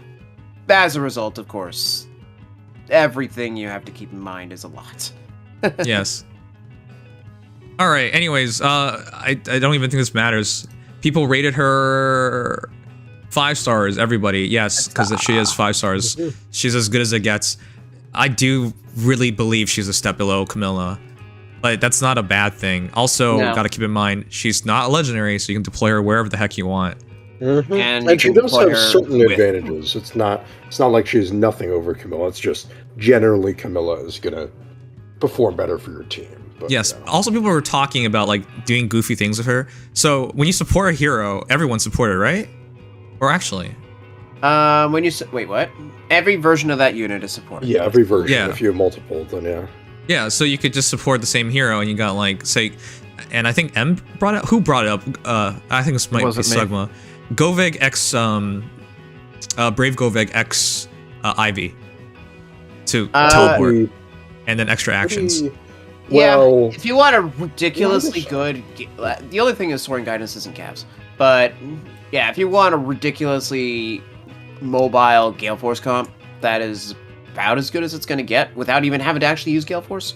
As a result, of course, everything you have to keep in mind is a lot. Yes. All right. Anyways, I don't even think this matters. People rated her 5 stars. Everybody, yes, because she has 5 stars. She's as good as it gets. I do really believe she's a step below Camilla, but that's not a bad thing. Also, gotta keep in mind she's not a legendary, so you can deploy her wherever the heck you want. And she does have certain advantages. It's not like she's nothing over Camilla. It's just generally Camilla is gonna perform better for your team. But, yes. Also, people were talking about like doing goofy things with her. So when you support a hero, everyone support her, right? Or actually, when you wait, what? Every version of that unit is supported. Yeah, every version. Yeah. If you have multiple, then yeah. Yeah. So you could just support the same hero, and you got like say, and I think M brought it. Who brought it up? I think this might be Sugma. Goveg X, Brave Goveg X Ivy to teleport, and then extra actions. Well, if you want a ridiculously good, the only thing is Soaring Guidance isn't caps, but yeah, if you want a ridiculously mobile Gale Force comp, that is about as good as it's going to get without even having to actually use Gale Force.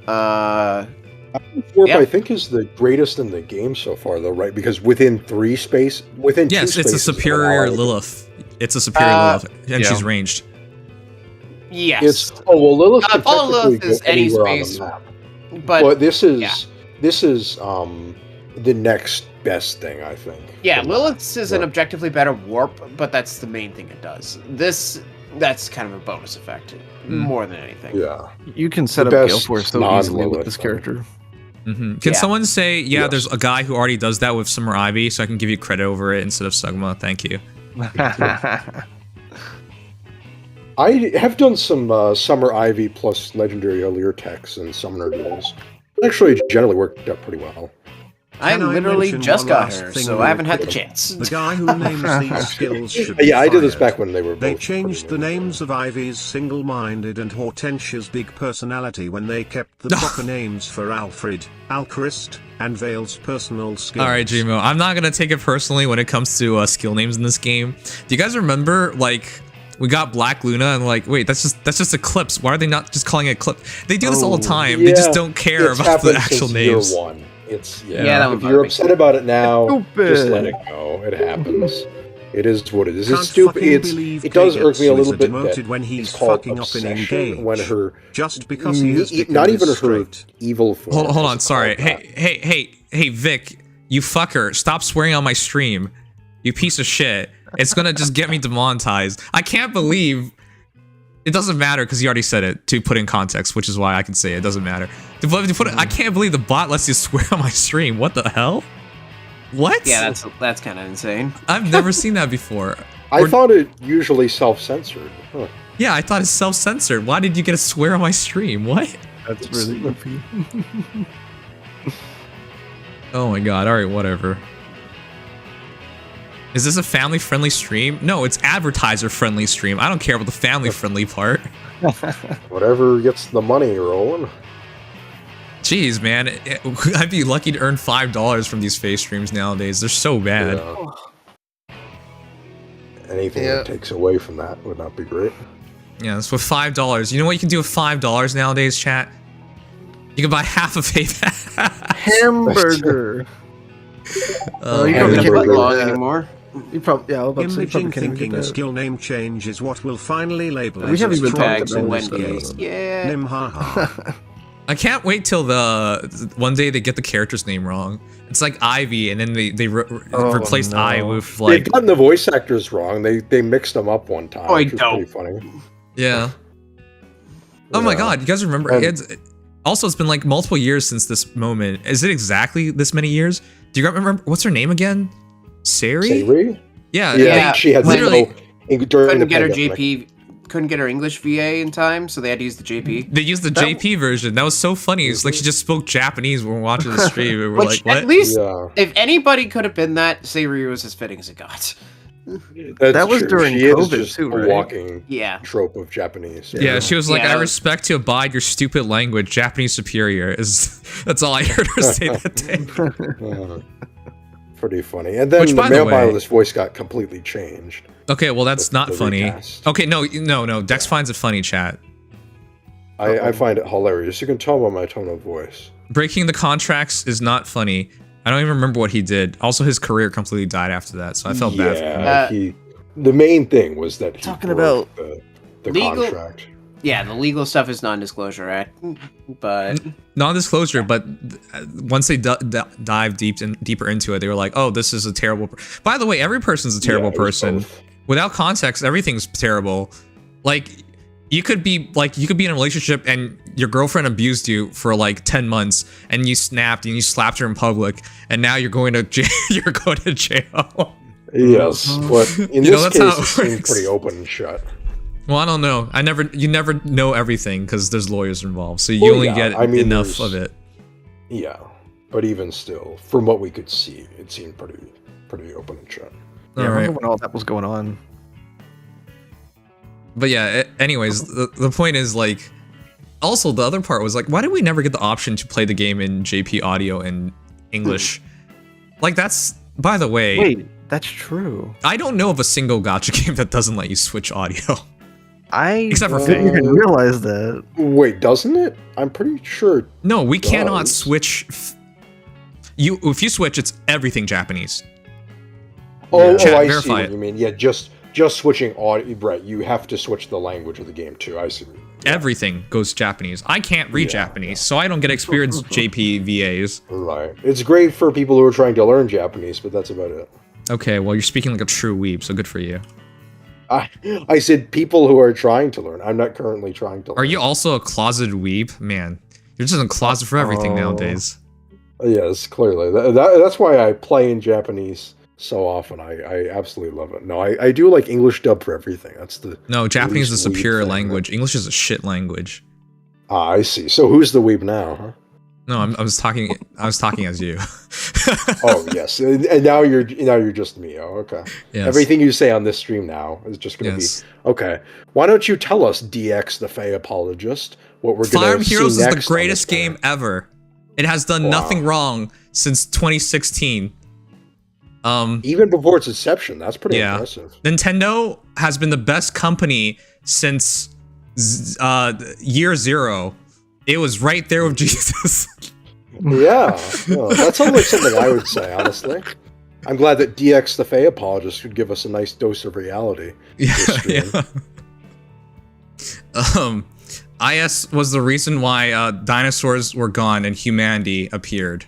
Warp, I think, is the greatest in the game so far, though, right? Because within 2 spaces, it's a superior Lilith. It's a superior Lilith, and she's ranged. Yes. Lilith can Lilith is any space, but this is the next best thing, I think. Yeah, Lilith's is an objectively better warp, but that's the main thing it does. That's kind of a bonus effect, more than anything. Yeah. You can set up Gale Force so easily with this character. Can someone say, yes, there's a guy who already does that with Summer Ivy, so I can give you credit over it instead of Sugma? Thank you. I have done some Summer Ivy plus Legendary Allure techs and Summoner duels. Actually, generally worked out pretty well. I literally mention just one got last her, thing so real I haven't had the quick? chance. The guy who names these skills should be Yeah, I did this fired. back when they were both. They changed the names of Ivy's single-minded and Hortensia's big personality when they kept the proper names for Alfred, Alchrist, and Vale's personal skills. All right, Gmo. I'm not gonna take it personally when it comes to skill names in this game. Do you guys remember, like, we got Black Luna and like, wait, that's just Eclipse. Why are they not just calling it Eclipse? They do this all the time. They just don't care It's about the happened actual since names. Year one. It's that if one you're bothered me. upset about it now, just Stupid. let it go. It happens. It is what it is. Can't It's stupid. fucking believe It does irk me a Kagetsu little is bit demoted that when he's it's called fucking up in obsession Engage. when her Just because he has become not even her straight. evil form. Hold on, is sorry. called that. Hey, Vic, you fucker, stop swearing on my stream. You piece of shit. It's gonna just get me demonetized. I can't believe it doesn't matter because you already said it to put in context, which is why I can say it doesn't matter. I can't believe the bot lets you swear on my stream. What the hell? What? Yeah, that's kind of insane. I've never seen that before. I thought it usually self-censored. Huh. Yeah, I thought it's self-censored. Why did you get to swear on my stream? What? That's really goofy. Oh my god, alright, whatever. Is this a family-friendly stream? No, it's advertiser-friendly stream. I don't care about the family-friendly part. Whatever gets the money rolling. Jeez, man. I'd be lucky to earn $5 from these face streams nowadays. They're so bad. Yeah. Anything that takes away from that would not be great. Yeah, that's with $5. You know what you can do with $5 nowadays, chat? You can buy half of PayPal. Hamburger. Oh, you I don't probably get can't that get long that. anymore. You probably, yeah, I was about to say, you probably Imaging can't even thinking get a that. skill name change is what will finally label We us haven't as even talked trolls about in this, this game. Yeah. Nimhaha. I can't wait till one day they get the character's name wrong. It's like Ivy, and then they replaced no. I with They've like gotten the voice actors wrong. They mixed them up one time, which was pretty funny. yeah. Oh my Yeah. god, you guys remember? Also, it's been like multiple years since this moment. Is it exactly this many years? Do you remember what's her name again? Sari? Sari? Yeah, Yeah, she had literally during Couldn't the get her pandemic. JP. Couldn't get her English VA in time, so they had to use the JP. they used the JP version. That was so funny. It's like she just spoke Japanese when we were watching the stream, and we're Which, like, what? at least, Yeah. if anybody could have been that, Sayuri was as fitting as it got. That was during she is COVID just too, a right? walking Yeah. trope of Japanese. Yeah, she was like, Yeah, I that was- respect to abide your stupid language, Japanese superior. That's all I heard her say that day. Pretty funny. And then Which, the by the male way- Biolis voice got completely changed. Okay, well that's not the funny. recast. Okay, no. Dex finds it funny, chat. I find it hilarious. You can tell by my tone of voice. Breaking the contracts is not funny. I don't even remember what he did. Also, his career completely died after that, so I felt bad for him. Yeah, the main thing was that he Talking broke about the legal- contract. Yeah, the legal stuff is non-disclosure act, but Non-disclosure, but once they dive deeper into it, they were like, "Oh, this is a terrible." By the way, every person's a terrible Yeah, it was person. both. Without context, everything's terrible. Like, you could be in a relationship and your girlfriend abused you for like 10 months, and you snapped and you slapped her in public, and now you're going to jail. You're going to jail. Yes, but in You know, this that's how case, it it seemed works. pretty open and shut. Well, I don't know. You never know everything because there's lawyers involved, so you Well, only yeah, get I mean, enough there's- of it. Yeah, but even still, from what we could see, it seemed pretty open and shut. Yeah, I All right. remember when all that was going on. But yeah, anyways, the point is, like, also the other part was like, why did we never get the option to play the game in JP audio and English? Like, that's, by the way, Wait, that's true. I don't know of a single gacha game that doesn't let you switch audio. I Except for didn't Fate. even realize that. Wait, doesn't it? I'm pretty sure. No, we cannot Does. switch. If you switch, it's everything Japanese. Oh, Chat, I see verify what it. you mean. Yeah, just switching audio. Right, you have to switch the language of the game too. I see. Everything goes Japanese. I can't read Japanese, so I don't get experience JP VAs. Right. It's great for people who are trying to learn Japanese, but that's about it. Okay, well, you're speaking like a true weeb, so good for you. I said people who are trying to learn. I'm not currently trying to learn. Are you also a closeted weeb? Man, you're just in a closet for everything Oh. nowadays. Yes, clearly. That's why I play in Japanese so often. I absolutely love it. No, I do like English dub for everything. That's the No, Japanese is a least superior weeb thing, language. English is a shit language. Ah, I see. So who's the weeb now, huh? No, I was talking as you. Oh yes, and now you're just me. Oh, okay. Yes. Everything you say on this stream now is just going to be okay. Why don't you tell us, DX the Fae apologist, what we're Fire going to see Heroes next? is the greatest game ever. It has done nothing wrong since 2016. Even before its inception, that's pretty impressive. Nintendo has been the best company since year zero. It was right there with Jesus. Yeah, that sounds like something I would say, honestly. I'm glad that DX the Fae apologist could give us a nice dose of reality. Yeah. IS was the reason why dinosaurs were gone and humanity appeared.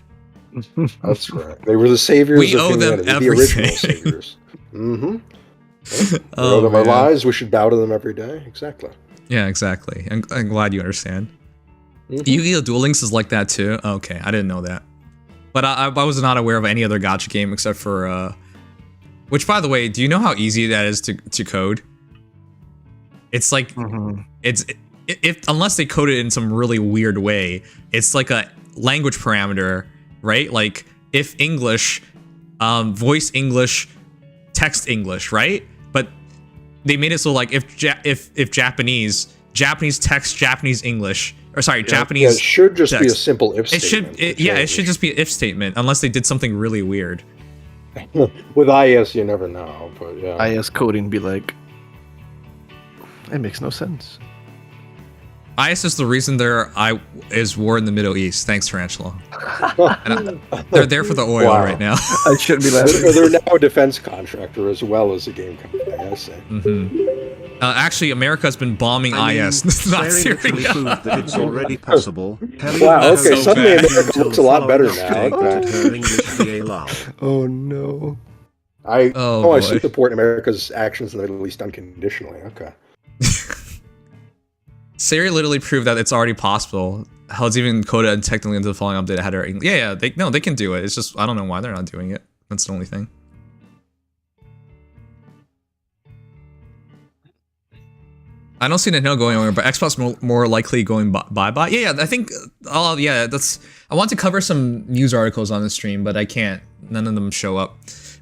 That's correct. They were the saviors we of owe humanity, them the original saviors. We owe them our lives. We should bow to them every day. Exactly. Yeah, exactly. I'm glad you understand. Yu-Gi-Oh! Duel Links is like that too? Okay, I didn't know that. But I was not aware of any other gacha game except for... which, by the way, do you know how easy that is to code? It's like... Unless they code it in some really weird way, it's like a language parameter, right? Like, if English, voice English, text English, right? But they made it so, like, if Japanese text Japanese English... Or sorry, Japanese. Yeah, it should just text. be a simple if statement. It should just be an if statement, unless they did something really weird. With IS, you never know, but yeah. IS coding be like, it makes no sense. IS is the reason there is war in the Middle East. Thanks, Tarantula. They're there for the oil right now. I shouldn't be laughing. They're now a defense contractor as well as a game company, I say. Actually, America's been bombing IS, not Syria. Proved that it's already possible. Wow, okay, suddenly America looks a lot better now. Oh no. I support America's actions in the Middle East unconditionally. Okay. Syria literally proved that it's already possible. Hell, it's even coded and technically into the following update. I had her. Yeah, they can do it. It's just I don't know why they're not doing it. That's the only thing. I don't see Nintendo going anywhere, but Xbox more likely going bye-bye. Yeah, I think. That's. I want to cover some news articles on the stream, but I can't. None of them show up.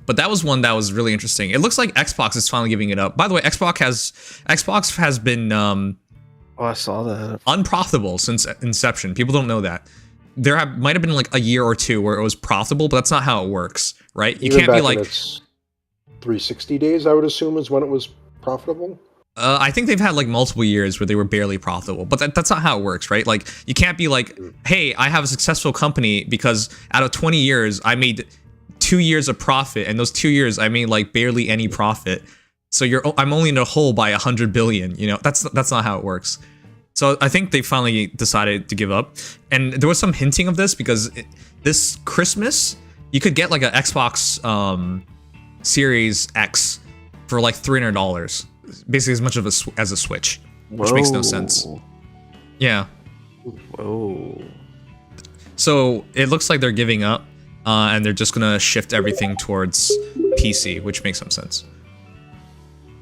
But that was one that was really interesting. It looks like Xbox is finally giving it up. By the way, Xbox has been I saw that. unprofitable since inception. People don't know that. There might have been like a year or two where it was profitable, but that's not how it works, right? You can't be like 360 days. I would assume is when it was profitable. I think they've had like multiple years where they were barely profitable, but that's not how it works, right? Like you can't be like, hey, I have a successful company because out of 20 years I made 2 years of profit, and those 2 years I made like barely any profit. So I'm only in a hole by 100 billion. You know, that's not how it works. So I think they finally decided to give up, and there was some hinting of this because this Christmas you could get like an Xbox Series X for like $300. Basically as much of as a Switch, which makes no sense. Yeah. Whoa. So it looks like they're giving up, and they're just gonna shift everything towards PC, which makes some sense.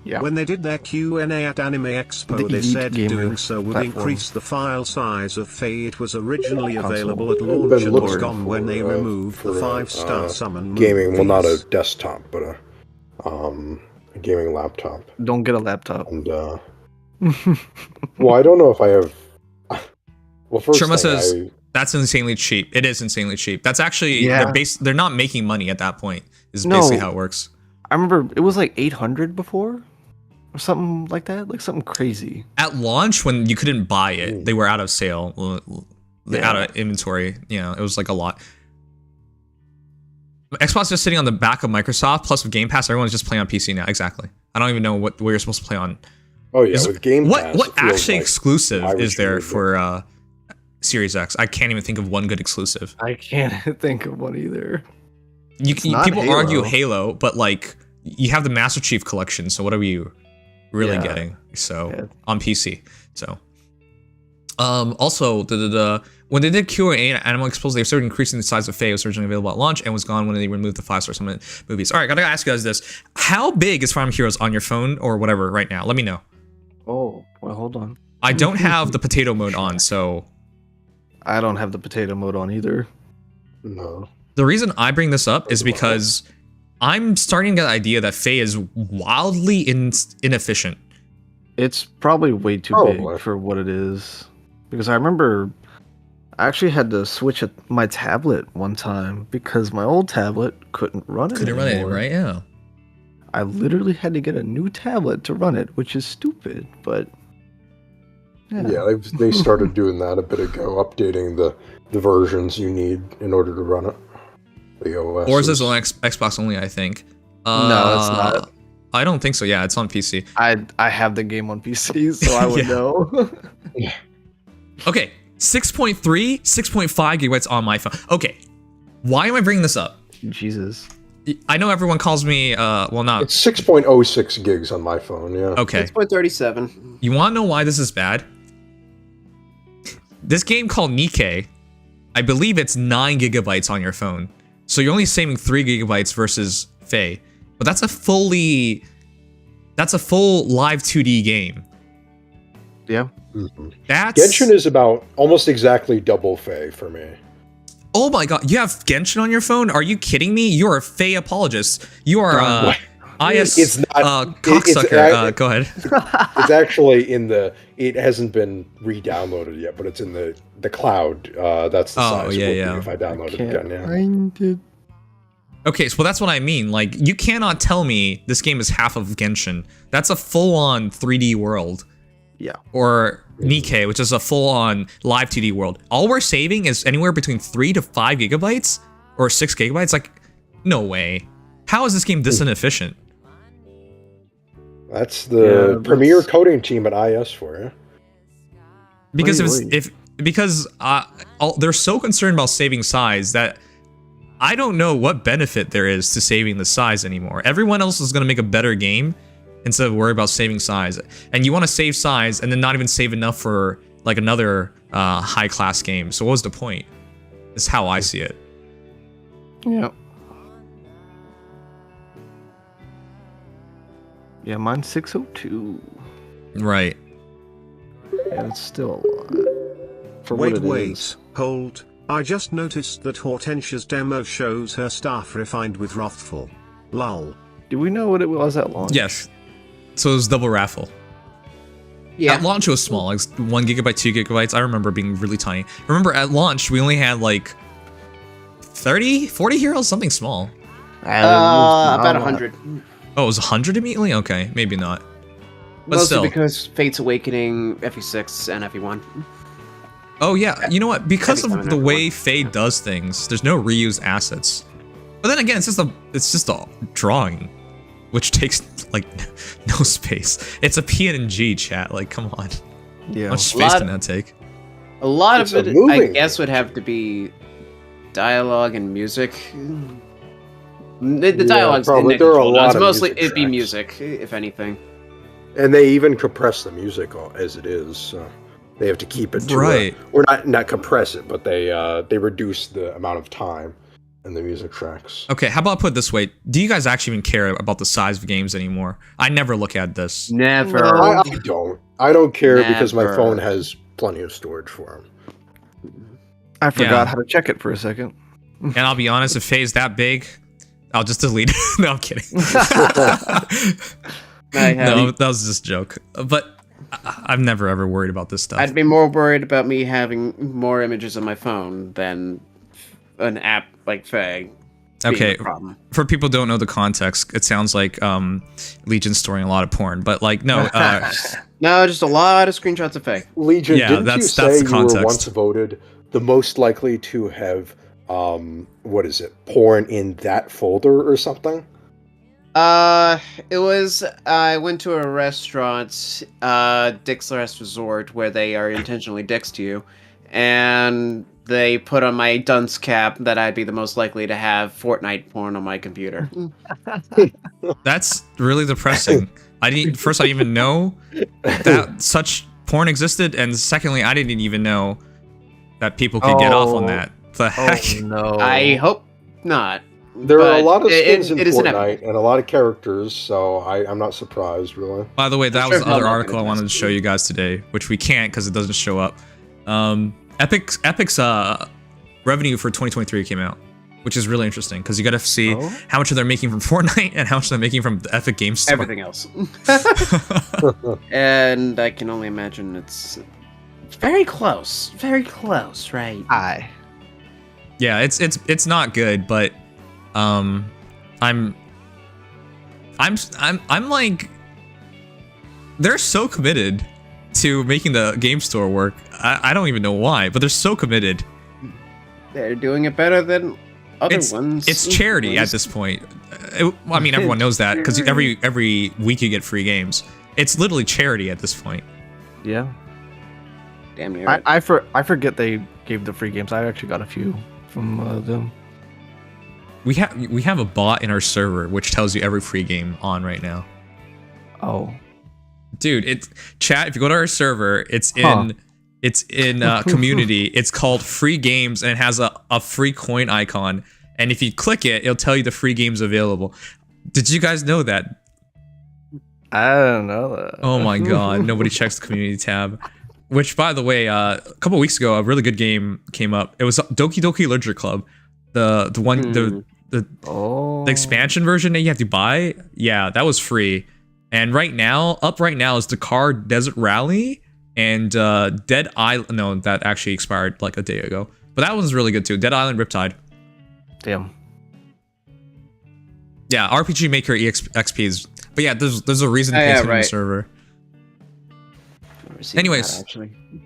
Yeah. When they did their Q&A at Anime Expo, they said doing so would increase the file size of Fae. It was originally available at launch and was gone when they removed the 5-star summon. Gaming, well, not a desktop, but a gaming laptop. Don't get a laptop. And well, I don't know if I have. Well, first Sherma says that's insanely cheap. It is insanely cheap. That's actually they're not making money at that point. Is basically how it works. I remember it was like 800 before, or something like that, like something crazy. At launch, when you couldn't buy it, they were out of sale, out of inventory. You know, it was like a lot. Xbox is sitting on the back of Microsoft, plus with Game Pass, everyone's just playing on PC now. Exactly. I don't even know what you're supposed to play on. Oh yeah, with Game Pass. What actually exclusive is there for Series X? I can't even think of one good exclusive. I can't think of one either. People argue Halo, but like you have the Master Chief Collection, so what are you really getting? So on PC. So Also, when they did Q&A and Animal Exposed, they started increasing the size of Faye. It was originally available at launch and was gone when they removed the 5-star summon movies. All right, gotta ask you guys this. How big is Fire Emblem Heroes on your phone or whatever right now? Let me know. Oh, well, hold on. I don't have the potato mode on, so... I don't have the potato mode on either. No. The reason I bring this up is because I'm starting to get the idea that Faye is wildly inefficient. It's probably way too big for what it is. Because I remember I actually had to switch my tablet one time because my old tablet couldn't run it Couldn't run it, right? Yeah. I literally had to get a new tablet to run it, which is stupid, but... Yeah, they started doing that a bit ago, updating the versions you need in order to run it. The OS. Or is this on Xbox only, I think? No, it's not. I don't think so. Yeah, it's on PC. I have the game on PC, so I would know. Okay, 6.3, 6.5 gigabytes on my phone. Okay, why am I bringing this up? Jesus. I know everyone calls me, well, not... It's 6.06 gigs on my phone, yeah. Okay. 6.37. You want to know why this is bad? This game called Nikke, I believe it's 9 gigabytes on your phone. So you're only saving 3 gigabytes versus Faye. But that's a full live 2D game. Yeah. Mm-hmm. That's... Genshin is about almost exactly double Faye for me. Oh my god, you have Genshin on your phone? Are you kidding me? You're a Faye apologist. You are It's not cocksucker. Go ahead. It's actually in the... It hasn't been re-downloaded yet, but it's in the cloud. That's the size it will be if I download it again. Yeah. Find it. Okay, so that's what I mean. Like, you cannot tell me this game is half of Genshin. That's a full-on 3D world. Yeah. Or Nikke, which is a full-on live 2D world. All we're saving is anywhere between 3 to 5 gigabytes or 6 gigabytes. Like, no way. How is this game this inefficient? That's the premier coding team at IS for you. Because they're so concerned about saving size that I don't know what benefit there is to saving the size anymore. Everyone else is going to make a better game instead of worry about saving size. And you want to save size and then not even save enough for like another high-class game. So what was the point? Is how I see it. Yeah. Yeah, mine's 602. Right. Yeah, it's still a lot. For what it is. Hold. I just noticed that Hortensia's demo shows her staff refined with Wrathful. Lol. Do we know what it was at launch? Yes. So it was double raffle. Yeah. At launch it was small, like 1 gigabyte, 2 gigabytes. I remember being really tiny. Remember at launch we only had like 30, 40 heroes, something small. About 100. Oh, it was 100 immediately? Okay, maybe not. But Mostly still. because Fate's Awakening, FE6, and FE1. Oh yeah, you know what? Because of the way Faye does things, there's no reused assets. But then again, it's just a drawing, which takes like no space. It's a PNG, chat. Like, come on. Yeah. How much space can that take? A lot of it, I guess, would have to be dialogue and music. The dialogue's probably. There are a lot of mostly music it'd be tracks. music, if anything. And they even compress the music as it is. So they have to keep it to right. Or not compress it, but they reduce the amount of time in the music tracks. Okay, how about I put it this way? Do you guys actually even care about the size of games anymore? I never look at this. Never. No, I don't. I don't care because my Never. phone has plenty of storage for them. I forgot how to check it for a second. And I'll be honest, if Faye's that big, I'll just delete it. No, I'm kidding. No, that was just a joke. But I've never ever worried about this stuff. I'd be more worried about me having more images on my phone than an app like Faye. Okay, for people who don't know the context, it sounds like Legion's storing a lot of porn, but like no, no, just a lot of screenshots of Faye. Legion, yeah, didn't that's you say the context. You were once voted the most likely to have what is it, porn in that folder or something? It was, I went to a restaurant, Dick's Last Resort, where they are intentionally dicks to you, and they put on my dunce cap that I'd be the most likely to have Fortnite porn on my computer. That's really depressing. I didn't even know that such porn existed, and secondly, I didn't even know that people could get off on that. The heck? Oh no. I hope not. There are a lot of skins it in is Fortnite and a lot of characters, so I'm not surprised, really. By the way, that I'm was sure the other Velma article I could wanted to attest show to. you guys today, which we can't because it doesn't show up. Epic's revenue for 2023 came out, which is really interesting because you got to see how much they're making from Fortnite and how much they're making from the Epic Games Store. Everything else. And I can only imagine it's very close. Very close, right? Aye. Yeah, it's not good, but I'm like, they're so committed to making the game store work. I don't even know why, but they're so committed. They're doing it better than other ones. It's charity at this point. I mean, everyone knows that because every week you get free games. It's literally charity at this point. Yeah. Damn near. I forget they gave the free games. I actually got a few from them. We have a bot in our server which tells you every free game on right now. Oh. Dude, it's chat. If you go to our server, it's in community. It's called free games and it has a free coin icon. And if you click it, it'll tell you the free games available. Did you guys know that? I don't know that. Oh my god, nobody checks the community tab. Which, by the way, a couple weeks ago, a really good game came up. It was Doki Doki Literature Club, the expansion version that you have to buy. Yeah, that was free. And right now is Dakar Desert Rally and Dead Island. No, that actually expired like a day ago. But that one's really good too. Dead Island Riptide. Damn. Yeah, RPG Maker XPs. But yeah, there's a reason to pay attention to the server. Anyways,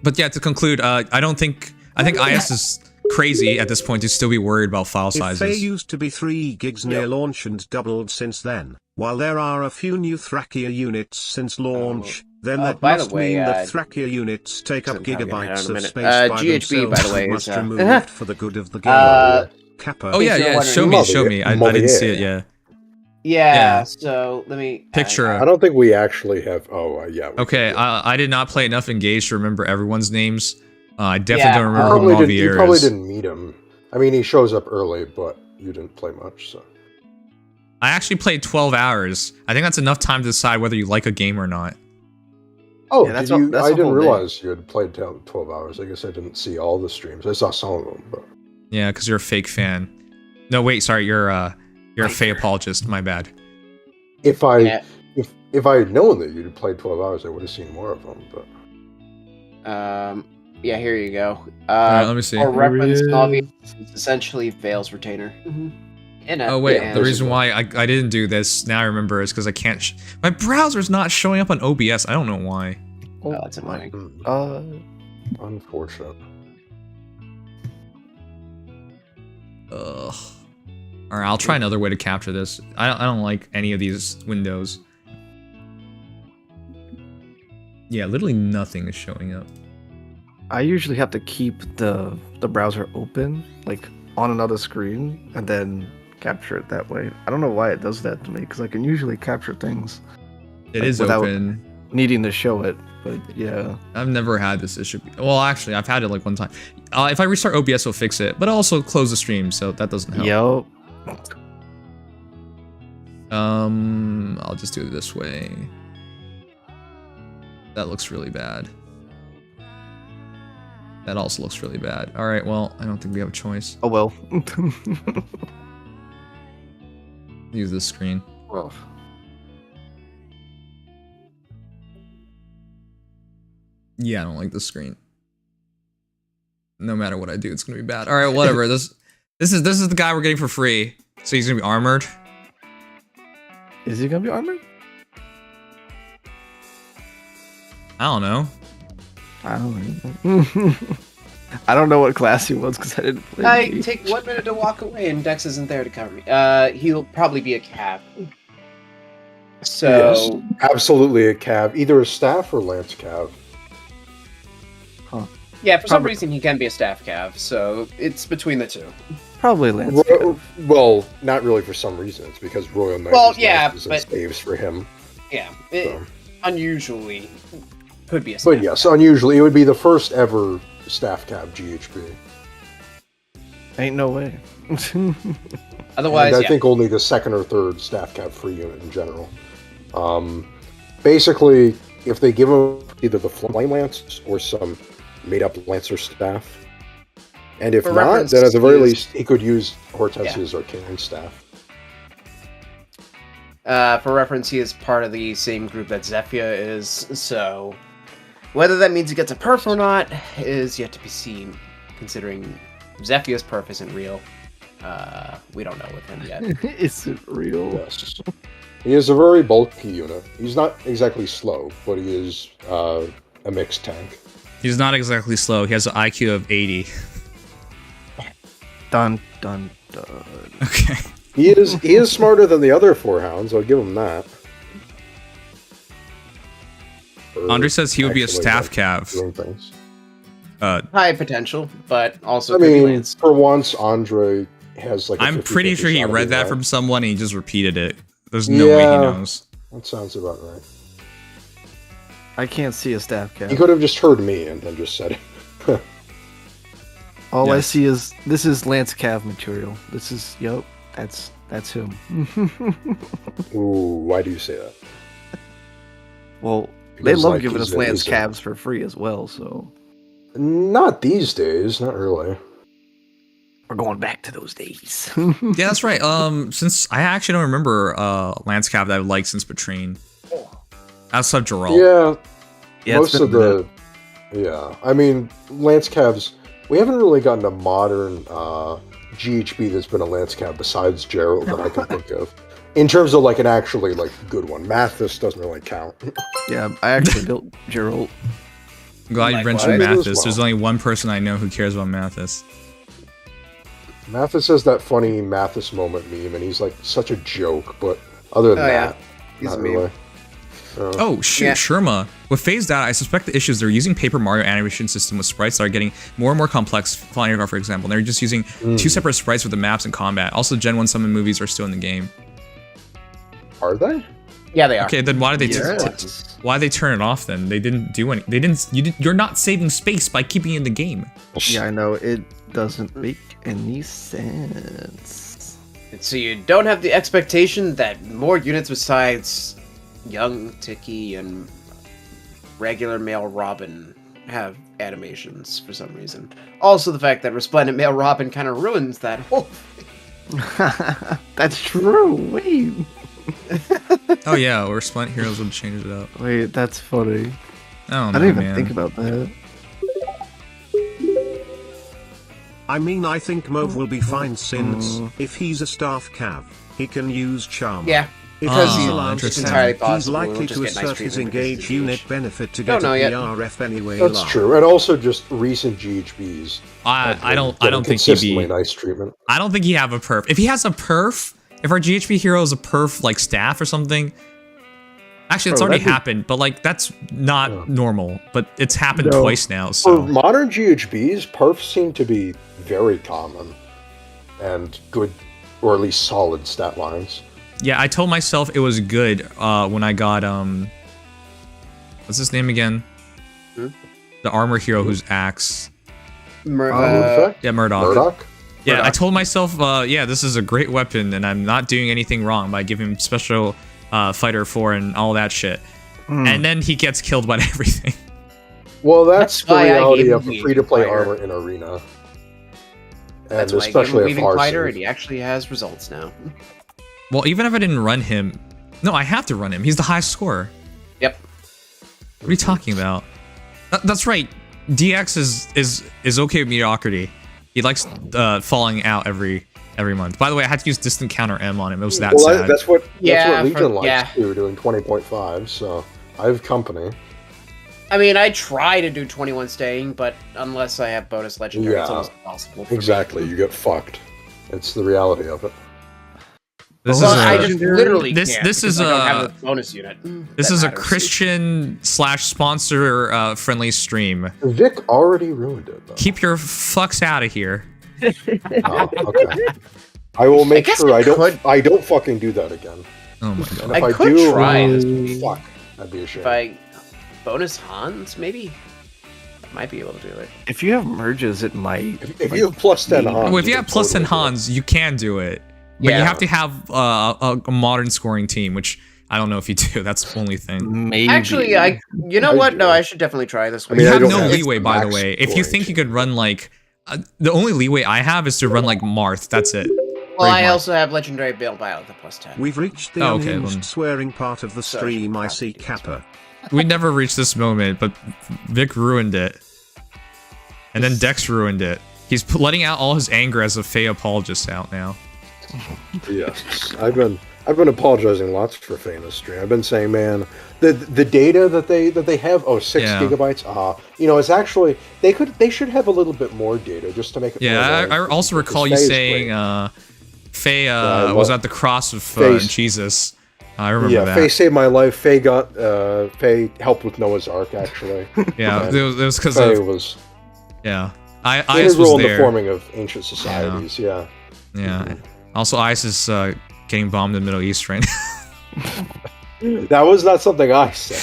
but yeah, to conclude, I think IS is crazy at this point to still be worried about file sizes. If they used to be 3 gigs near launch and doubled since then, while there are a few new Thracia units since launch, then that must mean that Thracia units take up gigabytes of space by GHB, by the way, must is removed for the good of the game. Kappa. Oh yeah, show me. I didn't see it. Yeah. So let me picture. I don't think we actually have. Yeah. Okay, I did not play enough Engage to remember everyone's names. I definitely don't remember who Mavier is. You probably didn't meet him. I mean, he shows up early, but you didn't play much, so. I actually played 12 hours. I think that's enough time to decide whether you like a game or not. Oh, yeah, I didn't realize you had played 12 hours. I guess I didn't see all the streams. I saw some of them, but. Yeah, because you're a fake fan. No, wait, sorry, you're a fake apologist. My bad. If I had known that you'd played 12 hours, I would have seen more of them. But yeah, here you go. Let me see. For reference, Navi is essentially Veil's retainer. Oh wait, the reason why I didn't do this now I remember is because I can't. My browser's not showing up on OBS. I don't know why. Oh, that's annoying. Unfortunate. Ugh. All right, I'll try another way to capture this. I don't like any of these windows. Yeah, literally nothing is showing up. I usually have to keep the browser open, like on another screen, and then capture it that way. I don't know why it does that to me, because I can usually capture things. It is open. Needing to show it, but yeah. I've never had this issue. Well, actually, I've had it like one time. If I restart OBS, it'll fix it, but also close the stream, so that doesn't help. Yup. I'll just do it this way. That looks really bad. That also looks really bad. All right, well, I don't think we have a choice. Oh well. Use this screen. Well. Yeah, I don't like this screen. No matter what I do, it's gonna be bad. All right, whatever. This is the guy we're getting for free. So he's gonna be armored. Is he gonna be armored? I don't know. I don't know. I don't know what class he was because I didn't play. I take 1 minute to walk away and Dex isn't there to cover me. He'll probably be a cav. So yes, absolutely a cav, either a staff or lance cav. Huh. Yeah, for some reason he can be a staff cav, so it's between the two. Probably lance. Well, not really for some reason. It's because Royal Knight is saves for him. Yeah, so. Unusually, Could be a staff But yes, cab. unusually, it would be the first ever staff cab GHB. Ain't no way. Otherwise, And I yeah. think only the second or third staff cab free unit in general. Basically, if they give him either the Flame Lance or some made-up Lancer staff, and if For not, reference, then at the very he is- least, he could use Hortensia's Arcane staff. For reference, he is part of the same group that Zephyr is, so whether that means he gets a perf or not is yet to be seen, considering Zephyr's perf isn't real. We don't know with him yet. Is it real? Yes. He is a very bulky unit. He's not exactly slow, but he is a mixed tank. He's not exactly slow. He has an IQ of 80. Dun dun dun. Okay. He is smarter than the other 4 hounds. I'll give him that. Andre says he would be a Actually, staff like, cav. doing things. High potential, but also I could be mean, Lance. for once, Andre has like. I'm pretty 50-50 sure he shot of read being that right. from someone and he just repeated it. There's no way he Yeah. knows. That sounds about right. I can't see a staff cap. He could have just heard me and then just said it. All I Yes. see is this is Lance Cav material. This is that's him. Ooh, why do you say that? Well, they Because, love like, giving he's us a- Lance he's a- Cavs for free as well, so Not these days, not really. we're going back to those days. Yeah, that's right. Since I actually don't remember Lance Cav that I've liked since Betraying. Outside Geralt. Yeah, it's most been a of the. Yeah, I mean, Lance Cavs. We haven't really gotten a modern GHB that's been a Lance Cav besides Geralt that I can think of. In terms of like an actually like good one, Mathis doesn't really count. Yeah, I actually built Geralt. I'm glad you Likewise. mentioned I do as Mathis. well. There's only one person I know who cares about Mathis. Mathis has that funny Mathis moment meme, and he's like such a joke. But other than Oh, yeah. that, He's not a meme. really. Oh, shoot, Yeah. Sherma. With phased out, I suspect the issue is they're using Paper Mario animation system with sprites that are getting more and more complex. Flying Guard, for example, and they're just using 2 separate sprites for the maps and combat. Also, Gen 1 summon movies are still in the game. Are they? Yeah, they are. Okay, then why did they why they turn it off then? They didn't do any. They didn't. You're not saving space by keeping it in the game. Yeah, I know it doesn't make any sense. And so you don't have the expectation that more units besides young Tiki and regular male Robin have animations for some reason. Also, the fact that Resplendent male Robin kind of ruins that whole thing. That's true. Wait, Oh yeah, or Splint Heroes would change it up. wait, that's funny. I don't know, I didn't even man. think about that. I mean, I think Mauve will be fine since, if he's a staff cav, he can use Charm. Yeah, because Oh, he's interesting. entirely He's possible. likely he'll just to get nice assert his treatment because engage he's unit engaged. benefit to Don't get a know yet. PRF anyway. That's live. true, and also just recent GHBs. I don't think he'd consistently be. nice treatment. I don't think he'd have a perf. If he has a perf, if our GHB hero is a perf like staff or something. Actually, it's Oh, already that'd be- happened, but like that's not Yeah. normal. But it's happened No. twice now. For So modern GHBs, perfs seem to be very common and good, or at least solid stat lines. yeah, I told myself it was good when I got what's his name again? The armor hero whose axe. Yeah, Murdoch. Murdoch? Yeah, I told myself, yeah, this is a great weapon, and I'm not doing anything wrong by giving him special fighter 4 and all that shit. And then he gets killed by everything. Well, that's the why I reality gave of him the the free-to-play fighter. armor in Arena. And That's why I gave him especially a Weaving far Fighter, save. and he actually has results now. Well, even if I didn't run him, no, I have to run him. He's the highest scorer. Yep. What are you talking about? That's right. DX is okay with mediocrity. He likes falling out every month. By the way, I had to use distant counter M on him. It was that Well, sad. that's what Yeah, Legion likes yeah. too, doing 20.5, so I have company. I mean, I try to do 21 staying, but unless I have bonus legendary, it's Yeah. almost impossible. For me. Exactly, you get fucked. It's the reality of it. This Well, is I a just literally this can't this is because I don't have a a bonus unit. this that is a matters. Christian / sponsor friendly stream. Vic already ruined it, though. Keep your fucks out of here. Oh, okay. I will make guess sure I could- I don't fucking do that again. Oh my god. And I if I could do, try this week. fuck, that'd be a shame. If I bonus Hans, maybe? I might be able to do it. If you have merges, it might. If you have plus 10 Hans. Well, if you have plus 10 Hans, you can do it. But you have to have a modern scoring team, which I don't know if you do. That's the only thing. Maybe. Actually, you know what? No, I should definitely try this one. You have no leeway, by the way. If you think you could run like... the only leeway I have is to run like Marth. That's it. Well, I also have Legendary Build Bio with the plus 10. We've reached the unhinged swearing part of the stream, I see, Kappa. We never reached this moment, but Vic ruined it. And then Dex ruined it. He's letting out all his anger as a Fey apologist out now. Yes, I've been apologizing lots for Fey in this stream. I've been saying, man, the data that they have, 6 gigabytes. You know, it's actually they should have a little bit more data just to make it. Yeah, more I also recall you saying Fey was at the cross of Jesus. I remember that. Fey saved my life. Fey helped with Noah's Ark, actually. Yeah, it was because Fey was. Yeah, Ice was in there. the forming of ancient societies. Yeah. Also, Ice is getting bombed in the Middle East right now. That was not something I said.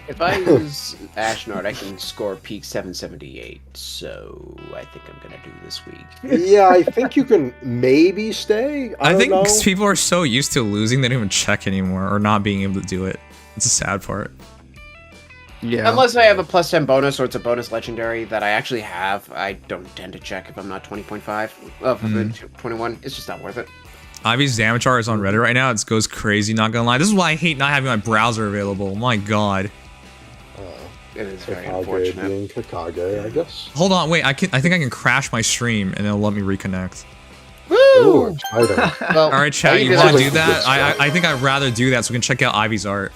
If I use Ashnard, I can score peak 778, so I think I'm gonna do this week. Yeah, I think you can maybe stay. I think know. people are so used to losing they don't even check anymore, or not being able to do it. It's a sad part. Yeah. Unless I have a plus 10 bonus or it's a bonus legendary that I actually have, I don't tend to check if I'm not 20.5 of 21. It's just not worth it. Ivy's damage art is on Reddit right now. It goes crazy, not gonna lie. This is why I hate not having my browser available. My god. It is very Kage unfortunate. being Kage, I guess. Hold on, wait. I think I can crash my stream and it'll let me reconnect. Ooh, exciting. Well, all right, chat. You want to do that? I think I'd rather do that so we can check out Ivy's art.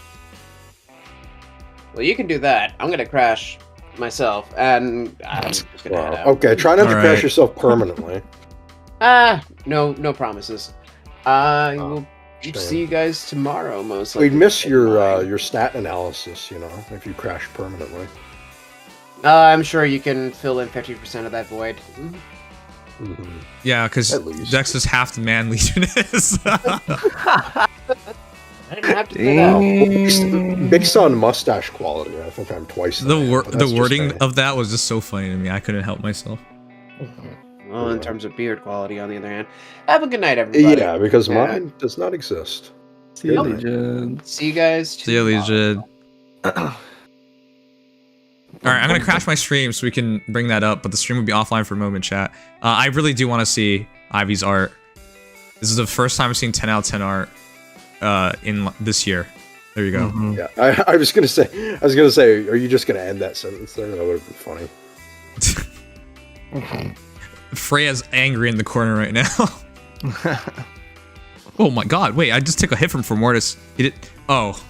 Well, you can do that. I'm gonna crash myself, and I'm just gonna head out. Okay, try not to crash yourself permanently. No promises. I will see you guys tomorrow, most likely. We'd miss your stat analysis, you know, if you crash permanently. I'm sure you can fill in 50% of that void. Yeah, because Dex is half the man Legion is. I didn't have to do that. Based on mustache quality, I think I'm twice. The wording of that was just so funny to me. I couldn't help myself. Well, in terms of beard quality, on the other hand, have a good night, everybody. Yeah, because mine does not exist. See you, Legion. See you guys. See you, Legion. Alright, I'm gonna crash my stream so we can bring that up, but the stream will be offline for a moment, chat. I really do want to see Ivy's art. This is the first time I've seen 10 out of 10 art in this year. There you go. Yeah, I was gonna say, are you just gonna end that sentence there? That would have been funny. Freya's angry in the corner right now. Oh my god, wait, I just took a hit from Mortis. He did. Oh.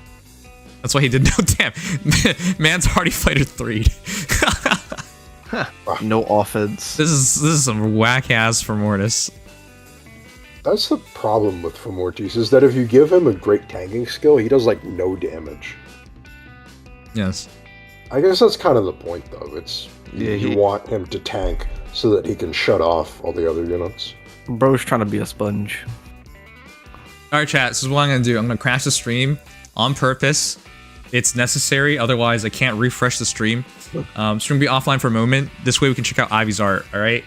That's why he did no damn. Man's already fighter 3'd. No offense. This is some whack ass for Mortis. That's the problem with Fomortis, is that if you give him a great tanking skill, he does like no damage. Yes. I guess that's kind of the point, though. It's you want him to tank so that he can shut off all the other units. Bro's trying to be a sponge. Alright, chat, this is what I'm gonna do. I'm gonna crash the stream on purpose. It's necessary, otherwise I can't refresh the stream. Stream will be offline for a moment. This way we can check out Ivy's art, alright?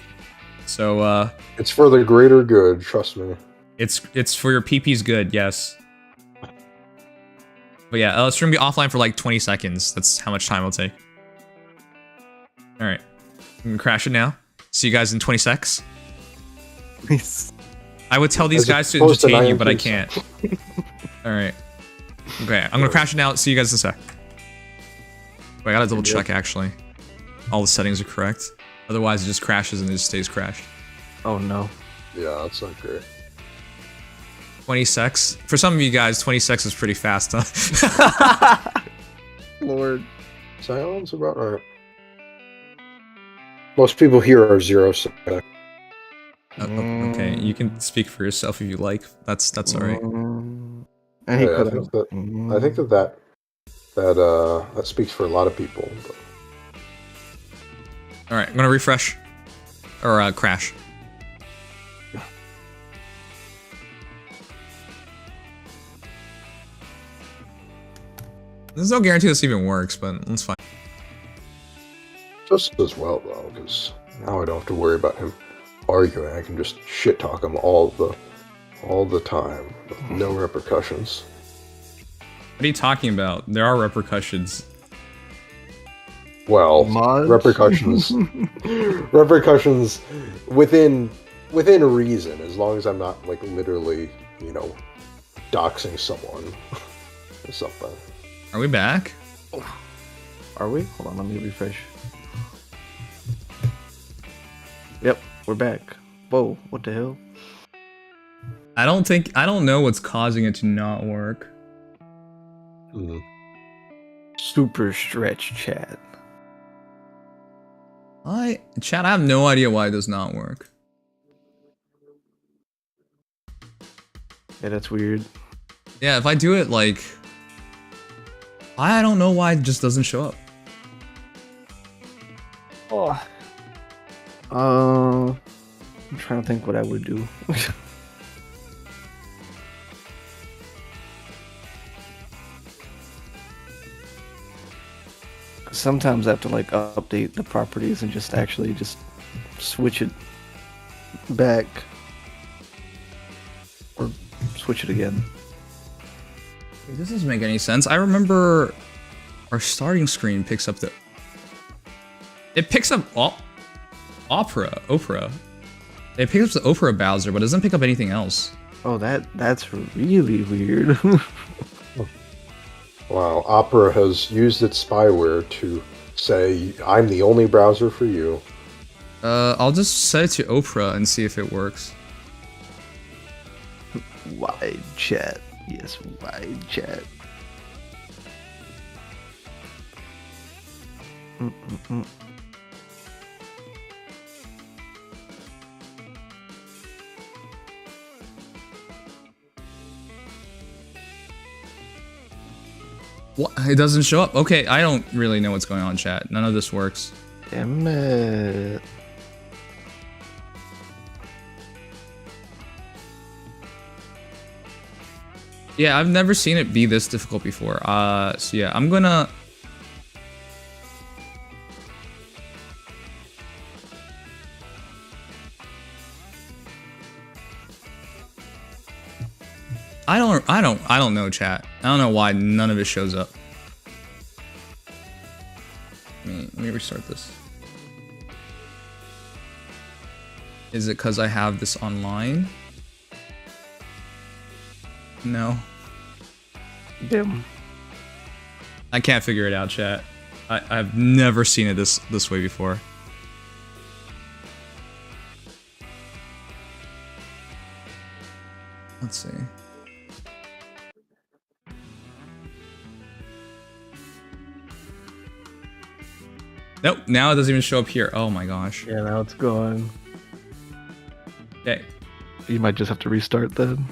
So, it's for the greater good, trust me. It's for your PP's good, yes. But yeah, stream will be offline for like 20 seconds. That's how much time it'll take. Alright. I'm gonna crash it now. See you guys in 20 secs. I would tell these guys to entertain you, but I can't. Alright. Okay, I'm gonna crash it now. See you guys in a sec. Wait, I gotta double check actually. All the settings are correct. Otherwise it just crashes and it just stays crashed. Oh no. Yeah, that's not great. 20 secs. For some of you guys, 20 secs is pretty fast, huh? Lord. Sounds about right. Most people here are 0 sec. Okay, you can speak for yourself if you like. That's alright. And I think that speaks for a lot of people. But... Alright, I'm gonna refresh. Or crash. There's no guarantee this even works, but let's find. Just as well though, because now I don't have to worry about him arguing. I can just shit talk him all the time with no repercussions. What are you talking about? There are repercussions. Well, Mods? repercussions within reason, as long as I'm not like literally, you know, doxing someone or something. Are we back? Are we? Hold on, let me refresh. Yep, we're back. Whoa, what the hell? I don't know what's causing it to not work. Super stretch chat. Chat, I have no idea why it does not work. Yeah, that's weird. Yeah, if I do it like... I don't know why it just doesn't show up. I'm trying to think what I would do. Sometimes I have to like update the properties and just actually just switch it back or switch it again. This doesn't make any sense. I remember our starting screen picks up the... It picks up Opera. It picks up the Opera browser, but it doesn't pick up anything else. Oh, that's really weird. Wow, Opera has used its spyware to say, I'm the only browser for you. I'll just set it to Opera and see if it works. Wide chat. Yes, wide chat. What? It doesn't show up. Okay, I don't really know what's going on, chat. None of this works. Damn it. Yeah, I've never seen it be this difficult before. So yeah, I'm gonna... I don't know, chat. I don't know why none of it shows up. Let me restart this. Is it because I have this online? No. Damn. I can't figure it out, chat. I've never seen it this way before. Let's see. Nope, now it doesn't even show up here. Oh my gosh. Yeah, now it's gone. Okay. You might just have to restart then.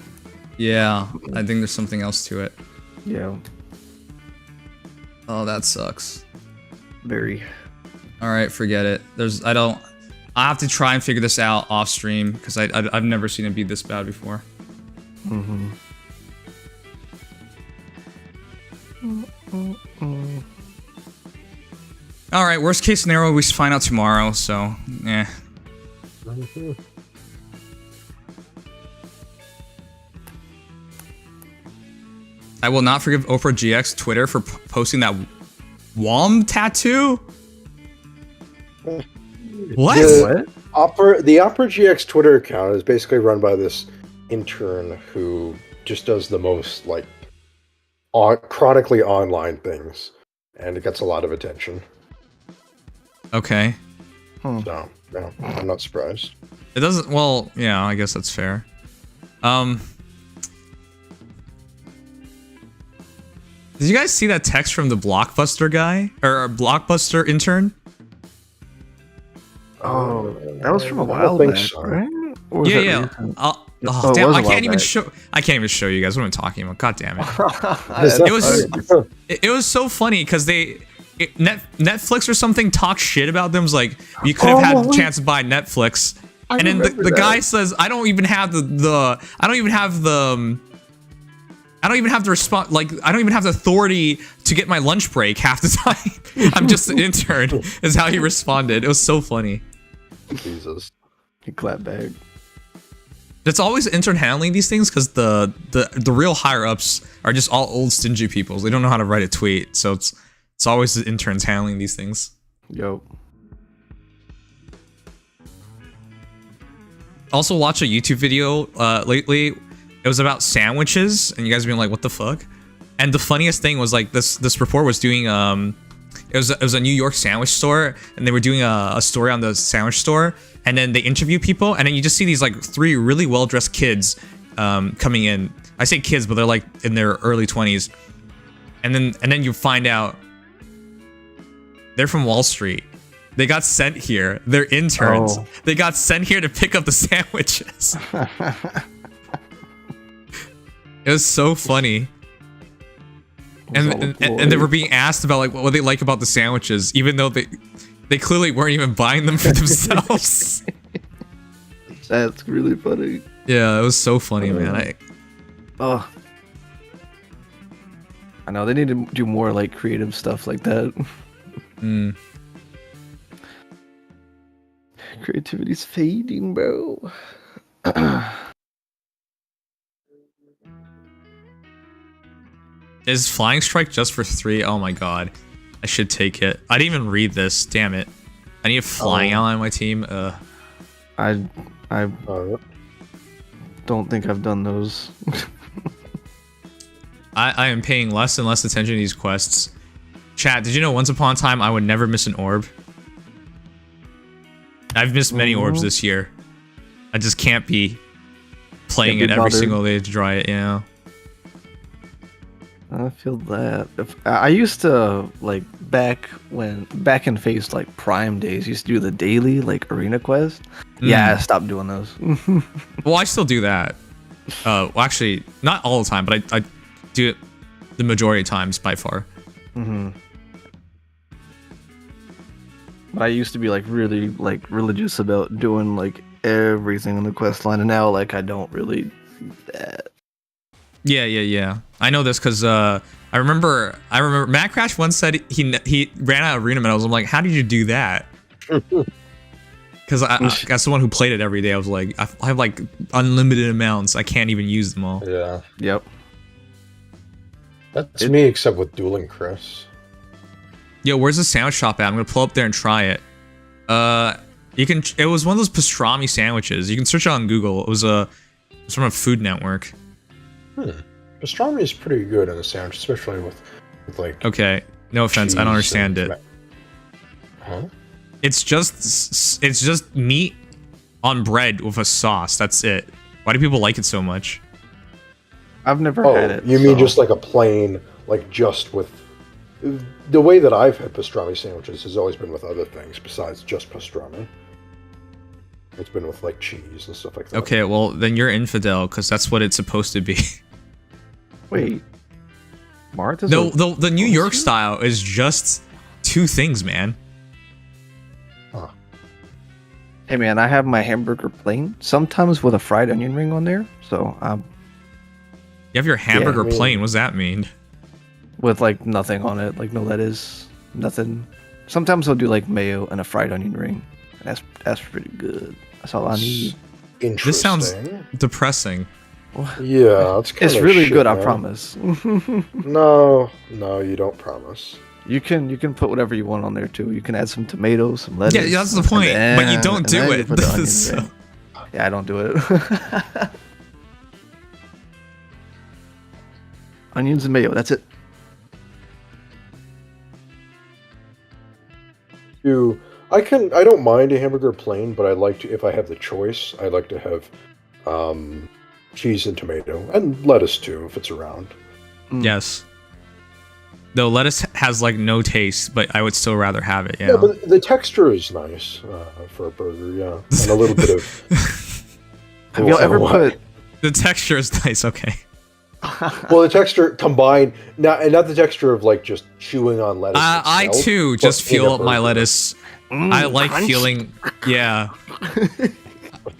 Yeah, I think there's something else to it. Yeah. Oh, that sucks. Very. Alright, forget it. I have to try and figure this out off stream, because I've never seen it be this bad before. Alright, worst case scenario, we find out tomorrow, so, eh. I will not forgive Oprah GX Twitter for posting that WOM tattoo? What? The Opera GX Twitter account is basically run by this intern who just does the most, like, chronically online things, and it gets a lot of attention. Okay. So, yeah, I'm not surprised. It doesn't, well, yeah, I guess that's fair. Did you guys see that text from the Blockbuster guy? Or Blockbuster intern? Oh, that was from a while back, right? Or was Yeah. that recent? Oh, damn, I can't even show you guys what I'm talking about. God damn it. It was so funny because Netflix or something talked shit about them. It was like, you could have had the chance to buy Netflix. And then the guy says, I don't even have the I don't even have to respond. Like, I don't even have the authority to get my lunch break half the time. I'm just an intern, is how he responded. It was so funny. Jesus. He clapped back. It's always intern handling these things because the real higher ups are just all old stingy people. They don't know how to write a tweet, so it's always the interns handling these things. Yo. Also, watch a YouTube video lately. It was about sandwiches, and you guys being like, "What the fuck?" And the funniest thing was like this report was doing it was a New York sandwich store, and they were doing a story on the sandwich store, and then they interview people, and then you just see these like 3 really well dressed kids coming in. I say kids, but they're like in their early 20s, and then you find out they're from Wall Street. They got sent here. They're interns. Oh. They got sent here to pick up the sandwiches. It was so funny. And they were being asked about like what they like about the sandwiches, even though they clearly weren't even buying them for themselves. That's really funny. Yeah, it was so funny, man. I know they need to do more like creative stuff like that. Creativity's fading, bro. Is Flying Strike just for 3? Oh my god. I should take it. I didn't even read this. Damn it. I need a flying ally on my team. I don't think I've done those. I am paying less and less attention to these quests. Chat, did you know once upon a time I would never miss an orb? I've missed many orbs this year. I just can't be playing it every single day to try it, yeah. I feel that. I used to like back in Phase like Prime days, used to do the daily like arena quest. Yeah, I stopped doing those. Well, I still do that. Well, actually, not all the time, but I do it the majority of times by far. But I used to be like really like religious about doing like everything on the quest line, and now like I don't really do that. Yeah. I know this because I remember Matt Crash once said he ran out of arena medals. I'm like, how did you do that? Because as someone who played it every day, I was like, I have like unlimited amounts. I can't even use them all. Yeah. Yep. That's me, except with Dueling Chris. Yo, where's the sandwich shop at? I'm gonna pull up there and try it. You can. It was one of those pastrami sandwiches. You can search it on Google. It was from a Food Network. Pastrami is pretty good in a sandwich, especially with like. Okay, no offense, I don't understand it. Huh? It's just meat on bread with a sauce. That's it. Why do people like it so much? I've never had it. You mean just like a plain, like just with. The way that I've had pastrami sandwiches has always been with other things besides just pastrami. It's been with like cheese and stuff like that. Okay, well then you're infidel because that's what it's supposed to be. Wait, Martha's? No, the New York style is just 2 things, man. Huh. Hey man, I have my hamburger plain, sometimes with a fried onion ring on there. So You have your hamburger plain. What does that mean? With like nothing on it, like no lettuce, nothing. Sometimes I'll do like mayo and a fried onion ring. That's pretty good. That's all I need. Interesting. This sounds depressing. Yeah, it's really good. I promise. No, you don't promise. You can put whatever you want on there too. You can add some tomatoes, some lettuce. Yeah, that's the point. But you don't do it. Yeah, I don't do it. Onions and mayo. That's it. I don't mind a hamburger plain, but I like to, if I have the choice, I like to have cheese and tomato and lettuce too if it's around. Yes. Though lettuce has like no taste, but I would still rather have it. Yeah, but the texture is nice for a burger. Yeah, and a little bit of. Have y'all ever put? The texture is nice. Okay. Well, the texture combined, not the texture of like just chewing on lettuce. I too just feel up my lettuce. I like feeling, yeah.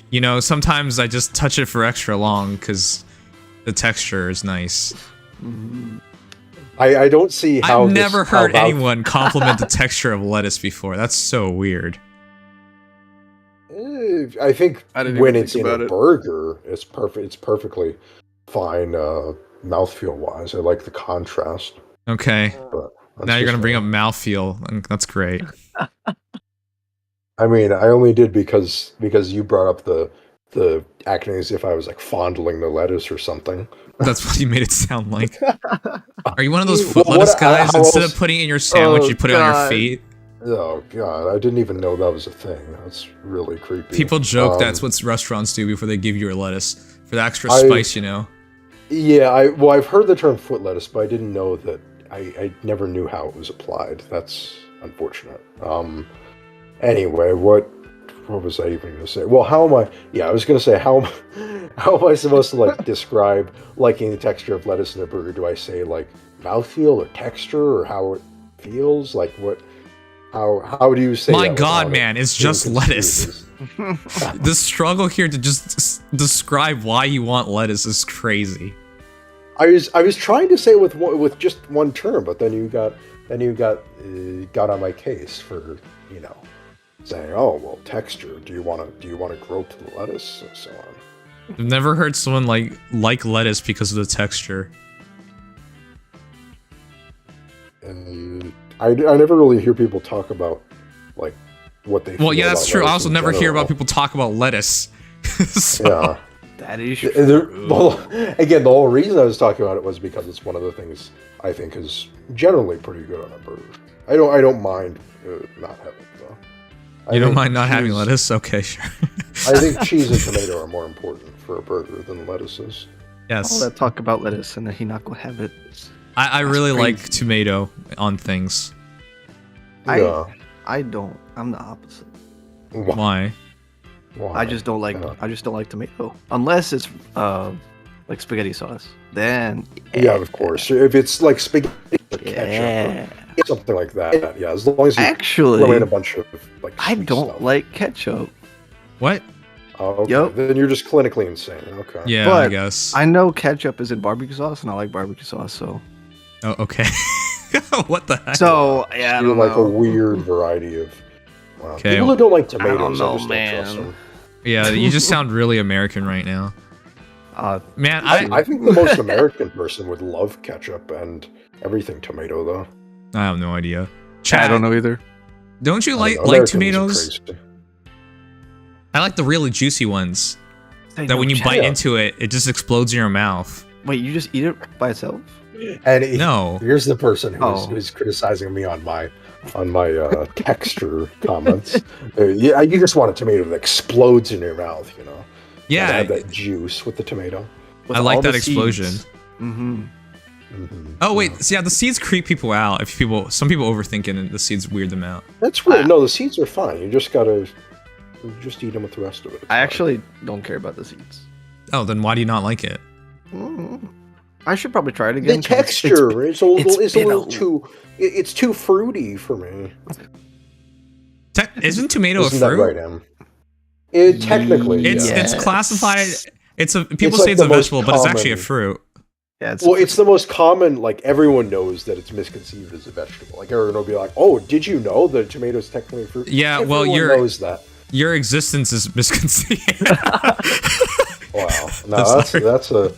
You know, sometimes I just touch it for extra long because the texture is nice. I don't see how. I've never heard anyone compliment the texture of lettuce before. That's so weird. I think didn't when even it's think in about a it. burger, it's perfect. It's perfectly fine mouthfeel wise. I like the contrast. Okay. But Now you're gonna bring up mouthfeel, and that's great. I mean, I only did because you brought up the acting as if I was like fondling the lettuce or something. That's what you made it sound like. Are you one of those Well, foot lettuce guys? how Instead else- of putting it in your sandwich, you put it on your God. feet? Oh god, I didn't even know that was a thing. That's really creepy. People joke that's what restaurants do before they give you your lettuce. For the extra I- spice, you know? Yeah, I've heard the term foot lettuce, but I didn't know that. I never knew how it was applied. That's unfortunate. Anyway, what was I even going to say? Well, how am I? Yeah, I was going to say how am I supposed to like describe liking the texture of lettuce in a burger? Do I say like mouthfeel or texture or how it feels? Like what? How do you say? My that God, without man, it it's being just lettuce. confused? The struggle here to just describe why you want lettuce is crazy. I was trying to say it with just one term, but then you got on my case for saying, oh well, texture. Do you want to grope the lettuce and so on? I've never heard someone like lettuce because of the texture. I never really hear people talk about like what they. Well, feel yeah, that's about true. I lettuce also in never hear general. about people talk about lettuce. So, Yeah. That is Well, again, the whole reason I was talking about it was because it's one of the things I think is generally pretty good on a burger. I don't mind not having it though. You don't mind not having lettuce? Okay, sure. I think cheese and tomato are more important for a burger than lettuce is. Yes. All that talk about lettuce and then he not gonna have it. I really crazy. like tomato on things. Yeah. I don't. I'm the opposite. Why? Why? I just don't like tomato unless it's like spaghetti sauce. Then Yeah, of course. If it's like spaghetti with yeah. ketchup or something like that, yeah. As long as you Actually, throw in a bunch of like. I sweet don't stuff. like ketchup. What? Oh, okay. Yup. Then you're just clinically insane. Okay. Yeah, But I guess. I know ketchup is in barbecue sauce, and I like barbecue sauce. So Oh, okay. What the heck? yeah, I You're don't like know. a weird variety of. Wow. Okay, People who don't like tomatoes, don't know, just don't trust man. them. Yeah, you just sound really American right now. Man, I think the most American person would love ketchup and everything tomato, though. I have no idea. I Chad, don't know either. don't you I like don't know. Americans are tomatoes? crazy. I like the really juicy ones. That when you bite into it, it just explodes in your mouth. Wait, you just eat it by itself? And No. here's the person Oh. who's criticizing me on my texture comments. Yeah, you just want a tomato that explodes in your mouth, you know. Yeah, Gotta have that juice with the tomato. With I like all that the explosion. seeds. Mm-hmm. Oh wait, so yeah, the seeds creep people out. Some people overthink it, and the seeds weird them out. That's weird. No, the seeds are fine. You just gotta just eat them with the rest of it. It's I fine. actually don't care about the seeds. Oh, then why do you not like it? I should probably try it again. The 'cause texture it's a little been too it's too fruity for me. Isn't tomato a Isn't that fruit? right, Em? It technically It's yeah. it's classified. People It's say like it's a the most vegetable, but it's actually a common- fruit. Yeah, it's, Well, it's the most common. Like everyone knows that it's misconceived as a vegetable. Like everyone will be like, "Oh, did you know that tomato is technically a fruit?" Yeah, well, everyone knows that. Your existence is misconceived. Wow, no, that's a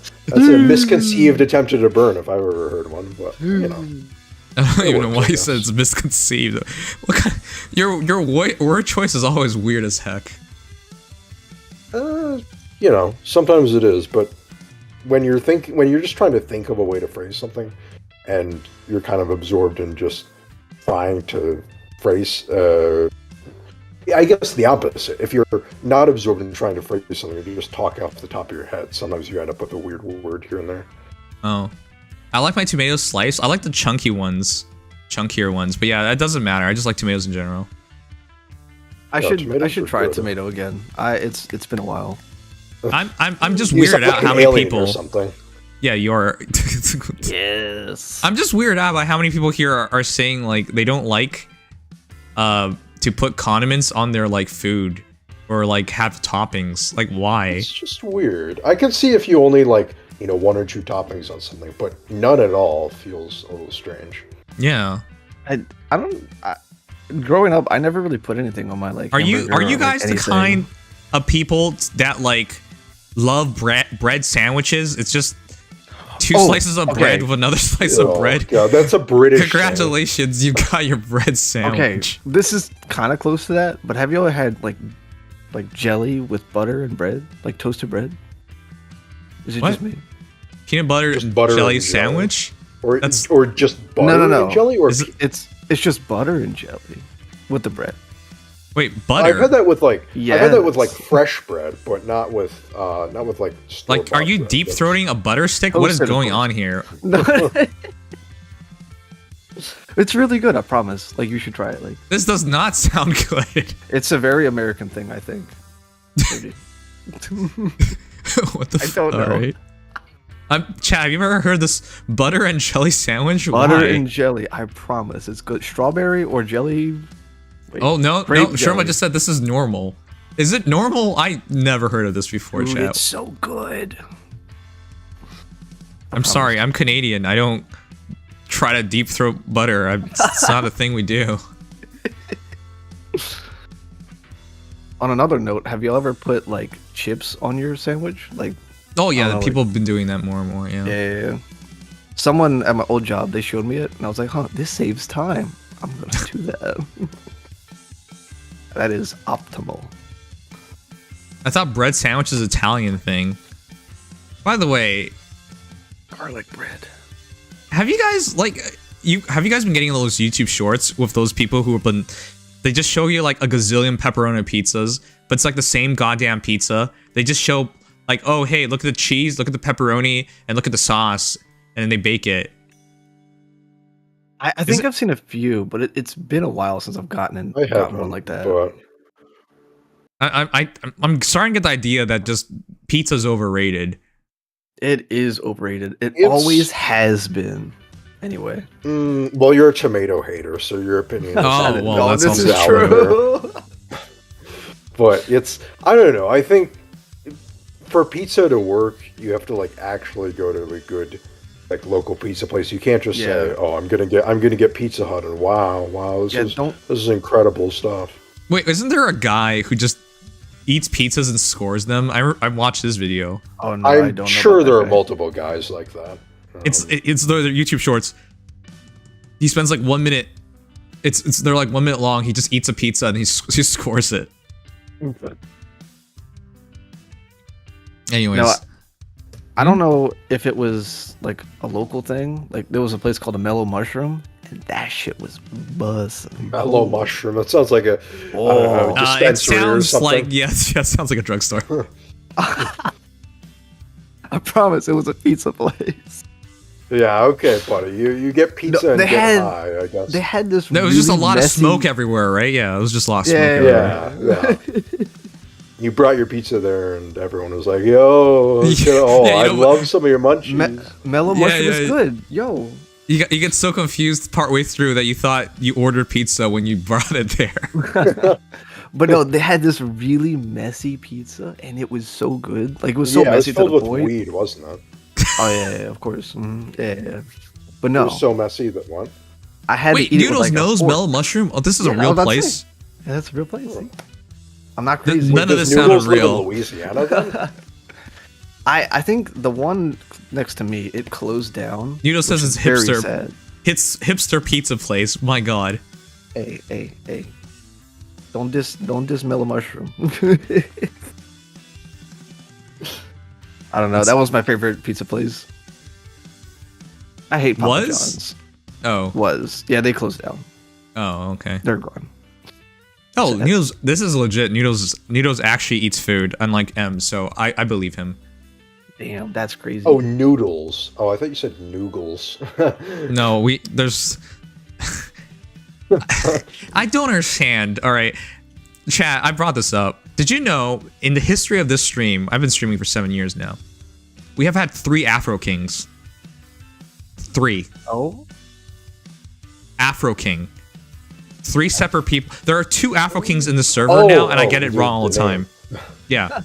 misconceived attempt at a burn if I've ever heard one. But you know, I don't even know works, why I you guess. said it's misconceived. What kind your word choice is always weird as heck. you know, sometimes it is. But when you're just trying to think of a way to phrase something, and you're kind of absorbed in just trying to phrase. I guess the opposite. If you're not absorbed in trying to phrase something, if you just talk off the top of your head, sometimes you end up with a weird word here and there. Oh, I like my tomatoes sliced. I like the chunkier ones. But yeah, that doesn't matter. I just like tomatoes in general. I Yeah, should tomatoes are try good. tomato again. It's been a while. I'm just You weirded sound out like how an many alien people. or something. Yeah, you're. Yes. I'm just weirded out by how many people here are saying like they don't like to put condiments on their like food or like have toppings. Like why? It's just weird. I can see if you only like one or two toppings on something, but none at all feels a little strange. Yeah. Growing up, I never really put anything on my like. Are you hamburger or, guys the anything. kind of people that like love bread sandwiches? It's just two slices of bread with another slice of bread. God, that's a British Congratulations, you got your bread sandwich. Okay, this is kind of close to that, but have you ever had like jelly with butter and bread, like toasted bread? Is it What? just me? Peanut butter, Just butter jelly and sandwich? Or just butter No. and jelly? Or It's just butter and jelly with the bread. Wait, butter? I've had that with like Yes. I've had that with like fresh bread, but not with like Like, are you bread. deep throating a butter stick? What is Toasted, of going course. on here? It's really good, I promise. Like, you should try it. Like, This does not sound good. it's a very American thing, I think. Maybe. What the I don't know. Alright. Chad, have you ever heard this butter and jelly sandwich? Butter Why? and jelly, I promise. It's good. Strawberry or jelly? Wait, Oh, no, grape Sherma jelly. just said this is normal. Is it normal? I never heard of this before, Dude, Chad. it's so good. I'm sorry, I'm Canadian. I don't try to deep throat butter. It's not a thing we do. On another note, have you ever put like chips on your sandwich? Like, Oh yeah, Oh, people have been doing that more and more. Yeah. yeah. Someone at my old job, they showed me it, and I was like, huh, this saves time. I'm gonna do that. That is optimal. I thought bread sandwich is an Italian thing. By the way, Garlic bread. have you guys have you guys been getting those YouTube shorts with those people who have been? They just show you like a gazillion pepperoni pizzas, but it's like the same goddamn pizza. They just show like, oh hey, look at the cheese, look at the pepperoni, and look at the sauce, and then they bake it. I think I've seen a few, but it's been a while since I've gotten one like that. But I'm starting to get the idea that just pizza's overrated. It is overrated. It It's- always has been. Anyway. well, you're a tomato hater, so your opinion. Oh, is well, that's this also is valid. true. But I don't know. I think for pizza to work, you have to like actually go to a good like local pizza place. You can't just say, "Oh, I'm gonna get Pizza Hut," and wow, this is incredible stuff. Wait, isn't there a guy who just eats pizzas and scores them? I watched this video. Oh no, I don't I'm know sure about there that are guy. multiple guys like that. It's the YouTube shorts. He spends like 1 minute. They're like 1 minute long. He just eats a pizza and he scores it. Anyways, No, I don't know if it was like a local thing. Like there was a place called a Mellow Mushroom, and that shit was buzzing. Mellow mushroom. That sounds like a I don't know, it dispensary or sounds something. like yes, sounds like a drugstore. I promise it was a pizza place. Yeah, okay, buddy. You get pizza and they get had- high, I guess. They had this. There was just a really lot of messy- smoke everywhere, right? Yeah, it was just a lot of smoke Yeah, everywhere. Yeah. You brought your pizza there, and everyone was like, "Yo, I love some of your munchies." Mellow Yeah, Mushroom yeah, is yeah. good. Yo. You get so confused partway through that you thought you ordered pizza when you brought it there. But no, they had this really messy pizza, and it was so good. Like it was so yeah, it was messy to filled the with point. weed, wasn't it? Oh yeah, of course. Yeah. But It no, was so messy that what? I had Wait, to eat it with, Noodles like, a knows fork. Mellow Mushroom? Oh, this is Yeah, a I real was about to place? say. Yeah, that's a real place. See? I'm not crazy. None of Does this sounded Noodles live in real. Louisiana, then? I think the one next to me it closed down. Noodles says which it's is very hipster. sad. It's hipster pizza place. My god. Hey. Don't diss Mellow Mushroom. I don't know. That was my favorite pizza place. I hate Papa Was? John's. Oh. Was. Yeah, they closed down. Oh, okay. They're gone. Oh, Noodles, this is legit. Noodles actually eats food, unlike M, so I believe him. Damn, that's crazy. Oh, noodles. Oh, I thought you said noogles. No, there's... I don't understand. All right. Chat, I brought this up. Did you know, in the history of this stream, I've been streaming for 7 years now, we have had 3 Afro Kings. 3. Oh? Afro King. 3 separate people. There are 2 Afro Kings in the server now, and I get it wrong all the time. Yeah.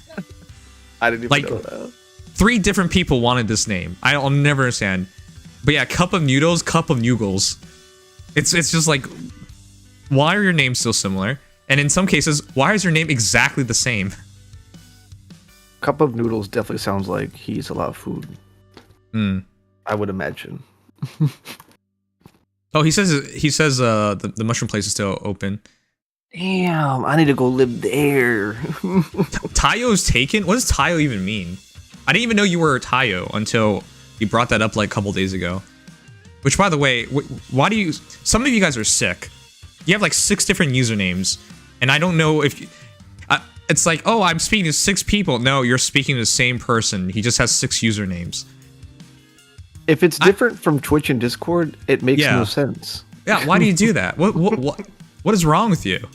I didn't even Like, know that. 3 different people wanted this name. I'll never understand. But yeah, Cup of Noodles, Cup of Noogles. It's just like, why are your names so similar? And in some cases, why is your name exactly the same? Cup of Noodles definitely sounds like he eats a lot of food. I would imagine. Oh, he says the mushroom place is still open. Damn, I need to go live there. Tayo's taken? What does Tayo even mean? I didn't even know you were a Tayo until you brought that up like a couple days ago. Which, by the way, why do you... Some of you guys are sick. You have like 6 different usernames. And I don't know if... it's like, oh, I'm speaking to 6 people. No, you're speaking to the same person. He just has 6 usernames. If it's different from Twitch and Discord, it makes no sense. Yeah, why do you do that? What is wrong with you?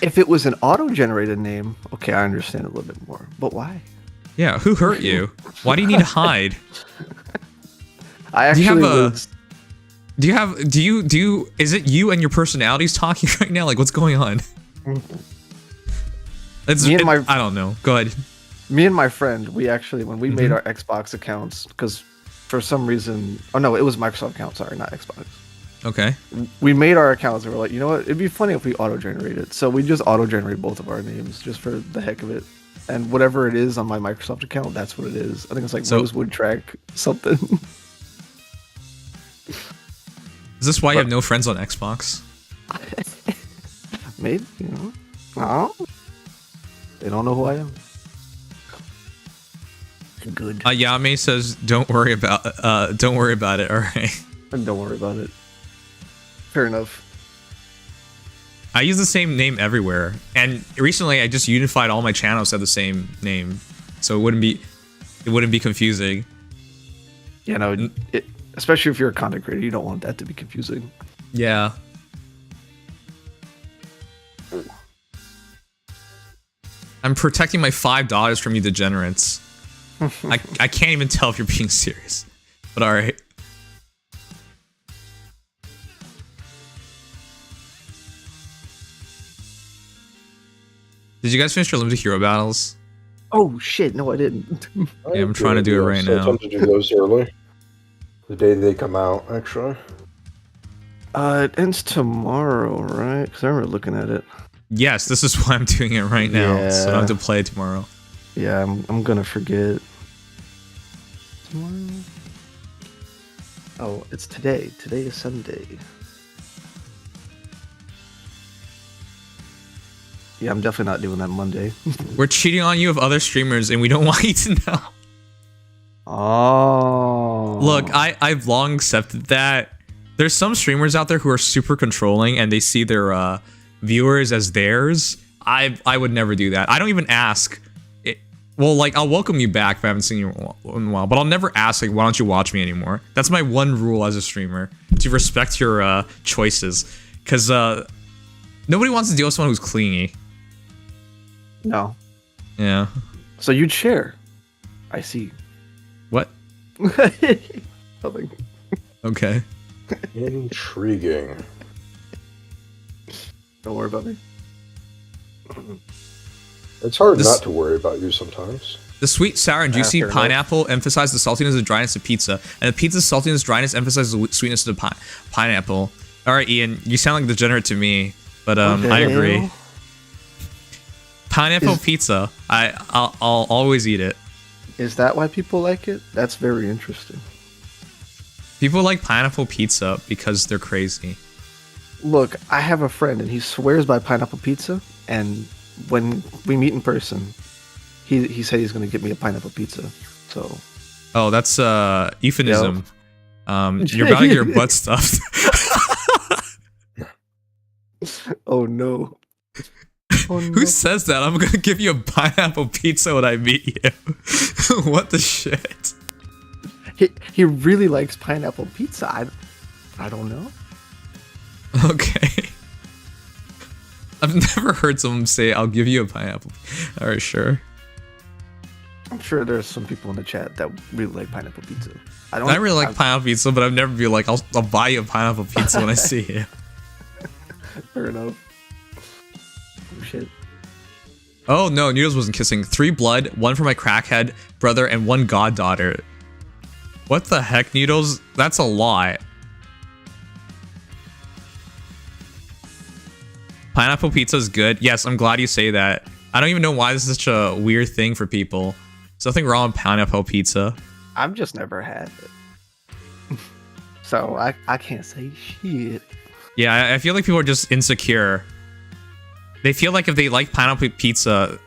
If it was an auto-generated name, okay, I understand a little bit more. But why? Yeah, who hurt you? Why do you need to hide? I actually is it you and your personalities talking right now? Like, what's going on? I don't know. Go ahead. Me and my friend, we actually, when we made our Xbox accounts, because for some reason, oh no, it was Microsoft account, sorry, not Xbox. Okay. We made our accounts and we're like, you know what, it'd be funny if we auto-generated. So we just auto-generate both of our names just for the heck of it. And whatever it is on my Microsoft account, that's what it is. I think it's like Rosewood Track something. Is this why you have no friends on Xbox? Maybe, you know. Oh. They don't know who I am. Good. Yame says, "Don't worry about it." All right. Don't worry about it. Fair enough. I use the same name everywhere, and recently I just unified all my channels to have the same name, so it wouldn't be confusing. Yeah, no, especially if you're a content creator, you don't want that to be confusing. Yeah. I'm protecting my $5 from you degenerates. I can't even tell if you're being serious, but all right. Did you guys finish your limited hero battles? Oh shit, no I didn't. Yeah, I'm trying to do it right now. I attempt to do those early. The day they come out, actually. It ends tomorrow, right? Because I remember looking at it. Yes, this is why I'm doing it right now, so I don't have to play it tomorrow. Yeah, I'm gonna forget. Tomorrow? Oh, it's today. Today is Sunday. Yeah, I'm definitely not doing that Monday. We're cheating on you with other streamers, and we don't want you to know. Oh. Look, I've long accepted that. There's some streamers out there who are super controlling, and they see their viewers as theirs. I would never do that. I don't even ask. Well, like, I'll welcome you back if I haven't seen you in a while, but I'll never ask, like, why don't you watch me anymore? That's my one rule as a streamer, to respect your choices. Because nobody wants to deal with someone who's clingy. No. Yeah. So you'd share. I see. What? Nothing. Okay. Intriguing. Don't worry about me. It's hard not to worry about you sometimes. The sweet, sour, and juicy pineapple emphasize the saltiness and dryness of pizza, and the pizza's saltiness and dryness emphasizes the sweetness of the pineapple. All right, Ian, you sound like a degenerate to me, but I agree. Pineapple pizza, I'll always eat it. Is that why people like it? That's very interesting. People like pineapple pizza because they're crazy. Look, I have a friend and he swears by pineapple pizza, and when we meet in person, he said he's going to get me a pineapple pizza. So. Oh, that's euphemism. Yep. You're about to get your butt stuffed. Oh no. Oh, no. Who says that? I'm going to give you a pineapple pizza when I meet you. What the shit? He really likes pineapple pizza. I don't know. Okay. I've never heard someone say, I'll give you a pineapple. Alright, sure. I'm sure there's some people in the chat that really like pineapple pizza. I really like pineapple pizza, but I've never be like, I'll buy you a pineapple pizza when I see you. Fair enough. Oh shit. Oh no, Noodles wasn't kissing. 3 blood, 1 for my crackhead brother, and 1 goddaughter. What the heck, Noodles? That's a lot. Pineapple pizza is good. Yes, I'm glad you say that. I don't even know why this is such a weird thing for people. There's nothing wrong with pineapple pizza. I've just never had it. So I can't say shit. Yeah, I feel like people are just insecure. They feel like if they like pineapple pizza,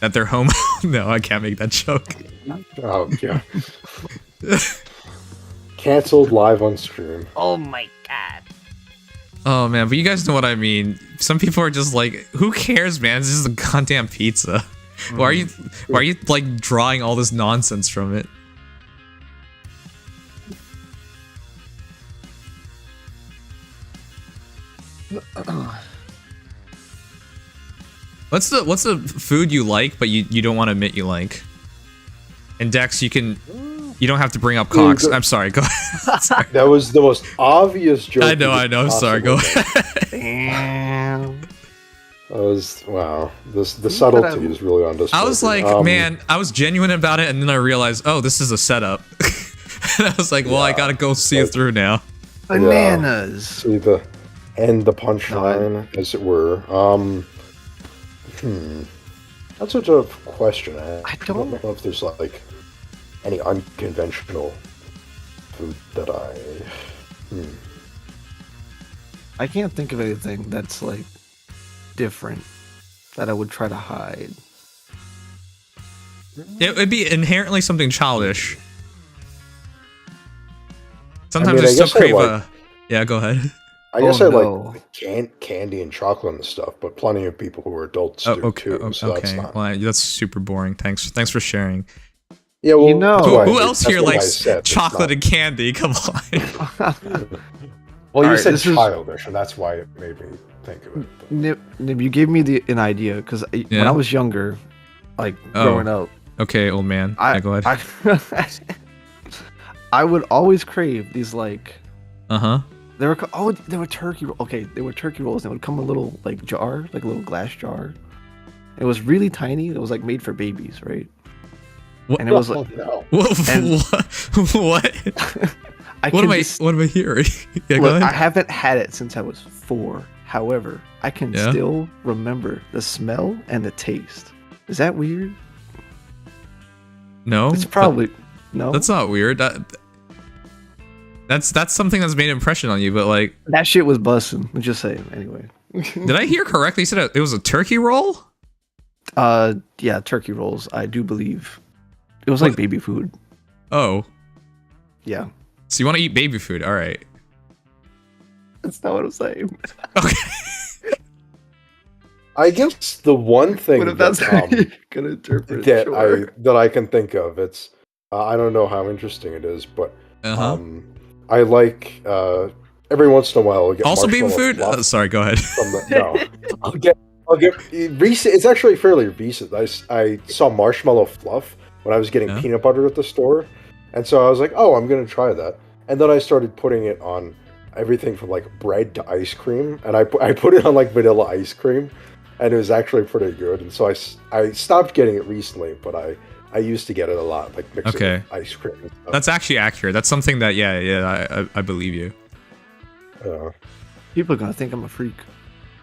that they're home. No, I can't make that joke. Oh, yeah. Cancelled live on stream. Oh my god. Oh man, but you guys know what I mean. Some people are just like, who cares, man? This is a goddamn pizza. Why are you like drawing all this nonsense from it? What's the food you like but you don't want to admit you like? And Dex, you don't have to bring up cocks. I'm sorry, go ahead. Sorry. That was the most obvious joke. I know, I'm sorry, go ahead. Damn. That was, wow. The subtlety is really on display. I was like, man, I was genuine about it, and then I realized, oh, this is a setup. And I was like, well, I gotta go see it through now. Bananas. See the punchline, as it were. That's such a question. I don't know if there's like any unconventional food that I can't think of anything that's like different that I would try to hide. It would be inherently something childish. Sometimes I I still crave yeah, go ahead. I guess I like candy and chocolate and stuff, but plenty of people who are adults do too. So that's not. Well, that's super boring. Thanks for sharing. Yeah, well, who else here likes chocolate and candy? Come on. Well, you said childish, and that's why it made me think of it. Nib, you gave me an idea because when I was younger, like growing up. Okay, old man. Go ahead. I would always crave these like. They were turkey. Okay, they were turkey rolls. They would come in a little like jar, like a little glass jar. It was really tiny. It was like made for babies, right? What? And it was like what? What am I hearing? Yeah, look, I haven't had it since I was 4. However, I can still remember the smell and the taste. Is that weird? No, it's probably no. That's not weird. That's something that's made an impression on you, but like that shit was busting. I'm just saying. Anyway, did I hear correctly? You said it was a turkey roll? Yeah, turkey rolls. I do believe it was like baby food. Oh, yeah. So you want to eat baby food? All right. That's not what I'm saying. Okay. I guess the one thing what if that's how you're gonna interpret that I can think of, it's I don't know how interesting it is, but I like every once in a while I'll get also baby food. Sorry, go ahead. I'll get recent. It's actually fairly recent. I saw marshmallow fluff when I was getting peanut butter at the store, and so I was like, oh, I'm gonna try that. And then I started putting it on everything from like bread to ice cream, and I put it on like vanilla ice cream, and it was actually pretty good. And so I stopped getting it recently, but I used to get it a lot, like mixing with ice cream and stuff. That's actually accurate. That's something that I believe you. People are gonna think I'm a freak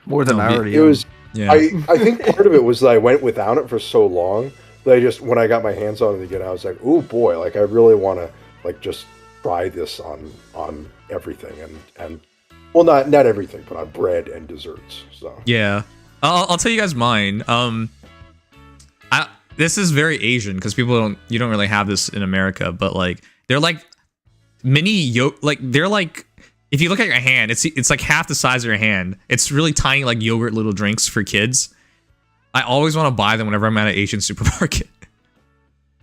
more than I already am. It was. Yeah. I think part of it was that I went without it for so long that when I got my hands on it again, I was like, oh boy, like I really want to like just try this on everything and well, not everything, but on bread and desserts. So yeah, I'll tell you guys mine. This is very Asian because you don't really have this in America, but like they're like mini they're like. If you look at your hand, it's like half the size of your hand. It's really tiny, like yogurt little drinks for kids. I always want to buy them whenever I'm at an Asian supermarket.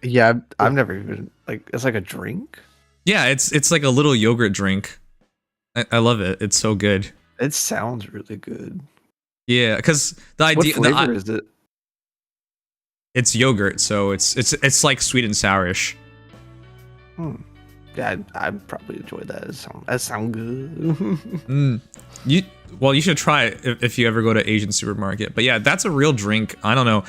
Yeah, I've never even like. It's like a drink. Yeah, it's like a little yogurt drink. I love it. It's so good. It sounds really good. Yeah, because the idea. What flavor is it? It's yogurt, so it's like sweet and sourish. Yeah, I'd probably enjoy that. That sound good. Well, you should try it if you ever go to Asian supermarket. But yeah, that's a real drink. I don't know.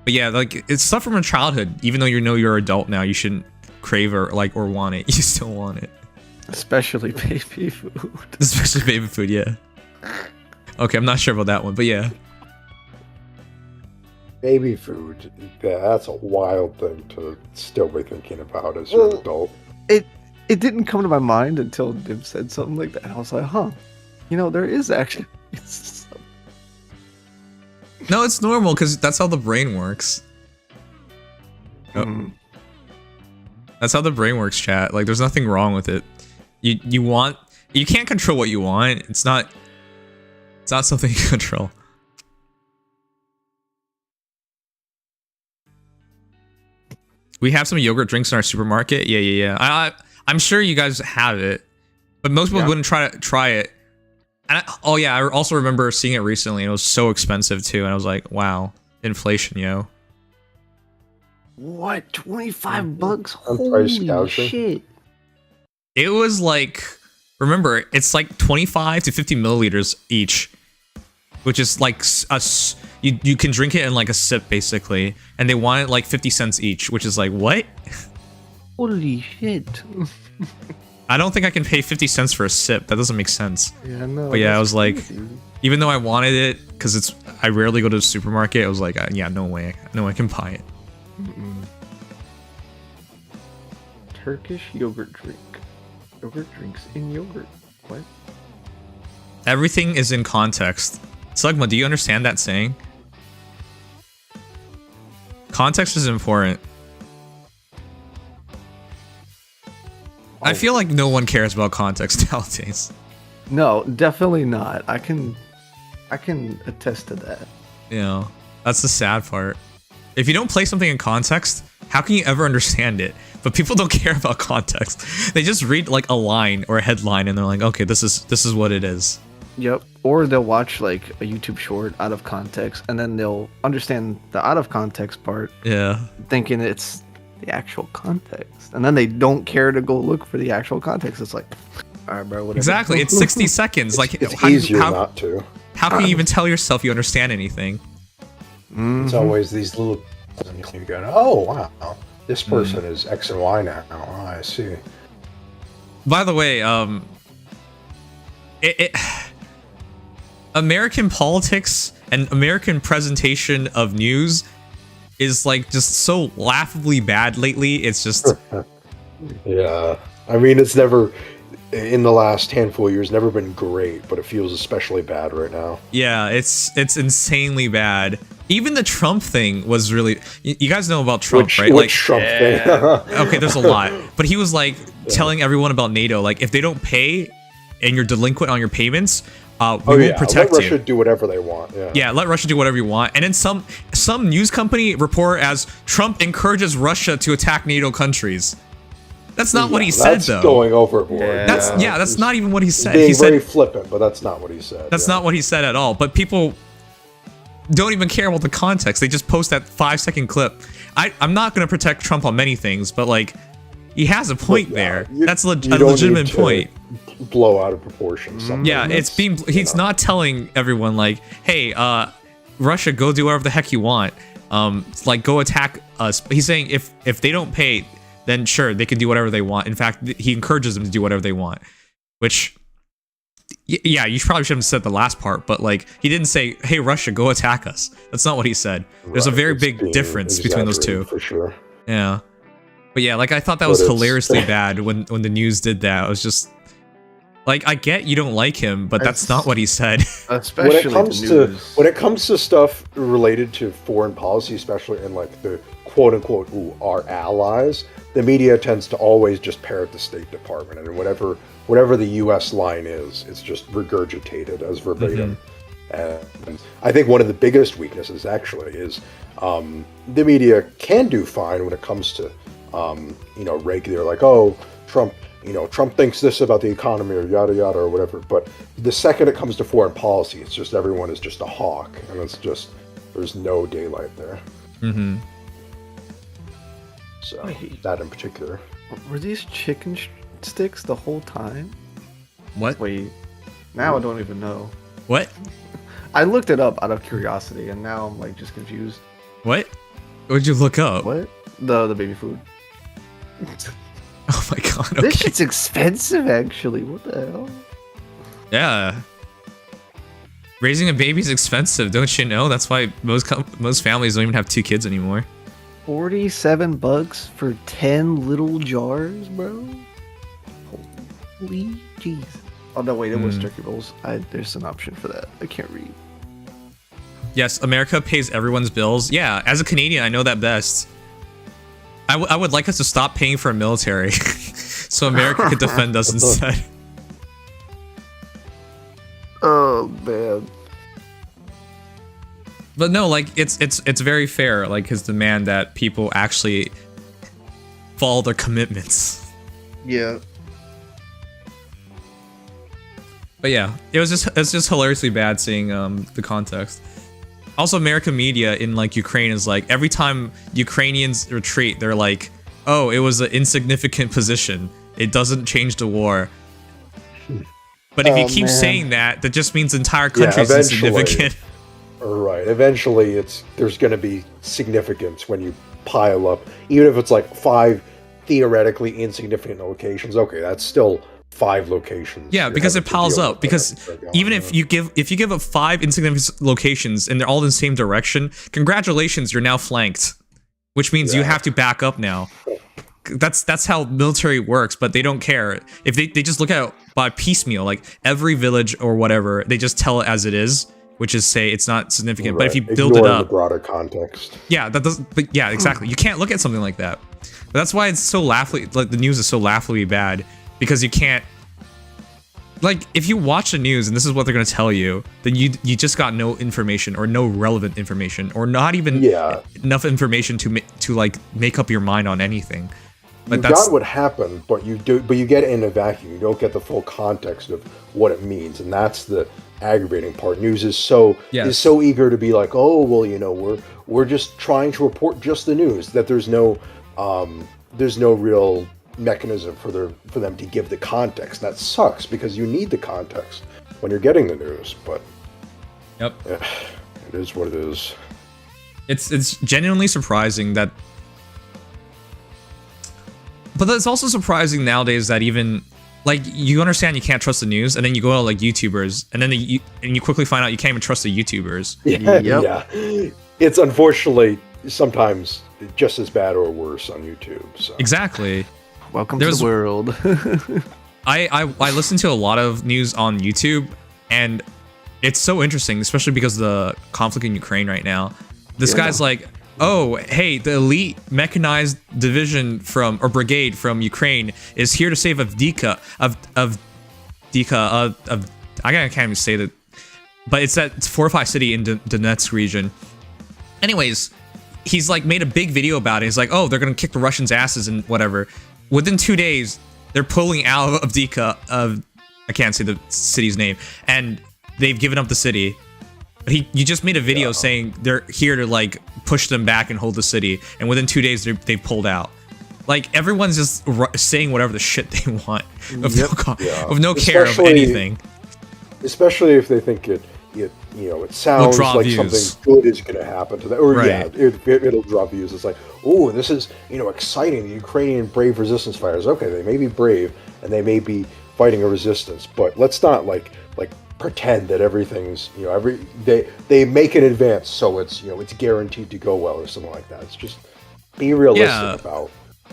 But yeah, like it's stuff from your childhood. Even though you know you're an adult now, you shouldn't crave or want it. You still want it. Especially baby food. Especially baby food, yeah. Okay, I'm not sure about that one, but yeah. Baby food, that's a wild thing to still be thinking about as an adult. It didn't come to my mind until Dim said something like that. I was like, huh. You know, there is actually... No, it's normal, because that's how the brain works. Oh. That's how the brain works, chat. Like, there's nothing wrong with it. You can't control what you want. It's not something you can control. We have some yogurt drinks in our supermarket. Yeah. I'm sure you guys have it, but most people wouldn't try it. And I also remember seeing it recently, and it was so expensive too. And I was like, wow, inflation, yo. What? $25? Holy shit! It was like, remember, it's like 25 to 50 milliliters each, which is like you can drink it in like a sip basically, and they want it like 50 cents each, which is like, what? Holy shit. I don't think I can pay 50 cents for a sip. That doesn't make sense. Yeah, no. But yeah, I was like, even though I wanted it, because I rarely go to the supermarket, I was like, yeah, no way. No, I can buy it. Turkish yogurt drink. Yogurt drinks in yogurt. What? Everything is in context. Slugma, do you understand that saying? Context is important. I feel like no one cares about context nowadays. No, definitely not. I can attest to that. You know, that's the sad part. If you don't play something in context, how can you ever understand it? But people don't care about context. They just read like a line or a headline and they're like, okay, this is what it is. Yep. Or they'll watch like a YouTube short out of context, and then they'll understand the out of context part. Yeah. Thinking it's the actual context, and then they don't care to go look for the actual context. It's like, all right, bro. Whatever. Exactly. It's 60 seconds. Like, it's easier not to. How can you even tell yourself you understand anything? It's always these little. You go, oh wow, this person is X and Y now. Oh, I see. By the way, American politics and American presentation of news is like just so laughably bad lately. It's just yeah. I mean, it's never in the last handful of years never been great, but it feels especially bad right now. Yeah, it's insanely bad. Even the Trump thing was really. You guys know about Trump, right? Which Trump thing? Okay, there's a lot, but he was like telling everyone about NATO. Like, if they don't pay and you're delinquent on your payments, we won't protect let you. Russia do whatever they want. Yeah, let Russia do whatever you want. And then some news company report as Trump encourages Russia to attack NATO countries. That's not what he said, though. That's going overboard. That's not even what he said. Being he said very flippant, but that's not what he said. That's not what he said at all. But people don't even care about the context. They just post that 5-second clip. I'm not going to protect Trump on many things, but like, he has a point there. That's a legitimate point. Blow out of proportion. Yeah, he's not telling everyone like, hey, Russia, go do whatever the heck you want. Like, go attack us. He's saying if they don't pay, then sure, they can do whatever they want. In fact, he encourages them to do whatever they want. Which, yeah, you probably shouldn't have said the last part, but like, he didn't say, hey, Russia, go attack us. That's not what he said. There's a very big difference between those two. For sure. Yeah. But yeah, like, I thought that was hilariously bad when the news did that. I was just like, I get you don't like him, but that's not what he said. Especially when it comes to stuff related to foreign policy, especially in like the quote unquote our allies, the media tends to always just parrot the State Department, and whatever the U.S. line is, it's just regurgitated as verbatim. And I think one of the biggest weaknesses actually is the media can do fine when it comes to regular, like, oh, Trump thinks this about the economy or yada yada or whatever. But the second it comes to foreign policy, it's just everyone is just a hawk, and it's just there's no daylight there. Mm-hmm. So that in particular. Were these chicken sticks the whole time? What? Wait, Now I don't even know. What? I looked it up out of curiosity, and now I'm like just confused. What? What'd you look up? What? The baby food. Oh my god. Okay. This shit's expensive, actually. What the hell? Yeah. Raising a baby's expensive, don't you know? That's why most families don't even have 2 kids anymore. $47 for 10 little jars, bro. Holy jeez. Oh no, wait, it was turkey rolls. There's an option for that. I can't read. Yes, America pays everyone's bills. Yeah, as a Canadian, I know that best. I would like us to stop paying for a military, so America could defend us instead. Oh man. But no, like it's very fair, like his demand that people actually follow their commitments. Yeah. But yeah, it's just hilariously bad seeing the context. Also, American media in like Ukraine is like every time Ukrainians retreat, they're like, "Oh, it was an insignificant position. It doesn't change the war." But if you keep saying that, that just means the entire country is insignificant. Right. Eventually, there's going to be significance when you pile up, even if it's like 5 theoretically insignificant locations. Okay, that's still 5 locations. Yeah, because it piles up. Because even if you give up 5 insignificant locations and they're all in the same direction, congratulations, you're now flanked, which means you have to back up now. That's how military works, but they don't care. If they just look at it by piecemeal, like every village or whatever, they just tell it as it is, which is say it's not significant. Right. But if you build it up, the broader context. Yeah, that does. But yeah, exactly. You can't look at something like that. But that's why it's so laughably, like the news is so laughably bad, because you can't. Like, if you watch the news and this is what they're gonna tell you, then you just got no information or no relevant information or not even enough information to like make up your mind on anything. But you got what happened, but you get it in a vacuum. You don't get the full context of what it means, and that's the aggravating part. News is so eager to be like, oh well, you know, we're just trying to report just the news. That there's no real mechanism for them to give the context. That sucks because you need the context when you're getting the news. But it is what it is. It's genuinely surprising that. But it's also surprising nowadays that even, like, you understand you can't trust the news, and then you go to, like, YouTubers, and then you quickly find out you can't even trust the YouTubers. Yeah. It's unfortunately sometimes just as bad or worse on YouTube. So. Exactly. Welcome to the world. I listen to a lot of news on YouTube, and it's so interesting, especially because of the conflict in Ukraine right now. This guy's like, oh, hey, the elite mechanized division brigade from Ukraine is here to save Avdiivka. I can't even say that, but it's that fortified city in Donetsk region. Anyways, he's like made a big video about it. He's like, oh, they're gonna kick the Russians' asses and whatever. Within 2 days, they're pulling out of Avdiivka. I can't say the city's name, and they've given up the city. But you just made a video saying they're here to like push them back and hold the city, and within 2 days they've pulled out. Like everyone's just saying whatever the shit they want with no care of anything. Especially if they think it sounds like views. Something good is going to happen to them, or it'll draw views. It's like, oh, this is exciting. The Ukrainian brave resistance fighters. Okay, they may be brave and they may be fighting a resistance, but let's not like pretend that everything's they make an advance so it's it's guaranteed to go well or something like that. It's just be realistic about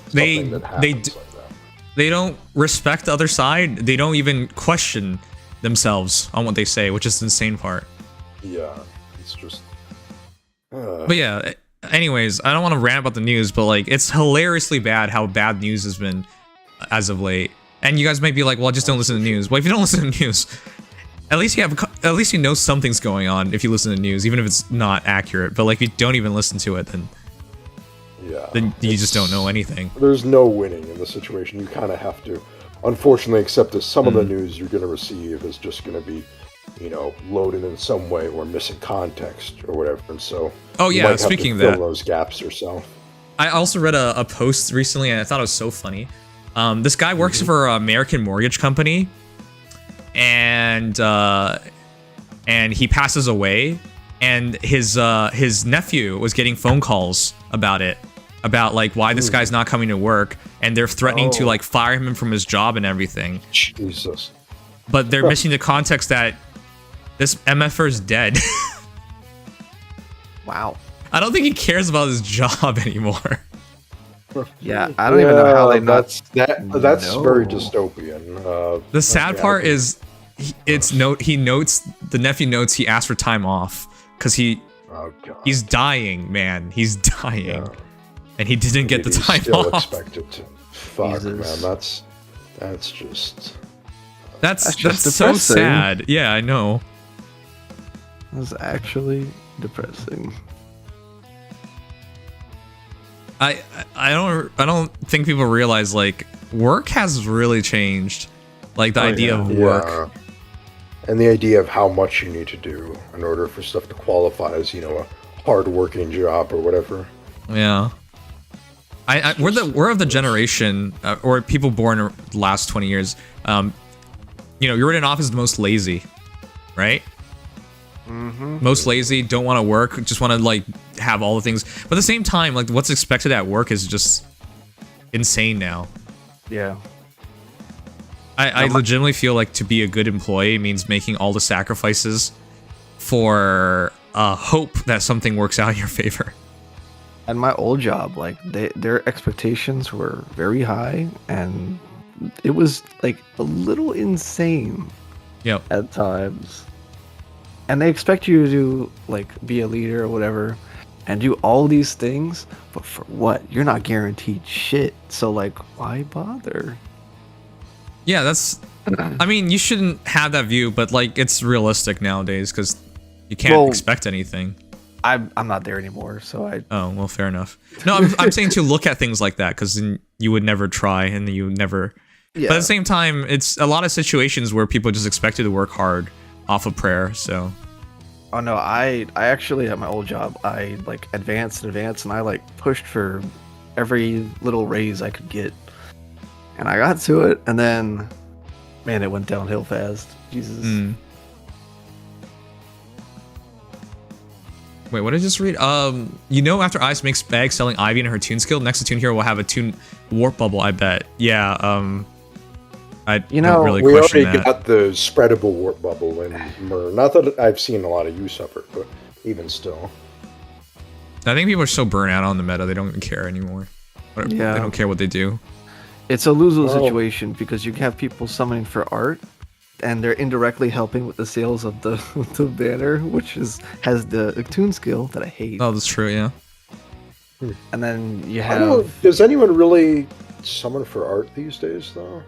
something that happens like that. They don't respect the other side. They don't even question themselves on what they say, which is the insane part. Yeah, it's just. But yeah. Anyways, I don't want to rant about the news, but like it's hilariously bad how bad news has been as of late. And you guys might be like, "Well, just don't listen to the news." Well, if you don't listen to news, at least you know something's going on if you listen to news, even if it's not accurate. But like if you don't even listen to it, then you just don't know anything. There's no winning in the situation. You kind of have to, unfortunately, accept that some of the news you're going to receive is just going to be, loaded in some way or missing context or whatever. And so, you might have speaking to fill of that, those gaps yourself. I also read a post recently, and I thought it was so funny. This guy works for an American mortgage company. and he passes away, and his nephew was getting phone calls about it, about like why this guy's not coming to work, and they're threatening to like fire him from his job and everything. Jesus. But they're missing the context that this MFer is dead. Wow. I don't think he cares about his job anymore. Yeah, I don't even know how they that's very dystopian. The sad part is the nephew notes he asked for time off because he's dying, man. He's dying. Yeah. And he didn't get the time still off. Expected to. Fuck, Jesus. man, that's just. That's just so depressing. sad. Yeah, I know. That's actually depressing. I don't think people realize like work has really changed. Like the idea of work. Yeah. And the idea of how much you need to do in order for stuff to qualify as, a hard-working job or whatever. Yeah. We're of the generation, or people born in the last 20 years. You're in an office most lazy, right? Mm-hmm. Most lazy, don't want to work, just want to like have all the things. But at the same time, like what's expected at work is just insane now. Yeah. I legitimately feel like to be a good employee means making all the sacrifices for hope that something works out in your favor. And my old job, like their expectations were very high, and it was like a little insane. Yep. At times. And they expect you to like be a leader or whatever and do all these things, but for what? You're not guaranteed shit. So like, why bother? Yeah, that's. I mean, you shouldn't have that view, but like, it's realistic nowadays because you can't expect anything. I'm not there anymore, so I. Oh well, fair enough. No, I'm saying to look at things like that because then you would never try and you would never. Yeah. But at the same time, it's a lot of situations where people just expect you to work hard off of prayer. So. Oh no, I actually at my old job I like advanced, and I like pushed for every little raise I could get. And I got to it, and then, man, it went downhill fast. Jesus. Wait, what did I just read? After Ice makes bags selling Ivy and her Toon skill, next Toon Hero will have a Toon Warp Bubble, I bet. Yeah, I don't really question that. We already got the spreadable Warp Bubble in Mer. Not that I've seen a lot of use of it, but even still. I think people are so burnt out on the meta, they don't even care anymore. Yeah. They don't care what they do. It's a lose-lose situation because you have people summoning for art, and they're indirectly helping with the sales of the banner, which has the Toon skill that I hate. Oh, that's true, yeah. And then you have. Does anyone really summon for art these days, though?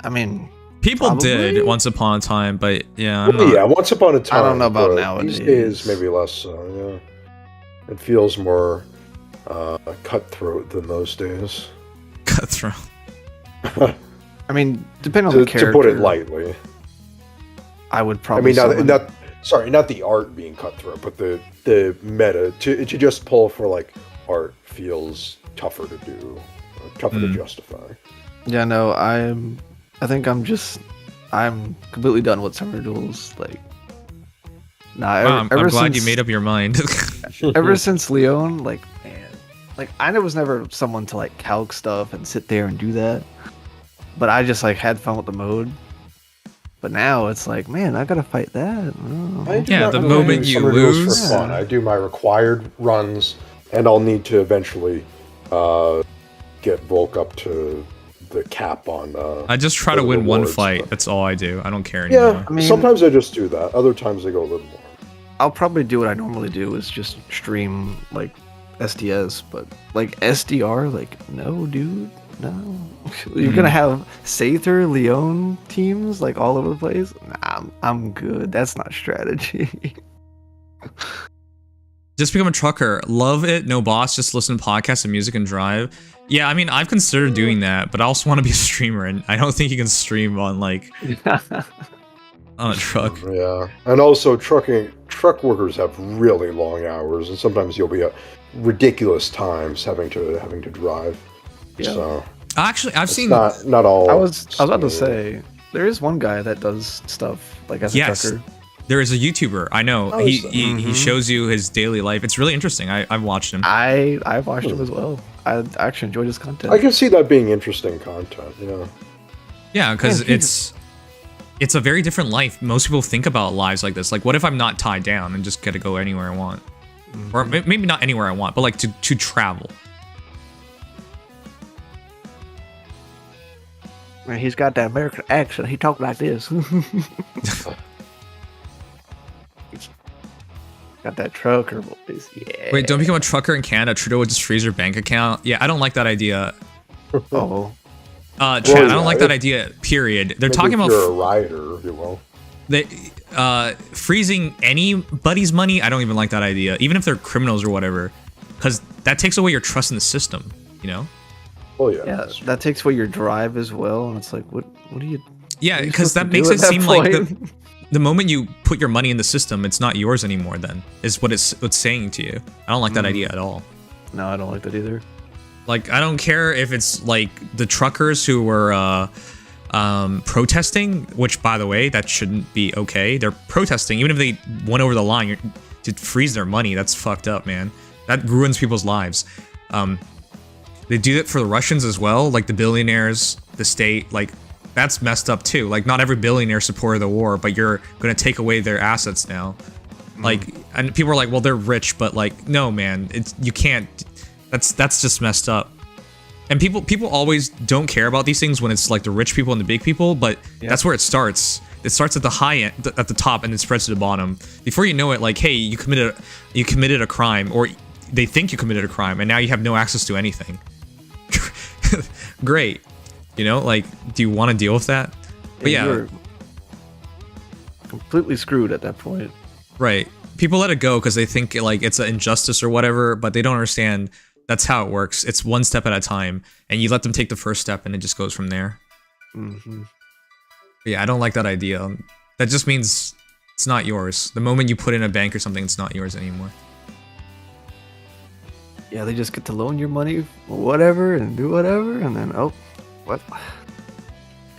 I mean, people probably did once upon a time, but yeah. Yeah, once upon a time. I don't know about nowadays. These days, maybe less so. Yeah, it feels more cutthroat than those days. Cutthroat. I mean, depending on the character. To put it lightly. I would probably. I mean, not the art being cutthroat, but the meta to just pull for like art feels tougher to do, tougher to justify. Yeah, no, I think I'm completely done with Summer Duels. Like, I'm glad you made up your mind. Ever since Leon, like, man, like I was never someone to like calc stuff and sit there and do that. But I just like had fun with the mode. But now it's like, man, I gotta fight that. Yeah, the moment you lose. For fun. I do my required runs, and I'll need to eventually get Volk up to the cap on. I just try to win one fight. That's all I do. I don't care anymore. Yeah, I mean, sometimes I just do that. Other times I go a little more. I'll probably do what I normally do is just stream like SDS, but like SDR, like no, dude, no. You're gonna have Aether, Leon teams like all over the place. Nah, I'm good. That's not strategy. Just become a trucker. Love it. No boss. Just listen to podcasts and music and drive. Yeah, I mean, I've considered doing that, but I also want to be a streamer, and I don't think you can stream on like on a truck. Yeah, and also truck workers have really long hours, and sometimes you'll be at ridiculous times having to drive. Yeah. So actually, I've seen not all. I was about to say, There is one guy that does stuff like as a trucker. There is a YouTuber. I know. He shows you his daily life. It's really interesting. I've watched him. I've watched him as well. I actually enjoyed his content. I can see that being interesting content. Yeah, because it's a very different life. Most people think about lives like this. Like, what if I'm not tied down and just get to go anywhere I want? Or maybe not anywhere I want, but like to travel. Man, he's got that American accent. He talked like this. Got that trucker voice. Yeah. Wait, don't become a trucker in Canada. Trudeau would just freeze your bank account. Yeah, I don't like that idea. Oh. Chad, I don't like that idea. Period. They're talking about. If you're a rider, you will. They freezing anybody's money. I don't even like that idea, even if they're criminals or whatever, because that takes away your trust in the system. You know. Oh yeah. Yeah, that takes away your drive as well, and it's like, what do you? Yeah, because that makes it seem like the moment you put your money in the system, it's not yours anymore. Then is what it's saying to you. I don't like that idea at all. No, I don't like that either. Like, I don't care if it's like the truckers who were protesting, which by the way, that shouldn't be okay. They're protesting, even if they went over the line to freeze their money. That's fucked up, man. That ruins people's lives. They do that for the Russians as well, like the billionaires, the state, like that's messed up too. Like, not every billionaire supported the war, but you're gonna take away their assets now. Like, and people are like, well, they're rich, but like, no, man, you can't. That's just messed up. And people always don't care about these things when it's like the rich people and the big people, but that's where it starts. It starts at the high end, at the top, and it spreads to the bottom. Before you know it, like, hey, you committed a crime, or they think you committed a crime, and now you have no access to anything. Great. You know, like, do you want to deal with that? But yeah, you're completely screwed at that point. Right. People let it go because they think like it's an injustice or whatever, but they don't understand that's how it works. It's one step at a time, and you let them take the first step, and it just goes from there. Yeah, I don't like that idea. That just means it's not yours. The moment you put in a bank or something, it's not yours anymore. Yeah, they just get to loan your money, whatever, and do whatever, and then what?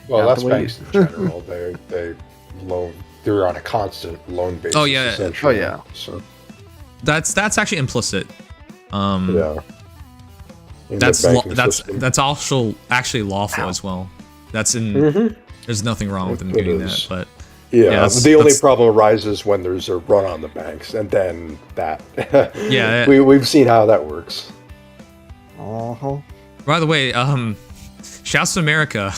Well, that's banks in general. They loan. They're on a constant loan basis. Oh yeah. Essentially. Oh yeah. So that's actually implicit. Yeah. That's also actually lawful as well. That's in. There's nothing wrong with them doing that, but yeah, the only problem arises when there's a run on the banks, and then that. Yeah, we've seen how that works. By the way, shouts to America.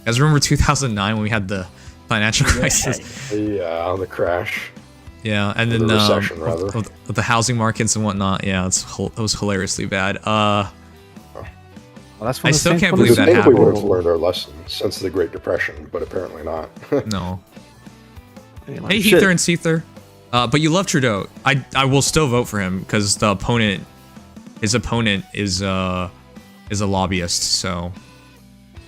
Guys, remember 2009 when we had the financial crisis? Yeah, on the crash. Yeah, and then the recession, rather. With the housing markets and whatnot. Yeah, it was hilariously bad. Well, that's I still can't believe that happened. happened. We would have learned our lesson since the Great Depression, but apparently not. No. Hey, Heather and Seether. But you love Trudeau. I will still vote for him because his opponent is a lobbyist. So.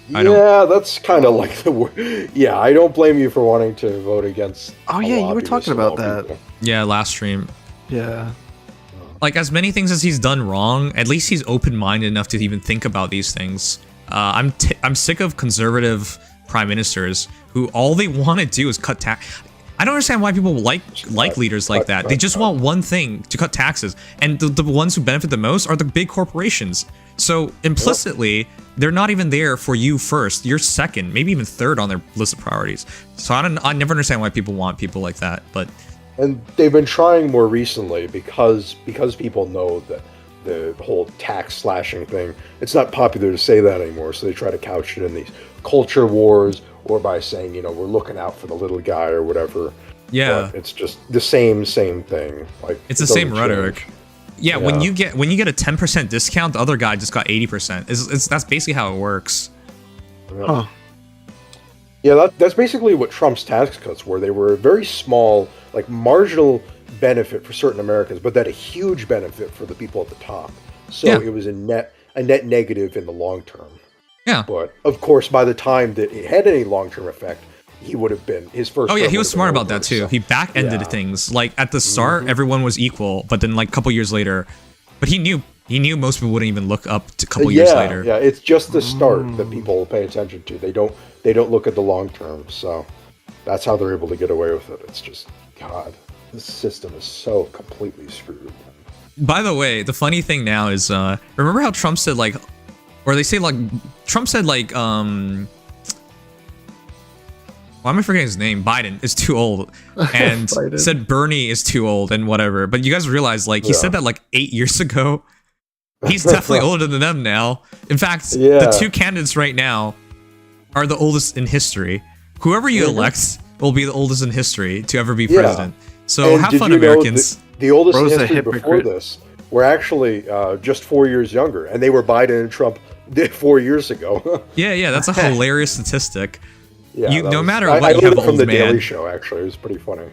That's kind of like the word. Yeah, I don't blame you for wanting to vote against. Oh yeah, you were talking about that. People. Yeah, last stream. Yeah. Like, as many things as he's done wrong, at least he's open-minded enough to even think about these things. I'm sick of conservative prime ministers who all they want to do is cut tax. I don't understand why people like leaders like that. They just want one thing, to cut taxes, and the ones who benefit the most are the big corporations. So implicitly, they're not even there for you first. You're second, maybe even third on their list of priorities. So I never understand why people want people like that. But and they've been trying more recently because people know that the whole tax slashing thing, it's not popular to say that anymore. So they try to couch it in these culture wars, or by saying, we're looking out for the little guy or whatever. Yeah, but it's just the same thing. Like, it's the same rhetoric. Yeah, when you get a 10% discount, the other guy just got 80%. That's basically how it works. Huh. Yeah, that's basically what Trump's tax cuts were. They were a very small, like, marginal benefit for certain Americans, but that a huge benefit for the people at the top. So it was a net negative in the long term. Yeah. But of course, by the time that it had any long-term effect, he would have been his first. Oh yeah, he was smart about that too. He back-ended things. Like, at the start, everyone was equal, but then like a couple years later, but he knew he knew most people wouldn't even look up to a couple years later. Yeah, it's just the start that people pay attention to. They don't look at the long term. So that's how they're able to get away with it. It's just, God, this system is so completely screwed. By the way, the funny thing now is, remember how Trump said like, or they say like, Trump said like, why am I forgetting his name? Biden is too old, and said Bernie is too old and whatever. But you guys realize, like, he said that like 8 years ago. He's definitely older than them now. In fact, the two candidates right now are the oldest in history. Whoever you elect will be the oldest in history to ever be president. So and have fun, Americans. The oldest in history before this were actually just 4 years younger, and they were Biden and Trump 4 years ago. yeah, that's a hilarious statistic. Yeah, no matter what, you have an from old the man. Daily Show, actually, it was pretty funny.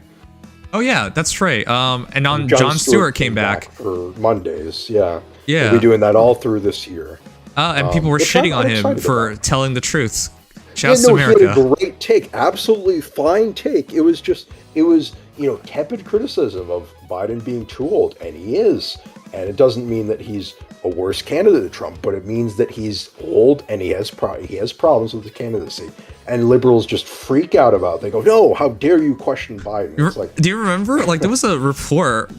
Oh yeah, that's right. And on Jon Stewart came back for Mondays. Yeah, yeah, we'll be doing that all through this year. And people were shitting on him for telling the truth. Shouts to America. He had a great take, absolutely fine take. It was tepid criticism of Biden being too old, and he is. And it doesn't mean that he's a worse candidate than Trump, but it means that he's old and he has problems with his candidacy. And liberals just freak out about it. They go, "No, how dare you question Biden?" It's like, do you remember? Like, there was a report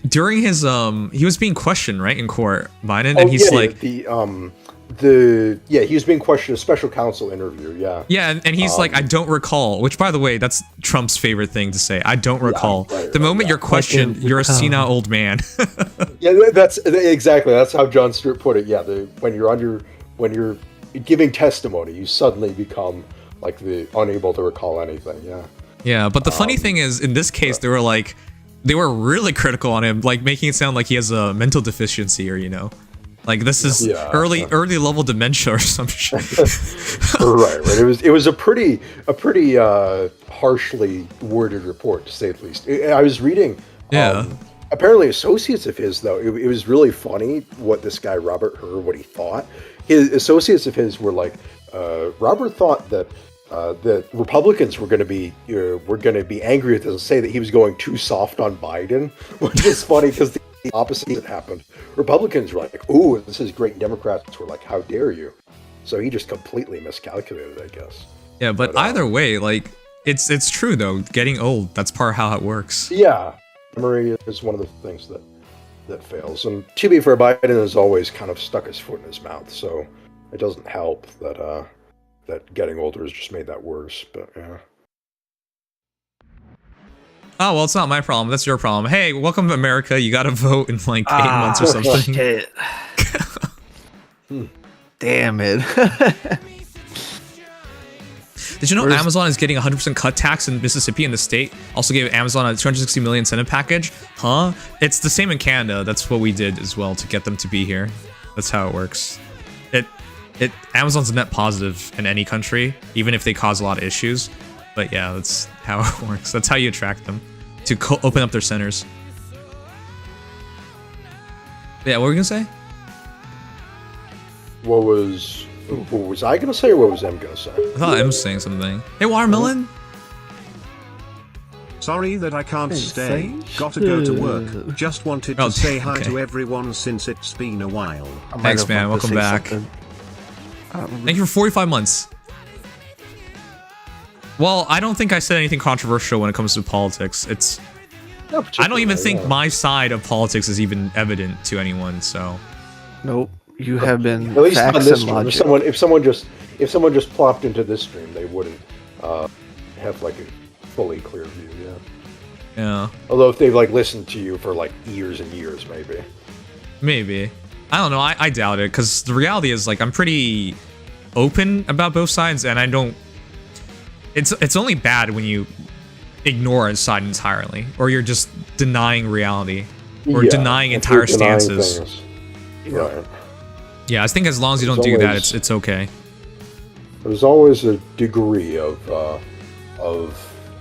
during his he was being questioned, right, in court, Biden, and he's like he was being questioned, a special counsel interview. Yeah, and he's like, "I don't recall," which, by the way, that's Trump's favorite thing to say. I don't recall. The moment you're questioned, you're a senile old man. Yeah, that's exactly. That's how Jon Stewart put it. Yeah, when you're giving testimony, you suddenly become like unable to recall anything. Yeah, but the funny thing is, in this case, they were really critical on him, like making it sound like he has a mental deficiency, or like this is early level dementia or some shit. Right. It was a pretty harshly worded report, to say the least. I was reading. Apparently, associates of his, though, it was really funny what this guy Robert heard, what he thought. His associates of his were like, Robert thought that Republicans were going to be angry at this and say that he was going too soft on Biden, which is funny because the opposite happened. Republicans were like, "Ooh, this is great." Democrats were like, "How dare you?" So he just completely miscalculated, I guess. Yeah, but either way, like it's true though. Getting old, that's part of how it works. Yeah, memory is one of the things that fails. And to be fair, Biden has always kind of stuck his foot in his mouth, so it doesn't help that getting older has just made that worse. But yeah. Oh, well, it's not my problem. That's your problem. Hey, welcome to America. You got to vote in like 8 months or something. Shit. Damn it. Did you know Amazon is getting 100% cut tax in Mississippi, and the state also gave Amazon a 260 million incentive package? Huh? It's the same in Canada. That's what we did as well to get them to be here. That's how it works. Amazon's a net positive in any country, even if they cause a lot of issues. But yeah, that's how it works. That's how you attract them to open up their centers. Yeah, what were we gonna say? What was I gonna say, or what was Em gonna say? I thought Em was saying something. Hey, Watermelon. Sorry that I can't stay. Gotta go to work. Just wanted to say hi to everyone since it's been a while. Thanks, man. Welcome back. Thank you for 45 months. Well, I don't think I said anything controversial when it comes to politics. I don't even think my side of politics is even evident to anyone. So, nope. You have been at least on this stream. If someone just plopped into this stream, they wouldn't have like a fully clear view. Yeah. Although if they've like listened to you for like years and years, maybe. I don't know. I doubt it, because the reality is, like, I'm pretty open about both sides, and I don't. It's only bad when you ignore a side entirely, or you're just denying reality, or denying entire stances. Right. Yeah, I think as long as you don't do that, it's okay. There's always a degree of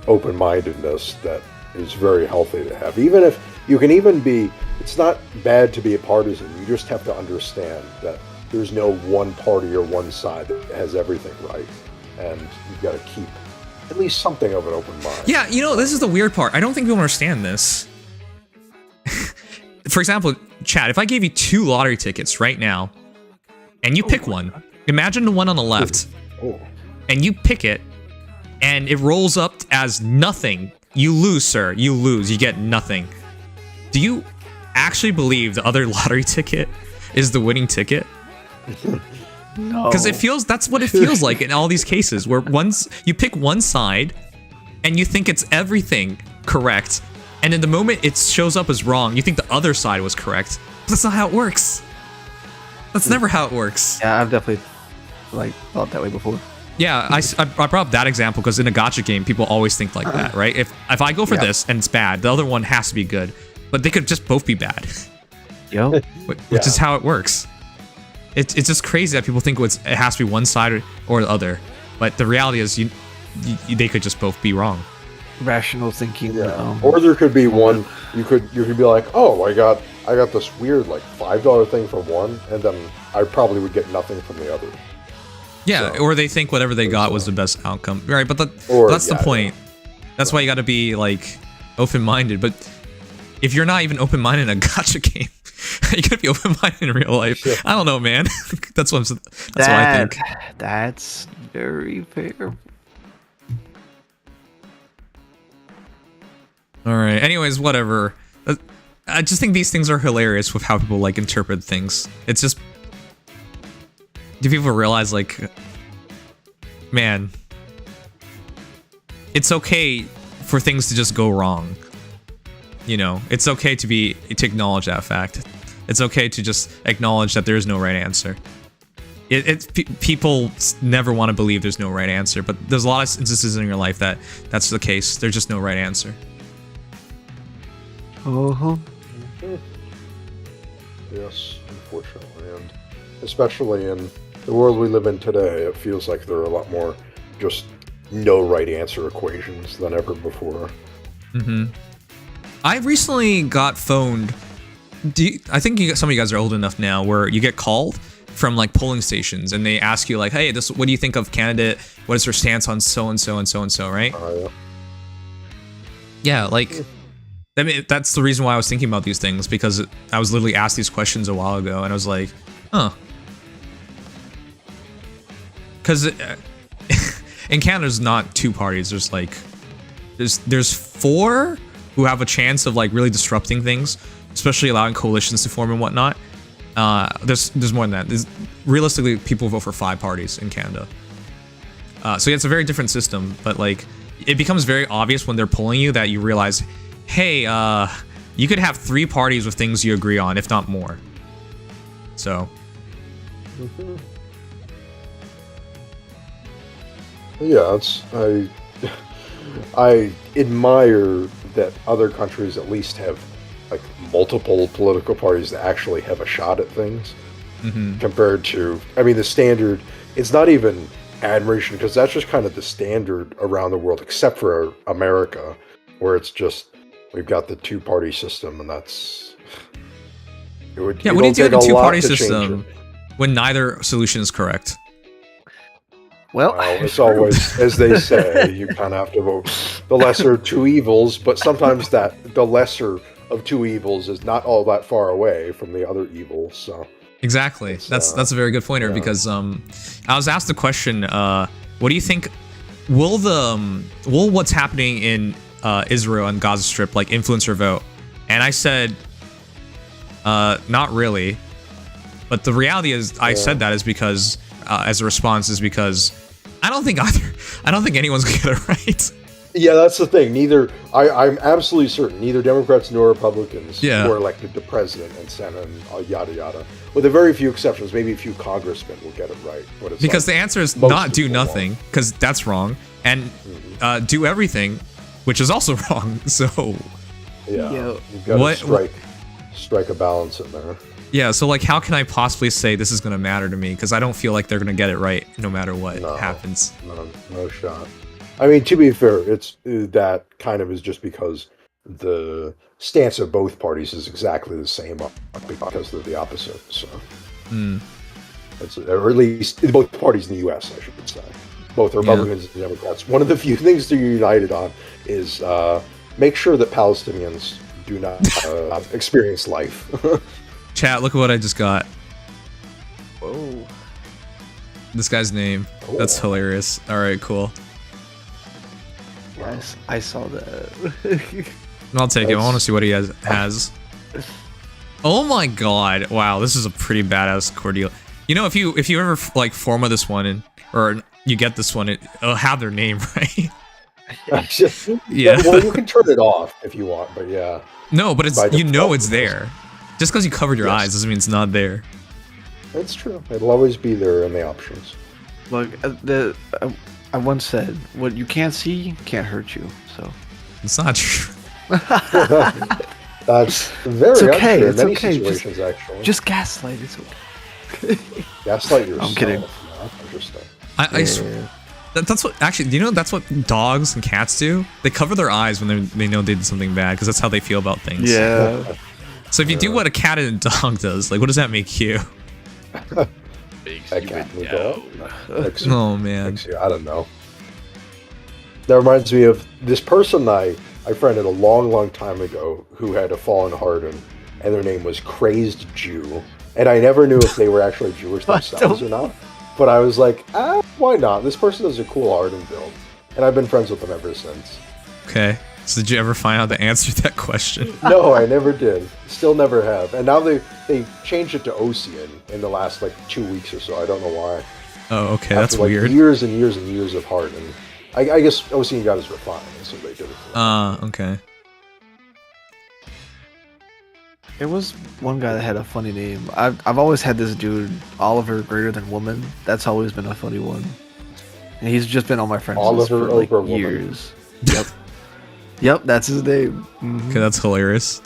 open-mindedness that is very healthy to have. Even if you can be, it's not bad to be a partisan. You just have to understand that there's no one party or one side that has everything right, and you've got to keep at least something of an open mind. Yeah, this is the weird part. I don't think people understand this. for example, Chad, if I gave you 2 lottery tickets right now, and you pick one, imagine the one on the left, and you pick it, and it rolls up as nothing. You lose, sir. You lose. You get nothing. Do you actually believe the other lottery ticket is the winning ticket? No. Because that's what it feels like in all these cases, where you pick one side, and you think it's everything correct, and in the moment it shows up as wrong, you think the other side was correct. But that's not how it works. That's never how it works. Yeah, I've definitely thought that way before. Yeah, I brought up that example because in a gacha game, people always think like that, right? If I go for this and it's bad, the other one has to be good, but they could just both be bad. Yo, which is how it works. It's just crazy that people think it has to be one side or the other, but the reality is they could just both be wrong. Rational thinking. Yeah. Or there could be one. You could be like, oh, I got this weird like $5 thing from one, and then I probably would get nothing from the other. Yeah, so, or they think whatever they got was the best outcome, right? But that's the point. That's why you got to be like open-minded. But if you're not even open-minded in a gacha game, you gotta be open-minded in real life. Yeah. I don't know, man. That's what I think. That's very fair. All right. Anyways, whatever. I just think these things are hilarious with how people like interpret things. It's just, do people realize like, man, it's okay for things to just go wrong. You know, it's okay to acknowledge that fact. It's okay to just acknowledge that there is no right answer. People never want to believe there's no right answer, but there's a lot of instances in your life that's the case. There's just no right answer. Yes, unfortunately, and especially in the world we live in today, it feels like there are a lot more just no right answer equations than ever before. I recently got phoned. I think some of you guys are old enough now where you get called from like polling stations and they ask you like, hey, what do you think of candidate? What is her stance on so and so and so and so, right? Yeah, like, I mean, that's the reason why I was thinking about these things, because I was literally asked these questions a while ago and I was like, huh. Because in Canada, there's not 2 parties. There's like, there's 4 who have a chance of like really disrupting things, especially allowing coalitions to form and whatnot. There's more than that. Realistically, people vote for 5 parties in Canada. So it's a very different system, but like it becomes very obvious when they're polling you that you realize, hey, you could have 3 parties with things you agree on, if not more. So. Yeah, I admire that other countries at least have like multiple political parties that actually have a shot at things, compared to, I mean, the standard, it's not even admiration, because that's just kind of the standard around the world, except for America, where it's just, we've got the 2-party system, and that's, what do you do with the 2-party system when neither solution is correct? Well, it's always, as they say, you kind of have to vote the lesser of 2 evils, but sometimes the lesser of 2 evils is not all that far away from the other evil. So exactly, that's a very good pointer, because I was asked the question, what do you think? Will what's happening in Israel and Gaza Strip like influence your vote? And I said, not really. But the reality is, I said that is because, as a response, is because I don't think anyone's gonna get it right. Yeah, that's the thing. I'm absolutely certain neither Democrats nor Republicans who are elected to president and Senate and yada yada, with a very few exceptions, maybe a few congressmen will get it right. But it's because the answer is not do nothing, because that's wrong, and do everything, which is also wrong. So you've got to strike a balance in there. Yeah, so like, how can I possibly say this is going to matter to me? Because I don't feel like they're going to get it right no matter what happens. No shot. I mean, to be fair, that kind of is just because the stance of both parties is exactly the same, because they're the opposite. So, or at least both parties in the U.S., I should say, both Republicans and Democrats. One of the few things they're united on is make sure that Palestinians do not experience life. Chat, look at what I just got. Whoa. This guy's name. Cool. That's hilarious. All right, cool. Yes, I saw that. I'll take it. I want to see what he has. Oh my god! Wow, this is a pretty badass Cordelia. You know, if you ever like forma this one or you get this one, it'll have their name, right? Yeah. Well, you can turn it off if you want, but yeah. No, but it's it's there. Just because you covered your eyes doesn't mean it's not there. That's true. It'll always be there in the options. Look, I once said, what you can't see can't hurt you, so. It's not true. That's very it's okay. untrue in It's many okay. situations, actually. Just gaslight. It's okay. Gaslight yourself. I'm kidding. Yeah, that's interesting. I swear. That's what actually. Do you know that's what dogs and cats do? They cover their eyes when they know they did something bad because that's how they feel about things. Yeah. So if you do what a cat and a dog does, like what does that make you? Oh man. I don't know. That reminds me of this person I friended a long time ago who had a fallen harden, and their name was Crazed Jew. And I never knew if they were actually Jewish themselves or not. But I was like, why not? This person has a cool harden build. And I've been friends with them ever since. Okay. So did you ever find out the answer to that question? No, I never did. Still never have. And now they changed it to Ocean in the last 2 weeks or so. I don't know why. Oh, okay. That's weird. Years and years and years of harden. I guess Ocean got his refined, so they did it. Okay. It was one guy that had a funny name. I've always had this dude, Oliver greater than woman. That's always been a funny one. And he's just been on my friends list for years. Yep. Yep, that's his name. Mm-hmm. Okay, that's hilarious.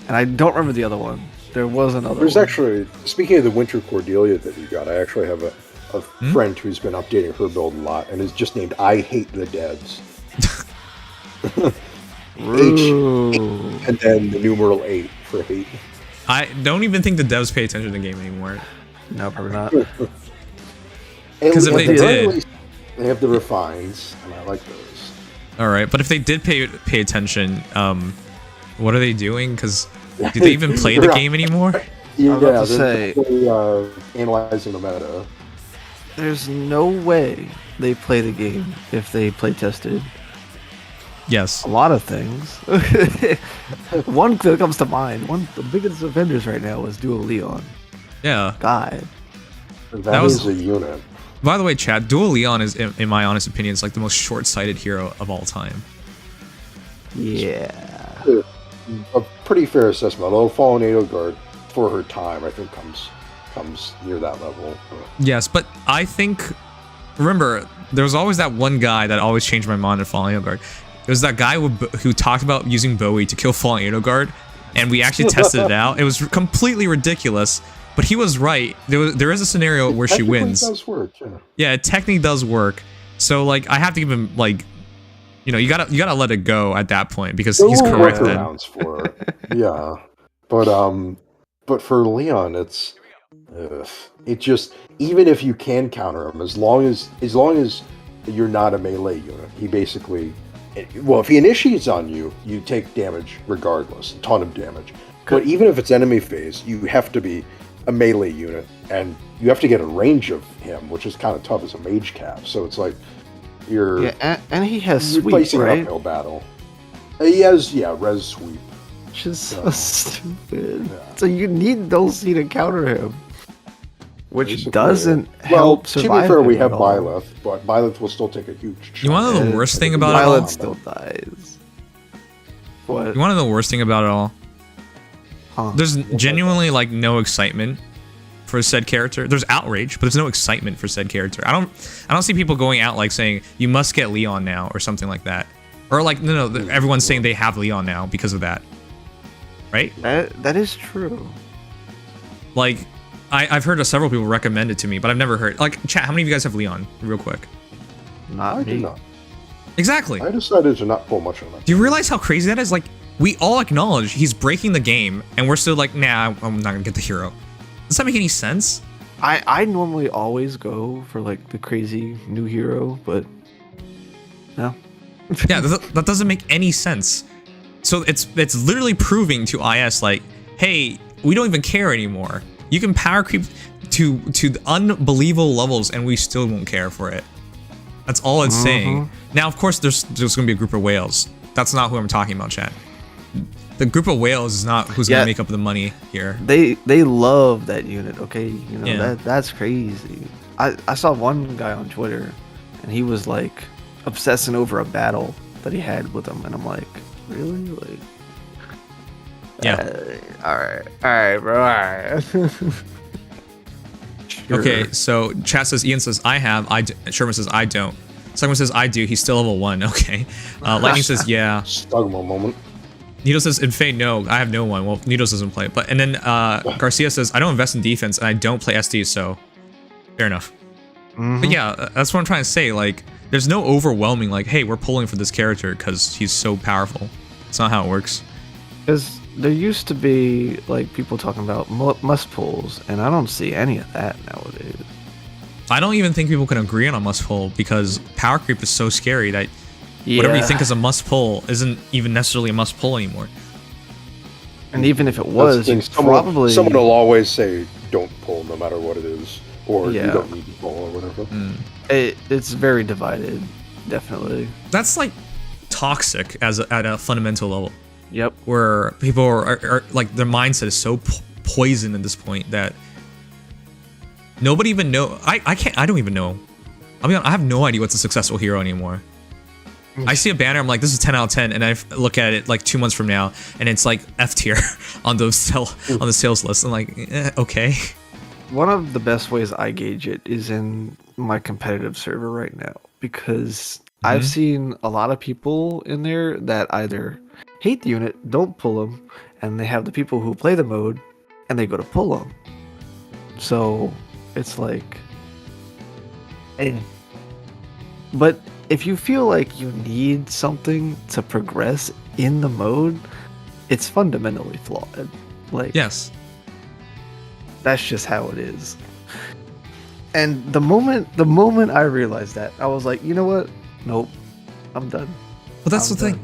And I don't remember the other one. There was another There's one. Actually, speaking of the Winter Cordelia that you got, I actually have a friend who's been updating her build a lot and is just named I Hate the Devs. H, and then the numeral 8 for hate. I don't even think the devs pay attention to the game anymore. No, probably not. Because if they did, they have the refines, and I like those. All right, but if they did pay attention, what are they doing? Because do they even play the game anymore? Yeah, they're analyzing the meta. There's no way they play the game if they play tested. Yes. A lot of things. One that comes to mind, one of the biggest offenders right now is Dual Leon. Yeah. God. That was a unit. By the way, Chad, Dual Leon is, in my honest opinion, is like the most short-sighted hero of all time. Yeah. A pretty fair assessment, although Fallen Edelgard, for her time, I think comes near that level. Yes, but I think, remember, there was always that one guy that always changed my mind at Fallen Edelgard. It was that guy who talked about using Bowie to kill Fallen Edelgard, and we actually tested it out. It was completely ridiculous, but he was right. There is a scenario where she wins. It does work, yeah. Yeah, it technically does work. So like, I have to give him you gotta let it go at that point because he's correct then. For it. Yeah, but for Leon, it just, even if you can counter him, as long as you're not a melee unit, he basically. Well, if he initiates on you, you take damage regardless, a ton of damage. But even if it's enemy phase, you have to be a melee unit, and you have to get a range of him, which is kind of tough as a mage cap. So it's like you're and he has sweep, facing right? an uphill battle. He has res sweep, which is so stupid. Yeah. So you need Dulcie to counter him. Which basically doesn't help survive. To be fair, we have Byleth, but Byleth will still take a huge chunk. You want to know the worst thing about it all? Byleth still dies. What? You want to know the worst thing about it all? Huh. There's genuinely no excitement for said character. There's outrage, but there's no excitement for said character. I don't see people going out saying you must get Leon now or something like that, or no, everyone's saying they have Leon now because of that, right? That is true. I've heard of several people recommend it to me, but I've never heard. Chat, how many of you guys have Leon? Real quick. Not me. Not. Exactly. I decided to not pull much on that. Do you realize how crazy that is? We all acknowledge he's breaking the game, and we're still nah, I'm not gonna get the hero. Does that make any sense? I normally always go for the crazy new hero, but no. Yeah, that doesn't make any sense. So it's literally proving to IS like, hey, we don't even care anymore. You can power creep to unbelievable levels and we still won't care for it. That's all it's saying. Now, of course, there's gonna be a group of whales. That's not who I'm talking about, chat. The group of whales is not who's gonna make up the money here. They love that unit, okay? You know, that's crazy. I saw one guy on Twitter, and he was like obsessing over a battle that he had with him, and I'm like, really? Like, all right, bro, all right. Sure. Okay, so chat says, Ian says, I have. Sherman says, I don't. Someone says, I do. He's still level 1. Okay. Lightning says, yeah. Talking about a moment. Needle says, in Faye, no. I have no one. Well, Needles doesn't play. And then Garcia says, I don't invest in defense, and I don't play SD, so fair enough. But yeah, that's what I'm trying to say. Like, there's no overwhelming, like, hey, we're pulling for this character because he's so powerful. It's not how it works. Because there used to be like people talking about must pulls, and I don't see any of that nowadays. I don't even think people can agree on a must pull because power creep is so scary that whatever you think is a must pull isn't even necessarily a must pull anymore. And even if it was, someone will always say don't pull no matter what it is, or you don't need to pull or whatever. It's very divided, definitely. That's like toxic at a fundamental level. Yep. Where people are like, their mindset is so poisoned at this point that nobody even know. I don't even know. I mean, I have no idea what's a successful hero anymore. I see a banner, I'm like, this is 10 out of 10, and I look at it like 2 months from now, and it's like F tier on the sales list. I'm like, okay. One of the best ways I gauge it is in my competitive server right now, because I've seen a lot of people in there that either hate the unit, don't pull them, and they have the people who play the mode, and they go to pull them. So it's like, but if you feel like you need something to progress in the mode, it's fundamentally flawed. Like, yes, that's just how it is. And the moment I realized that, I was like, you know what? Nope, I'm done. Well, that's the thing.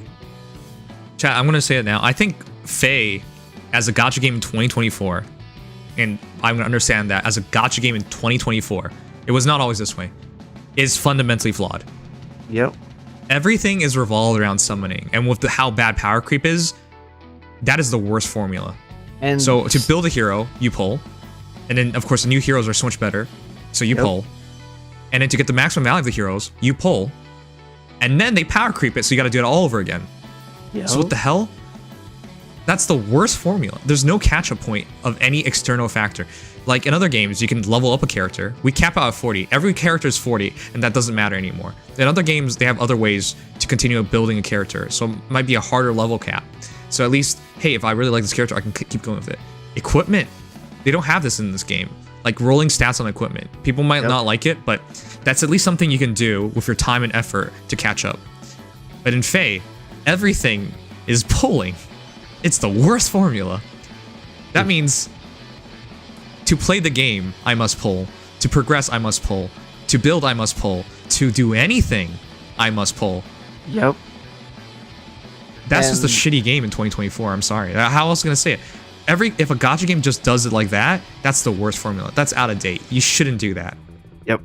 Chat, I'm gonna say it now. I think Faye, as a gacha game in 2024, and I'm gonna understand that as a gacha game in 2024, it was not always this way, is fundamentally flawed. Yep. Everything is revolved around summoning, and with how bad power creep is, that is the worst formula. And so to build a hero, you pull, and then of course the new heroes are so much better, so you pull, and then to get the maximum value of the heroes, you pull, and then they power creep it, so you got to do it all over again. Yep. So what the hell? That's the worst formula. There's no catch-up point of any external factor. Like in other games, you can level up a character. We cap out at 40. Every character is 40, and that doesn't matter anymore. In other games, they have other ways to continue building a character, so it might be a harder level cap. So at least, hey, if I really like this character, I can keep going with it. Equipment, they don't have this in this game. Like rolling stats on equipment. People might not like it, but that's at least something you can do with your time and effort to catch up. But in Faye, everything is pulling. It's the worst formula. That means to play the game, I must pull. To progress, I must pull. To build, I must pull. To do anything, I must pull. Yep. That's just a shitty game in 2024. I'm sorry. How else am I gonna say it? If a gacha game just does it like that, that's the worst formula. That's out of date. You shouldn't do that. Yep.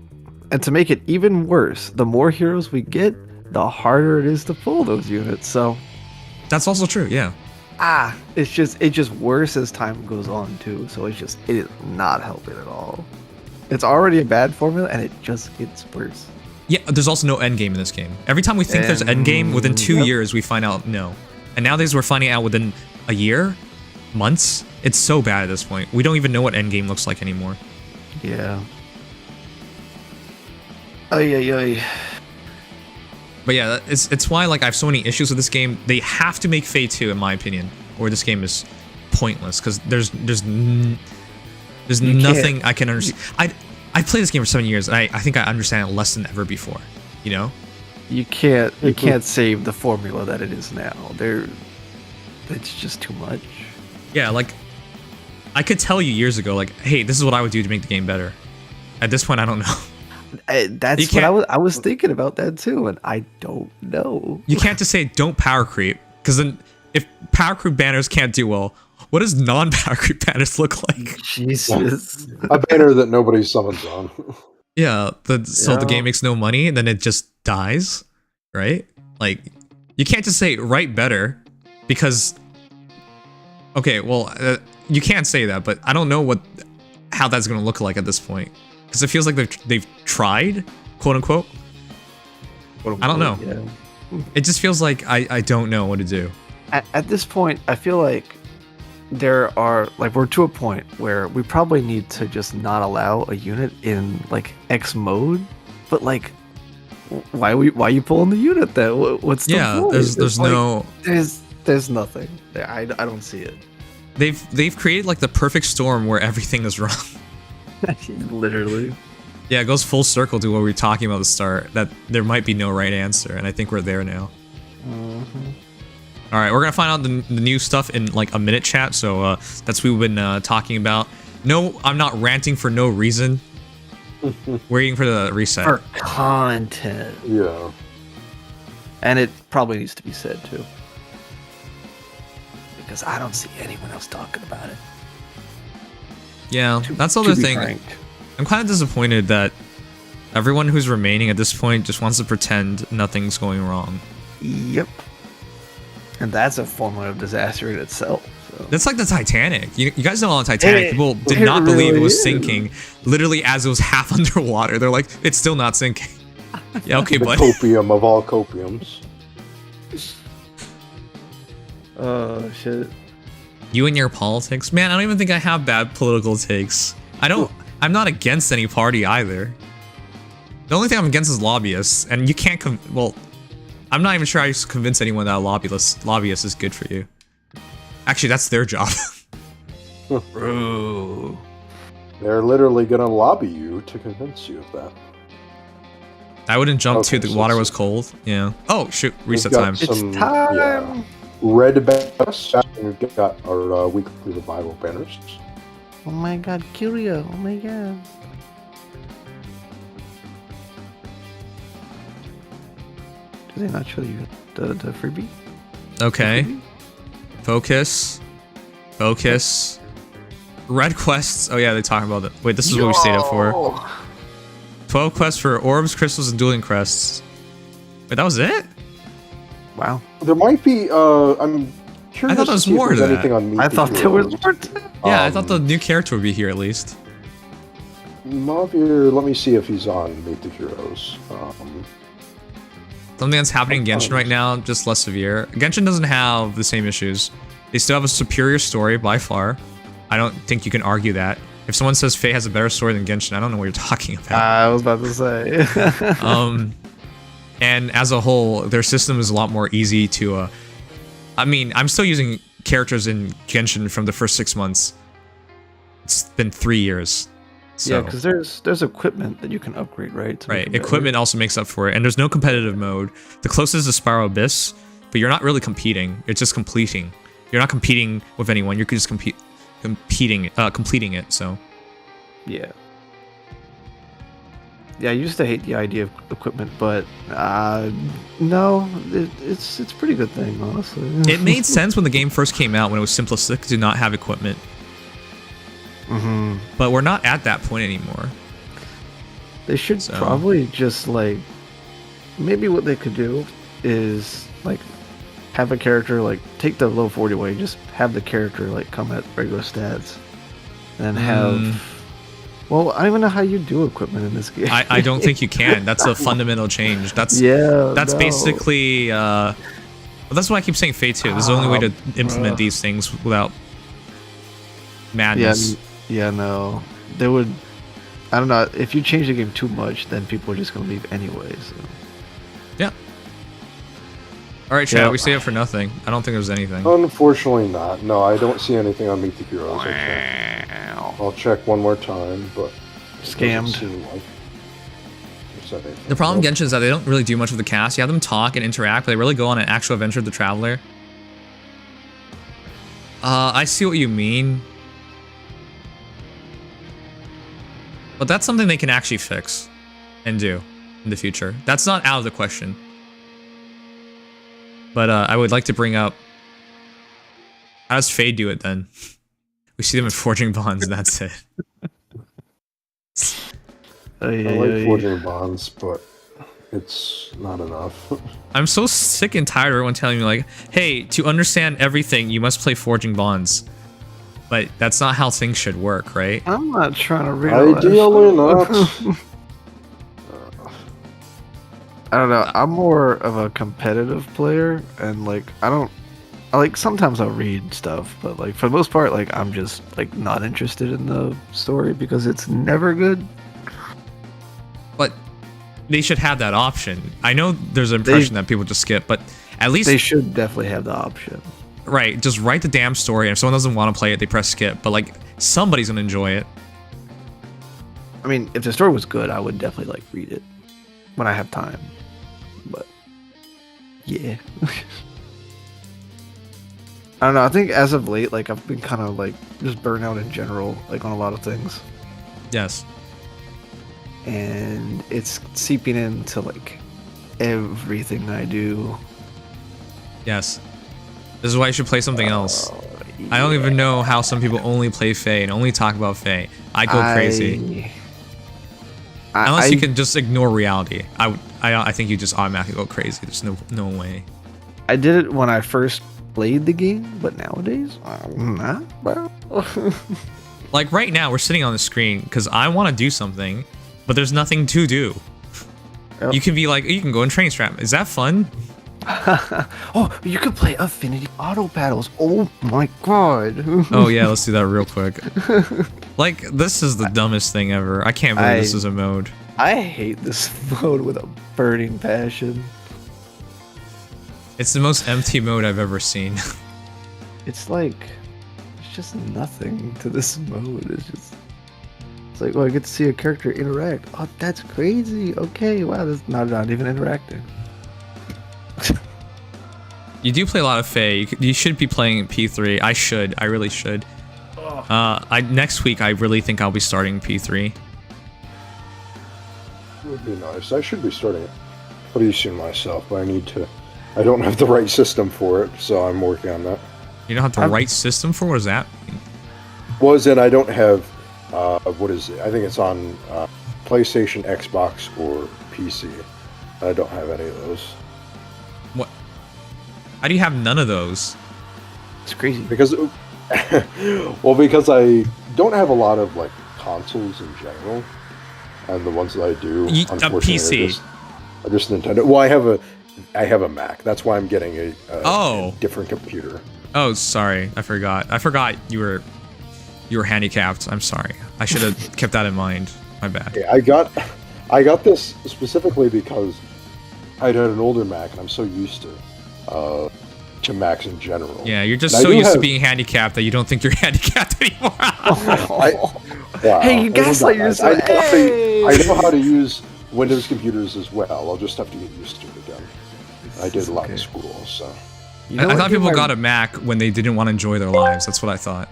And to make it even worse, the more heroes we get, the harder it is to pull those units. So that's also true. Yeah. It's just worse as time goes on too. So it is not helping at all. It's already a bad formula, and it just gets worse. Yeah, there's also no end game in this game. Every time we think there's end game, within 2 years we find out no. And nowadays we're finding out within a year, months. It's so bad at this point. We don't even know what end game looks like anymore. Yeah. Ay. But yeah, it's why like I have so many issues with this game. They have to make Faye 2, in my opinion, or this game is pointless because there's nothing I can understand. I played this game for 7 years, and I think I understand it less than ever before. You know, you can't save the formula that it is now. It's just too much. Yeah, like I could tell you years ago, like, hey, this is what I would do to make the game better. At this point, I don't know. That's what I was thinking about that too, and I don't know. You can't just say don't power creep, because then if power creep banners can't do well, what does non-power creep banners look like? Jesus. A banner that nobody summons on. Yeah, so the game makes no money and then it just dies, right? Like, you can't just say write better because... Okay, well, you can't say that, but I don't know how that's going to look like at this point. Because it feels like they've tried, quote unquote. I don't know. Yeah. It just feels like I don't know what to do. At this point, I feel like we're to a point where we probably need to just not allow a unit in like X mode, but like, why are you pulling the unit then? What's the point? There's like, no there's nothing. I don't see it. They've created like the perfect storm where everything is wrong. Literally. Yeah, it goes full circle to what we were talking about at the start, that there might be no right answer, and I think we're there now. Alright, we're gonna find out the new stuff in like a minute, chat, so that's what we've been talking about. No, I'm not ranting for no reason. Waiting for the reset. For content. Yeah. And it probably needs to be said too. Because I don't see anyone else talking about it. Yeah, that's the other thing. Frank. I'm kind of disappointed that everyone who's remaining at this point just wants to pretend nothing's going wrong. Yep. And that's a formula of disaster in itself. So. That's like the Titanic. You guys know on the Titanic, people did not believe it was sinking. Literally as it was half underwater. They're like, it's still not sinking. Yeah, okay, the buddy. Copium of all copiums. Oh, shit. You and your politics? Man, I don't even think I have bad political takes. I'm not against any party either. The only thing I'm against is lobbyists, and you can't well, I'm not even sure I should convince anyone that a lobbyist is good for you. Actually, that's their job. Bro. They're literally gonna lobby you to convince you of that. I wouldn't jump to the water was cold. Yeah. Oh, shoot. Reset time. It's time! Yeah, red banners, and we've got our weekly revival banners. Oh my god, Curio. Oh my god. Did they not show you the freebie? Okay. The freebie? Focus. Red quests. Oh yeah, they talk about it. Wait, this is what we stayed up for. 12 quests for orbs, crystals, and dueling crests. Wait, that was it? Wow. There might be, I'm curious I thought there was more to that. anything on Meet I the thought there was Heroes. more to that. Yeah, I thought the new character would be here at least. Mavir, let me see if he's on Meet the Heroes. Something that's happening in Genshin right now, just less severe. Genshin doesn't have the same issues. They still have a superior story by far. I don't think you can argue that. If someone says Faye has a better story than Genshin, I don't know what you're talking about. I was about to say. And as a whole, their system is a lot more easy to... I mean, I'm still using characters in Genshin from the first 6 months. It's been 3 years. So. Yeah, because there's equipment that you can upgrade, right? Right, equipment also makes up for it. And there's no competitive mode. The closest is Spiral Abyss, but you're not really competing. It's just completing. You're not competing with anyone. You're just completing it, so... Yeah. Yeah, I used to hate the idea of equipment, but no, it's a pretty good thing, honestly. It made sense when the game first came out, when it was simplistic to not have equipment. But we're not at that point anymore. They should probably just, like... Maybe what they could do is, like, have a character, like, take the low 40 away, just have the character, like, come at regular stats. And then have... Well, I don't even know how you do equipment in this game. I don't think you can. That's a fundamental change. That's basically... well, that's why I keep saying Fate 2. This is the only way to implement these things without madness. Yeah, no. They would... I don't know. If you change the game too much, then people are just going to leave anyway, so... Yeah. Alright, chat, we stay up for nothing. I don't think there's anything. Unfortunately not. No, I don't see anything on Meet the Heroes. I'll check one more time, but... Scammed. The problem with Genshin is that they don't really do much with the cast. You have them talk and interact, but they really go on an actual adventure with the Traveler. I see what you mean. But that's something they can actually fix and do in the future. That's not out of the question. But I would like to bring up How does Faye do it then? We see them in Forging Bonds, and that's it. I like Forging Bonds, but it's not enough. I'm so sick and tired of everyone telling me like, hey, to understand everything, you must play Forging Bonds. But that's not how things should work, right? I'm not trying to realize. Ideally not. I don't know. I'm more of a competitive player, and like sometimes I'll read stuff, but like for the most part, like I'm just like not interested in the story because it's never good. But they should have that option. I know there's an impression that people just skip, but at least they should definitely have the option. Right, just write the damn story, and if someone doesn't want to play it, they press skip. But like, somebody's gonna enjoy it. I mean, if the story was good, I would definitely like read it when I have time. But yeah. I don't know. I think as of late, like I've been kind of like just burnt out in general, like on a lot of things. Yes. And it's seeping into like everything I do. Yes. This is why you should play something else. Yeah. I don't even know how some people only play Faye and only talk about Faye. I go crazy. Unless you can just ignore reality. I think you just automatically go crazy. There's no way. I did it when I first played the game, but nowadays, nah, well. Like right now, we're sitting on the screen because I want to do something, but there's nothing to do. Yep. You can be like, you can go and train strap. Is that fun? Oh, you could play Affinity Auto Battles. Oh my god. Oh yeah, let's do that real quick. Like, this is the dumbest thing ever. I can't believe this is a mode. I hate this mode with a burning passion. It's the most empty mode I've ever seen. It's like, it's just nothing to this mode. It's like, well, I get to see a character interact. Oh, that's crazy. Okay, wow, that's not even interacting. You do play a lot of Faye. You should be playing P3. I really should. Next week, I really think I'll be starting P3. It would be nice. I should be starting it pretty soon myself, but I don't have the right system for it, so I'm working on that. You don't have the right system for it? What does that mean? I don't have, what is it? I think it's on PlayStation, Xbox, or PC. I don't have any of those. What? How do you have none of those? It's crazy. Because I don't have a lot of like consoles in general, and the ones that I do, unfortunately, PC. are just Nintendo. Well, I have a Mac. That's why I'm getting a different computer. Oh, sorry, I forgot. I forgot you were handicapped. I'm sorry. I should have kept that in mind. My bad. Yeah, I got this specifically because I'd had an older Mac, and I'm so used to Macs in general. Yeah, you're just so used to being handicapped that you don't think you're handicapped anymore. Hey, you gaslight yourself. I know how to use Windows computers as well. I'll just have to get used to it again. I did a lot in school, so. I thought people got a Mac when they didn't want to enjoy their lives. That's what I thought.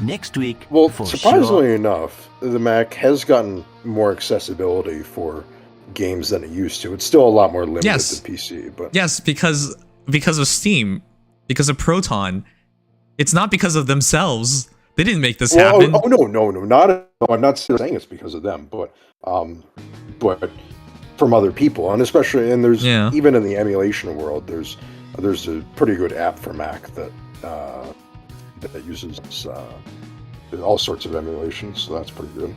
Next week. Well, surprisingly enough, the Mac has gotten more accessibility for games than it used to. It's still a lot more limited than PC, but yes, because of Steam, because of Proton. It's not because of themselves. They didn't make this happen. Oh no, not. I'm not saying it's because of them, but from other people, and especially, and there's even in the emulation world, there's a pretty good app for Mac that uses all sorts of emulations, so that's pretty good.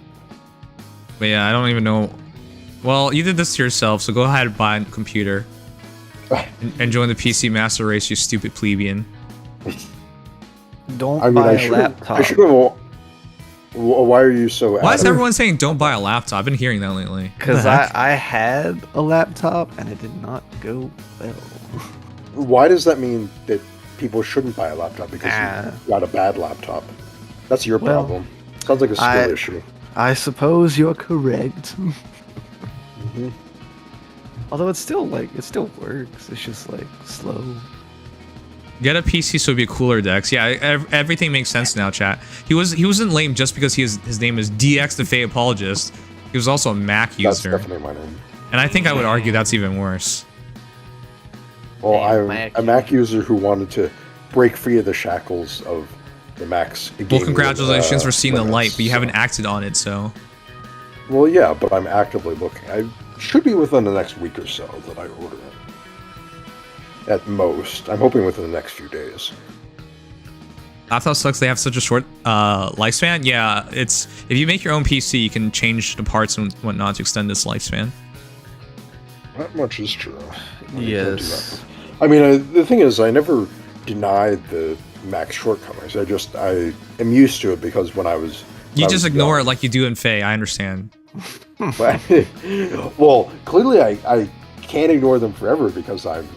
But yeah, I don't even know. Well, you did this to yourself, so go ahead and buy a computer and join the PC master race, you stupid plebeian. Don't buy a laptop. I should have. Why are you so? Why is everyone saying don't buy a laptop? I've been hearing that lately. Because I had a laptop and it did not go well. Why does that mean that people shouldn't buy a laptop because you got a bad laptop? That's your problem. Sounds like a skill issue. I suppose you're correct. Although it still works. It's just like slow. Get a PC so it'd be a cooler Dex. Yeah, everything makes sense now, chat. He wasn't lame just because his name is DX the Faye Apologist. He was also a Mac user. That's definitely my name. And I think I would argue that's even worse. Well, I'm a Mac user who wanted to break free of the shackles of the max. Well, congratulations for seeing the light, limits, but you haven't acted on it, so. Well, yeah, but I'm actively looking. I should be within the next week or so that I order it. At most. I'm hoping within the next few days. I thought it sucks they have such a short lifespan. Yeah, it's if you make your own PC, you can change the parts and whatnot to extend this lifespan. That much is true. Yes. I mean, the thing is, I never denied the max shortcomings. I am used to it because when I was... You just ignore it like you do in Faye, I understand. Well, clearly I can't ignore them forever because I'm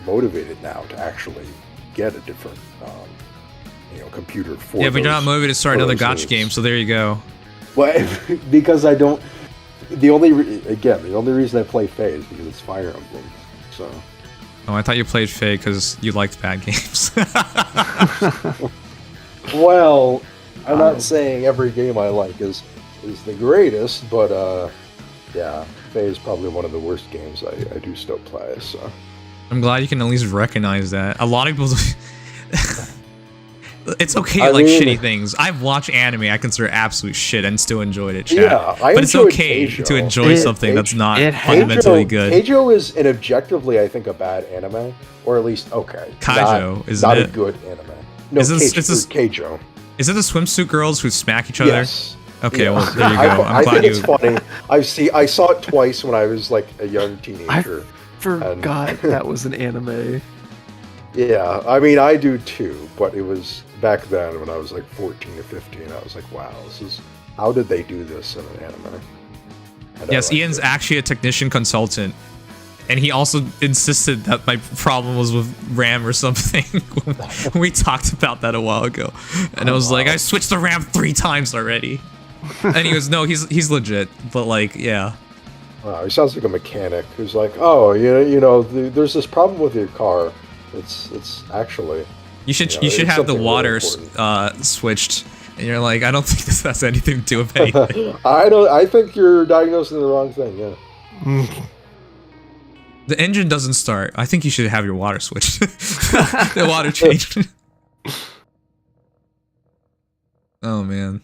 motivated now to actually get a different computer for yeah, but you're not motivated to start another gotcha needs. game, so there you go. Well, because I don't... The only reason I play Faye is because it's Fire Emblem, so... Oh, I thought you played Faye because you liked bad games. Well, I'm not saying every game I like is the greatest, but yeah, Faye is probably one of the worst games I do still play, so... I'm glad you can at least recognize that. A lot of people... It's okay to like shitty things. I've watched anime I consider absolute shit and still enjoyed it, chat. Yeah, but it's okay to enjoy something that's not fundamentally good. Keijo is an objectively, I think, a bad anime, or at least okay. Kaijo, isn't not it? a good anime. No, Keijo. Is it the swimsuit girls who smack each other? Yes. Okay, Yeah. well there you go. I'm I glad think you. it's funny. I saw it twice when I was like a young teenager. Forgot that was an anime. Yeah, I mean, I do too, but it was back then when I was like 14 or 15. I was like, wow, how did they do this in an anime? And Yes, Ian's actually a technician consultant, and he also insisted that my problem was with RAM or something. We talked about that a while ago, and I was like, I switched the RAM 3 times already. And he goes, no, he's legit, but like, yeah. Wow, he sounds like a mechanic who's like, oh, you know, there's this problem with your car. It's actually... You should have the water switched, and you're like, I don't think this has anything to do with anything. I think you're diagnosing the wrong thing. Yeah. The engine doesn't start. I think you should have your water switched. The water changed. Oh man.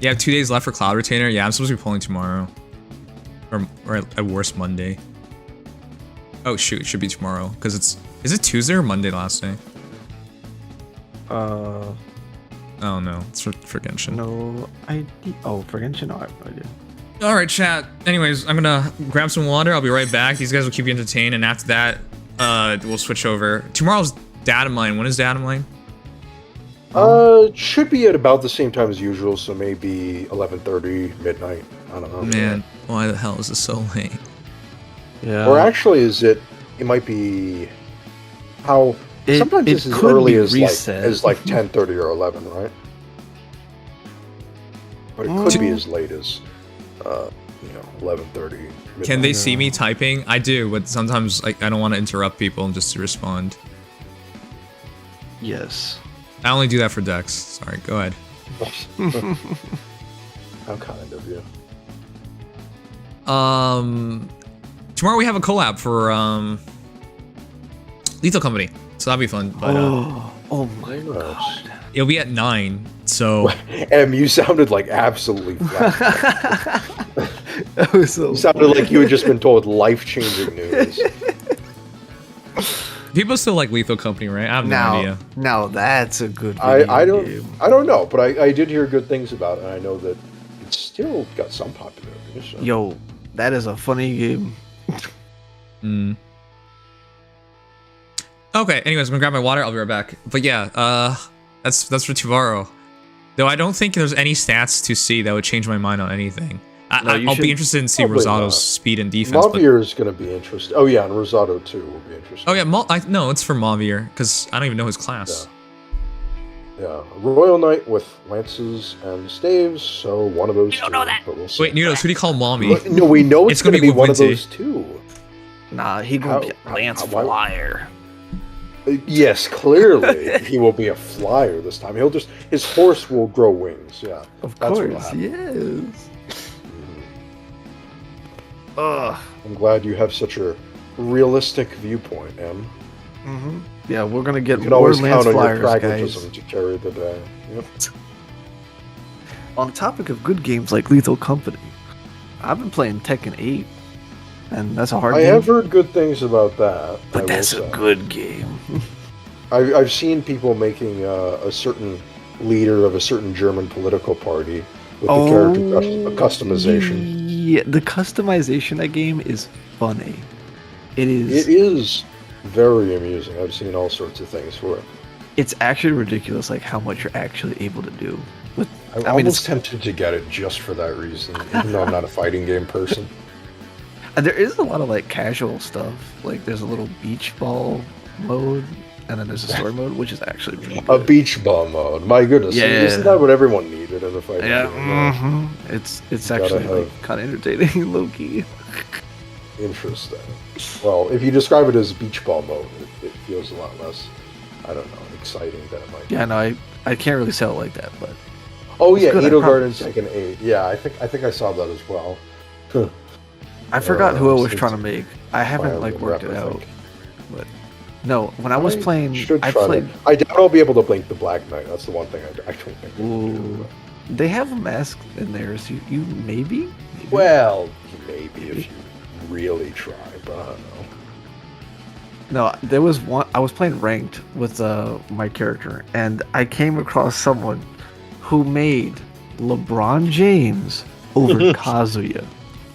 You have 2 days left for Cloud Retainer. Yeah, I'm supposed to be pulling tomorrow, or at worst Monday. Oh shoot, it should be tomorrow, because is it Tuesday or Monday last day? Oh no, it's for Genshin. No, for Genshin, no, I did. Alright, chat. Anyways, I'm gonna grab some water, I'll be right back. These guys will keep you entertained, and after that, we'll switch over. Tomorrow's data mine. When is data mine? Should be at about the same time as usual, so maybe 11:30, midnight. I don't know. Man, why the hell is this so late? Yeah. Or actually, it might be how sometimes it's as early as like 10:30 or 11, right? But it could be as late as 11:30. Can they see me typing? I do, but sometimes like I don't want to interrupt people just to respond. Yes. I only do that for Dex. Sorry, go ahead. How kind of you. Tomorrow we have a collab for Lethal Company, so that'll be fun. But oh my god, it'll be at 9. So you sounded like absolutely flat. That was so. You sounded like you had just been told life-changing news. People still like Lethal Company, right? I have no idea. Now that's a good. I don't know, but I did hear good things about it, and I know that it's still got some popularity. So. Yo, that is a funny game. Okay, anyways, I'm gonna grab my water, I'll be right back. But yeah, that's for tomorrow. Though I don't think there's any stats to see that would change my mind on anything. I'll be interested in seeing Rosado's speed and defense. Mavier is gonna be interesting. Oh yeah, and Rosado too will be interesting. Oh yeah, no, it's for Mavier, because I don't even know his class. Yeah, Royal Knight with lances and staves, so one of those two. don't know that. But we'll see. Wait, Nudos, who do you call Mommy? No, we know it's gonna be one of those two. Nah, he gonna be a lance flyer. Yes, clearly he will be a flyer this time. His horse will grow wings. Yeah, of that's course, what'll happen. yes. I'm glad you have such a realistic viewpoint, Em. Mm-hmm. Yeah, we're gonna get You can more always Lance count on your Flyers, guys. pragmatism to carry the day. Yep. On the topic of good games like Lethal Company, I've been playing Tekken 8, and that's a hard I game. have heard good things about that. But that's a good game. I've seen people making a certain leader of a certain German political party with the character customization. Yeah, the customization of that game is funny. It is. It is very amusing. I've seen all sorts of things for it. It's actually ridiculous, like how much you're actually able to do. I'm almost tempted to get it just for that reason, even though I'm not a fighting game person. And there is a lot of like casual stuff. Like there's a little beach ball mode, and then there's a story mode, which is actually pretty good. A beach ball mode. My goodness, Yeah. isn't that what everyone needed in a fighting Yeah, game? It's actually like, kind of entertaining, low key. Interesting. Well, if you describe it as beach ball mode, it feels a lot less, I don't know, exciting than it might be. Yeah, no, I can't really sell it like that, but Oh it's yeah, good, I Edo promise. Garden Tekken 8. Yeah, I think I saw that as well. I forgot who I was since trying to make. I haven't Wild like worked it Rep, I out. think. But no, when I was playing, should I try played. that. I doubt I'll be able to blink the Black Knight. That's the one thing I don't think. Ooh, they have a mask in there, so you maybe. Well, maybe if you really try, but I don't know. No, there was one. I was playing ranked with my character, and I came across someone who made LeBron James over Kazuya.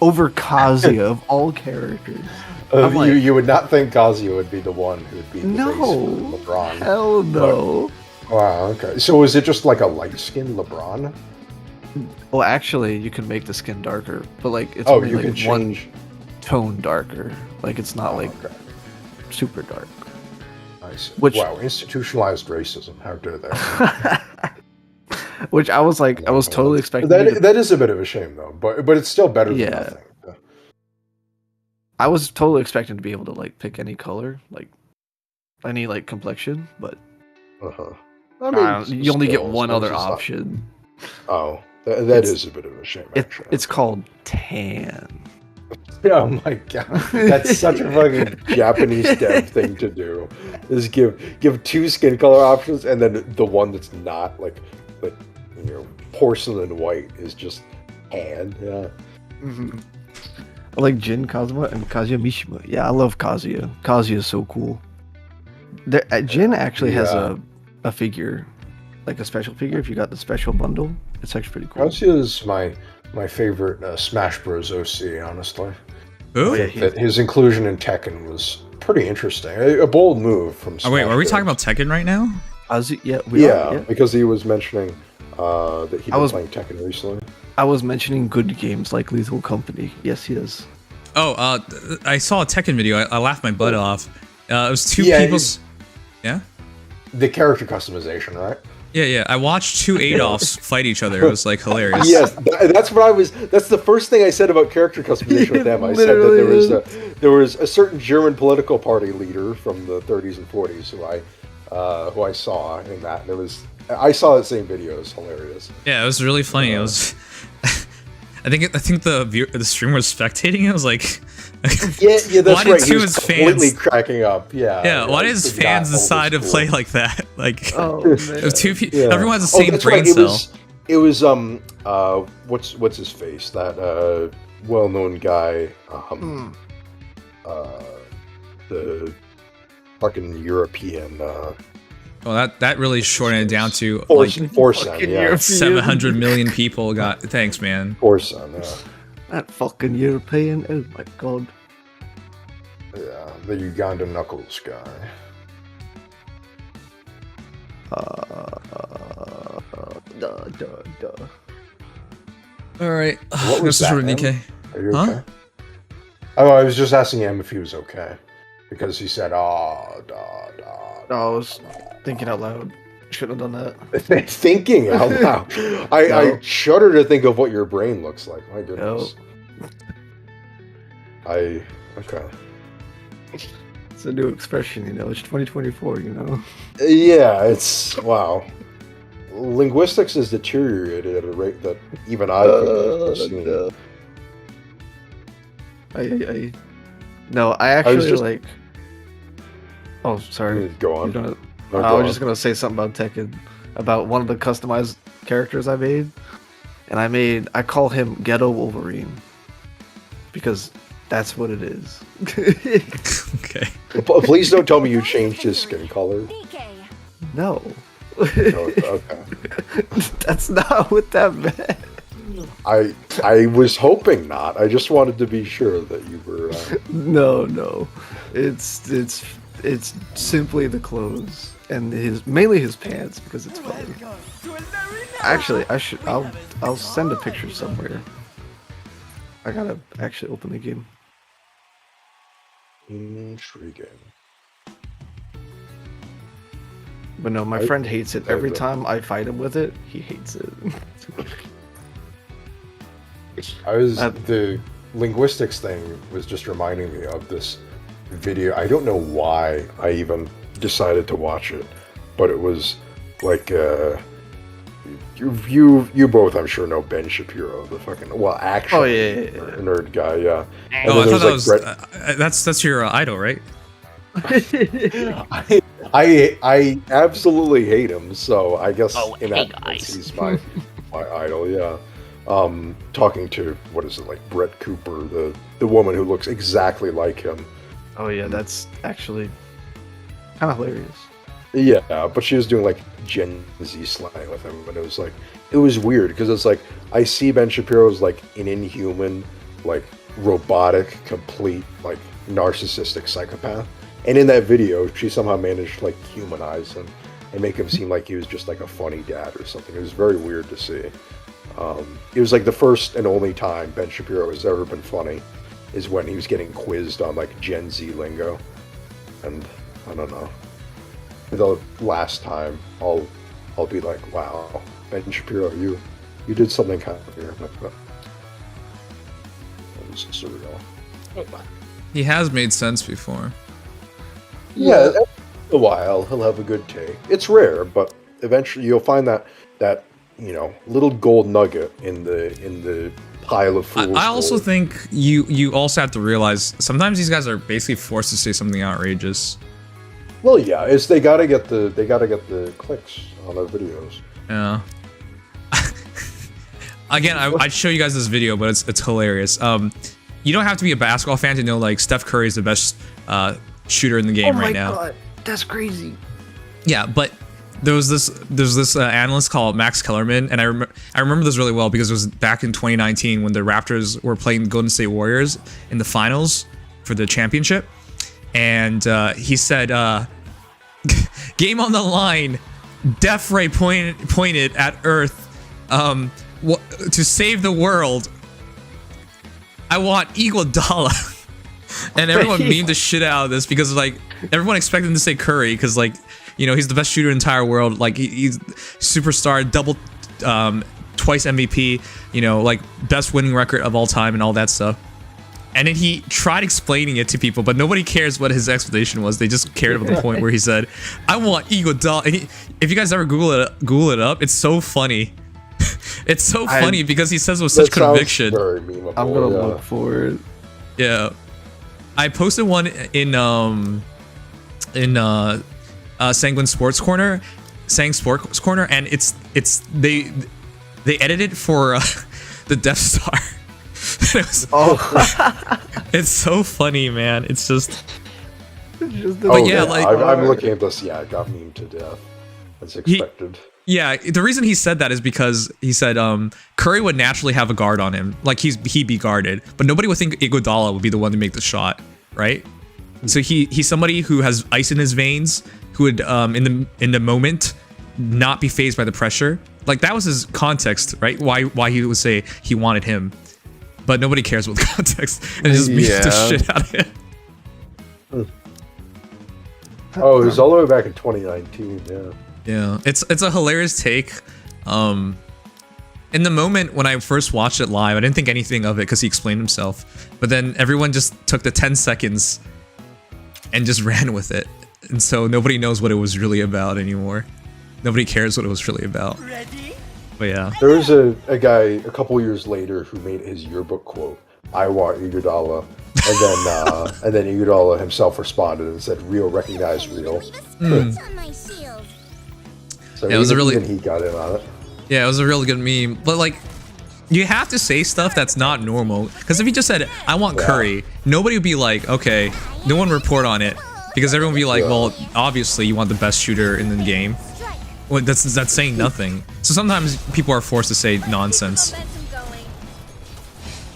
Over Kazuya of all characters. I'm like, you would not think Kazuya would be the one who would be the No, face for LeBron. hell no. But, wow, okay. So is it just like a light skinned LeBron? Well, actually, you can make the skin darker, but like it's Oh, only you like can one change. tone darker. Like it's not like Okay. super dark. I see. Which- Wow, institutionalized racism. How dare they? Which I was like, I was totally expecting. you to- That is a bit of a shame, though. But it's still better than Yeah. nothing. I was totally expecting to be able to like pick any color, like any like complexion, but Uh-huh. you only get still, one so other it's just not- option. Oh, that It's- is a bit of a shame, actually. It's called tan. Oh my god, that's such a fucking Japanese dev thing to do. Is give two skin color options, and then the one that's not like porcelain white is just tan. Yeah. Mm-hmm. I like Jin Kazuma and Kazuya Mishima. Yeah, I love Kazuya. Kazuya is so cool. Jin actually has a figure, like a special figure. If you got the special bundle, it's actually pretty cool. Kazuya is my favorite Smash Bros. OC, honestly. Who? That his inclusion in Tekken was pretty interesting. A bold move from Smash Oh wait, are we Bros. talking about Tekken right now? Kazuya, yeah, Yeah, because he was mentioning that he'd been playing Tekken recently. I was mentioning good games like Lethal Company. Yes, he is. Oh, I saw a Tekken video. I laughed my butt off. It was two Yeah, people's. Yeah. The character customization, right? Yeah. I watched two Adolfs fight each other. It was like hilarious. Yes, that's what I was. That's the first thing I said about character customization with them. I said that there was a certain German political party leader from the 30s and 40s who I saw in that. And I saw that same video. It was hilarious. Yeah, it was really funny. It was. I think the streamer was spectating. It was like. Yeah, that's why right. Did He two was of his completely fans? cracking up. Yeah. Why did his it's fans not decide to old play school. like that? Like, Oh, man. it was two people. Yeah. Everyone has the same that's brain right. cell. It was what's his face? That well-known guy. The fucking European. Well, that really shortened it down to Forsen, yeah. 700 million people got. Thanks, man. Forsen, yeah. That fucking European. Oh my god. Yeah, the Uganda Knuckles guy. All right. What was This is that, from Nikke. Are you Huh? okay? Oh, I was just asking him if he was okay. Because he said, I was thinking out loud. Shouldn't have done that. Thinking out loud. I shudder to think of what your brain looks like. My goodness. Okay. It's a new expression, you know. It's 2024, you know. Yeah, it's wow. Linguistics has deteriorated at a rate that even I couldn't have seen. No, I actually like. Oh, sorry. Go on. I was just gonna say something about Tekken, about one of the customized characters I made, and I call him Ghetto Wolverine, because that's what it is. Okay. Please don't tell me you changed his skin color. No. No, okay. That's not what that meant. I was hoping not. I just wanted to be sure that you were. No. It's simply the clothes and mainly his pants, because it's funny. Actually, I'll send a picture somewhere. I gotta actually open the game. Intriguing. But no, my friend hates it. Every time I fight him with it, he hates it. The linguistics thing was just reminding me of this video. I don't know why I even decided to watch it, but it was like you both, I'm sure, know Ben Shapiro, the fucking nerd guy, yeah. And I thought that was that's your idol, right? I absolutely hate him, so I guess in that sense he's my idol, yeah. Talking to, what is it, like Brett Cooper, the woman who looks exactly like him. Oh yeah, that's actually kind of hilarious. Yeah, but she was doing like Gen Z slang with him, and it was weird, because it's like, I see Ben Shapiro as like an inhuman, like robotic, complete, like narcissistic psychopath. And in that video, she somehow managed to like humanize him and make him seem like he was just like a funny dad or something. It was very weird to see. It was like the first and only time Ben Shapiro has ever been funny is when he was getting quizzed on like Gen Z lingo. And I don't know. The last time I'll be like, wow, Ben Shapiro, you did something kind of here. That was surreal. He has made sense before. Yeah, after a while he'll have a good take. It's rare, but eventually you'll find that little gold nugget in the pile of fools. I also think you also have to realize sometimes these guys are basically forced to say something outrageous. Well, yeah, they gotta get the clicks on their videos. Yeah. Again, I'd show you guys this video, but it's hilarious. You don't have to be a basketball fan to know like Steph Curry is the best shooter in the game right now. Oh my god, that's crazy. Yeah, but there's this analyst called Max Kellerman, and I remember this really well because it was back in 2019 when the Raptors were playing Golden State Warriors in the finals for the championship, and he said, "Game on the line, death ray pointed at Earth, to save the world. I want Iguodala." And everyone memed the shit out of this because like everyone expected him to say Curry because like, you know, he's the best shooter in the entire world. Like he's superstar, double, twice MVP, you know, like best winning record of all time and all that stuff. And then he tried explaining it to people, but nobody cares what his explanation was. They just cared about the point where he said, "I want Iguodala." And if you guys ever Google it up, it's so funny. It's so funny because he says with such conviction. Very memeable, I'm gonna look for it. Yeah. I posted one in Sanguine Sports Corner, and they edited for the Death Star. It's so funny, man. It's just. I'm looking at this. Yeah, it got memed to death. As expected. The reason he said that is because he said Curry would naturally have a guard on him, like he'd be guarded, but nobody would think Iguodala would be the one to make the shot, right? So he's somebody who has ice in his veins, who would in the moment not be fazed by the pressure. Like that was his context, right? Why he would say he wanted him, but nobody cares about the context and just memes the shit out of him. Oh, it was all the way back in 2019. Yeah. Yeah, it's a hilarious take. In the moment when I first watched it live, I didn't think anything of it because he explained himself. But then everyone just took the 10 seconds and just ran with it. And so nobody knows what it was really about anymore. Nobody cares what it was really about. But yeah. There was a guy a couple years later who made his yearbook quote I want Iguodala. And then Iguodala himself responded and said, "Real, recognize real." So yeah, it was a really even he got in on it. Yeah, it was a really good meme. But like, you have to say stuff that's not normal. Because if you just said, "I want Curry," nobody would be like, "Okay," no one would report on it, because everyone would be like, "Well, obviously you want the best shooter in the game." Well, that's saying nothing. So sometimes people are forced to say nonsense.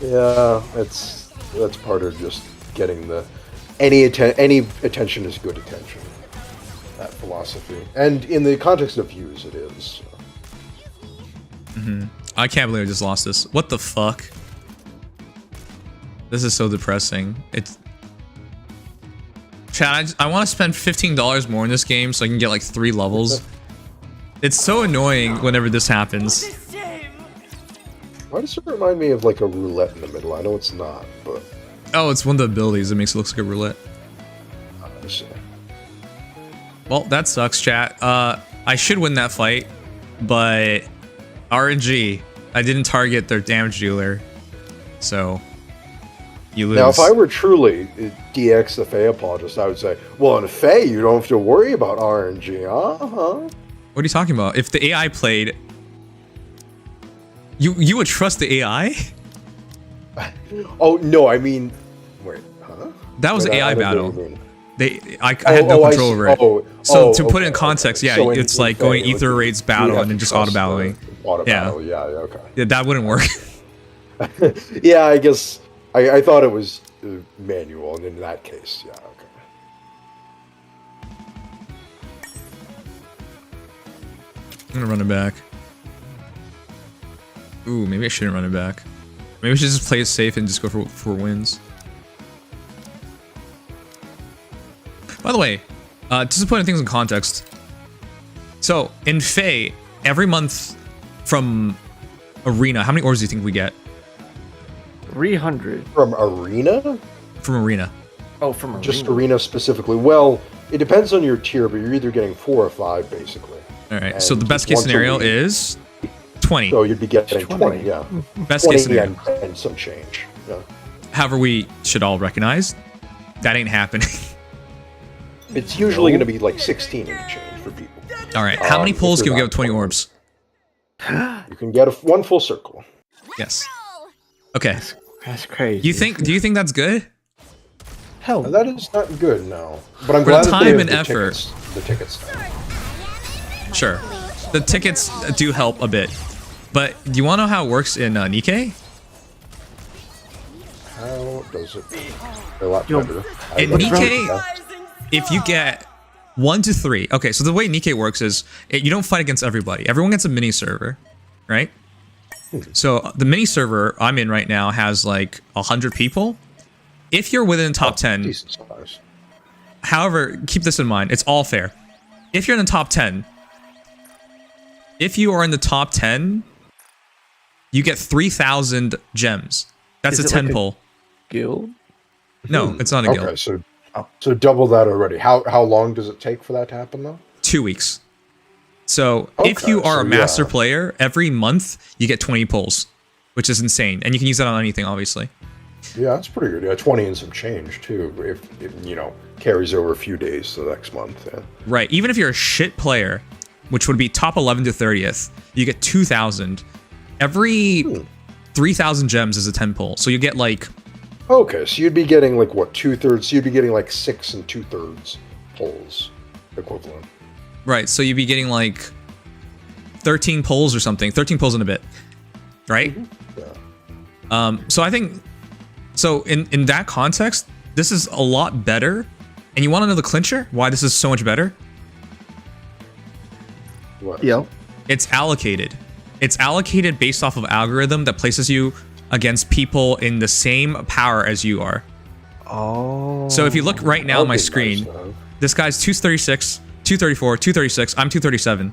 Yeah, that's part of just getting the any attention is good attention. That philosophy, and in the context of views, it is. I can't believe I just lost this. What the fuck? This is so depressing. It's Chad, I want to spend $15 more in this game so I can get like 3 levels. It's so annoying whenever this happens. Why does it remind me of like a roulette in the middle? I know it's not, but... Oh, it's one of the abilities that makes it look like a roulette. I see. Well, that sucks, chat. I should win that fight, but RNG, I didn't target their damage dealer, so you lose. Now, if I were truly DX the Fae apologist, I would say, well, in Fae, you don't have to worry about RNG. What are you talking about? If the AI played... You would trust the AI? Oh, no, I mean... Wait, huh? That was an AI battle. I Oh, had no control over it. So to put it in okay, context, okay. yeah, So it's in like Fae, going like, Ether Raids you battle have and then to just trust auto-battling. Auto-battle, yeah, okay. Yeah, that wouldn't work. Yeah, I guess... I thought it was manual, and in that case, yeah, okay. I'm gonna run it back. Ooh, maybe I shouldn't run it back. Maybe I should just play it safe and just go for wins. By the way, just to put things in context. So, in Fae, every month from Arena, how many ores do you think we get? 300. From Arena? From Arena. Oh, from Arena. Just Arena specifically. Well, it depends on your tier, but you're either getting 4 or 5, basically. Alright, so the And best case once a scenario week. is 20. So you'd be getting 20, yeah. Best 20 case scenario. and some change. Yeah. However, we should all recognize that ain't happening. It's usually going to be like 16 and change for people. Alright, how many pulls can we get with 20 orbs? You can get one full circle. Yes. Okay. That's crazy. Do you think that's good? Hell, That is not good, no. But I'm For glad the that time they have and the effort. The tickets. Sure. The tickets do help a bit. But do you want to know how it works in Nikke? How does it? A lot Yo, better. In Nikke, if you get 1 to 3, okay, so the way Nikke works is you don't fight against everybody. Everyone gets a mini server, right? So the mini server I'm in right now has like 100 people. If you're within the top 10, Decent size. however, keep this in mind, it's all fair. If you're in the top 10, if you are in the top 10, you get 3,000 gems. That's Is a it 10 like a pull. guild? No, it's not a guild. Okay, so double that already. How long does it take for that to happen, though? 2 weeks. So if Okay, you are so a master yeah. player, every month you get 20 pulls, which is insane. And you can use that on anything, obviously. Yeah, that's pretty good. Yeah, 20 and some change, too, if you know, carries over a few days to the next month. Yeah. Right. Even if you're a shit player, which would be top 11 to 30th, you get 2,000. Every 3,000 gems is a 10 pull. So you get like... Okay, so you'd be getting like what, 2/3? So you'd be getting like 6 2/3 pulls equivalent. Right, so you'd be getting like 13 pulls or something. 13 pulls in a bit. Right? Yeah. So I think... So in that context, this is a lot better. And you want to know the clincher? Why this is so much better? What? Yep. It's allocated. It's allocated based off of algorithm that places you against people in the same power as you are. Oh. So if you look right now on my That'd be screen, nice, though. this guy's 236, 234, 236, I'm 237.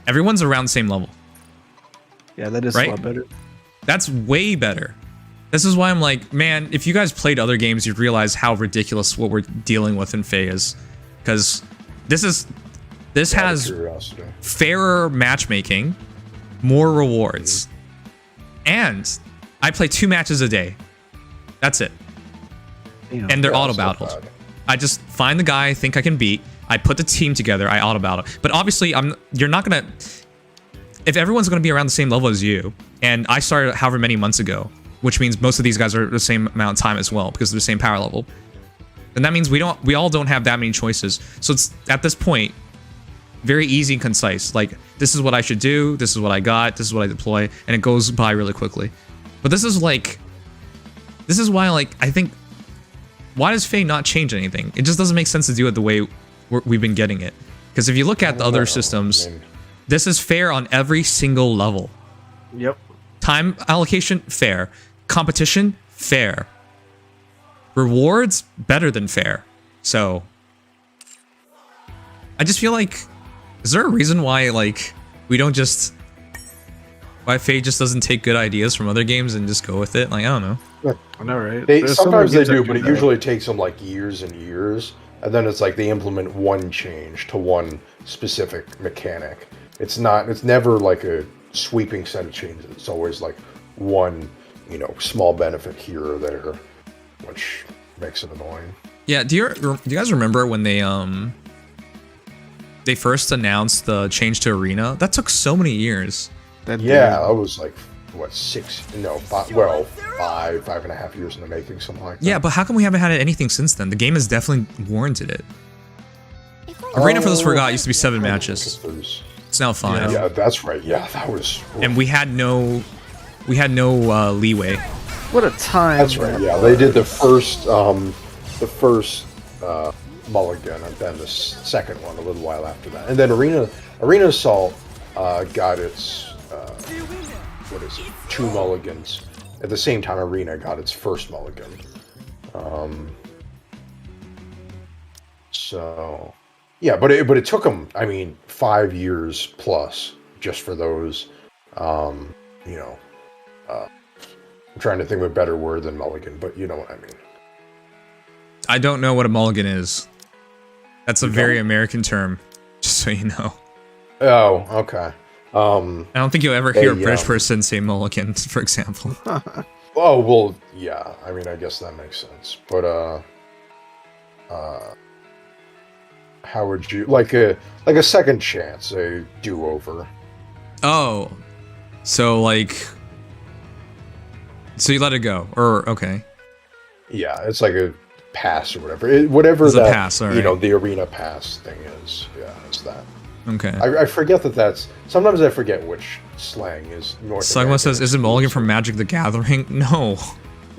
Everyone's around the same level. Yeah, that is Right? a lot better. That's way better. This is why I'm like, man, if you guys played other games, you'd realize how ridiculous what we're dealing with in Fae is. Because this has Curiosity. fairer matchmaking, more rewards. And I play 2 matches a day. That's it. Damn. And they're Yeah, auto that's not battled. bad. I just find the guy I think I can beat. I put the team together. I auto battle. But obviously, you're not gonna. If everyone's gonna be around the same level as you, and I started however many months ago, which means most of these guys are the same amount of time as well because they're the same power level. And that means we all don't have that many choices. So it's at this point very easy and concise. Like, this is what I should do, this is what I got, this is what I deploy, and it goes by really quickly. But this is why, like, I think, why does Faye not change anything? It just doesn't make sense to do it the way we've been getting it. Because if you look at the other systems, this is fair on every single level. Yep. Time allocation, fair. Competition, fair. Rewards, better than fair. So, I just feel like, is there a reason why, like, we don't just, why Faye just doesn't take good ideas from other games and just go with it? Like, I don't know. I know, right? Sometimes they do, but it usually takes them like years and years, and then it's like they implement one change to one specific mechanic. It's never like a sweeping set of changes. It's always like one, small benefit here or there, which makes it annoying. Yeah, do you guys remember when they first announced the change to Arena? That took so many years. That was like, what, 5.5 years in the making, something like that. Yeah, but how come we haven't had anything since then? The game has definitely warranted it. Arena, for those who forgot, used to be 7 matches. It's now 5. Yeah, that's right. Yeah, that was... And we had no leeway. What a time. That's right, yeah. They did the first mulligan, and then the second one a little while after that. And then Arena Assault got its, 2 mulligans. At the same time, Arena got its first mulligan. So, yeah, but it took them, 5 years plus just for those, I'm trying to think of a better word than mulligan, but you know what I mean. I don't know what a mulligan is. That's a very American term, just so you know. Oh, okay. I don't think you'll ever hear a British person say mulligan, for example. Oh, well, yeah. I guess that makes sense. But, how would you... Like a second chance, a do-over. Oh. So, like... So you let it go, or, okay. Yeah, it's like a pass or whatever. Whatever it's that, a pass, all right. The arena pass thing is. Yeah, it's that. Okay. I forget that's... Sometimes I forget which slang is North Sigma says, is it Mulligan from Magic the Gathering? No.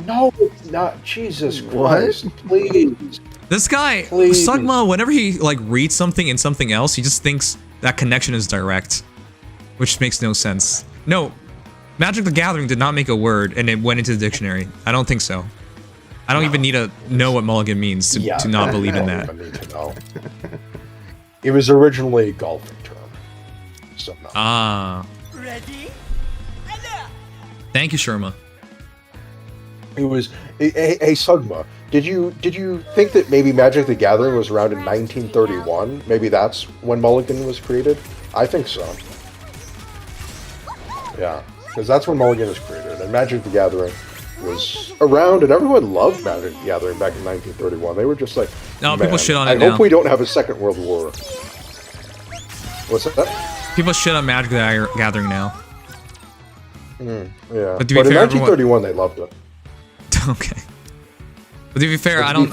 No, it's not. Jesus Christ, please. This guy, please. Sugma, whenever he, like, reads something in something else, he just thinks that connection is direct. Which makes no sense. No, Magic the Gathering did not make a word, and it went into the dictionary. I don't think so. I don't even need to know what Mulligan means to not believe in that. I don't even need to know. It was originally a golfing term. So no. Ah. Ready? Thank you, Sherma. It was... Hey, Sugma, did you think that maybe Magic the Gathering was around in 1931? Maybe that's when Mulligan was created? I think so. Yeah, because that's when Mulligan was created, and Magic the Gathering was around, and everyone loved Magic the Gathering back in 1931. They were just like, no, people shit on it I now. hope we don't have a second World War. What's that? People shit on Magic the Gathering now. Yeah, but in 1931 they loved it. Okay. But to be fair, I don't...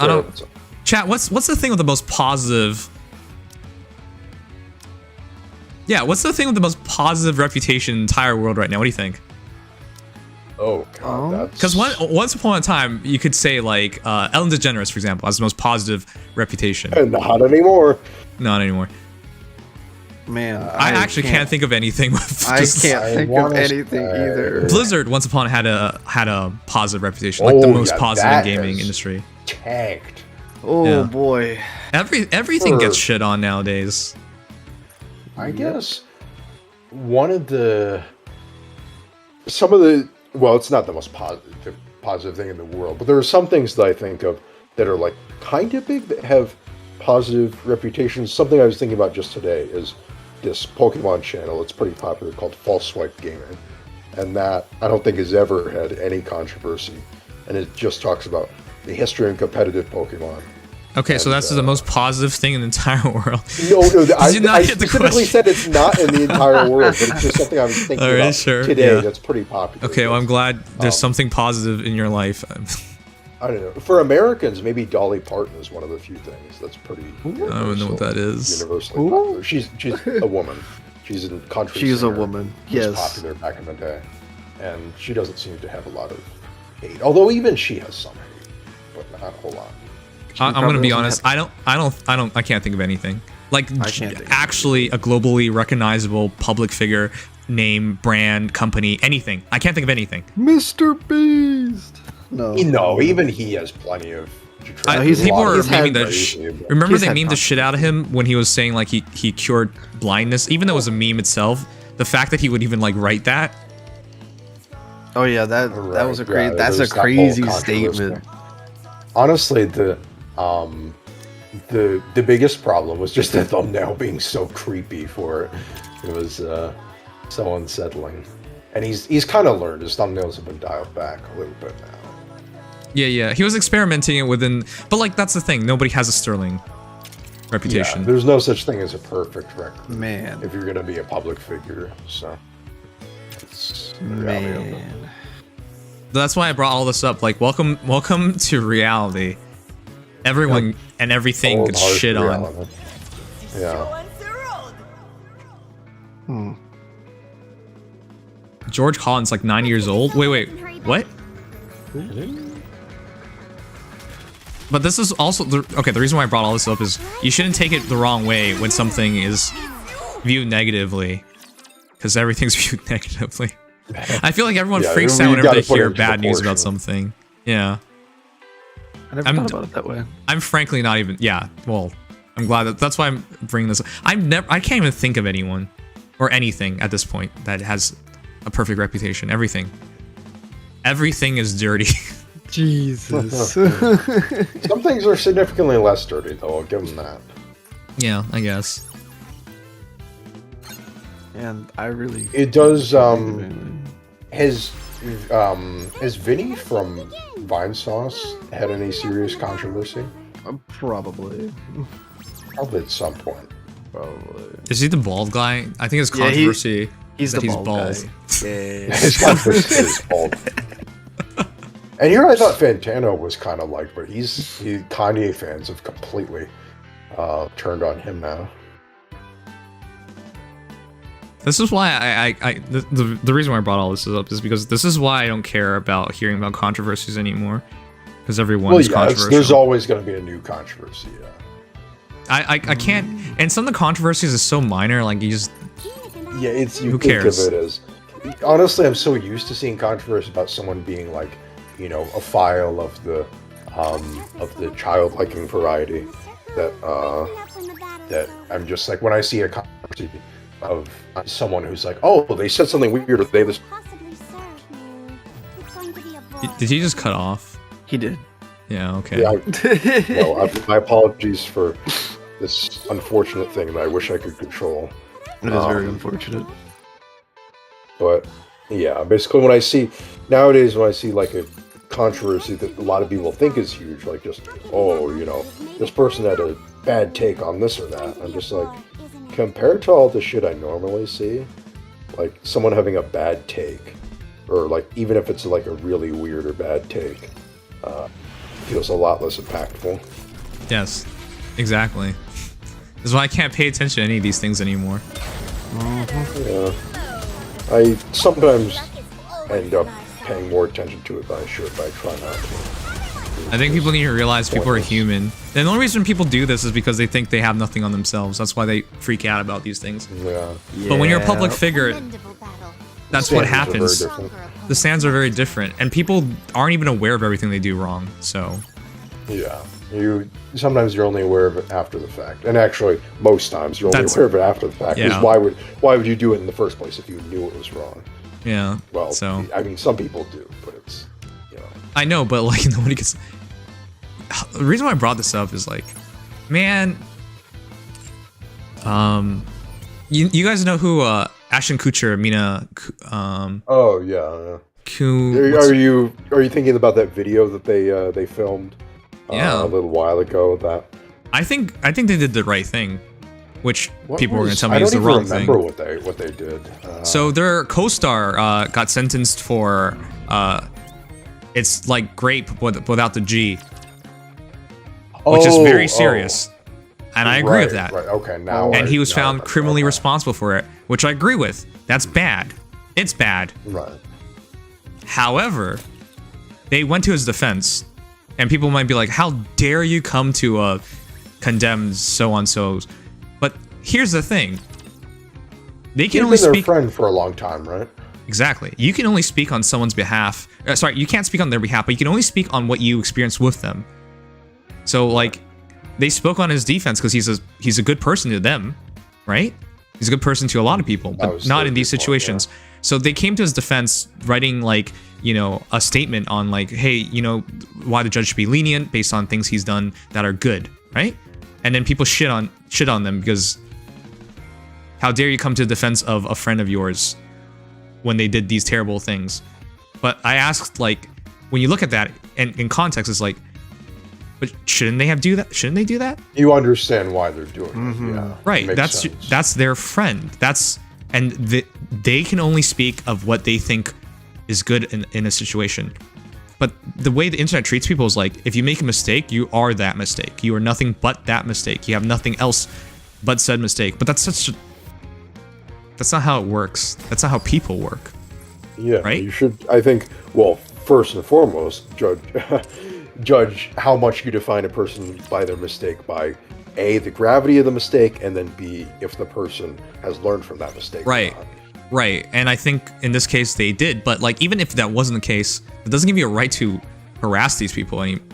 Chat, what's the thing with the most positive... Yeah, what's the thing with the most positive reputation in the entire world right now? What do you think? Oh, God, that's... Because once upon a time, you could say, like, Ellen DeGeneres, for example, has the most positive reputation. Not anymore. Not anymore. Man, I actually can't think of anything. With I can't think of anything either. Blizzard once upon had a positive reputation, like the most positive in gaming industry. Tanked. Oh boy. Everything gets shit on nowadays. I guess some of the well, it's not the most positive thing in the world, but there are some things that I think of that are like kind of big that have positive reputations. Something I was thinking about just today is this Pokemon channel. It's pretty popular called False Swipe Gaming, and that I don't think has ever had any controversy and it just talks about the history and competitive Pokemon. Okay, so that's the most positive thing in the entire world. No, I get the specifically said it's not in the entire world, but it's just something I was thinking about today that's pretty popular. Okay, well, I'm glad there's something positive in your life. I don't know. For Americans, maybe Dolly Parton is one of the few things that's pretty. I don't know what that is. Universally popular. She's a woman. She's a country singer. She's a woman. Yes. Popular back in the day, and she doesn't seem to have a lot of hate. Although even she has some hate, but not a whole lot. I'm gonna be honest. I can't think of anything. Like actually a globally recognizable public figure, name, brand, company, anything. I can't think of anything. Mr. Beast. No, even he has plenty of. People are memeing the. Remember they memed the shit out of him when he was saying like he cured blindness, even though it was a meme itself. The fact that he would even like write that. Oh yeah, that was a great. That's a crazy statement. Honestly, the biggest problem was just the thumbnail being so creepy for it. It was so unsettling, and he's kind of learned. His thumbnails have been dialed back a little bit now. Yeah. He was experimenting it within, but like that's the thing. Nobody has a sterling reputation. Yeah, there's no such thing as a perfect record, man. If you're gonna be a public figure, so it's man. That's why I brought all this up. Like, welcome to reality. Everyone and everything gets shit on. Yeah. George Collins like 9 years old. Wait, what? But this is also the reason why I brought all this up is you shouldn't take it the wrong way when something is viewed negatively, because everything's viewed negatively. I feel like everyone freaks out whenever they hear bad news about something. Yeah. I never thought about it that way. I'm frankly not even. Yeah. Well, I'm glad that's why I'm bringing this up. I can't even think of anyone or anything at this point that has a perfect reputation. Everything is dirty. Jesus. Some things are significantly less dirty, though. I'll give them that. Yeah, I guess. And I really. It does. Has Vinny from Vine Sauce had any serious controversy? Probably. Probably at some point. Probably. Is he the bald guy? I think it's controversy. He's that he's bald. Guy. Yeah. His controversy is bald. And here I thought Fantano was kind of liked, but Kanye fans have completely turned on him now. This is why the reason why I brought all this up is because this is why I don't care about hearing about controversies anymore, because everyone is controversial. There's always going to be a new controversy. Yeah. I can't, and some of the controversies is so minor, like you just. Yeah, who cares? Think of it as, honestly, I'm so used to seeing controversy about someone being like, you know, a file of the child liking variety that I'm just like, when I see a controversy of someone who's like, oh, they said something weird, or they this. Did he just cut off? He did. Yeah. Okay. Yeah, my apologies for this unfortunate thing that I wish I could control. It is very unfortunate. But yeah, basically when I see nowadays like a controversy that a lot of people think is huge, like just, oh, you know, this person had a bad take on this or that. I'm just like, compared to all the shit I normally see, like someone having a bad take, or like even if it's like a really weird or bad take, feels a lot less impactful. Yes, exactly. This is why I can't pay attention to any of these things anymore. Yeah. I sometimes end up paying more attention to it than I should, but I try not to. I think people need to realize people are human. And the only reason people do this is because they think they have nothing on themselves. That's why they freak out about these things. Yeah. But when you're a public figure, that's what happens. The stands are very different, and people aren't even aware of everything they do wrong. So. Yeah. Sometimes you're only aware of it after the fact, and actually most times you're only aware of it after the fact. Because why would you do it in the first place if you knew it was wrong? Yeah. Well, so I mean, some people do, but it's, you know. I know, but like nobody gets. The reason why I brought this up is like, man, you guys know who Ashton Kutcher, Mina. Oh yeah. Are you thinking about that video that they filmed a little while ago? That I think they did the right thing, which people were going to tell me is the wrong thing. I don't even remember what they did. So their co-star got sentenced for it's like grape without the G, which is very serious, and I agree with that. Right. Okay, now. And he was found criminally responsible for it, which I agree with. That's bad. It's bad. Right. However, they went to his defense, and people might be like, "How dare you come to condemn so-and-sos?" But here's the thing: they can only speak. Their friend for a long time, right? Exactly. You can only speak on someone's behalf. Sorry, you can't speak on their behalf, but you can only speak on what you experienced with them. So, like, they spoke on his defense because he's a good person to them, right? He's a good person to a lot of people, but not in these situations. Yeah. So they came to his defense, writing like, you know, a statement on like, hey, you know, why the judge should be lenient based on things he's done that are good, right? And then people shit on them because how dare you come to the defense of a friend of yours when they did these terrible things? But I asked, like, when you look at that and in context, it's like, but shouldn't they do that? Shouldn't they do that? You understand why they're doing it, yeah. Right. That's their friend. And they can only speak of what they think is good in a situation. But the way the internet treats people is like, if you make a mistake, you are that mistake. You are nothing but that mistake. You have nothing else but said mistake. But that's not how it works. That's not how people work. Yeah. Right? You should, I think, well, first and foremost, judge how much you define a person by their mistake by A, the gravity of the mistake, and then B, if the person has learned from that mistake. Right. Right. And I think in this case they did, but like even if that wasn't the case, it doesn't give you a right to harass these people. I mean,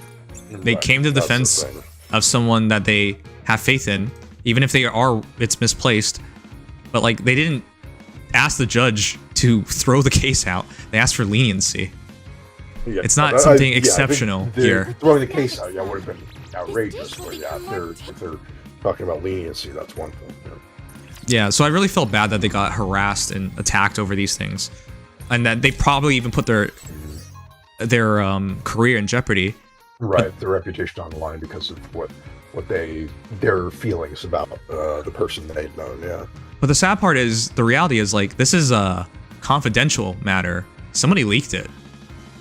they came to the defense of someone that they have faith in, even if it's misplaced. But like they didn't ask the judge to throw the case out. They asked for leniency. Yeah, it's not something exceptional here. Throwing the case out, would have been outrageous. But yeah, if they're talking about leniency, that's one thing. Yeah, so I really felt bad that they got harassed and attacked over these things, and that they probably even put their career in jeopardy. Right, their reputation on the line because of what their feelings about the person they'd known. Yeah. But the sad part is, the reality is like this is a confidential matter. Somebody leaked it,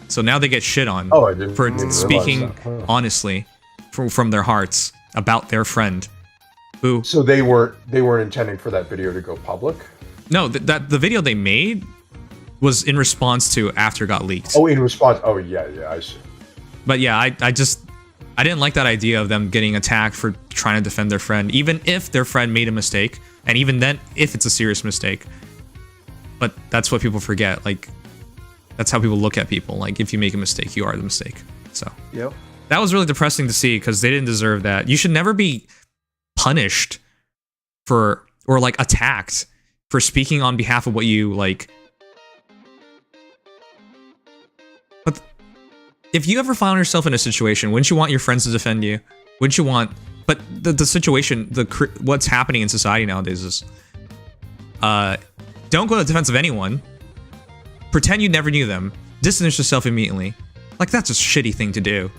so now they get shit on for speaking honestly from their hearts about their friend. Who? So they weren't intending for that video to go public? No, the video they made was in response to after it got leaked. Oh, in response. Oh, yeah, I see. But yeah, I didn't like that idea of them getting attacked for trying to defend their friend, even if their friend made a mistake, and even then, if it's a serious mistake. But that's what people forget. Like, that's how people look at people. Like, if you make a mistake, you are the mistake. So yep. That was really depressing to see because they didn't deserve that. You should never be punished for or like attacked for speaking on behalf of what you like. But if you ever found yourself in a situation, wouldn't you want your friends to defend you? Wouldn't you want? But the situation, what's happening in society nowadays is, don't go to the defense of anyone. Pretend you never knew them. Distance yourself immediately. Like that's a shitty thing to do.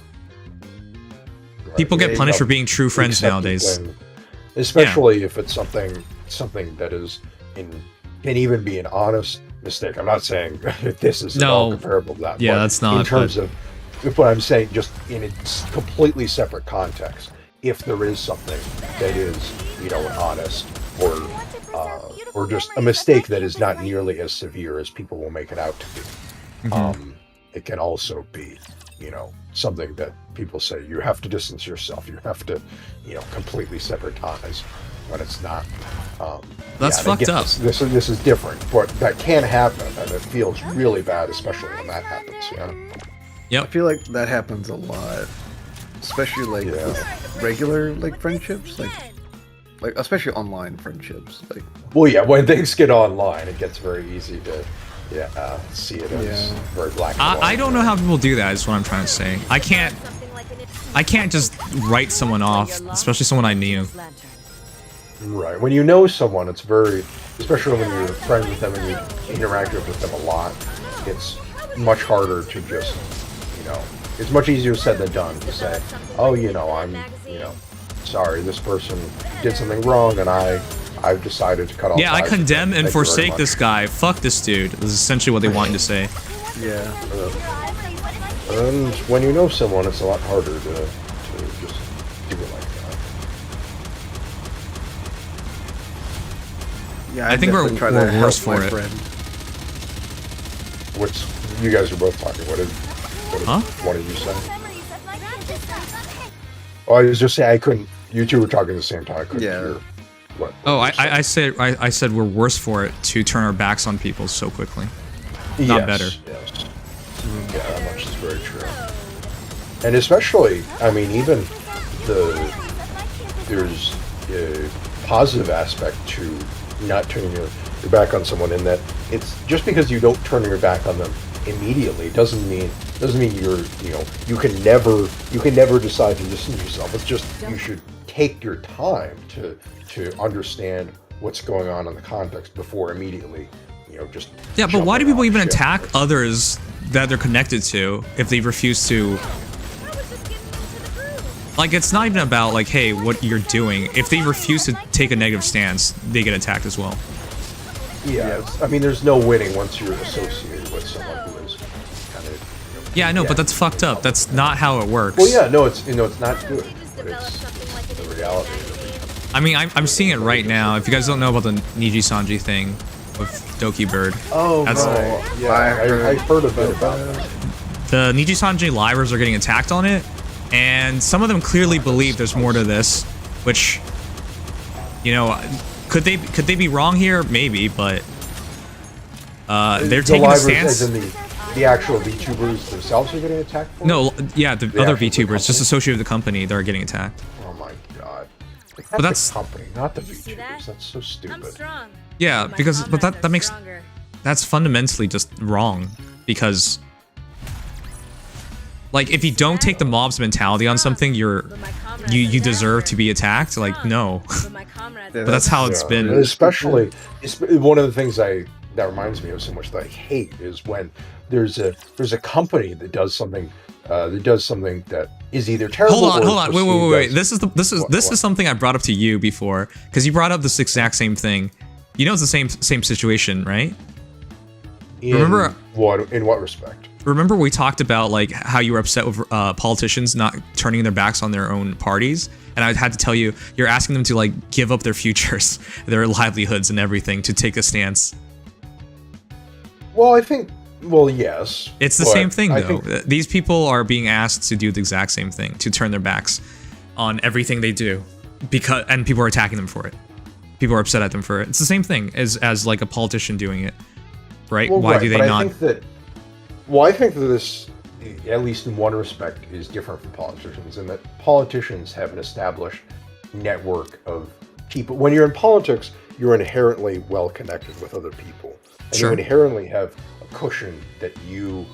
Right. People get punished for being true friends nowadays. Especially if it's something that is can even be an honest mistake. I'm not saying this is at all comparable to that. Yeah, that's not. In terms of what I'm saying, just in a completely separate context, if there is something that is, an honest or just a mistake that is not nearly as severe as people will make it out to be, it can also be, something that people say you have to distance yourself. You have to, completely separate ties when it's not. That's fucked up. This is different, but that can happen, and it feels really bad, especially when that happens. Yeah. Yep. I feel like that happens a lot, especially with regular friendships, like especially online friendships. Well, yeah, when things get online, it gets very easy to see it as very black and white. I don't know how people do that. Is what I'm trying to say. I can't just write someone off, especially someone I knew. Right. When you know someone, it's very, especially when you're friends with them and you interact with them a lot, it's much harder to just, it's much easier said than done to say, oh, I'm, sorry, this person did something wrong, and I've decided to cut off. Yeah, I ties condemn with them. and Thank you very forsake much." this guy. Fuck this dude. This is essentially what they want you to say. Yeah. And when you know someone, it's a lot harder to just do it like that. Yeah, I think we're worse for it. Which you guys are both talking. What did you say? Oh, I was just saying I couldn't. You two were talking at the same time. I couldn't hear what. Oh, I said we're worse for it to turn our backs on people so quickly. Not better. Yes. Yeah, that much is very true. And especially, I mean, even there's a positive aspect to not turning your back on someone, in that it's just because you don't turn your back on them immediately doesn't mean you can never decide to distance yourself. It's just you should take your time to understand what's going on in the context before immediately just but why do people even attack others that they're connected to if they refuse to? Like, it's not even about like, hey, what you're doing. If they refuse to take a negative stance, they get attacked as well. Yeah, I mean, there's no winning once you're associated with someone who is kind of. Yeah, I know, but that's fucked up. That's not how it works. Well, yeah, no, it's not good, but it's the reality. I mean, I'm seeing it right now. If you guys don't know about the Niji Sanji thing with Doki Bird, that's right. Yeah, I heard a bit about that. The Niji Sanji livers are getting attacked on it, and some of them clearly believe there's more to this, which, could they be wrong here? Maybe, but they're taking a stance. As in the actual VTubers themselves are getting attacked for? No, yeah, the other VTubers, just associated with the company, they're getting attacked. Oh my god. But that's the company, not the VTubers. That's so stupid. Yeah, because that makes that's fundamentally just wrong, because like, if you don't take the mob's mentality on something, you deserve to be attacked. Like, no. But that's how it's been. Especially, one of the things that reminds me of so much that I hate is when there's a company that does something that is either terrible. Hold on, wait. This is something I brought up to you before, because you brought up this exact same thing. It's the same situation, right? In what respect? Remember we talked about like how you were upset with politicians not turning their backs on their own parties, and I had to tell you, you're asking them to like give up their futures, their livelihoods, and everything to take a stance. Well, yes. It's the same thing, though. These people are being asked to do the exact same thing, to turn their backs on everything they do, and people are attacking them for it. People are upset at them for it. It's the same thing as like a politician doing it, right? Well, Why do they not? I think that this, at least in one respect, is different from politicians, in that politicians have an established network of people. When you're in politics, you're inherently well connected with other people. And you inherently have a cushion that you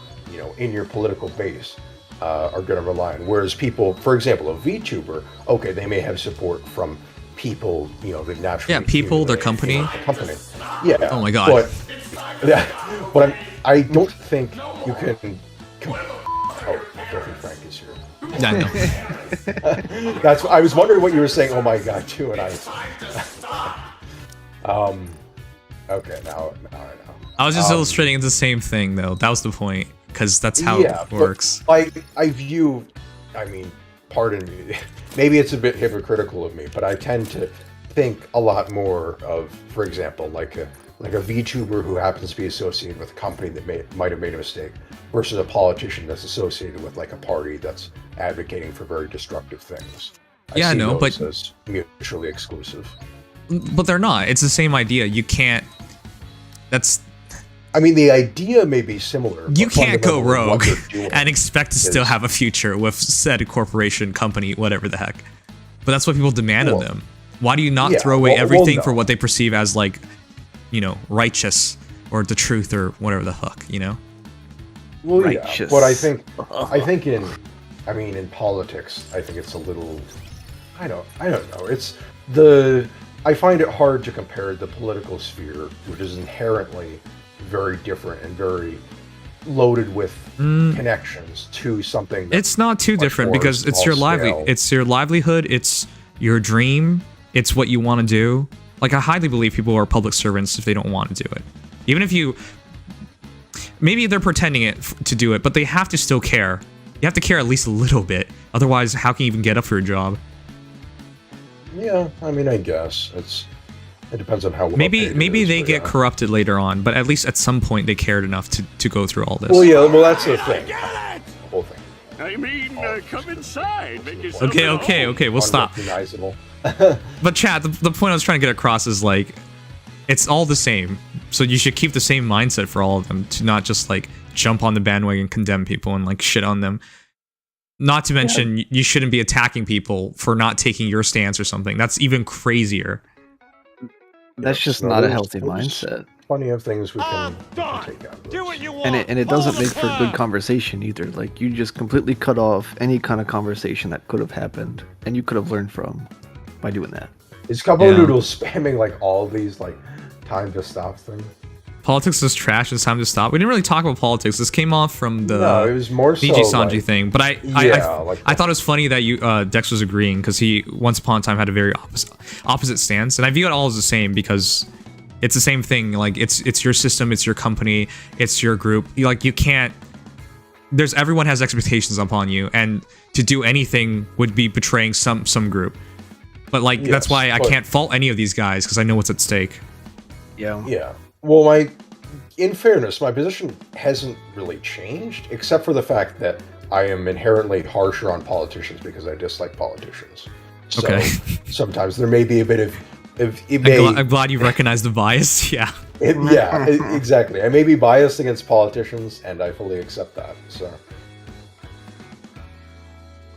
in your political base are going to rely on. Whereas people, for example, a VTuber, okay, they may have support from people, that naturally. Yeah, people, their company. Yeah. Oh my god. But I don't think you can. Oh, Dorothy Frank is here. I know. That's. I was wondering what you were saying. Oh my god, too, and I. Okay, now I know. I was just illustrating the same thing, though. That was the point, because that's how it works. I view. I mean, pardon me. Maybe it's a bit hypocritical of me, but I tend to think a lot more of, for example, like a VTuber who happens to be associated with a company that might have made a mistake, versus a politician that's associated with like a party that's advocating for very destructive things. I know, but as mutually exclusive. But they're not. It's the same idea. You can't. I mean, the idea may be similar. You can't go rogue and expect to still have a future with said corporation, company, whatever the heck. But that's what people demand of them. Why do you not throw away everything for what they perceive as like, righteous or the truth or whatever the fuck, Well, righteous. Yeah, but I think in politics, I think it's a little. I don't know. I find it hard to compare the political sphere, which is inherently very different and very loaded with connections to something. It's not too different because it's your livelihood, it's your dream, it's what you want to do. Like, I highly believe people are public servants if they don't want to do it. Even if you... Maybe they're pretending to do it, but they have to still care. You have to care at least a little bit. Otherwise, how can you even get up for a job? Yeah, I mean, I guess. It depends on how well maybe they get corrupted later on, but at least at some point they cared enough to go through all this. Well, yeah, well, that's the thing. The whole thing. I mean, come inside. Make yourself Okay, we'll stop. But chat, the point I was trying to get across is, like, it's all the same. So you should keep the same mindset for all of them, to not just, like, jump on the bandwagon and condemn people and, like, shit on them. Not to mention, you shouldn't be attacking people for not taking your stance or something. That's even crazier. That's just not a healthy mindset. Plenty of things we can take out. Do what you want. And it doesn't make for good conversation either. Like, you just completely cut off any kind of conversation that could have happened and you could have learned from by doing that. Is Couple Noodles spamming, like, all these, like, time to stop things? Politics is trash. It's time to stop. We didn't really talk about politics. This came off from the it was more so, BG Sanji like, thing. But I thought it was funny that you Dex was agreeing, because he once upon a time had a very opposite stance, and I view it all as the same because it's the same thing. Like, it's your system, it's your company, it's your group. You can't. Everyone has expectations upon you, and to do anything would be betraying some group. But that's why I can't fault any of these guys, because I know what's at stake. Yeah. Well, in fairness, my position hasn't really changed, except for the fact that I am inherently harsher on politicians because I dislike politicians. So sometimes there may be a bit of... I'm glad you recognize the bias, yeah. Exactly. I may be biased against politicians, and I fully accept that, so...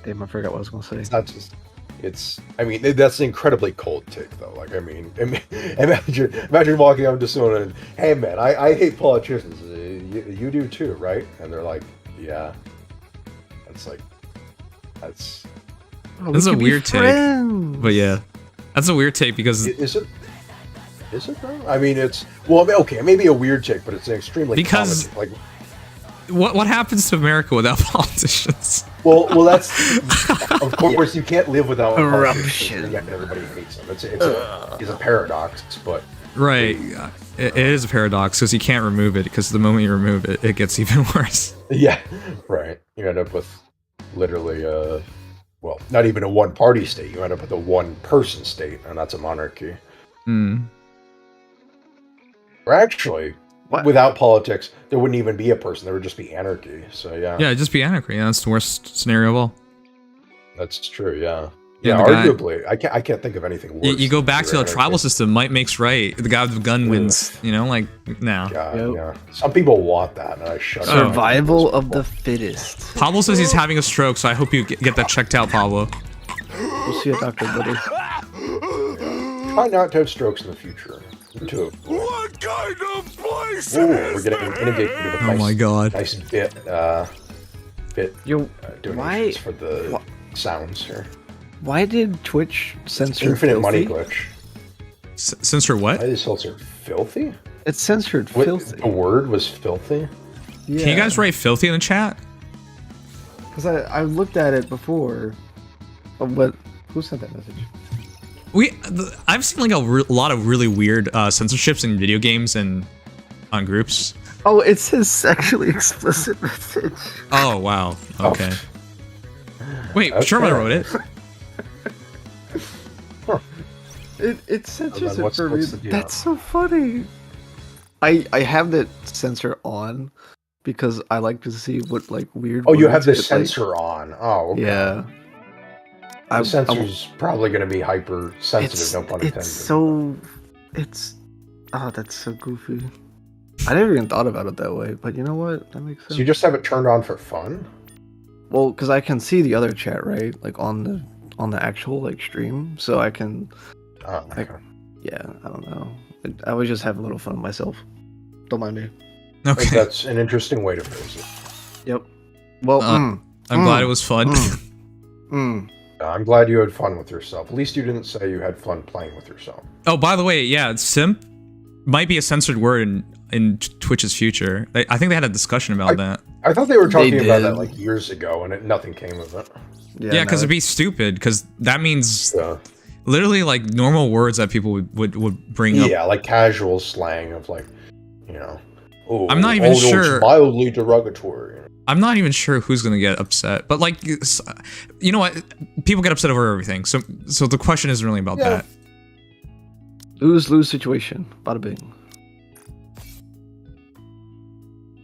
Damn, I forgot what I was going to say. It's not just... I mean, that's an incredibly cold take, though. Like, I mean, imagine walking up to someone and, hey, man, I hate politicians. You do too, right? And they're like, yeah. It's like, that's a weird take. But yeah, that's a weird take because... Is it though? I mean, okay, maybe a weird take, but it's an extremely common, like... What happens to America without politicians? Well, that's of course you can't live without corruption. Yet everybody hates them. It's a paradox, but right, it is a paradox because you can't remove it. Because the moment you remove it, it gets even worse. Yeah, right. You end up with literally well, not even a one-party state. You end up with a one-person state, and that's a monarchy. Or actually. What? Without politics, there wouldn't even be a person. There would just be anarchy. So yeah. Yeah, it'd just be anarchy. Yeah, that's the worst scenario of all. That's true. Yeah. Yeah. Arguably, I can't think of anything worse. You go back to a tribal system. Might makes right. The guy with the gun wins. You know, like no. Yeah. Some people want that, and I shut up. Survival of the fittest. Pablo says he's having a stroke, so I hope you get that checked out, Pablo. We'll see a doctor, buddy. Try not to have strokes in the future. What kind of place we're getting inundated with a nice, my god. Nice bit donations for the sounds here. Why did Twitch censor Infinite filthy? money glitch. Censor what? Why did it censor filthy? It censored filthy. The word was filthy? Yeah. Can you guys write filthy in the chat? Because I looked at it before. But who sent that message? I've seen like a lot of really weird censorships in video games and on groups. Oh, it says sexually explicit message. Oh wow. Okay. Wait, Sherman wrote it. It censors it for me. That's so funny. I have that censor on because I like to see what like weird. Oh, you have the censor on. Oh, okay. Yeah. The sensor's probably going to be hyper sensitive, no pun intended. That's so goofy. I never even thought about it that way, but you know what? That makes sense. So you just have it turned on for fun? Well, because I can see the other chat, right? Like on the actual like stream, so I can. Oh, okay. Yeah, I don't know. I was just having a little fun with myself. Don't mind me. Okay. That's an interesting way to phrase it. Yep. Well, I'm glad it was fun. I'm glad you had fun with yourself. At least you didn't say you had fun playing with yourself. Oh, by the way, yeah, simp might be a censored word in Twitch's future. I think they had a discussion about that. I thought they were talking They about did. that like years ago, and nothing came of it. Yeah, because it'd be stupid. Because that means literally like normal words that people would bring up. Yeah, like casual slang of like, you know. Oh, I'm not even sure. It's mildly derogatory. I'm not even sure who's gonna get upset, but like, you know what? People get upset over everything. So the question isn't really about that. Lose situation. Bada bing.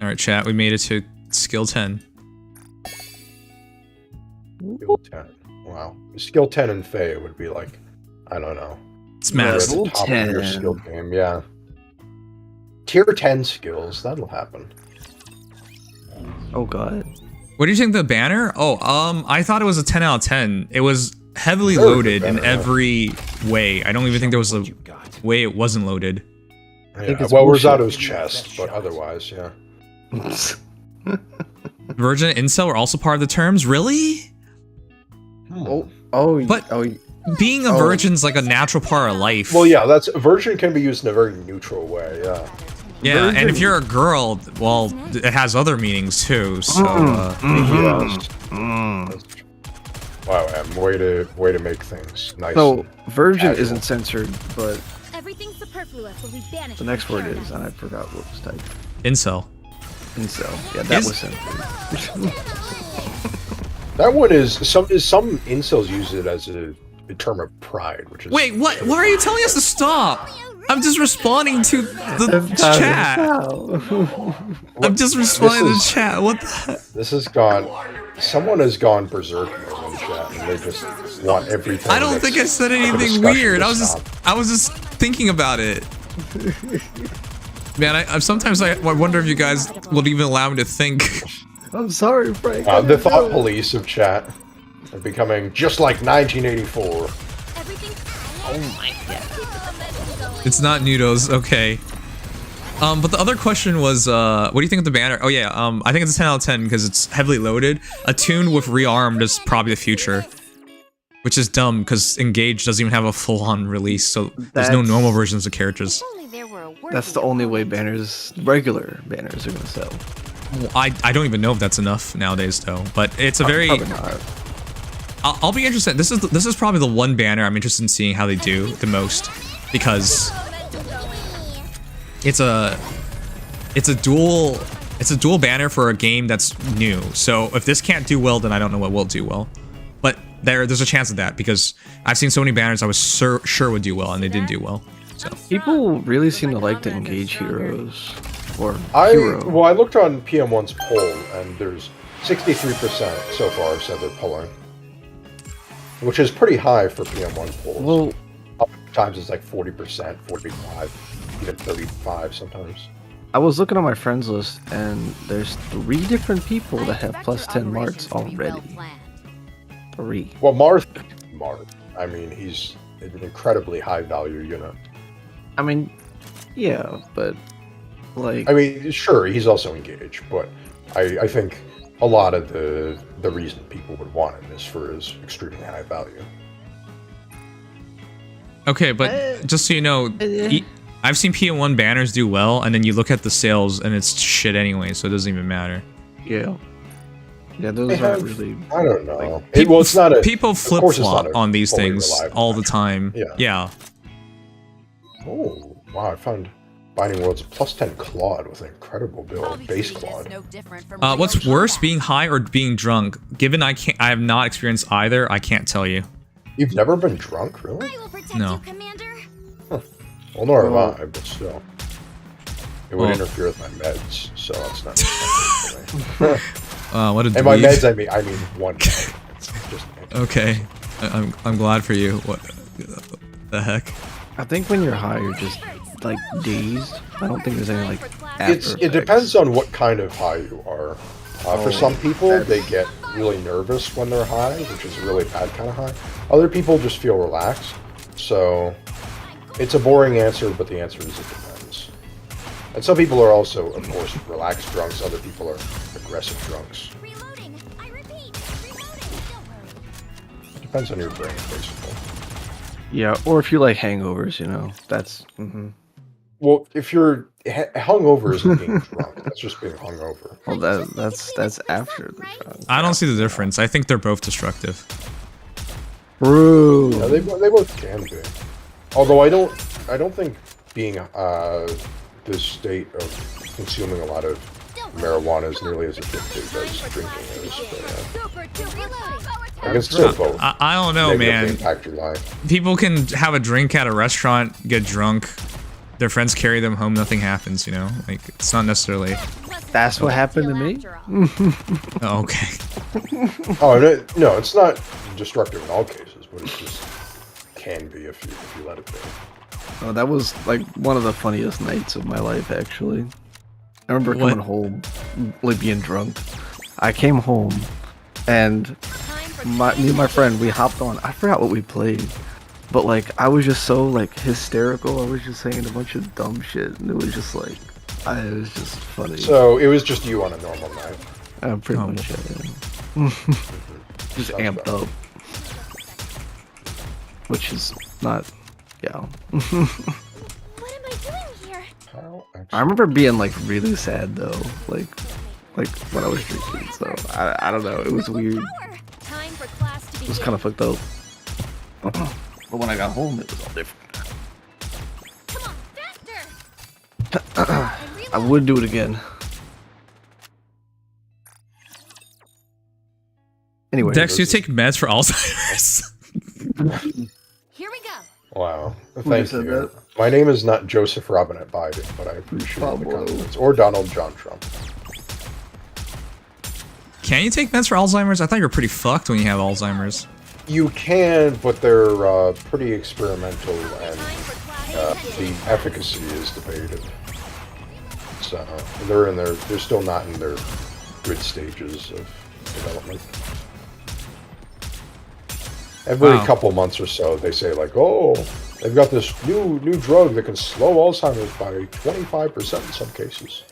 All right, chat. We made it to skill 10. Skill 10. Wow. Skill 10 in Fae would be like, I don't know. It's mass. At the top of your skill game, yeah. Tier 10 skills, that'll happen. Oh god. What do you think of the banner? Oh, I thought it was a 10 out of 10. It was heavily loaded in every way. I don't even think there was a way it wasn't loaded. Yeah. Well, Rosado's chest, but otherwise, yeah. Virgin and Incel were also part of the terms? Really? But being a virgin's like a natural part of life. Well, yeah, that's virgin can be used in a very neutral way, yeah. Yeah, virgin. And if you're a girl, well, it has other meanings too. So, Wow, Em, way to make things nice. So, virgin isn't censored, but Everything superfluous will be banished. the next word is, and I forgot what was typed. Incel. Incel. Yeah, that was censored. That one is some incels use it as a term of pride, which is. Wait, what? Why are you telling us to stop? I'm just responding to the chat. I'm just responding to the chat. What the? This has gone. Someone has gone berserk in the chat, and they just want everything. I don't think I said anything weird. I was just thinking about it. Man, I sometimes I wonder if you guys would even allow me to think. I'm sorry, Frank. The thought police of chat are becoming just like 1984. Oh my god. It's not noodles, okay. But the other question was, what do you think of the banner? Oh yeah, I think it's a 10 out of 10 because it's heavily loaded. Attuned with rearmed is probably the future. Which is dumb, because Engage doesn't even have a full-on release, so there's no normal versions of characters. That's the only way regular banners are gonna sell. Well, I don't even know if that's enough nowadays, though. But it's a very... Probably not. I'll be interested. This is probably the one banner I'm interested in seeing how they do the most, because it's a dual banner for a game that's new. So if this can't do well, then I don't know what will do well. But there's a chance of that, because I've seen so many banners I was sure would do well, and they didn't do well. So people really seem to like to engage heroes. Hero. Well, I looked on PM1's poll, and there's 63% so far said they're pulling, which is pretty high for PM1 polls. Well, sometimes it's like 40%, 45, even 35 sometimes. I was looking on my friends list, and there's 3 different people that have plus 10 marks already. 3. Well, Marth, I mean, he's an incredibly high value unit. I mean, yeah, but like, I mean, sure, he's also engaged, but I think a lot of the reason people would want him is for his extremely high value. Okay, but just so you know, I've seen PM1 banners do well, and then you look at the sales, and it's shit anyway, so it doesn't even matter. Yeah. Yeah, those aren't really... I don't know. Like, it's not a... People flip-flop on these things all the time. Yeah. Oh, wow, I found Binding Worlds plus 10 Claude with an incredible build, base Claude. What's worse, being high or being drunk? Given I have not experienced either, I can't tell you. You've never been drunk, really? No. Huh. Well, nor have I, but still. It would interfere with my meds, so that's not for me. What a and by meds, I mean one med. Just okay. I'm glad for you. What the heck? I think when you're high, you're just like dazed. I don't think there's any like it depends on what kind of high you are. For some people, they get really nervous when they're high, which is a really bad kind of high. Other people just feel relaxed. So it's a boring answer, but the answer is it depends. And some people are also, of course, relaxed drunks. Other people are aggressive drunks. It depends on your brain, basically. Yeah, or if you like hangovers, you know, that's... Well, if you're hungover, isn't being drunk. That's just being hungover. Well, that's after the drunk. I don't see the difference. I think they're both destructive. True. Yeah, they both can be. Although I don't think being this state of consuming a lot of marijuana is nearly as addictive as drinking is. But, I can still vote. I don't know, man. Impact your life. People can have a drink at a restaurant, get drunk, their friends carry them home, nothing happens, you know? Like, it's not necessarily... That's what happened to me? Oh, okay. Oh, no, it's not destructive in all cases, but it just can be if you let it be. Oh, that was like one of the funniest nights of my life, actually. I remember coming home, like being drunk. I came home, and me and my friend, we hopped on. I forgot what we played, but like I was just so like hysterical. I was just saying a bunch of dumb shit, and it was just like, it was just funny. So it was just you on a normal night. Pretty much, yeah. Just amped up, which is not, yeah. What am I doing here? I remember being like really sad though, like when I was drinking. So I don't know. It was weird. It was kind of fucked up. But when I got home, it was all different. Come on, faster! I would do it again. Anyway, Dex, you take meds for Alzheimer's? Here we go. Wow. Thank you. My name is not Joseph Robinette Biden, but I appreciate the compliments. Or Donald John Trump. Can you take meds for Alzheimer's? I thought you were pretty fucked when you have Alzheimer's. You can, but they're pretty experimental, and the efficacy is debated. So they're still not in their good stages of development. Every couple months or so, they say like, "Oh, they've got this new drug that can slow Alzheimer's by 25% in some cases."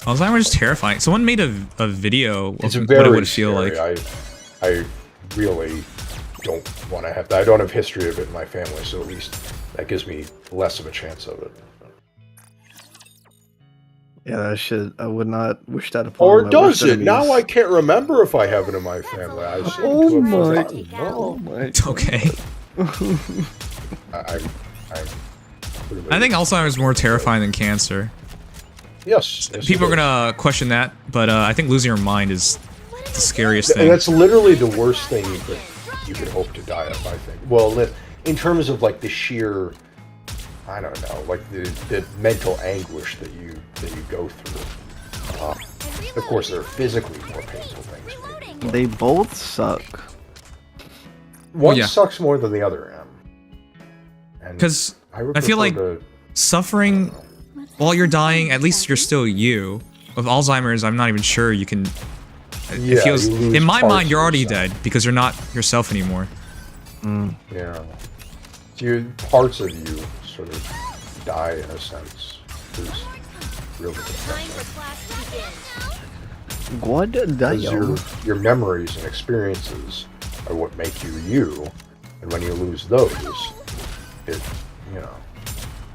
Alzheimer's is terrifying. Someone made a video of It's what very it would feel scary. like. I really don't want to have that. I don't have history of it in my family, so at least that gives me less of a chance of it. Yeah, that shit. I would not wish that upon Or my does worst it? enemies. Now I can't remember if I have it in my family. I seem to have forgotten. Oh my. Okay. I think Alzheimer's is more terrifying than cancer. Yes. People are gonna question that, but I think losing your mind is the scariest thing. That's literally the worst thing you could hope to die of, I think. Well, in terms of like the sheer, I don't know, like the mental anguish that you go through. Of course, there are physically more painful things. They both suck. One sucks more than the other. Because I feel like suffering while you're dying, at least you're still you. With Alzheimer's, I'm not even sure you can. It feels, in my mind, you're already dead because you're not yourself anymore. Yeah. Parts of you sort of die in a sense. It's really depressing. Because your memories and experiences are what make you you, and when you lose those,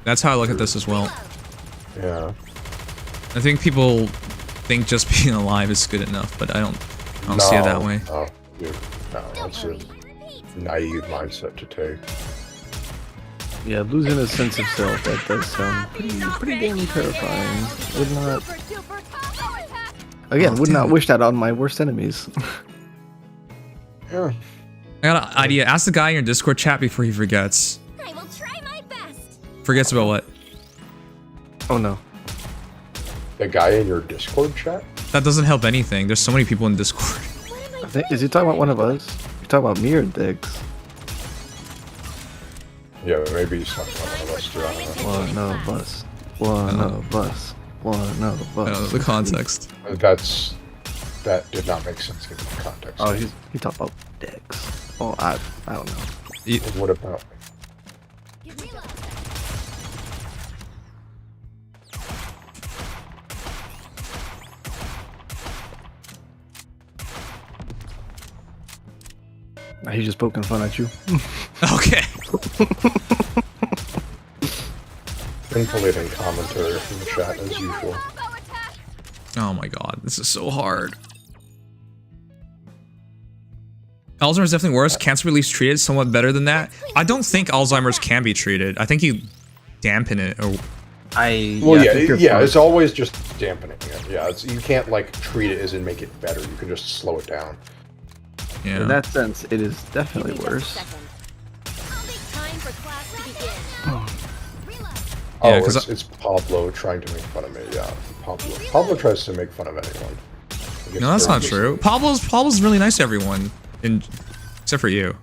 That's how I look at this as well. Yeah. I think people think just being alive is good enough, but I don't see it that way. No, that's a naive mindset to take. Yeah, losing a sense of self, that does sound pretty damn terrifying. Would not... Again, would not wish that on my worst enemies. Yeah. I got an idea. Ask the guy in your Discord chat before he forgets. I will try my best. Forgets about what? Oh no. The guy in your Discord chat? That doesn't help anything. There's so many people in Discord. Is he talking about one of us? You talking about me or Diggs? Yeah, maybe he's talking about one of us too. I don't know. One of us. One of us. One of us. The context. That did not make sense given the context. Oh, he talked about Diggs. Oh, I don't know. What about? He's just poking fun at you. Okay. Scintillating commentary from the chat as usual. Oh my god, this is so hard. Alzheimer's definitely worse. Cancer relief's treated somewhat better than that. I don't think Alzheimer's can be treated. I think you dampen it. Or It's always just dampening it. Yeah, you can't like treat it as in make it better. You can just slow it down. Yeah. In that sense, it is definitely worse. Oh, Yeah, it's Pablo trying to make fun of me. Yeah, Pablo tries to make fun of anyone. No, that's not true. Pablo's really nice to everyone, except for you.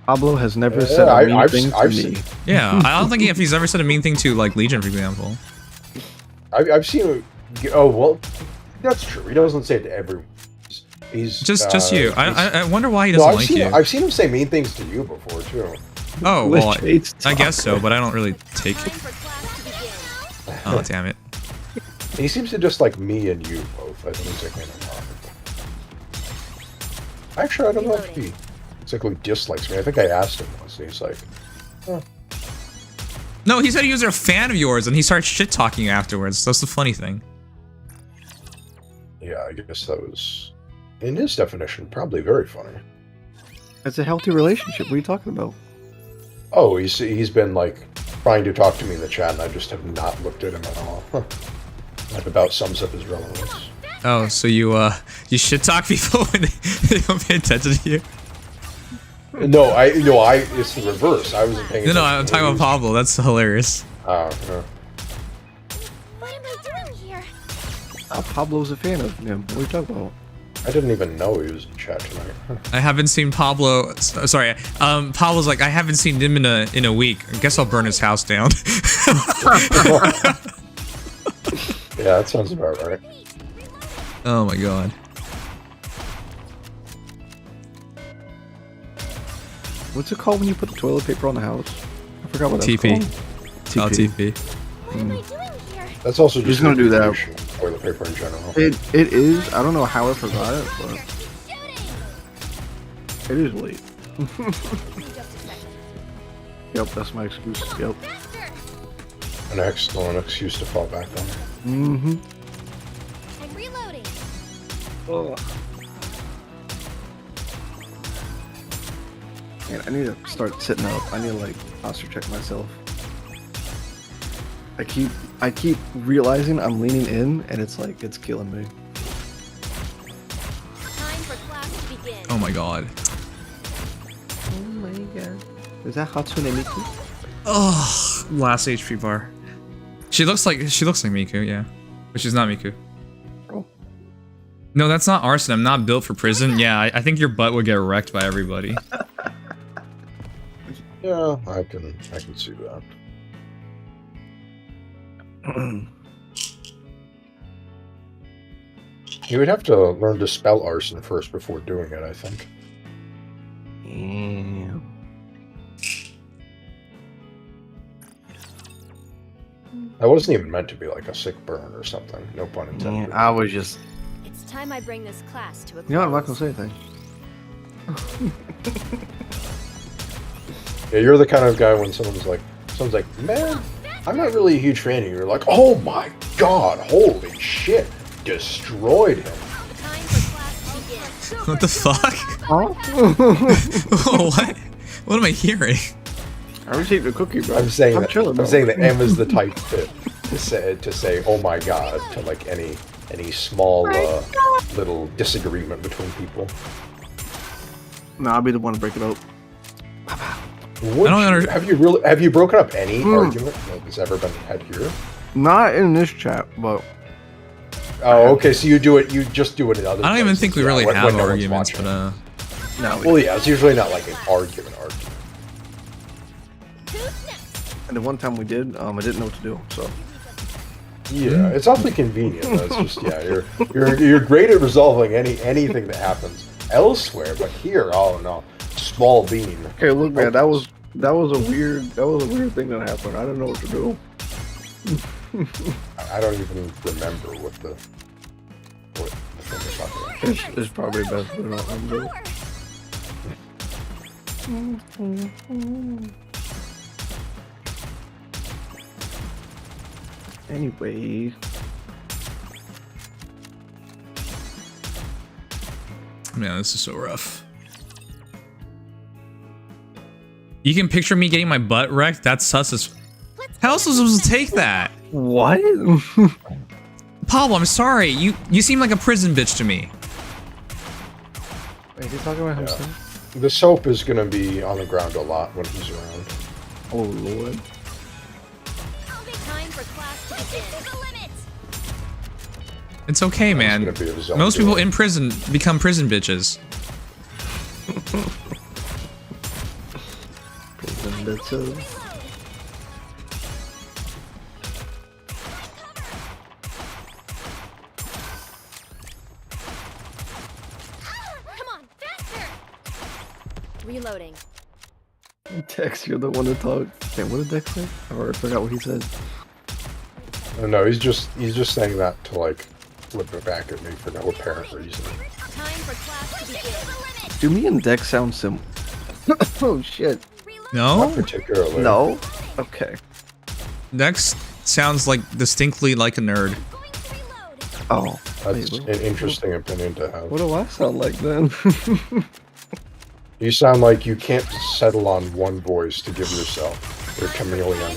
Pablo has never said a mean thing to me. Yeah, I don't think if he's ever said a mean thing to like Legion, for example. I've seen him. Oh well, that's true. He doesn't say it to everyone. He's just you. I wonder why he doesn't like you. I've seen him say mean things to you before too. Oh well, I guess so, but I don't really take it. Oh damn it. He seems to just like me and you both. I don't exactly know why. Actually, I don't know if he exactly dislikes me. I think I asked him once, and he's like, huh. No, he said he was a fan of yours, and he started shit-talking you afterwards. That's the funny thing. Yeah, I guess that was, in his definition, probably very funny. It's a healthy relationship. What are you talking about? Oh, he's been like trying to talk to me in the chat, and I just have not looked at him at all. Huh. That about sums up his relevance. Oh, so you shit talk people when they don't pay attention to you? No, it's the reverse. I wasn't paying attention. No, I'm talking about Pablo. That's hilarious. Oh, What am I doing here? Pablo's a fan of him. What are you talking about? I didn't even know he was in chat tonight. I haven't seen Pablo. Sorry, Pablo's like, I haven't seen him in a week. I guess I'll burn his house down. Yeah, that sounds about right. Oh my god. What's it called when you put the toilet paper on the house? I forgot what that's TP. called. Oh, TP. What am I doing here? That's also just gonna do that. Toilet paper in general. It is. I don't know how I forgot it, but it is late. Yep, that's my excuse. Yep. An excellent excuse to fall back on. Mm-hmm. I'm reloading. Oh. Man, I need to start sitting up. I need to like posture check myself. I keep realizing I'm leaning in, and it's like it's killing me. Time for class to begin. Oh my god. Oh my god. Is that Hatsune Miku? Oh, last HP bar. She looks like Miku, yeah, but she's not Miku. Oh. No, that's not arson. I'm not built for prison. Yeah, I think your butt would get wrecked by everybody. Yeah, I can see that. You would have to learn to spell arson first before doing it, I think. Yeah. That wasn't even meant to be like a sick burn or something. No pun intended. I was just. It's time I bring this class to a close. You know what? I'm not gonna say anything. Yeah, you're the kind of guy when someone's like, man, I'm not really a huge fan of you. You're like, oh my god, holy shit, destroyed him. Time for class to begin. What the fuck? Huh? What? What am I hearing? I received a cookie, bro. I'm saying that chilling, Emma's the type to say, oh my god, to like any small little disagreement between people. No, I'll be the one to break it up. Have you broken up any argument that has ever been had here? Not in this chat, but. Oh, okay. So you just do it in other. I don't even think we really have when no arguments, but No. Well, yeah, it's usually not like an argument. And the one time we did, I didn't know what to do, so. Yeah, it's awfully convenient. It's just you're great at resolving anything that happens elsewhere, but here, oh no, small bean. Okay, look, man, that was a weird thing that happened. I didn't know what to do. I don't even remember what the thing was talking about. It's probably best to not undo. Anyway. Man, this is so rough. You can picture me getting my butt wrecked? That's sus as... How else was I supposed to take that? What? Pablo, I'm sorry. You seem like a prison bitch to me. Wait, is he talking about himself? The soap is gonna be on the ground a lot when he's around. Oh lord. Time for class to begin. The limit. It's okay, man. Most people in prison become prison bitches. Prison bitches. Reloading. Dex, you're the one to talk. Wait, what did Dex say? Or I forgot what he said. No, he's just saying that to like flip it back at me for no apparent reason. Time for class to begin. Do me and Dex sound similar? Oh shit. No? Not particularly. No? Okay. Dex sounds like distinctly like a nerd. Oh. That's an interesting opinion to have. What do I sound like then? You sound like you can't settle on one voice to give yourself. You're a chameleon.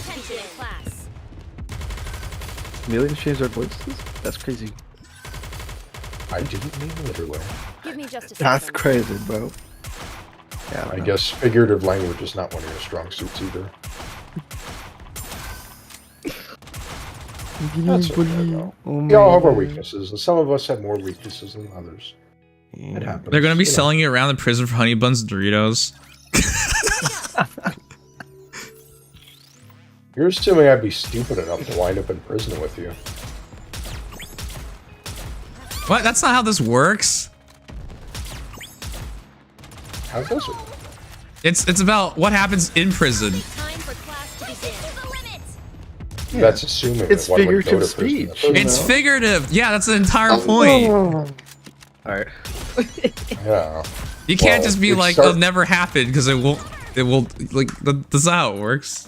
Chameleons change their voices? That's crazy. I didn't mean literally. Give me just a That's second. crazy, bro. Yeah, I guess figurative language is not one of your strong suits either. That's okay, though. We all have our weaknesses, and some of us have more weaknesses than others. It happens. They're gonna be selling you around the prison for honey buns and Doritos. You're assuming I'd be stupid enough to wind up in prison with you. What? That's not how this works. How does it? It's about what happens in prison. Time for class to begin. The limit. Yeah. That's assuming It's that one would go figurative to prison. speech. It's figurative. Yeah, that's the entire point. Alright. Yeah. You can't Well, just be it like, start- it'll never happen because it won't, like, that's not how it works.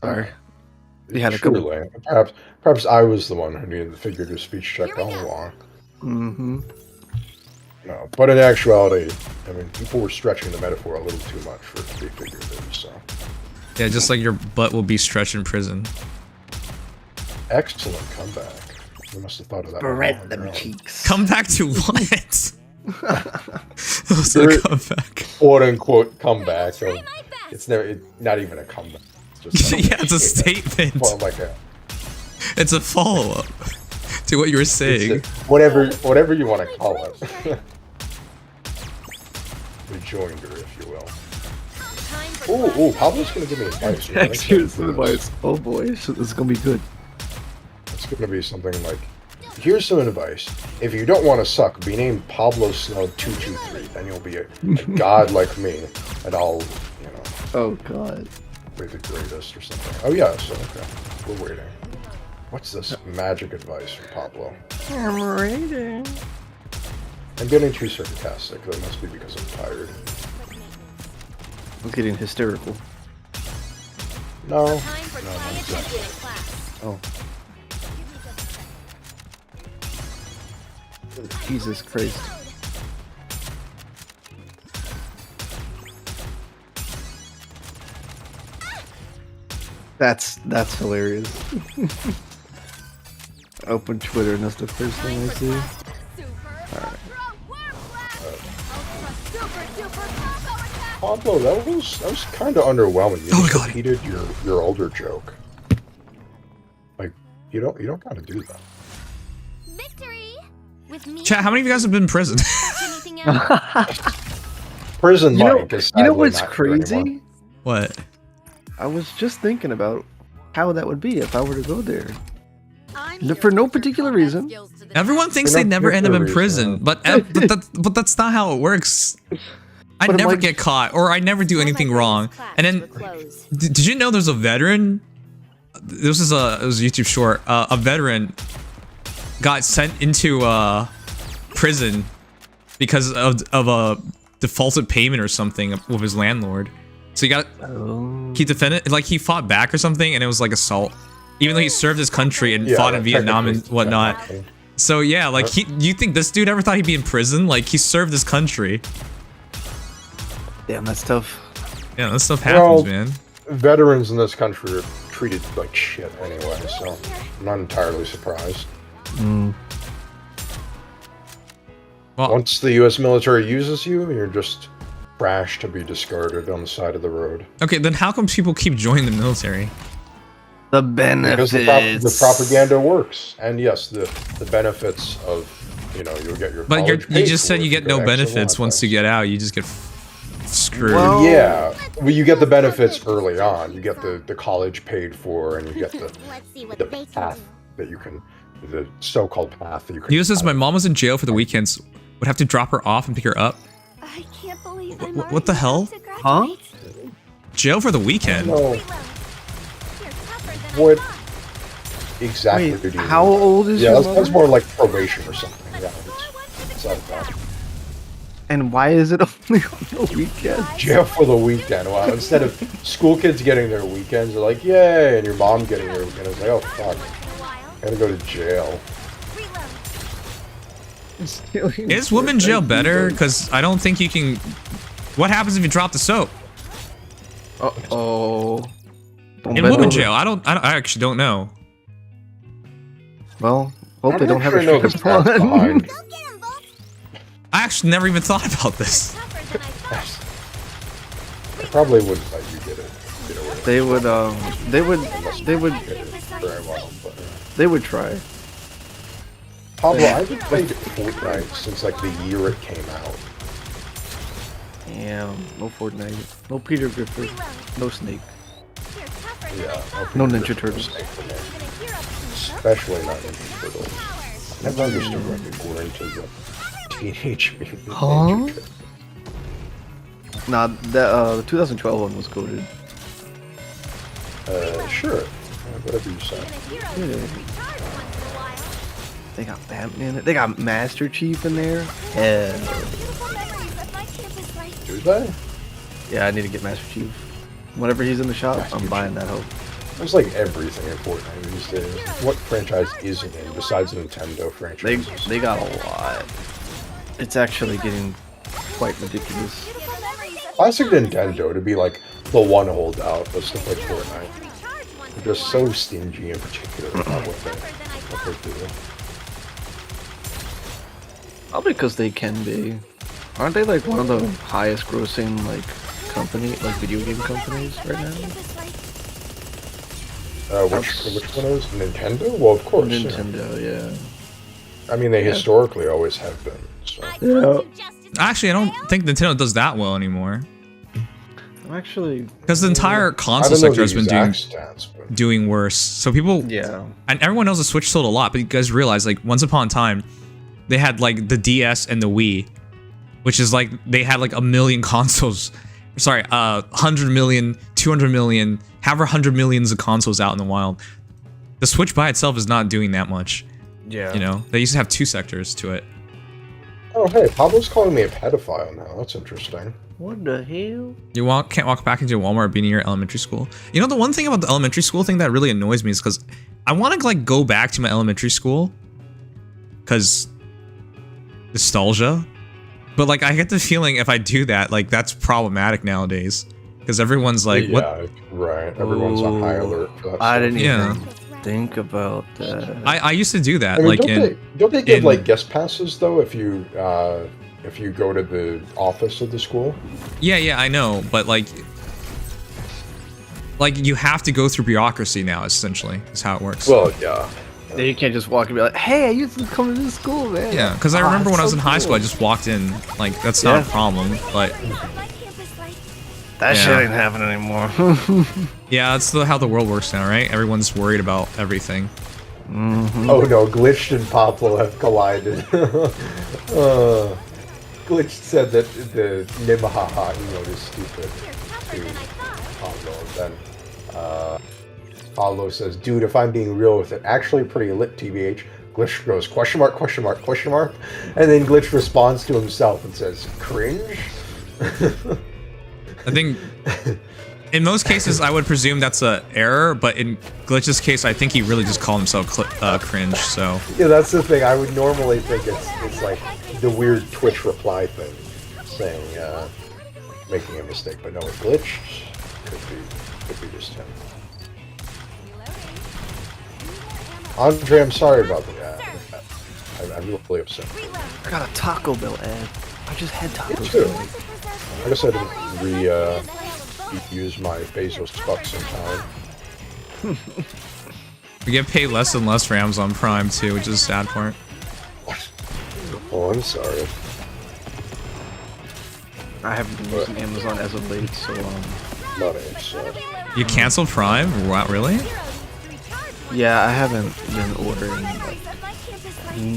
Sorry. You had a couple. Truly. Perhaps I was the one who needed the figurative speech checked all along. Mm-hmm. No, but in actuality, I mean, people were stretching the metaphor a little too much for it to be figurative, so. Yeah, just like your butt will be stretched in prison. Excellent comeback. You must have thought of that. Spread them cheeks. Come back to what? What's a comeback? Quote unquote comeback. So it's not even a comeback. It's just Yeah, it's a statement. More like a. It's a follow-up to what you were saying. Whatever you want to call it. Rejoinder, if you will. Ooh, Pablo's gonna give me advice. Here's some advice. Oh boy, this is gonna be good. It's gonna be something like, here's some advice. If you don't want to suck, be named Pablo Snow 223. Then you'll be a god like me, and I'll, you know. Oh god. Be the greatest or something. Oh yeah, so okay. We're waiting. What's this magic advice from Pablo? I'm waiting. I'm getting too sarcastic. That must be because I'm tired. I'm getting hysterical. No. Time for quiet attention in class. Oh. Jesus Christ. That's hilarious. Open Twitter and that's the first thing I see. Alright. Pablo, that was kind of underwhelming. You just repeated your older joke. Like, you don't gotta do that. Victory with me. Chat, how many of you guys have been in prison? Anything else? Prison Mike is you know sadly what's not here anymore. crazy? What? I was just thinking about how that would be if I were to go there. For no particular reason. Everyone thinks they never end up in prison, but that's not how it works. I But I'm never like- get caught, or I never do anything wrong. And then, did you know there's a veteran? This is it was a YouTube short. A veteran got sent into prison because of a defaulted payment or something with his landlord. So he defended, like he fought back or something, and it was like assault. even though he served his country and fought in Vietnam and whatnot. So yeah, like you think this dude ever thought he'd be in prison? Like he served his country. Damn, that's tough. Yeah, that stuff happens, man. Veterans in this country are treated like shit anyway, so I'm not entirely surprised. Well, once the U.S. military uses you, you're just trash to be discarded on the side of the road. Okay, then how come people keep joining the military? The benefits. Because the propaganda works, and yes, the benefits of you'll get your. But college you paid just said for you if get go no X benefits amount of once you times. get out. You just get screwed. Well, Yeah, well, you get the benefits early on. You get the college paid for, and you get the path that you can, the so-called path that you can. He says my mom was in jail for the weekends. Would have to drop her off and pick her up. I can't believe I'm What the hell? Huh? Jail for the weekend? No. What exactly Wait, do you how mean? old is Yeah, your that's mother? more like probation or something. Yeah, it's like that. And why is it only on the weekend? Jail for the weekend. Wow, instead of school kids getting their weekends, they're like, yay, and your mom getting her weekend. It's like, oh fuck, I gotta go to jail. Is women jail better? Because I don't think you can. What happens if you drop the soap? Uh-oh. In women jail, I actually don't know. Well, hope they I'm don't not have sure a I know the stripper stats pond. behind. I actually never even thought about this. I probably wouldn't let you get it. They would Very well, but, they would try. Pablo, I haven't played Fortnite since like the year it came out. Damn, no Fortnite, no Peter Griffin, no Snake, Yeah, no Ninja Turtles. Especially not Ninja Turtles. I never understood why people were into the Teenage Mutant Ninja Turtles. Nah, the 2012 one was coded. Sure. Whatever you say. They got Batman. They got Master Chief in there. Yeah. Do they? Yeah, I need to get Master Chief. Whenever he's in the shop, I'm buying that hope. There's like everything in Fortnite these days. What franchise isn't in besides Nintendo franchises? They got a lot. It's actually getting quite ridiculous. Classic Nintendo to be like the one holdout of stuff like Fortnite. They're just so stingy in particular about what they do. Probably because they can be. Aren't they like one of the highest grossing video game companies right now? Which one is Nintendo? Well, of course. Nintendo, yeah. I mean, they historically always have been. So. Yeah. Actually, I don't think Nintendo does that well anymore. I'm actually because the entire console sector has been doing worse. So people, and everyone knows the Switch sold a lot, but you guys realize like once upon a time, they had like the DS and the Wii, which is like they had like a million consoles. Sorry, 100 million, 200 million, however 100 millions of consoles out in the wild. The Switch by itself is not doing that much. Yeah. You know, they used to have two sectors to it. Oh, hey, Pablo's calling me a pedophile now. That's interesting. What the hell? You can't walk back into Walmart being in your elementary school. You know, the one thing about the elementary school thing that really annoys me is because I want to like go back to my elementary school because nostalgia. But like, I get the feeling if I do that, like that's problematic nowadays because everyone's like, "What?" Yeah, right. Everyone's on high alert for that. I stuff. didn't even think about that. I used to do that. I mean, like, don't they give like guest passes though if you go to the office of the school? Yeah, I know, but like you have to go through bureaucracy now. Essentially, is how it works. Well, yeah. You can't just walk and be like, "Hey, I used to come to this school, man." Yeah, because I remember when I was in high school, I just walked in. Like, that's not a problem, but that shit ain't happening anymore. Yeah, that's how the world works now, right? Everyone's worried about everything. Mm-hmm. Oh no, Glitch and Pablo have collided. Glitch said that the Nimahaha emote is stupid to Pablo. Then Pablo says, "Dude, if I'm being real with it, actually pretty lit, TBH." Glitch goes, question mark, question mark, question mark. And then Glitch responds to himself and says, "Cringe?" I think In most cases, I would presume that's a error, but in Glitch's case, I think he really just called himself cringe. So yeah, that's the thing. I would normally think it's like the weird Twitch reply thing, saying making a mistake, but no, it glitched. Could be just him. Andre, I'm sorry about that. I'm really upset. I got a Taco Bell ad. I just had tacos. Too. I guess I didn't use my Bezos bucks in time. we get paid less and less for Amazon Prime too, which is a sad part. Oh, I'm sorry. I haven't been using Amazon as of late, so Not so. You canceled Prime? Wow, really? Yeah, I haven't been ordering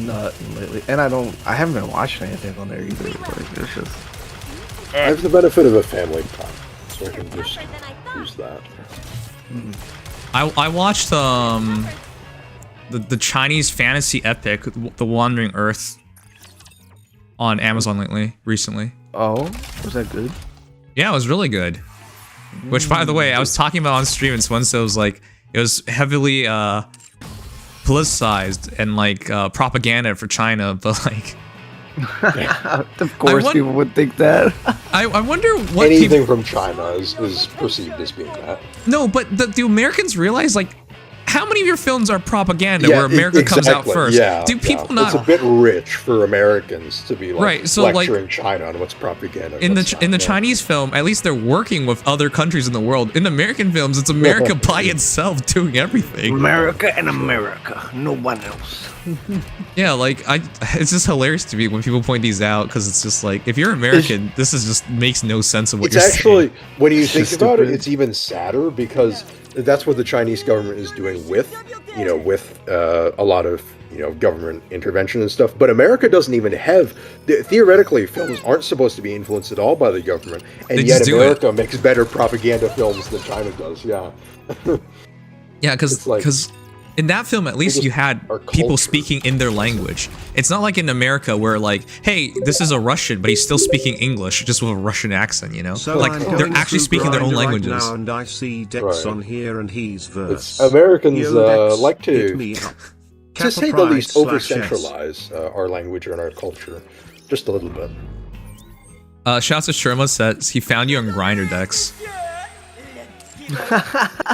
nothing lately, and I haven't been watching anything on there either. Like, it's just. I have the benefit of a family plan, so I can just use that. I watched the Chinese fantasy epic, The Wandering Earth, on Amazon recently. Oh, was that good? Yeah, it was really good. Which, by the way, I was talking about on stream, and once it was like it was heavily politicized and like propaganda for China, but like. Of course, people would think that. I wonder what anything from China is perceived as being that. No, but the Americans realize, like, how many of your films are propaganda where America comes out first? Yeah, do people not? It's a bit rich for Americans to be like right, so lecturing like, China on what's propaganda. In the Chinese film, at least they're working with other countries in the world. In American films, it's America by itself doing everything. America and America, no one else. Yeah, like it's just hilarious to me when people point these out because it's just like if you're American, this is just makes no sense of what you're saying. It's actually when you think about it, it's even sadder because that's what the Chinese government is doing with a lot of government intervention and stuff. But America doesn't even have theoretically films aren't supposed to be influenced at all by the government, and yet America makes better propaganda films than China does. Yeah. Yeah, because in that film, at least you had people speaking in their language. It's not like in America where like, hey, this is a Russian, but he's still speaking English, just with a Russian accent, you know? So like they're actually speaking their own languages. Right now, and I see Dex on here, and he's verse. Americans like to say the least, over-centralize our language and our culture, just a little bit. Shouts to Sherma says he found you on Grindr, Dex.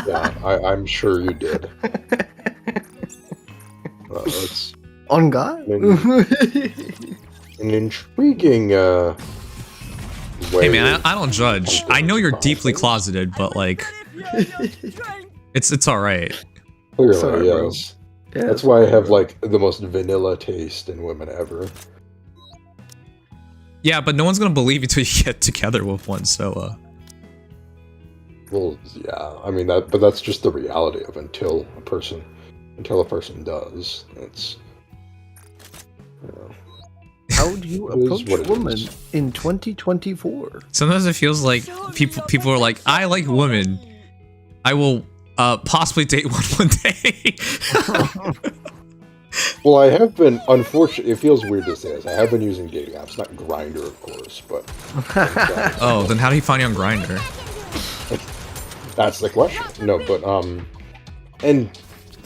Yeah, I'm sure you did. It's on God. An intriguing way. Hey man, I don't judge. I know you're deeply closeted, but like, it's all right. Clearly, yes. Yeah, that's why I have like the most vanilla taste in women ever. Yeah, but no one's gonna believe you till you get together with one. So. Well, yeah. I mean but that's just the reality of until a person does. It's. How do you approach women in 2024? Sometimes it feels like people are like, I like women. I will possibly date one day. Well, I have been, unfortunately, it feels weird to say this. I have been using dating apps, not Grindr, of course, but. Oh, then how do you find you on Grindr? That's the question. No, but and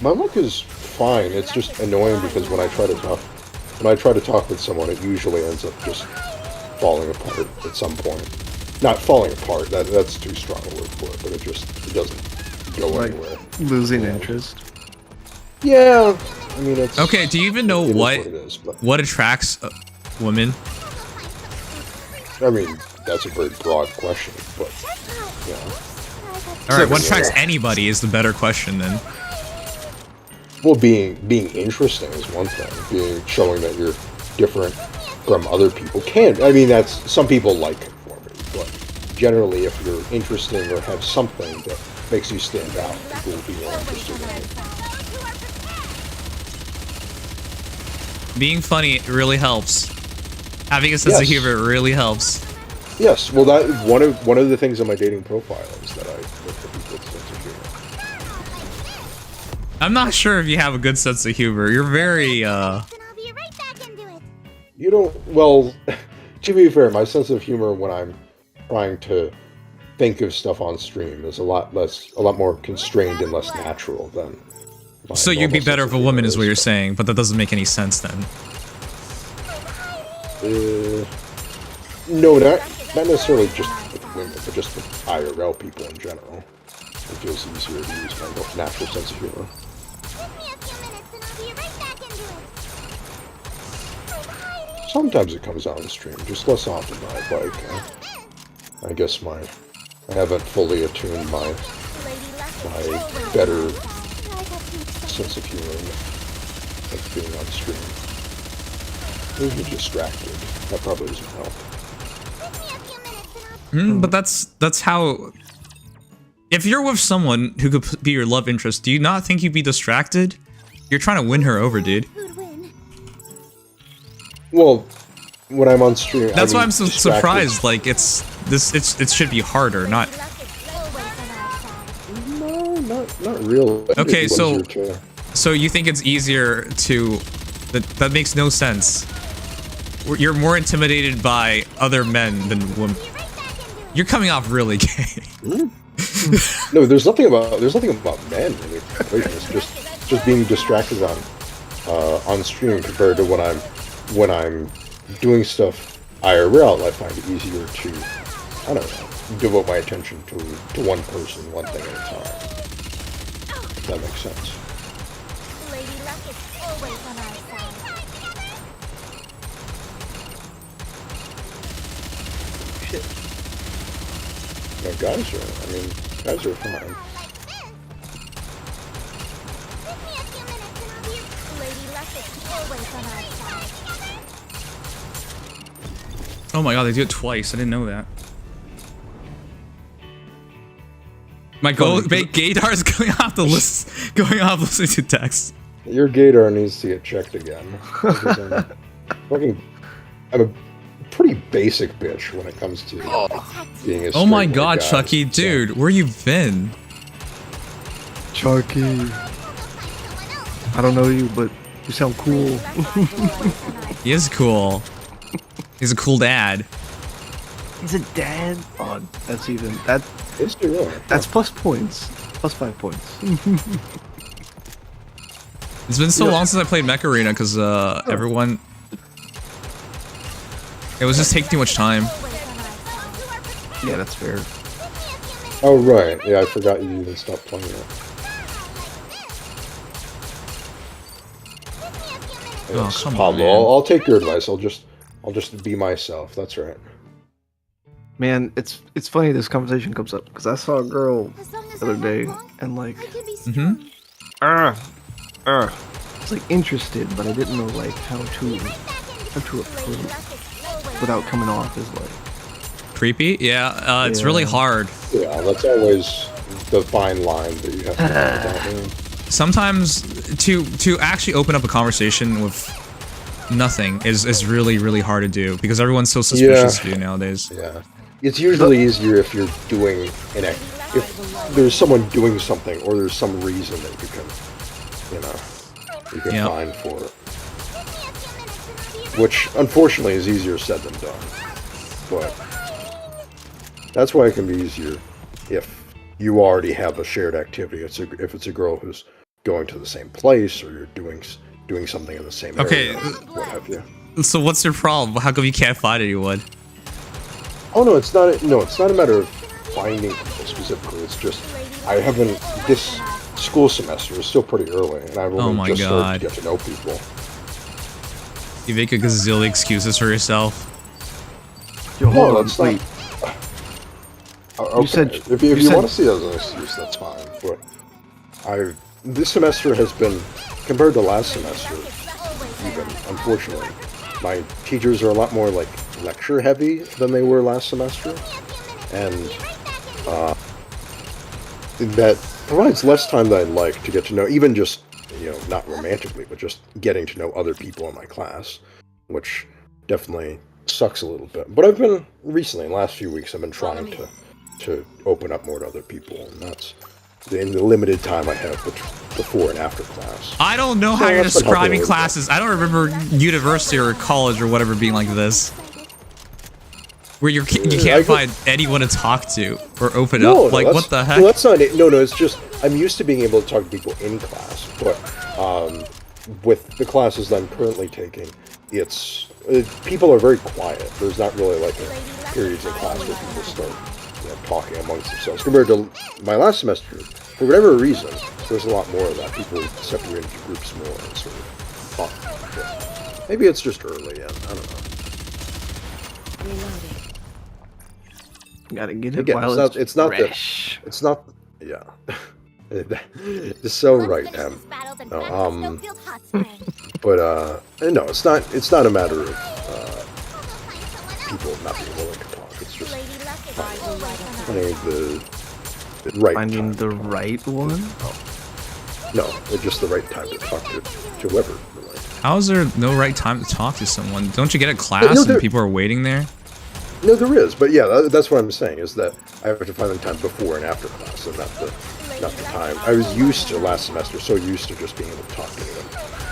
my luck is fine. It's just annoying because when I try to talk with someone, it usually ends up just falling apart at some point. Not falling apart. That's too strong a word for it, but it doesn't go anywhere. Losing interest. Yeah, I mean it's okay. Do you even know what attracts women? I mean that's a very broad question, but yeah. All right, what attracts anybody is the better question then. Well, being interesting is one thing. Showing that you're different from other people I mean, that's some people like conformity, but generally, if you're interesting or have something that makes you stand out, people will be more interested in you. Being funny really helps. Having a sense of humor really helps. Yes, well, that one of the things on my dating profile is that I look for people with a sense of humor. I'm not sure if you have a good sense of humor. You're very You don't. Well, to be fair, my sense of humor when I'm trying to think of stuff on stream is a lot more constrained and less natural than. So you'd be better if a woman is what you're saying, but that doesn't make any sense then. No, not necessarily just with women, but just with IRL people in general. It feels easier to use my natural sense of humor. Sometimes it comes out on stream, just less often than I'd like. I guess I haven't fully attuned my better sense of humor of being on stream. Maybe distracted. That probably doesn't help. But that's how. If you're with someone who could be your love interest, do you not think you'd be distracted? You're trying to win her over, dude. Well, when I'm on stream, that's why I'm so surprised. Like it should be harder, not. No, not really. Okay, so you think it's easier to? That makes no sense. You're more intimidated by other men than women. You're coming off really gay. No, there's nothing about men in the equation. It's just being distracted on stream compared to when I'm doing stuff IRL. I find it easier to, I don't know, devote my attention to one person, one thing at a time. If that makes sense. Lady Luck is always on our side. Shit. No, guys are fine. Oh my god, they do it twice. I didn't know that. My gaydar is going off the list, listening to text. Your gaydar needs to get checked again. I'm a pretty basic bitch when it comes to being a Oh my straight god, guy, Chucky, dude, where you been? Chucky. I don't know you, but you sound cool. He is cool. He's a cool dad. He's a dad? Oh, that's even... That's plus points. Plus 5 points. It's been so long since I played Mech Arena because everyone... It was just taking too much time. Yeah, that's fair. Oh, right. Yeah, I forgot you even stopped playing it. Oh, come Pablo, on, man. I'll take your advice. I'll just be myself. That's right. Man, it's funny this conversation comes up because I saw a girl the other day and like, I was like interested, but I didn't know like how to approach without coming off as like creepy. Yeah, it's really hard. Yeah, that's always the fine line that you have to find out. Sometimes to actually open up a conversation with nothing is really hard to do because everyone's so suspicious of you nowadays. Yeah, it's usually easier if you're doing if there's someone doing something or there's some reason that you can find for it. Which unfortunately is easier said than done, but that's why it can be easier if you already have a shared activity. If it's a girl who's going to the same place or you're doing something in the same area, what have you. So what's your problem? How come you can't find anyone? Oh no, it's not a matter of finding people specifically. It's just this school semester is still pretty early, and I've only just started to get to know people. You make a gazillion excuses for yourself. Yo, hold on, that's not. Okay, if you want to see it as an excuse, that's fine. But this semester has been, compared to last semester, even unfortunately, my teachers are a lot more like lecture heavy than they were last semester, and that provides less time than I'd like to get to know, even just, not romantically, but just getting to know other people in my class, which definitely sucks a little bit. But I've been recently, in the last few weeks, I've been trying to open up more to other people, and that's in the limited time I have before and after class. I don't know how you're describing classes. I don't remember university or college or whatever being like this. where you can't find anyone to talk to or open No, up. Like, what the heck? No, that's not it. No, it's just I'm used to being able to talk to people in class, but with the classes that I'm currently taking, it's people are very quiet. There's not really like periods in class where people start talking amongst themselves. Compared to my last semester, for whatever reason, there's a lot more of that. People separate into groups more and sort of talk. But maybe it's just early, and I don't know. Gotta get it Again, while it's not fresh. It's not. Yeah. It's so right, Em. No, but no, it's not. It's not a matter of people not being willing to talk. It's just finding the right. Finding the right one. No, it's just the right time to talk to whoever. How is there no right time to talk to someone? Don't you get a class and people are waiting there? No, there is, but yeah, that's what I'm saying, is that I have to find the time before and after class, and not the time. I was used to last semester, so used to just being able to talk to them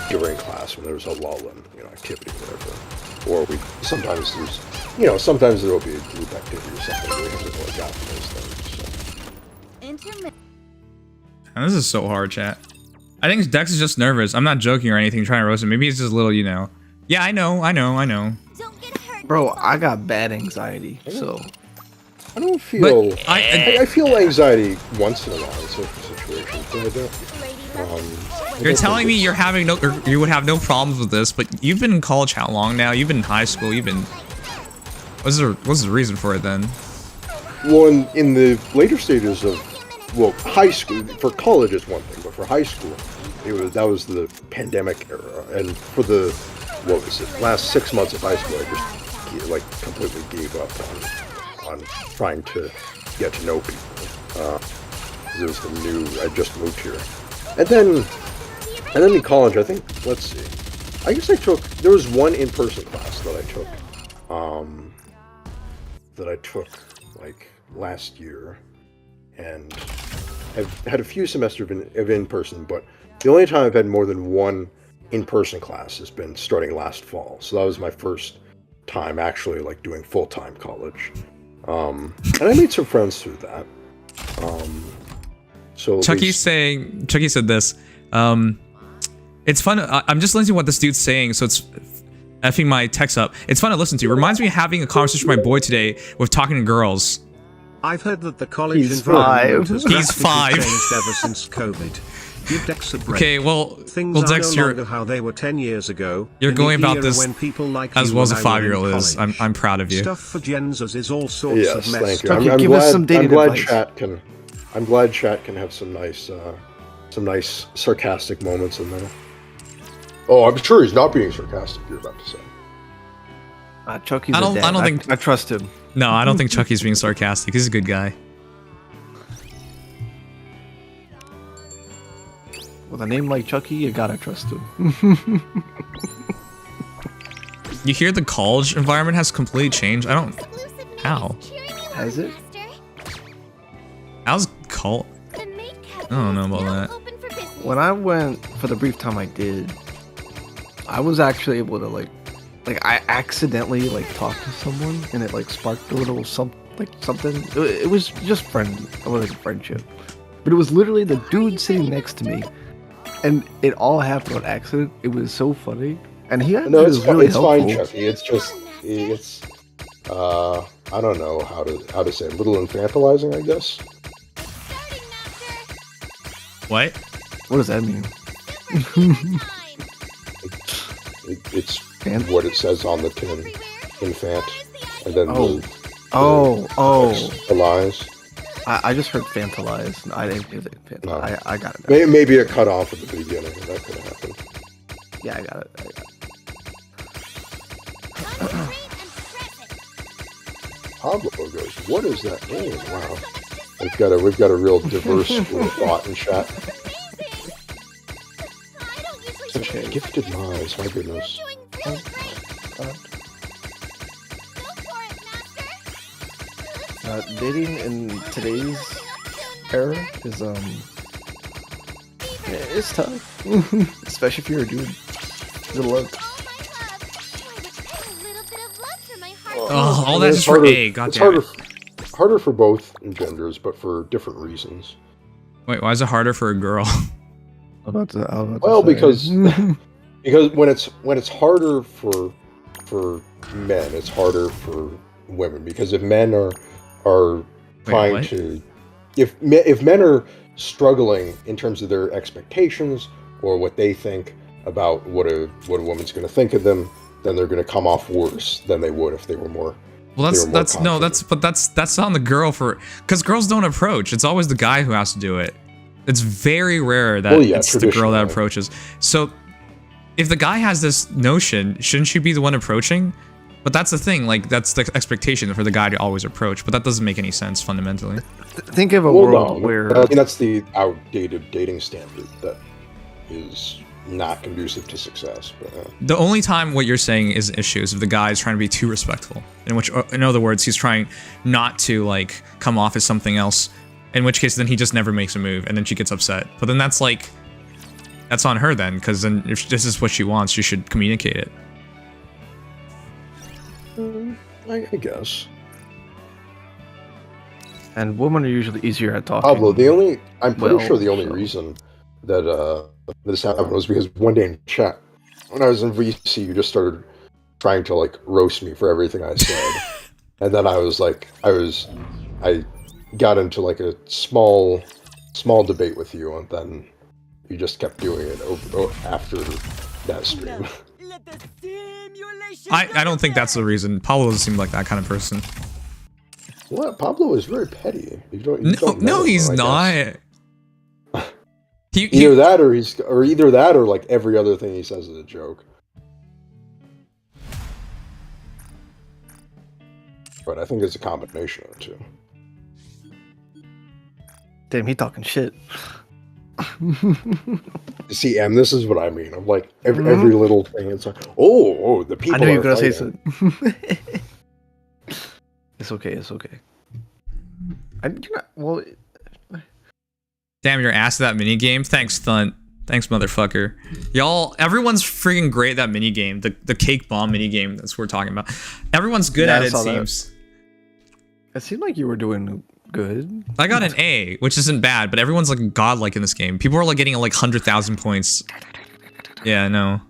during class when there was a lull in activity, whatever. Or sometimes there will be a group activity or something where we have to like out those things. So. And this is so hard, chat. I think Dex is just nervous. I'm not joking or anything, trying to roast him. Maybe he's just a little, Yeah, I know. Bro, I got bad anxiety, so... I don't feel... I feel anxiety once in a while in social situations, but I don't... You're telling me you would have no problems with this, but you've been in college how long now? You've been in high school, What's the reason for it then? Well, in the later stages of... Well, high school... For college is one thing, but for high school, that was the pandemic era, and for the... What was it? Last 6 months of high school, I just completely gave up on trying to get to know people. It was I just moved here. And then in college, I think, let's see. I guess there was one in-person class that I took like last year. And I've had a few semesters of in-person, but the only time I've had more than one in-person class has been starting last fall. So that was my first time actually doing full-time college. And I made some friends through that. So Chucky said this. It's fun. I'm just listening to what this dude's saying, so it's effing my text up. It's fun to listen to. Reminds me of having a conversation with my boy today with talking to girls. I've heard that the college environment has He's 5. changed ever since COVID. Give Dex a break. Okay, things are Dex, no longer how they were 10 years ago. You're going about this when people like as well as a 5-year-old is. I'm proud of you. Stuff for Genzas is all sorts of mess. Thank you. I'm glad chat can have some nice sarcastic moments in there. Oh, I'm sure he's not being sarcastic. You're about to say. Chucky's I don't think I trust him. No, I don't think Chucky's being sarcastic. He's a good guy. With a name like Chucky, you gotta trust him. You hear the college environment has completely changed? How? Has it? How's college? I don't know about that. When I went, for the brief time I did, I was actually able to I accidentally talked to someone and it sparked a little something. It was just friendship. But it was literally the dude sitting next to me. And it all happened on accident. It was so funny, and he was really helpful. Fine, Chucky. It's I don't know how to say it. A little infantilizing, I guess. What? What does that mean? It's what it says on the tin, infant, and then the lies. I just heard fantalize. I didn't hear that. No. I got it. Maybe it cut off at the beginning. That could have happened. Yeah, I got it. Pablo goes, what does that mean? Wow. We've got a real diverse school of thought in chat. Such gifted minds, my goodness. Oh, my God. Dating in today's era is it's tough, especially if you're a dude. Good luck. A little bit of love for my heart. Oh, all that's just for A. God damn it. Harder for both genders, but for different reasons. Wait, why is it harder for a girl? Well, because when it's harder for men, it's harder for women. Because if men are trying to, if men are struggling in terms of their expectations or what they think about what a woman's going to think of them, then they're going to come off worse than they would if they were more. Well, that's on the girl because girls don't approach. It's always the guy who has to do it. It's very rare that it's the girl that approaches. So if the guy has this notion, shouldn't she be the one approaching? But that's the thing, like that's the expectation for the guy to always approach. But that doesn't make any sense fundamentally. Think of a world where I mean, that's the outdated dating standard that is not conducive to success. But, The only time what you're saying is an issue is if the guy is trying to be too respectful. In other words, he's trying not to like come off as something else. In which case, then he just never makes a move, and then she gets upset. But then that's on her then, because then if this is what she wants, she should communicate it. I guess. And women are usually easier at talking. Pablo, I'm pretty sure the only reason that this happened was because one day in chat, when I was in VC, you just started trying to like roast me for everything I said, and then I got into like a small debate with you, and then you just kept doing it after that stream. I don't think that's the reason. Pablo doesn't seem like that kind of person. What? Pablo is very petty. No, he's not. Either that or like every other thing he says is a joke. But I think it's a combination of the two. Damn, he talking shit. See, and this is what I mean. I'm like every little thing. It's like, oh, the people. I knew you were gonna say something. It's okay. Damn, you're ass at that minigame? Thanks, Thunt. Thanks, motherfucker. Y'all, everyone's freaking great at that minigame. The cake bomb minigame, that's what we're talking about. Everyone's good at it, seems. It seemed like you were doing good. I got an A, which isn't bad, but everyone's like godlike in this game. People are like getting like 100,000 points. Yeah, I know.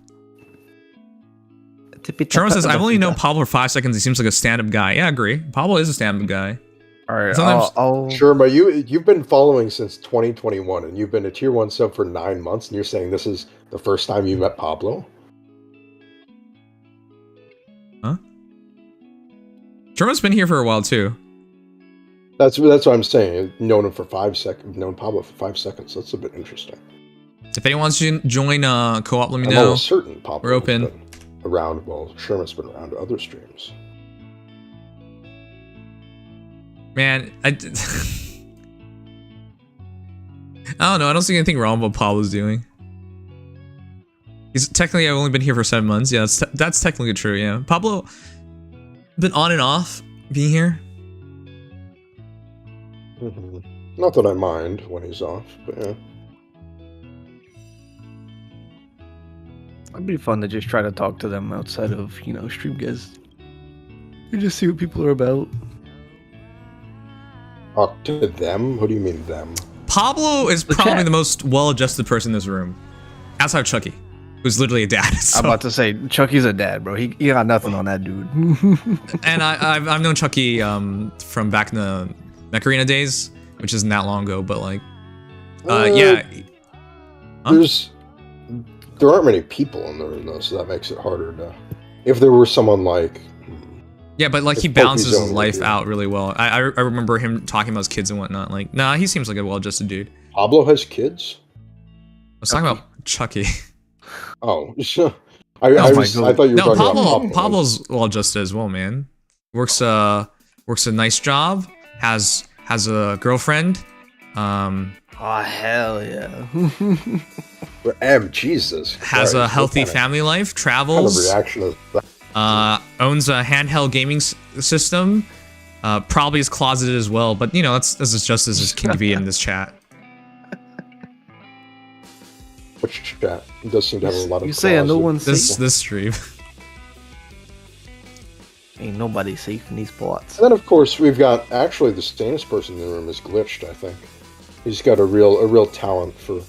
Sherman says, I've only known Pablo for 5 seconds. He seems like a stand-up guy. Yeah, I agree. Pablo is a stand-up guy. All right, Sure, but you've been following since 2021, and you've been a tier 1 sub for 9 months, and you're saying this is the first time you met Pablo? Huh? Sherman's been here for a while too. That's what I'm saying. I've known him for 5 seconds. Known Pablo for 5 seconds. That's a bit interesting. If anyone wants to join co-op, let me know. I'm almost certain Pablo. We're open. Around. Well, Sherman's been around to other streams. Man, I don't know. I don't see anything wrong with what Pablo's doing. He's technically, I've only been here for 7 months. Yeah, that's technically true. Yeah, Pablo been on and off being here. Not that I mind when he's off, but yeah. It'd be fun to just try to talk to them outside of, stream guests. You just see what people are about. Talk to them? What do you mean them? Pablo is probably the most well-adjusted person in this room. Outside of Chucky, who's literally a dad. So. I'm about to say, Chucky's a dad, bro. He got nothing on that dude. And I've known Chucky from back in the Mech Arena days, which isn't that long ago, but like, yeah. Huh? There aren't many people in the room though, so that makes it harder to. If there were someone like. Yeah, but like he balances his life out really well. I remember him talking about his kids and whatnot. Like, nah, he seems like a well-adjusted dude. Pablo has kids? I was talking about Chucky. Oh, I thought you were talking about Pablo. Pablo's well-adjusted as well, man. Works a nice job. Has a girlfriend. Oh hell yeah. Jesus. Has a healthy family life. Travels. What kind of reaction is that? Owns a handheld gaming system. Probably is closeted as well, but that's as just as it can be in this chat. Which chat? It does seem to have a lot of. You say no one's this stream. Ain't nobody safe in these plots. And then, of course, we've got actually the sanest person in the room is Glitched. I think he's got a real talent for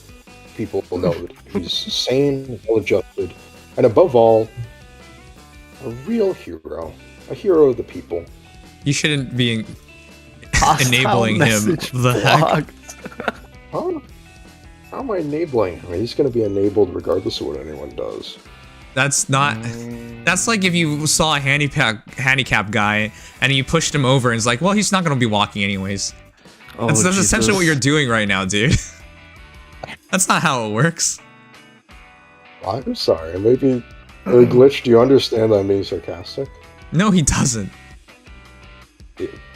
people to know that he's sane, well-adjusted, and above all, a real hero, a hero of the people. You shouldn't be enabling him. The heck? Huh? How am I enabling him? He's going to be enabled regardless of what anyone does. That's not. That's like if you saw a handicap guy and you pushed him over and it's like, well, he's not going to be walking anyways. Oh, that's essentially what you're doing right now, dude. That's not how it works. I'm sorry. Maybe Glitch. Do you understand that I'm being sarcastic? No, he doesn't.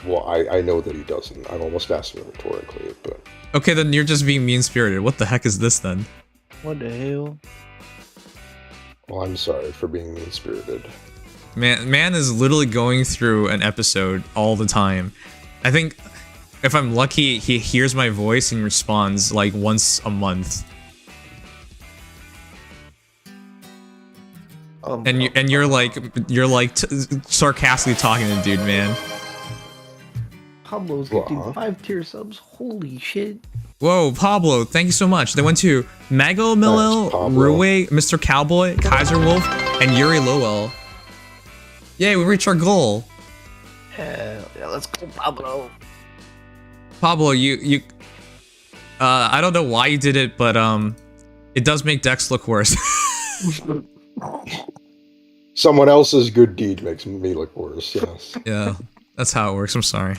Well, I know that he doesn't. I've almost asked him rhetorically, but... Okay, then you're just being mean-spirited. What the heck is this, then? What the hell? Well, I'm sorry for being mean-spirited. Man is literally going through an episode all the time. I think, if I'm lucky, he hears my voice and responds, like, once a month. And you're like sarcastically talking to the dude, man. Pablo's getting 5-tier subs. Holy shit. Whoa, Pablo, thank you so much. They went to Mago Milil, Rue, Mr. Cowboy, Kaiser Wolf, and Yuri Lowell. Yay, we reached our goal. Hell yeah, let's go, Pablo. Pablo, I don't know why you did it, but it does make Dex look worse. Someone else's good deed makes me look worse, yes. Yeah, that's how it works. I'm sorry.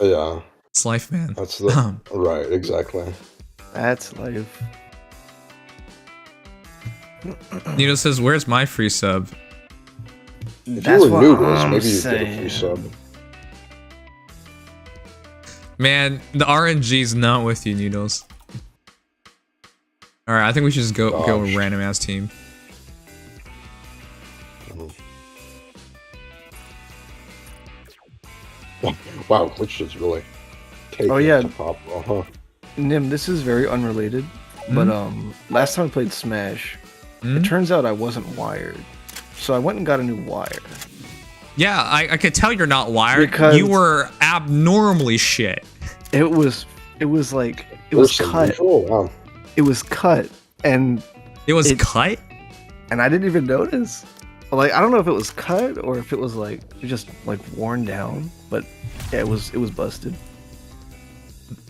Yeah. It's life, man. That's the... right, exactly. That's life. Nito says, where's my free sub? If you were noodles, maybe you'd get a free sub. Man, the RNG's not with you, Noodles. Alright, I think we should just go with random ass team. Wow, Glitch is really taking it to Pablo, huh? Nim, this is very unrelated, but last time I played Smash, it turns out I wasn't wired. So I went and got a new wire. Yeah, I could tell you're not wired. Because you were abnormally shit. It was cut. Wow. It was cut, and it was cut, and I didn't even notice. Like, I don't know if it was cut or if it was like just like worn down, but yeah, it was busted.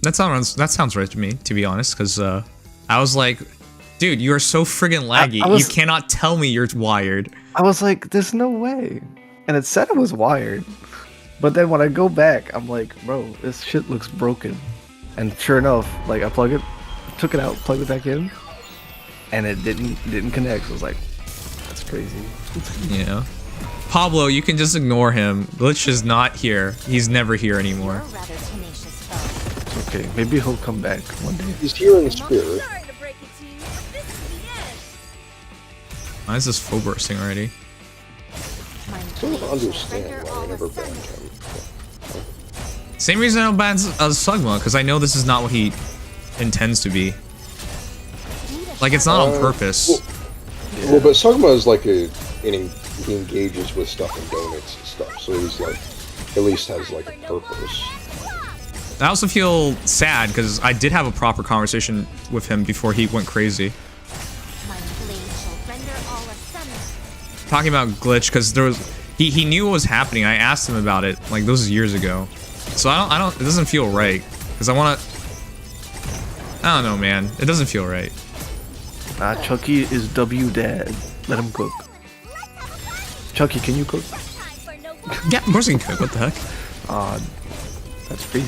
That sounds right to me, to be honest, because I was like, dude, you are so friggin' laggy. You cannot tell me you're wired. I was like, there's no way, and it said it was wired, but then when I go back, I'm like, bro, this shit looks broken, and sure enough, like I took it out, plugged it back in, and it didn't connect. So I was like, that's crazy. Yeah. Pablo, you can just ignore him. Glitch is not here. He's never here anymore. Okay, maybe he'll come back one day. He's here in spirit. Why is this full bursting already? I don't understand why I never banned him. Same reason I don't ban Sugma, because I know this is not what he intends to be. Like, it's not on purpose. Well, but Sugma is like he engages with stuff and donates and stuff, so he's like, at least has like a purpose. I also feel sad because I did have a proper conversation with him before he went crazy. Talking about Glitch, because there was he knew what was happening. I asked him about it, like, those years ago. So I don't it doesn't feel right, because I don't know, man. It doesn't feel right. Chucky is W dad. Let him cook. Chucky, can you cook? Yeah, of course he can cook. What the heck? That's crazy.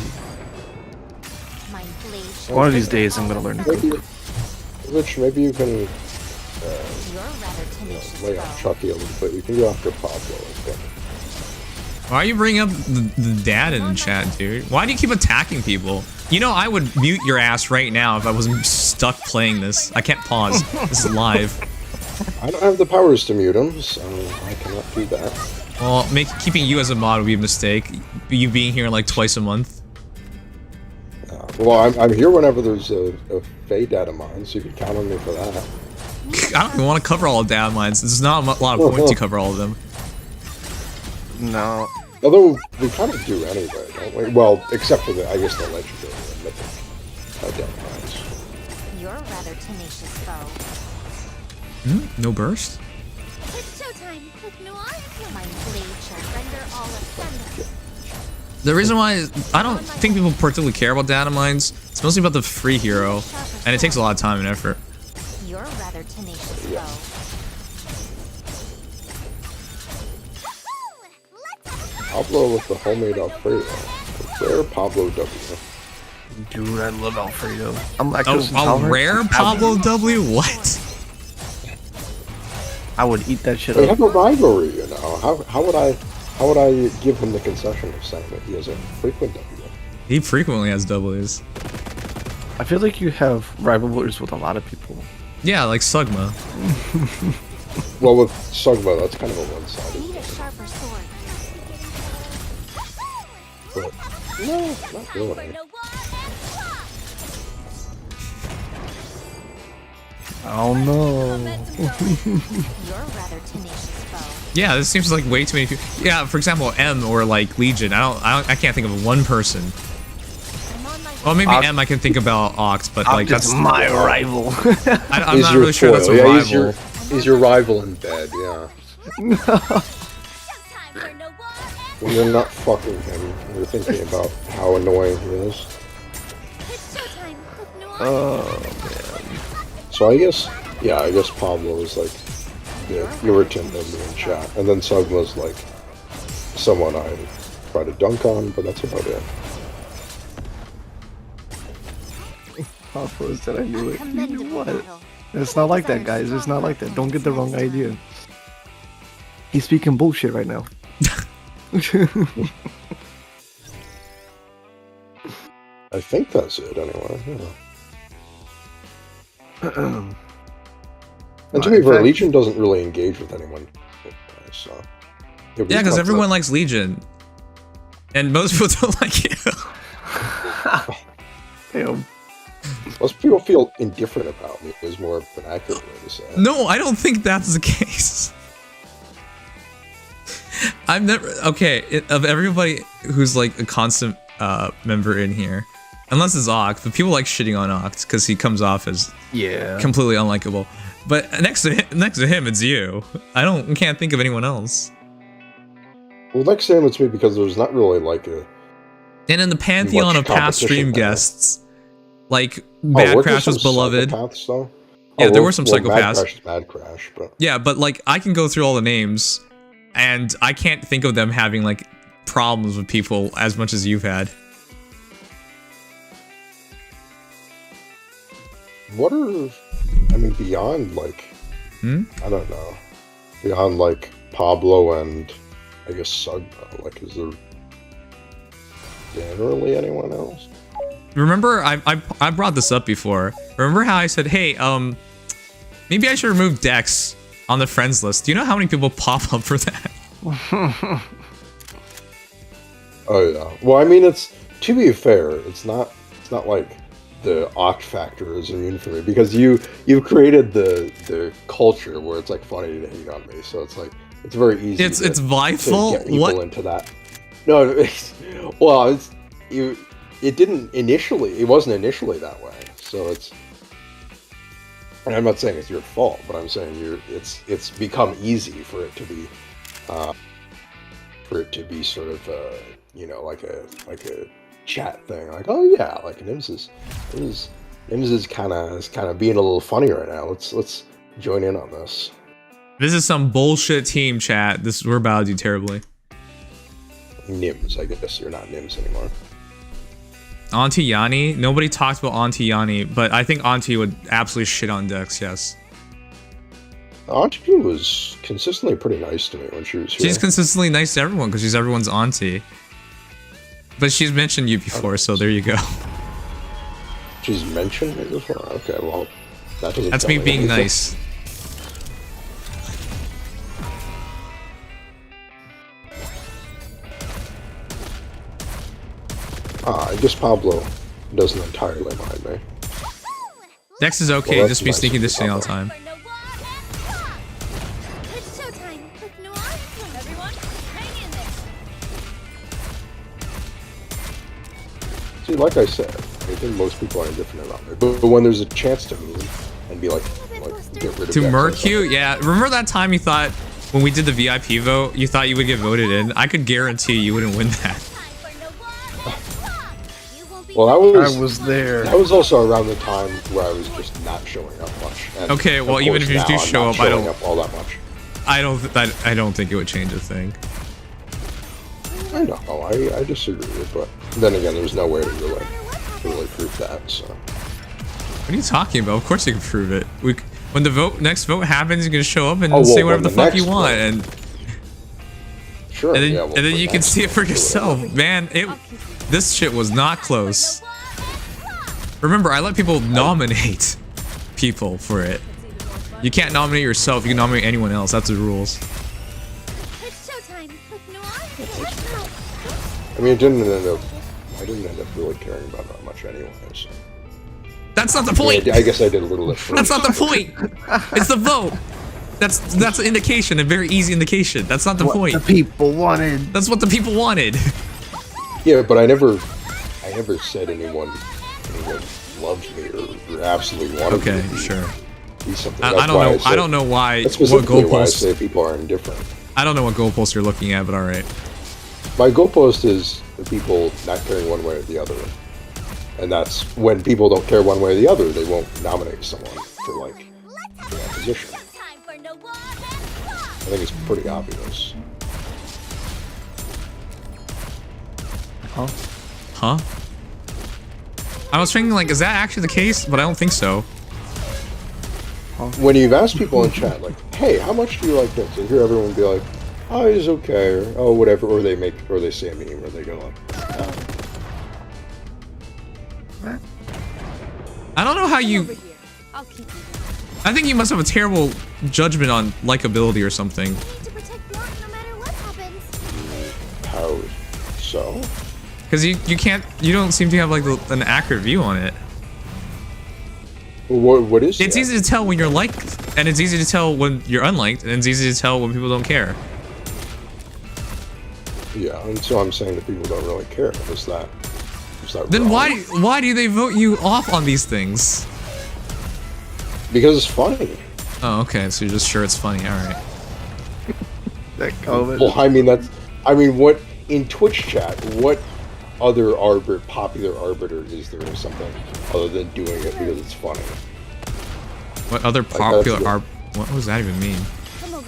One of these days, I'm gonna learn to cook. Which maybe you can lay off Chucky a little bit. You can go after Pablo. Why are you bringing up the dad in the chat, dude? Why do you keep attacking people? You know, I would mute your ass right now if I wasn't stuck playing this. I can't pause. This is live. I don't have the powers to mute him, so I cannot do that. Well, keeping you as a mod would be a mistake. You being here like twice a month. Well, I'm here whenever there's a Faye data mine, so you can count on me for that. I don't even want to cover all of data mines. There's not a lot of points to cover all of them. No. Although we kind of do anyway, don't we? Well, except for the, I guess, the legendary and mythic identifiers. You're rather tenacious, foe. No burst? It's showtime with Noir. My blade shall render all asunder. The reason why is I don't think people particularly care about data mines. It's mostly about the free hero, and it takes a lot of time and effort. You're rather tenacious, foe. Pablo with the homemade Alfredo. Rare Pablo W. Dude, I love Alfredo. I'm A lactose rare Pablo W? What? I would eat that shit They up. have a rivalry, you know. How would I give him the concession of saying that he has a frequent W? He frequently has W's. I feel like you have rivalries with a lot of people. Yeah, like Sugma. Well, with Sugma, that's kind of a one-sided Need a thing. sharper sword. But no, not really. Oh no. You're rather tenacious, foe. Yeah, this seems like way too many people. Yeah, for example, M or like Legion. I can't think of one person. Well, maybe Oct. M I can think about Oct, but like that's my rival. I'm He's not your really sure that's a foil. Yeah, rival. he's your rival in bed, yeah. When you're not fucking him, you're thinking about how annoying he is. Oh man. So I guess Pablo is like the irritant of me in chat, and then Sugma's like someone I try to dunk on, but that's about it. Pablo said I knew it. You knew what? It's not like that, guys. It's not like that. Don't get the wrong idea. He's speaking bullshit right now. I think that's it anyway. Yeah. And to be fair, Legion doesn't really engage with anyone. So Yeah, because everyone likes Legion, and most people don't like you. Damn. Most people feel indifferent about me is more of an accurate way to say it. No, I don't think that's the case. I've never of everybody who's like a constant member in here, unless it's Oct, but people like shitting on Oct because he comes off as completely unlikable. But next to him, it's you. I can't think of anyone else. Well, next to him it's me because there's not really like a. And in the pantheon of past stream guests, like Mad Crash was beloved. Though? Yeah, there were some psychopaths. Mad Crash is Mad Crash, but yeah, but like I can go through all the names, and I can't think of them having like problems with people as much as you've had. What are, I mean, beyond like, I don't know, beyond like Pablo and I guess Sugma, like is there generally anyone else? Remember, I brought this up before. Remember how I said, hey, maybe I should remove Dex on the friends list. Do you know how many people pop up for that? Oh yeah. Well, I mean, it's, to be fair, it's not like the Oct factor is immune for me because you've created the culture where it's like funny to hate on me. So it's like it's very easy. It's my fault. Get people what? Into that? No, well, it didn't initially. It wasn't initially that way. So it's. And I'm not saying it's your fault, but I'm saying it's become easy for it to be sort of you know, like a chat thing, like, oh yeah, like Nims is kind of being a little funny right now. Let's join in on this. This is some bullshit team chat. We're about to do terribly. Nims, I guess you're not Nims anymore. Auntie Yanni? Nobody talked about Auntie Yanni, but I think Auntie would absolutely shit on Dex, yes. Auntie was consistently pretty nice to me when she was here. She's consistently nice to everyone because she's everyone's auntie. But she's mentioned you before, so there you go. She's mentioned me before? Okay, well, that doesn't That's tell me being anything. nice. I guess Pablo doesn't entirely mind me. Dex is okay, Well, just be nice sneaking of this thing all the time. It's showtime with Noir. Everyone, hang in there. See, like I said, I think most people are indifferent about it. But when there's a chance to move and be like get rid of to Dex murk you, yeah. Remember that time you thought when we did the VIP vote, you thought you would get voted in? I could guarantee you wouldn't win that. Well, I was there. That was also around the time where I was just not showing up much. And Okay, well, even if you do show up, I don't up all that much. I don't think it would change a thing. I know, I disagree, but then again, there's no way to really prove that. So. What are you talking about? Of course you can prove it. When the next vote happens, you're gonna show up and say whatever the fuck you want, and sure, and then you can see it for yourself, man. This shit was not close. Remember, I let people nominate people for it. You can't nominate yourself. You can nominate anyone else. That's the rules. I mean, I didn't end up really caring about that much anyway. So. That's not the point. I guess I did a little bit. That's not the point. It's the vote. That's an indication, a very easy indication. That's not the point. The people wanted. That's what the people wanted. Yeah, but I never said anyone loved me or absolutely wanted me to be, sure. Be something. I don't know. I don't know why. That's What specifically why I goalpost? say people are indifferent. I don't know what goalpost you're looking at, but all right. My goalpost is the people not caring one way or the other, and that's when people don't care one way or the other, they won't nominate someone for that position. I think it's pretty obvious. Huh? I was thinking, is that actually the case? But I don't think so. When you've asked people in chat, hey, how much do you like this? And hear everyone be like, oh, he's okay, or oh, whatever, or they say a meme, or they go I don't know how you... I think you must have a terrible judgment on likability or something. How so? Because you don't seem to have an accurate view on it. What is It's easy to tell when you're liked, and it's easy to tell when you're unliked, and it's easy to tell when people don't care. Yeah, and so I'm saying that people don't really care. Is that Then wrong? why do they vote you off on these things? Because it's funny. Oh, okay, so you're just sure it's funny, alright. Well, I mean, what in Twitch chat, what other popular arbiter is there of something other than doing it because it's funny? What other popular what does that even mean?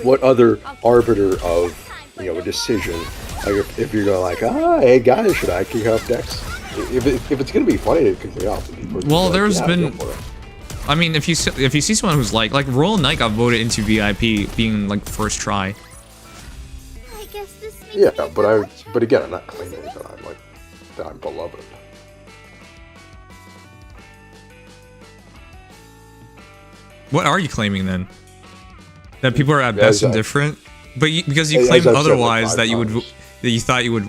What other arbiter of a decision? If you're going hey guys, should I kick off Dex? If it's gonna be funny to kick me off, Well, there's been. I mean, if you see someone who's like Royal Knight got voted into VIP being first try. Yeah, but again, I'm not claiming that I'm beloved. What are you claiming then? That people are at best indifferent? But because you claimed otherwise that you thought you would.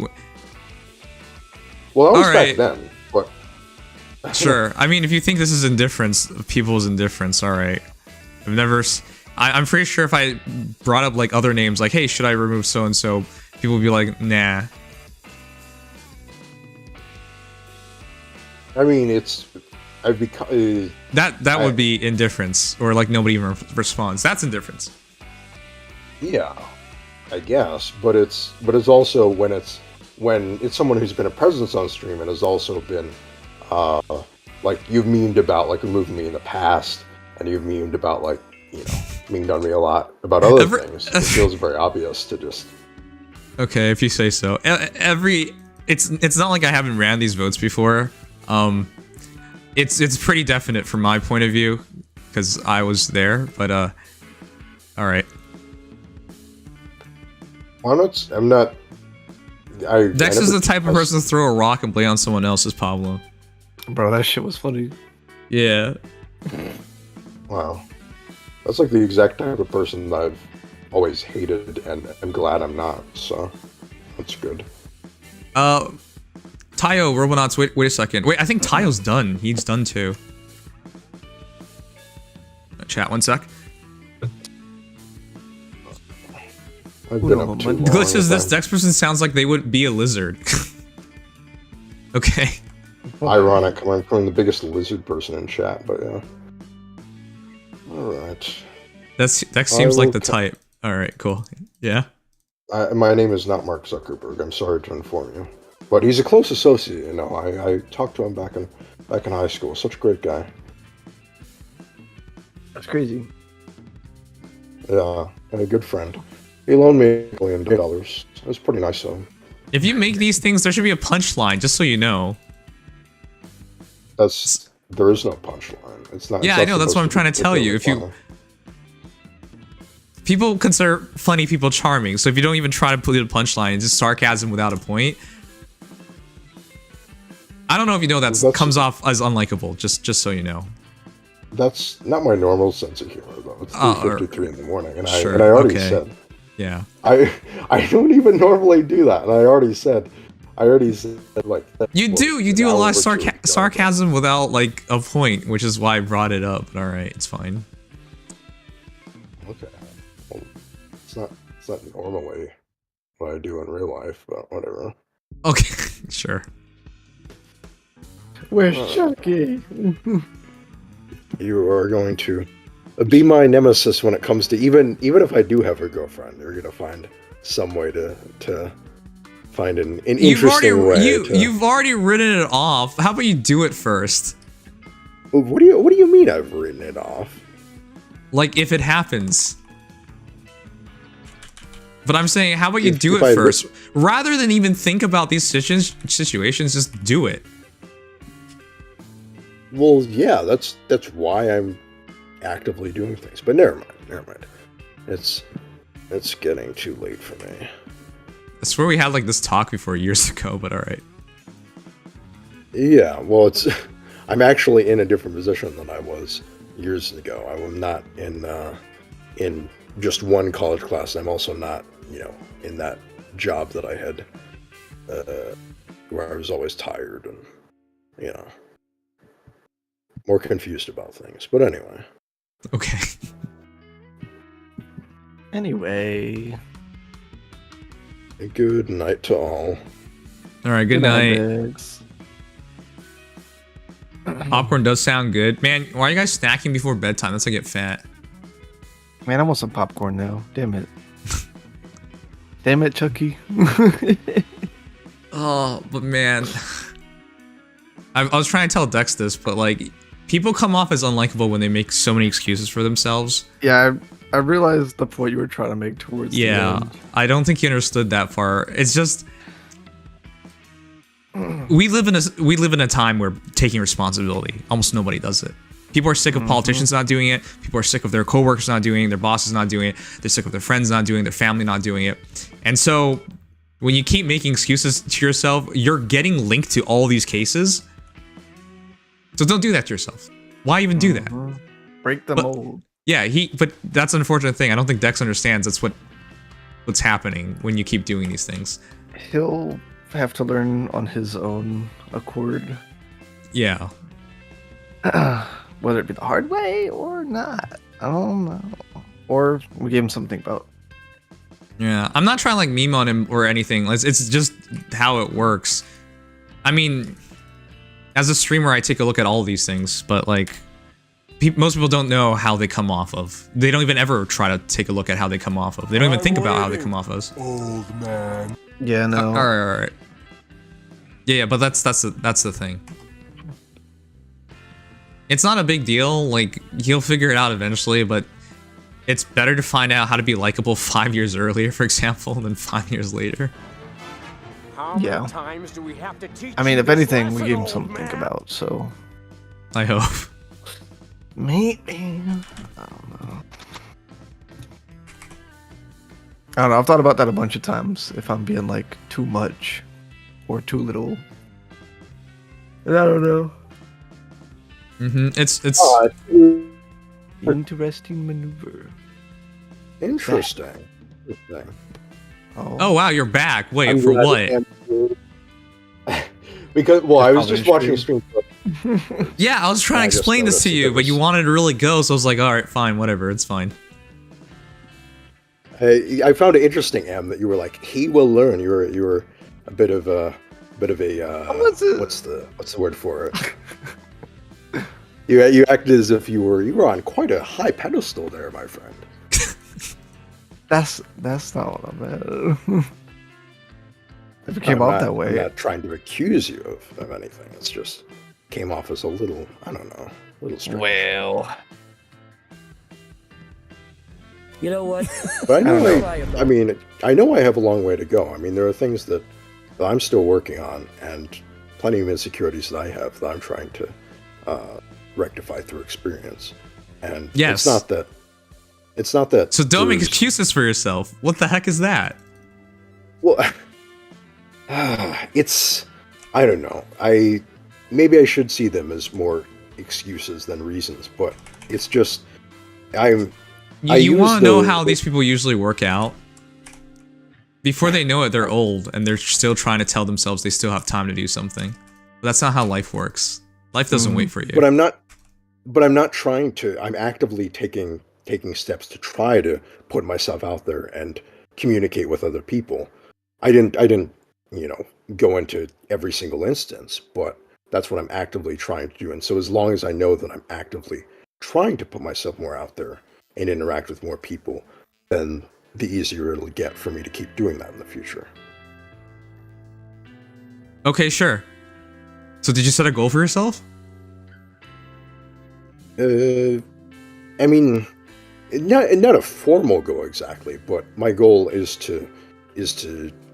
Well, I was back then, but. Sure. I mean, if you think this is indifference, people's indifference, all right. I've never. I'm pretty sure if I brought up other names, hey, should I remove so and so, people would be like, nah. I mean, I've become that would be indifference, or nobody even responds. That's indifference. Yeah, I guess, but it's also when it's someone who's been a presence on stream and has also been you've memed about removing me in the past, and you've memed about memed on me a lot about other things. It feels very obvious to just. Okay, if you say so. It's not like I haven't ran these votes before. It's pretty definite from my point of view because I was there. But all right. I'm not. Dex is the type of person to throw a rock and play on someone else's Pablo. Bro, that shit was funny. Yeah. Wow. That's the exact type of person that I've always hated, and I'm glad I'm not, so that's good. Tayo, Robonauts, wait a second. Wait, I think Tayo's done. He's done too. Chat, one sec. I've been up too long. Glitch says this Dex person sounds like they would be a lizard. Okay. Ironic coming from the biggest lizard person in chat, but yeah. Alright. That seems like the type. Alright, cool. Yeah? My name is not Mark Zuckerberg, I'm sorry to inform you. But he's a close associate, you know. I talked to him back in high school. Such a great guy. That's crazy. Yeah, and a good friend. He loaned me $1 million. It was pretty nice of him. If you make these things, there should be a punchline, just so you know. There is no punchline. It's not. Yeah, I know. That's what I'm trying to tell you. If you people consider funny people charming, so if you don't even try to put a punchline, it's just sarcasm without a point. I don't know if you know that comes off as unlikable. Just so you know. That's not my normal sense of humor, though. It's 3:53 in the morning, and I already said. Yeah. I don't even normally do that, and I already said like. You do a lot of sarcasm without like a point, which is why I brought it up. But all right, it's fine. Okay. Well, it's not normally what I do in real life, but whatever. Okay, sure. Where's Chucky? You are going to be my nemesis when it comes to even if I do have a girlfriend. You're gonna find some way to find an interesting way. You've already written it off. How about you do it first? What do you mean I've written it off? Like if it happens. But I'm saying, how about you do it first? Rather than even think about these situations, just do it. Well, yeah, that's why I'm actively doing things. But never mind. It's getting too late for me. I swear we had like this talk before years ago, but all right. Yeah, well, I'm actually in a different position than I was years ago. I'm not in just one college class. I'm also not, in that job that I had, where I was always tired and, more confused about things. But anyway. Okay. Anyway. Good night to all. Alright, good night. Popcorn does sound good. Man, why are you guys snacking before bedtime? That's how I get fat. Man, I want some popcorn now. Damn it. Damn it, Chucky. Oh, but man. I was trying to tell Dex this, but like, people come off as unlikable when they make so many excuses for themselves. Yeah, I realized the point you were trying to make towards the end. I don't think you understood that far. It's just we live in a time where taking responsibility, almost nobody does it. People are sick of politicians not doing it. People are sick of their coworkers not doing it, their bosses not doing it. They're sick of their friends not doing it, their family not doing it. And so when you keep making excuses to yourself, you're getting linked to all these cases. So don't do that to yourself. Why even do that? Break the mold. Yeah, but that's an unfortunate thing. I don't think Dex understands that's what's happening when you keep doing these things. He'll have to learn on his own accord. Yeah. Whether it be the hard way or not. I don't know. Or we gave him something about. Yeah, I'm not trying to like meme on him or anything. It's just how it works. I mean, as a streamer, I take a look at all of these things, but like, most people don't know how they come off of. They don't even ever try to take a look at how they come off of. They don't even think about how they come off as. Old man. Yeah, no. All right. Yeah, but that's the thing. It's not a big deal. Like, he'll figure it out eventually, but it's better to find out how to be likable 5 years earlier, for example, than 5 years later. Yeah. Times do we have to teach I mean, if this anything, we lesson, gave him old something to think man? about, so. I hope. Maybe. I don't know. I don't know. I've thought about that a bunch of times. If I'm being like too much or too little. And I don't know. It's interesting maneuver. Interesting. Oh wow, you're back. Wait, for what? Because I was just watching a stream. Yeah, I was trying to explain this to you, but you wanted to really go, so I was like, all right, fine, whatever, it's fine. Hey, I found it interesting, Em, that you were like, he will learn. You were a bit of a bit of a what's the word for it? You acted as if you were on quite a high pedestal there, my friend. That's not what I meant. If it came out that way. I'm not trying to accuse you of anything. It's just came off as a little, I don't know, a little strange. Well, you know what? But I mean, I know I have a long way to go. I mean, there are things that I'm still working on, and plenty of insecurities that I have that I'm trying to rectify through experience. And yes. It's not that. So don't make excuses for yourself. What the heck is that? Well, I don't know. Maybe I should see them as more excuses than reasons, but it's just you want to know how these people usually work out? Before they know it, they're old and they're still trying to tell themselves they still have time to do something. But that's not how life works. Life doesn't wait for you. But I'm not trying to. I'm actively taking steps to try to put myself out there and communicate with other people. I didn't, go into every single instance, but that's what I'm actively trying to do. And so as long as I know that I'm actively trying to put myself more out there and interact with more people, then the easier it'll get for me to keep doing that in the future. Okay, sure. So did you set a goal for yourself? I mean, not a formal goal exactly, but my goal is to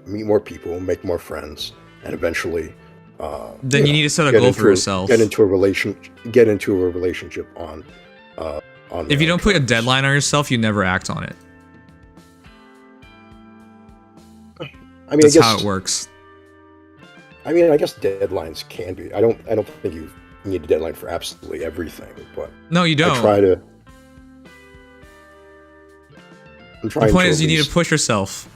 meet more people, make more friends, and eventually. Then you need to set a goal for yourself. Get into a relationship on. If you don't put a deadline on yourself, you never act on it. I mean, that's how it works. I mean, I guess deadlines can be. I don't think you need a deadline for absolutely everything, but no, you don't. I try to. The point is, you need to push yourself.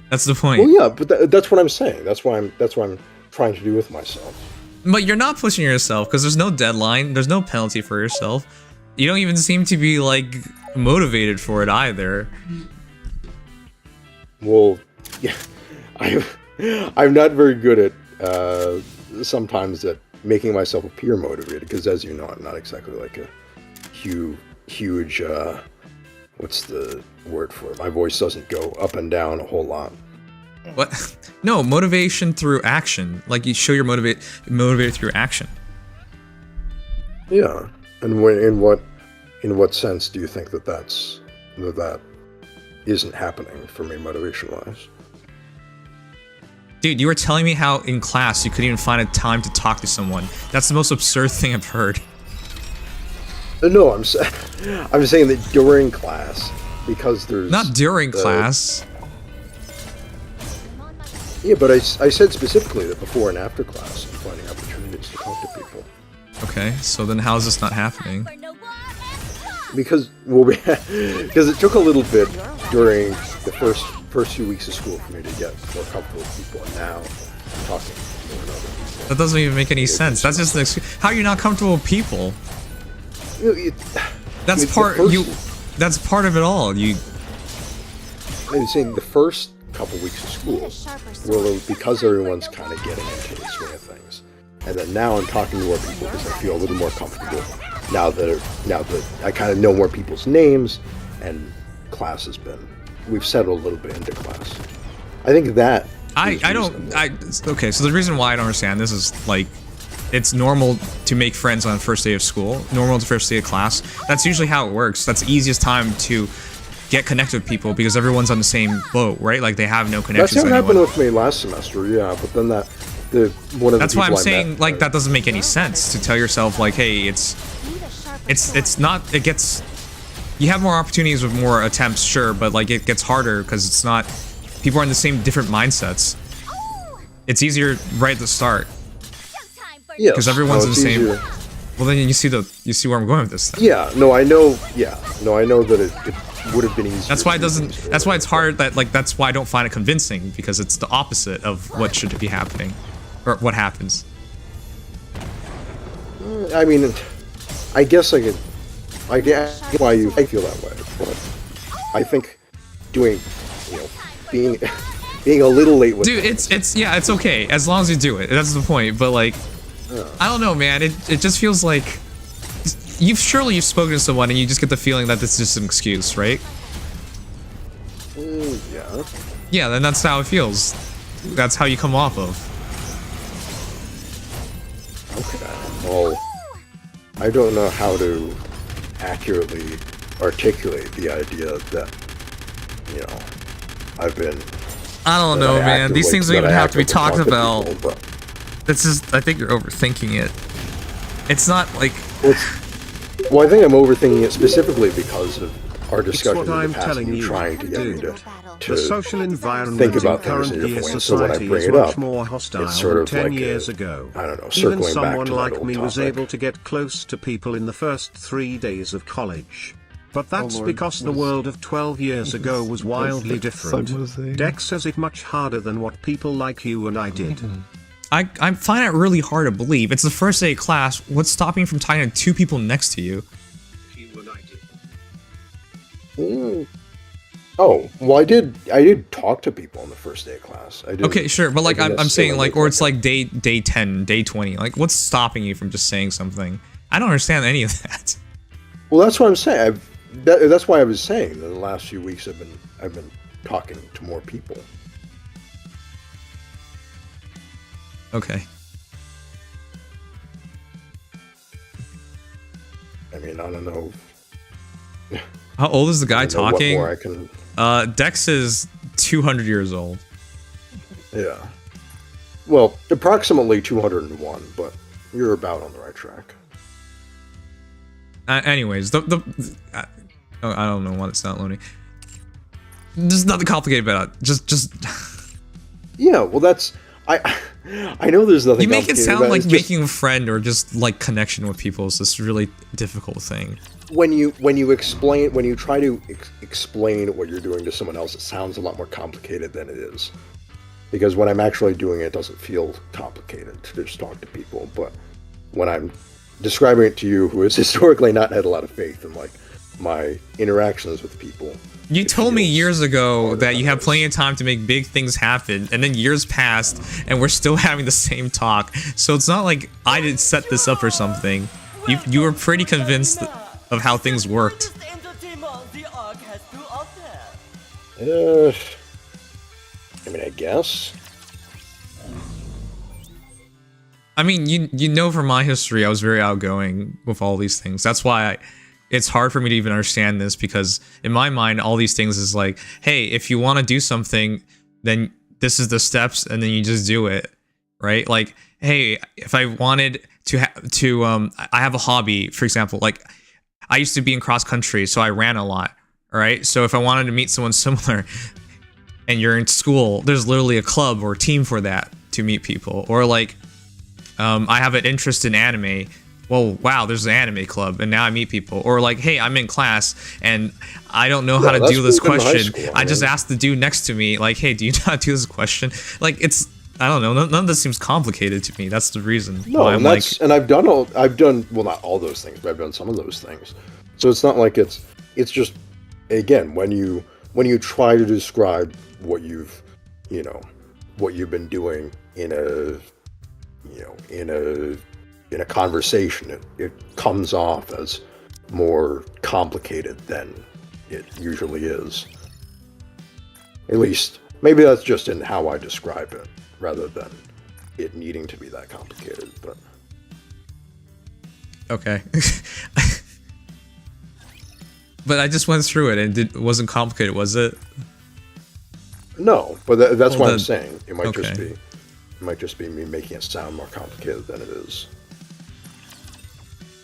That's the point. Well, yeah, but that's what I'm saying. That's what I'm trying to do with myself. But you're not pushing yourself because there's no deadline. There's no penalty for yourself. You don't even seem to be like motivated for it either. Well, yeah, I'm not very good at sometimes at making myself appear motivated because, as you know, I'm not exactly like a huge. What's the word for it? My voice doesn't go up and down a whole lot. What? No, motivation through action. Like you show you're motivated through action. Yeah, and in what sense do you think that isn't happening for me motivation-wise? Dude, you were telling me how in class you couldn't even find a time to talk to someone. That's the most absurd thing I've heard. No, I'm saying that during class, because there's... Not during class. Yeah, but I said specifically that before and after class, I'm finding opportunities to talk to people. Okay, so then how is this not happening? Because it took a little bit during the first few weeks of school for me to get more comfortable with people, and now I'm talking to more and other people. That doesn't even make any sense. That's just an excuse. How are you not comfortable with people? That's part of it all. I'm saying the first couple weeks of school, well, because everyone's kind of getting into the swing of things, and then now I'm talking to more people because I feel a little more comfortable now that I kind of know more people's names, and class we've settled a little bit into class. I think that okay, so the reason why I don't understand this is like, it's normal to make friends on the first day of school, normal to first day of class. That's usually how it works. That's the easiest time to get connected with people because everyone's on the same boat, right? Like they have no connections. That's how it happened with me last semester, yeah. But then that's why I'm saying like that doesn't make any sense to tell yourself like, hey, it's not. It gets, you have more opportunities with more attempts, sure, but like it gets harder because it's not. People are in the same different mindsets. It's easier right at the start. Yeah, because everyone's in the same. Easier. Well, then you see where I'm going with this. Thing. Yeah, no, I know. Yeah, no, I know that it would have been easier. That's why it doesn't. That's why it's hard. That's why I don't find it convincing because it's the opposite of what should be happening, or what happens. I mean, I guess I get why you feel that way, but I think being being a little late with dude, it's okay as long as you do it. That's the point. But like, I don't know, man. It just feels like you've spoken to someone and you just get the feeling that this is just an excuse, right? Yeah. Yeah, then that's how it feels. That's how you come off of. Okay. Well, I don't know how to accurately articulate the idea that, you know, I've been. I don't know, man. These things don't even have to be talked about. This is. I think you're overthinking it. It's not like. Well, I think I'm overthinking it specifically because of our discussion it's what in the I'm past, telling and you trying to get me to the social environment think about in things current in a year different way. So when I society bring is it much up, more hostile it's sort than of 10 like years ago. I don't know, Even circling back someone to that like old me was topic. able to get close to people in the first 3 days of college. But that's Lord, because the world of 12 years ago was wildly different. Mosaic. Dex says it much harder than what people like you and I did. I find it really hard to believe. It's the first day of class. What's stopping you from talking to 2 people next to you? Oh, well, I did talk to people on the first day of class. I did. Okay, sure, but like I'm saying, like, or it's like like day 10, day 20. Like, what's stopping you from just saying something? I don't understand any of that. Well, that's what I'm saying. That's why I was saying that in the last few weeks I've been talking to more people. Okay. I mean, I don't know. How old is the guy talking? What more I can... Dex is 200 years old. Yeah. Well, approximately 201, but you're about on the right track. Anyways, I don't know why it's not loading. There's nothing complicated about it. Just. Yeah, well, that's I know there's nothing. You make it sound like just, making a friend or just like connection with people is this really difficult thing. When you try to explain what you're doing to someone else, it sounds a lot more complicated than it is. Because when I'm actually doing it, it doesn't feel complicated to just talk to people. But when I'm describing it to you, who has historically not had a lot of faith in like my interactions with people. You told me years ago that you have plenty of time to make big things happen, and then years passed, and we're still having the same talk. So it's not like I didn't set this up or something. You were pretty convinced of how things worked. I mean, I guess. I mean, you know from my history, I was very outgoing with all these things. That's why it's hard for me to even understand this, because in my mind, all these things is like, hey, if you want to do something, then this is the steps, and then you just do it, right? Like, hey, if I wanted I have a hobby, for example, like I used to be in cross country, so I ran a lot, all right? So if I wanted to meet someone similar, and you're in school, there's literally a club or a team for that to meet people, or like, I have an interest in anime. Well, wow, there's an anime club, and now I meet people. Or like, hey, I'm in class, and I don't know how to do this question. I just asked the dude next to me, like, hey, do you know how to do this question? Like, it's, I don't know, none of this seems complicated to me. That's the reason why I'm like... And I've done, well, not all those things, but I've done some of those things. So it's not like it's just, again, when you try to describe what you've been doing in a conversation, it comes off as more complicated than it usually is. At least, maybe that's just in how I describe it, rather than it needing to be that complicated, but... Okay. But I just went through it, and it wasn't complicated, was it? No, but that's what I'm saying. It might okay. just be me making it sound more complicated than it is.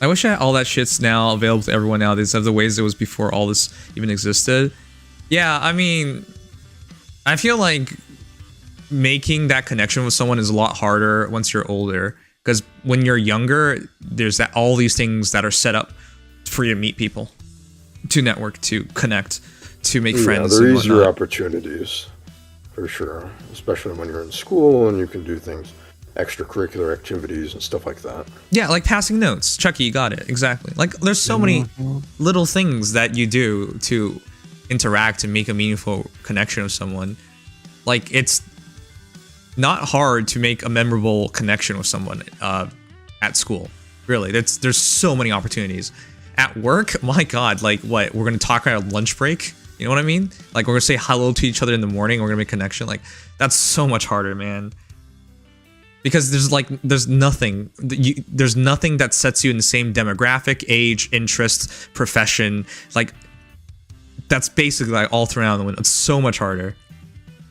I wish all that shit's now available to everyone nowadays of the ways it was before all this even existed. Yeah, I mean, I feel like making that connection with someone is a lot harder once you're older, because when you're younger, there's all these things that are set up for you to meet people, to network, to connect, to make friends. Yeah, there is your opportunities, for sure, especially when you're in school and you can do things, extracurricular activities and stuff like that. Yeah, like passing notes. Chucky, you got it. Exactly. Like, there's so many little things that you do to interact and make a meaningful connection with someone. Like, it's not hard to make a memorable connection with someone at school. Really, there's so many opportunities. At work, my God, like what? We're gonna talk at our lunch break. You know what I mean? Like we're gonna say hello to each other in the morning. We're gonna make a connection. Like that's so much harder, man. Because there's nothing that sets you in the same demographic, age, interest, profession. Like that's basically like all thrown out the window. It's so much harder.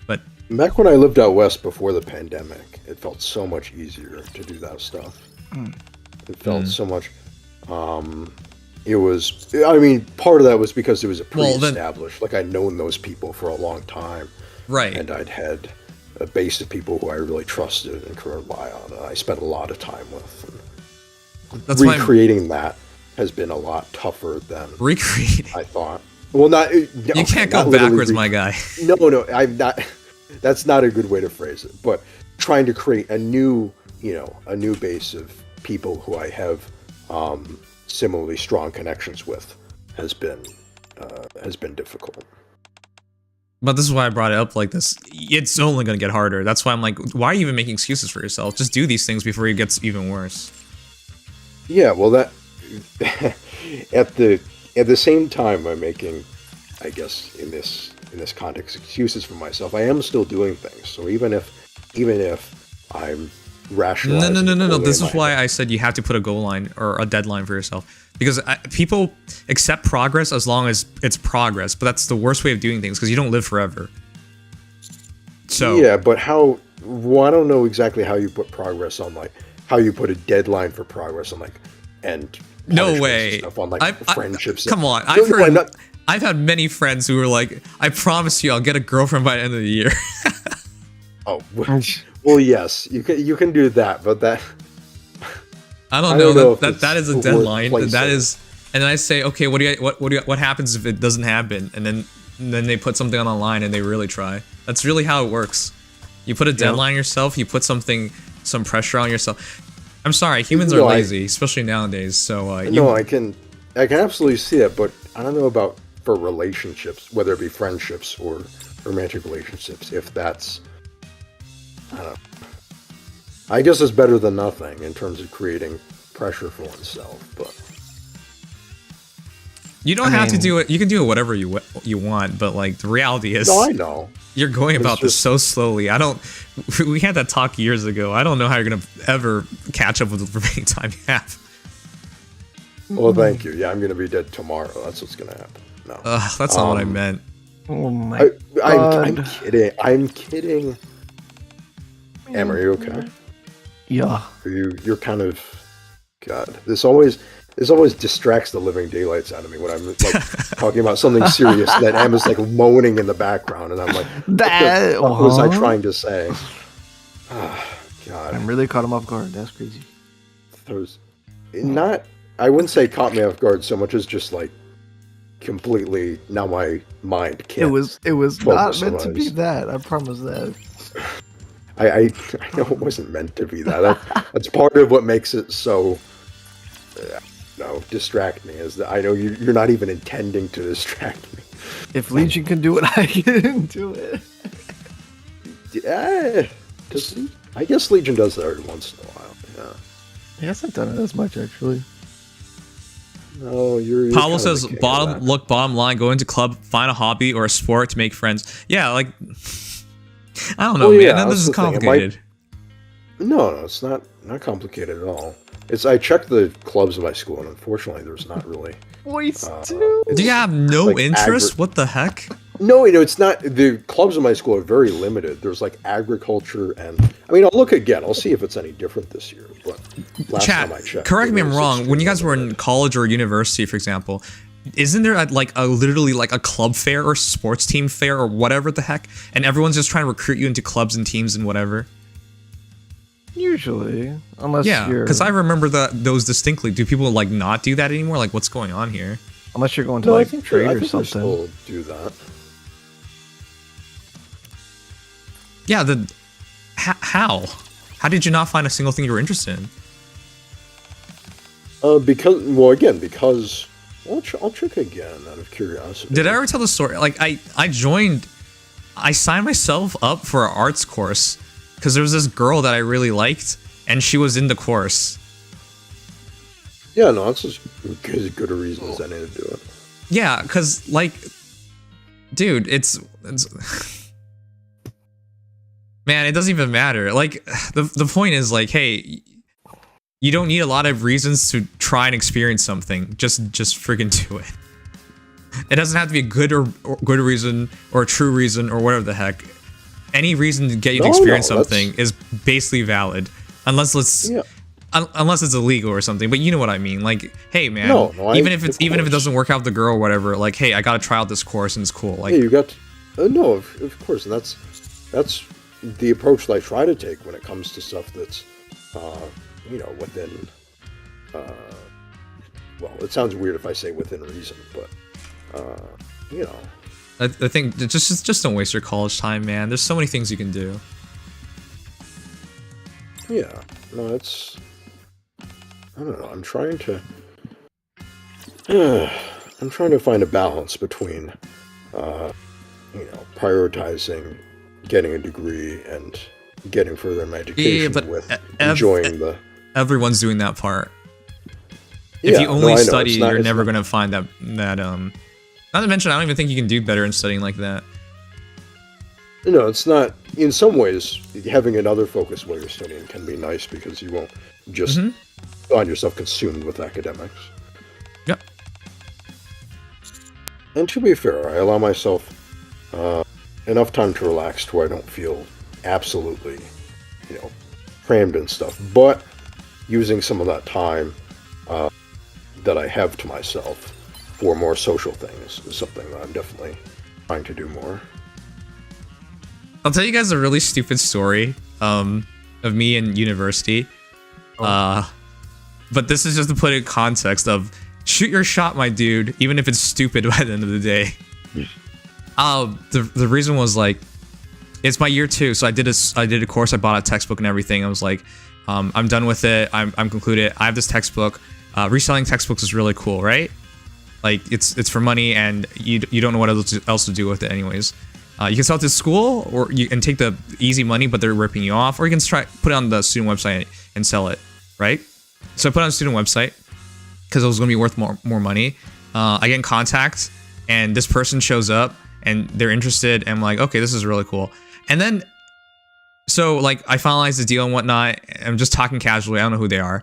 But back when I lived out west before the pandemic, it felt so much easier to do that stuff. It felt so much. It was. I mean, part of that was because it was a pre-established. Like I'd known those people for a long time, right? And I'd had a base of people who I really trusted and could rely on, and I spent a lot of time with. And that's recreating that has been a lot tougher than recreating. I thought. Well, not you can't go backwards, my guy. No, I'm not. That's not a good way to phrase it. But trying to create a new base of people who I have similarly strong connections with has been difficult. But this is why I brought it up like this. It's only going to get harder. That's why I'm like, why are you even making excuses for yourself? Just do these things before it gets even worse. Yeah, well, that at the same time I'm making, I guess in this context, excuses for myself. I am still doing things. So even if I'm rationalizing. No. This is why I said you have to put a goal line or a deadline for yourself. Because people accept progress as long as it's progress, but that's the worst way of doing things because you don't live forever. So yeah, but well, I don't know exactly how you put progress on, like how you put a deadline for progress on, like, and no way stuff on like friendships. Come on, I've had many friends who were like, I promise you I'll get a girlfriend by the end of the year. Oh, well, yes, you can do that, but that I don't know that is a deadline. That is, and then I say, okay, what happens if it doesn't happen? And then they put something on the line and they really try. That's really how it works. You put a deadline on yourself. You put some pressure on yourself. I'm sorry, humans are lazy, especially nowadays. So I can absolutely see it, but I don't know about for relationships, whether it be friendships or romantic relationships, if that's. I don't know. I guess it's better than nothing in terms of creating pressure for oneself, but you don't have to do it. You can do it whatever you want, but like the reality is, no, I know you're going about this so slowly. We had that talk years ago. I don't know how you're gonna ever catch up with the remaining time you have. Well, thank you. Yeah, I'm gonna be dead tomorrow. That's what's gonna happen. No, that's not what I meant. Oh my God. I'm kidding. Em, are you okay? Yeah. You're kind of, God. This always distracts the living daylights out of me when I'm like talking about something serious. That Emma's like moaning in the background, and I'm like, what was I trying to say? God, I'm really caught him off guard. That's crazy. I wouldn't say caught me off guard so much as just like completely. Now my mind can't. It was not meant to be that. I promise that. I know it wasn't meant to be that. That's part of what makes it so, distract me, is that I know you're not even intending to distract me. If Legion can do it, I can do it. Yeah, I guess Legion does that every once in a while. Yeah. He hasn't done it as much, actually. No, you're Pablo says, bottom line, go into club, find a hobby or a sport to make friends. Yeah, like... I don't know, man. This is complicated. No, it's not complicated at all. I checked the clubs in my school, and unfortunately, there's not really. Do you have no interest? What the heck? No, it's not. The clubs in my school are very limited. There's like agriculture, and I mean, I'll look again. I'll see if it's any different this year. But last time I checked, correct me if I'm wrong. When you guys were in college or university, for example. Isn't there literally a club fair or sports team fair or whatever the heck, and everyone's just trying to recruit you into clubs and teams and whatever? Usually, unless because I remember those distinctly. Do people not do that anymore? Like, what's going on here? Unless you're going to trade or something. Still do that. Yeah. How did you not find a single thing you were interested in? Because. I'll check again out of curiosity. Did I ever tell the story? Like I joined I signed myself up for an arts course because there was this girl that I really liked, and she was in the course. Yeah, no, it's as good a reason as any to do it. Yeah, because, like, dude, it's man, it doesn't even matter. Like, the point is, like, hey, you don't need a lot of reasons to try and experience something. Just freaking do it. It doesn't have to be a good reason or a true reason or whatever the heck. Any reason to get you to experience something is basically valid, unless unless it's illegal or something. But you know what I mean. Like, hey man, even if it doesn't work out with the girl or whatever, like, hey, I gotta try out this course and it's cool. Like, yeah, you got no, of course, and that's the approach that I try to take when it comes to stuff that's within well, it sounds weird if I say within reason, but I think just don't waste your college time, man. There's so many things you can do. Yeah, no, it's, I don't know. I'm trying to find a balance between prioritizing getting a degree and getting further in my education with enjoying everyone's doing that part. If you only study, you're never going to find that not to mention, I don't even think you can do better in studying like that. No, it's not. In some ways, having another focus while you're studying can be nice because you won't just find yourself consumed with academics. Yep. And to be fair, I allow myself enough time to relax to where I don't feel absolutely, crammed and stuff. But using some of that time that I have to myself for more social things is something that I'm definitely trying to do more. I'll tell you guys a really stupid story of me in university. But this is just to put it in context of shoot your shot, my dude, even if it's stupid by the end of the day. The reason was, like, it's my year 2, so I did a course, I bought a textbook and everything. I was like, I'm done with it, I'm concluded. I have this textbook. Reselling textbooks is really cool, right? Like, it's for money, and you don't know what else to do with it anyways. You can sell it to school, or you can take the easy money, but they're ripping you off, or you can put it on the student website and sell it, right? So I put it on the student website because it was going to be worth more money. I get in contact, and this person shows up, and they're interested, and I'm like, okay, this is really cool. And then, so, like, I finalize the deal and whatnot. I'm just talking casually. I don't know who they are.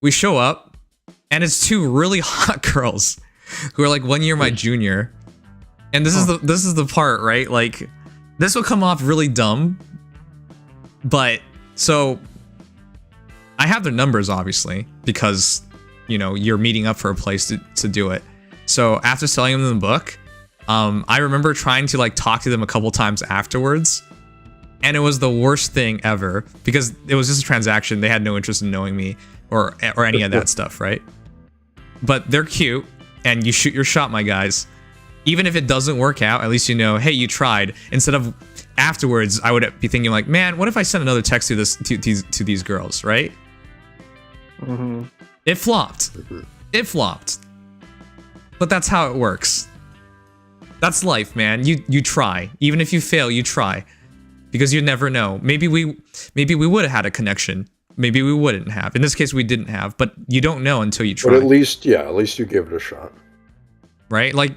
We show up, and it's 2 really hot girls who are like 1 year my junior. And this is the part, right? Like, this will come off really dumb, but so I have their numbers, obviously, because you're meeting up for a place to do it. So after selling them the book, I remember trying to, like, talk to them a couple times afterwards, and it was the worst thing ever because it was just a transaction. They had no interest in knowing me or any of that stuff, right? But they're cute, and you shoot your shot, my guys. Even if it doesn't work out, at least hey, you tried. Instead of afterwards, I would be thinking, like, man, what if I sent another text to these girls, right? It flopped. It flopped. But that's how it works. That's life, man. You try. Even if you fail, you try. Because you never know. Maybe we would have had a connection. Maybe we wouldn't have. In this case, we didn't have. But you don't know until you try. But at least you give it a shot. Right? Like,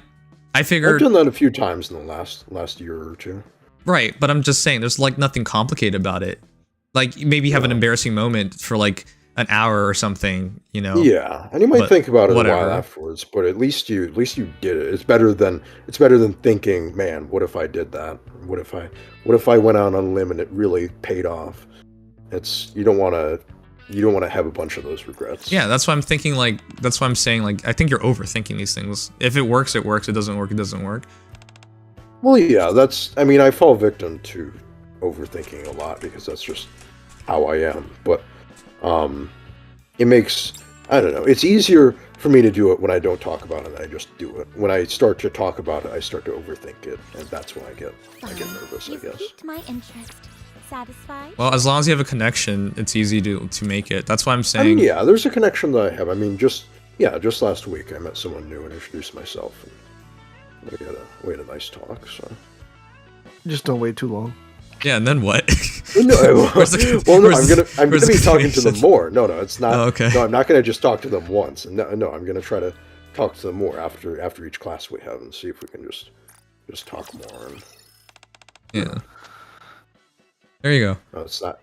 I figured... I've done that a few times in the last year or 2. Right, but I'm just saying, there's, like, nothing complicated about it. Like, maybe have an embarrassing moment for, like, an hour or something, Yeah, and you might think about it a while afterwards, but at least you did it. It's better than thinking, man, what if I did that? What if I went out on a limb and it really paid off? You don't want to have a bunch of those regrets. Yeah, that's why I'm thinking, like, that's why I'm saying, like, I think you're overthinking these things. If it works, it works. It doesn't work, it doesn't work. Well, yeah, I fall victim to overthinking a lot because that's just how I am. But it makes, I don't know, it's easier for me to do it when I don't talk about it and I just do it. When I start to talk about it, I start to overthink it, and that's when I get nervous, I guess. Piqued my interest. Satisfied? Well, as long as you have a connection, it's easy to make it. That's why I'm saying... yeah, there's a connection that I have. I mean, just last week I met someone new and introduced myself. And we had a nice talk, so... Just don't wait too long. Yeah, and then what? No, I'm gonna be talking to them more. No, it's not. Oh, okay. No, I'm not gonna just talk to them once. No, I'm gonna try to talk to them more after each class we have and see if we can just talk more. And, yeah. There you go. No, it's not.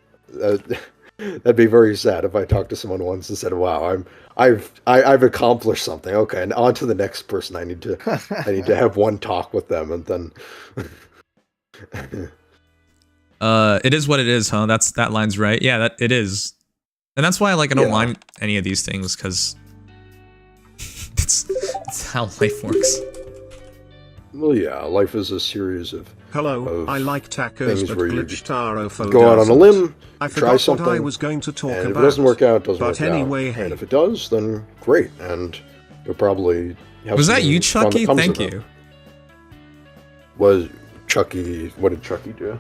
That'd be very sad if I talked to someone once and said, "Wow, I've accomplished something." Okay, and on to the next person. I need to have one talk with them, and then. It is what it is, huh? That line's right. Yeah, that it is, and that's why I don't mind any of these things because it's how life works. Well, yeah, life is a series of. Hello, I like tacos, but Glitchtaro go out on a limb, I try forgot something, what I was going to talk and about. if it doesn't work out, it doesn't but work anyway, out. hey. And if it does, then great, and you'll probably have Was that something you, fun that Chucky? comes Thank of it. you. Was Chucky? What did Chucky do?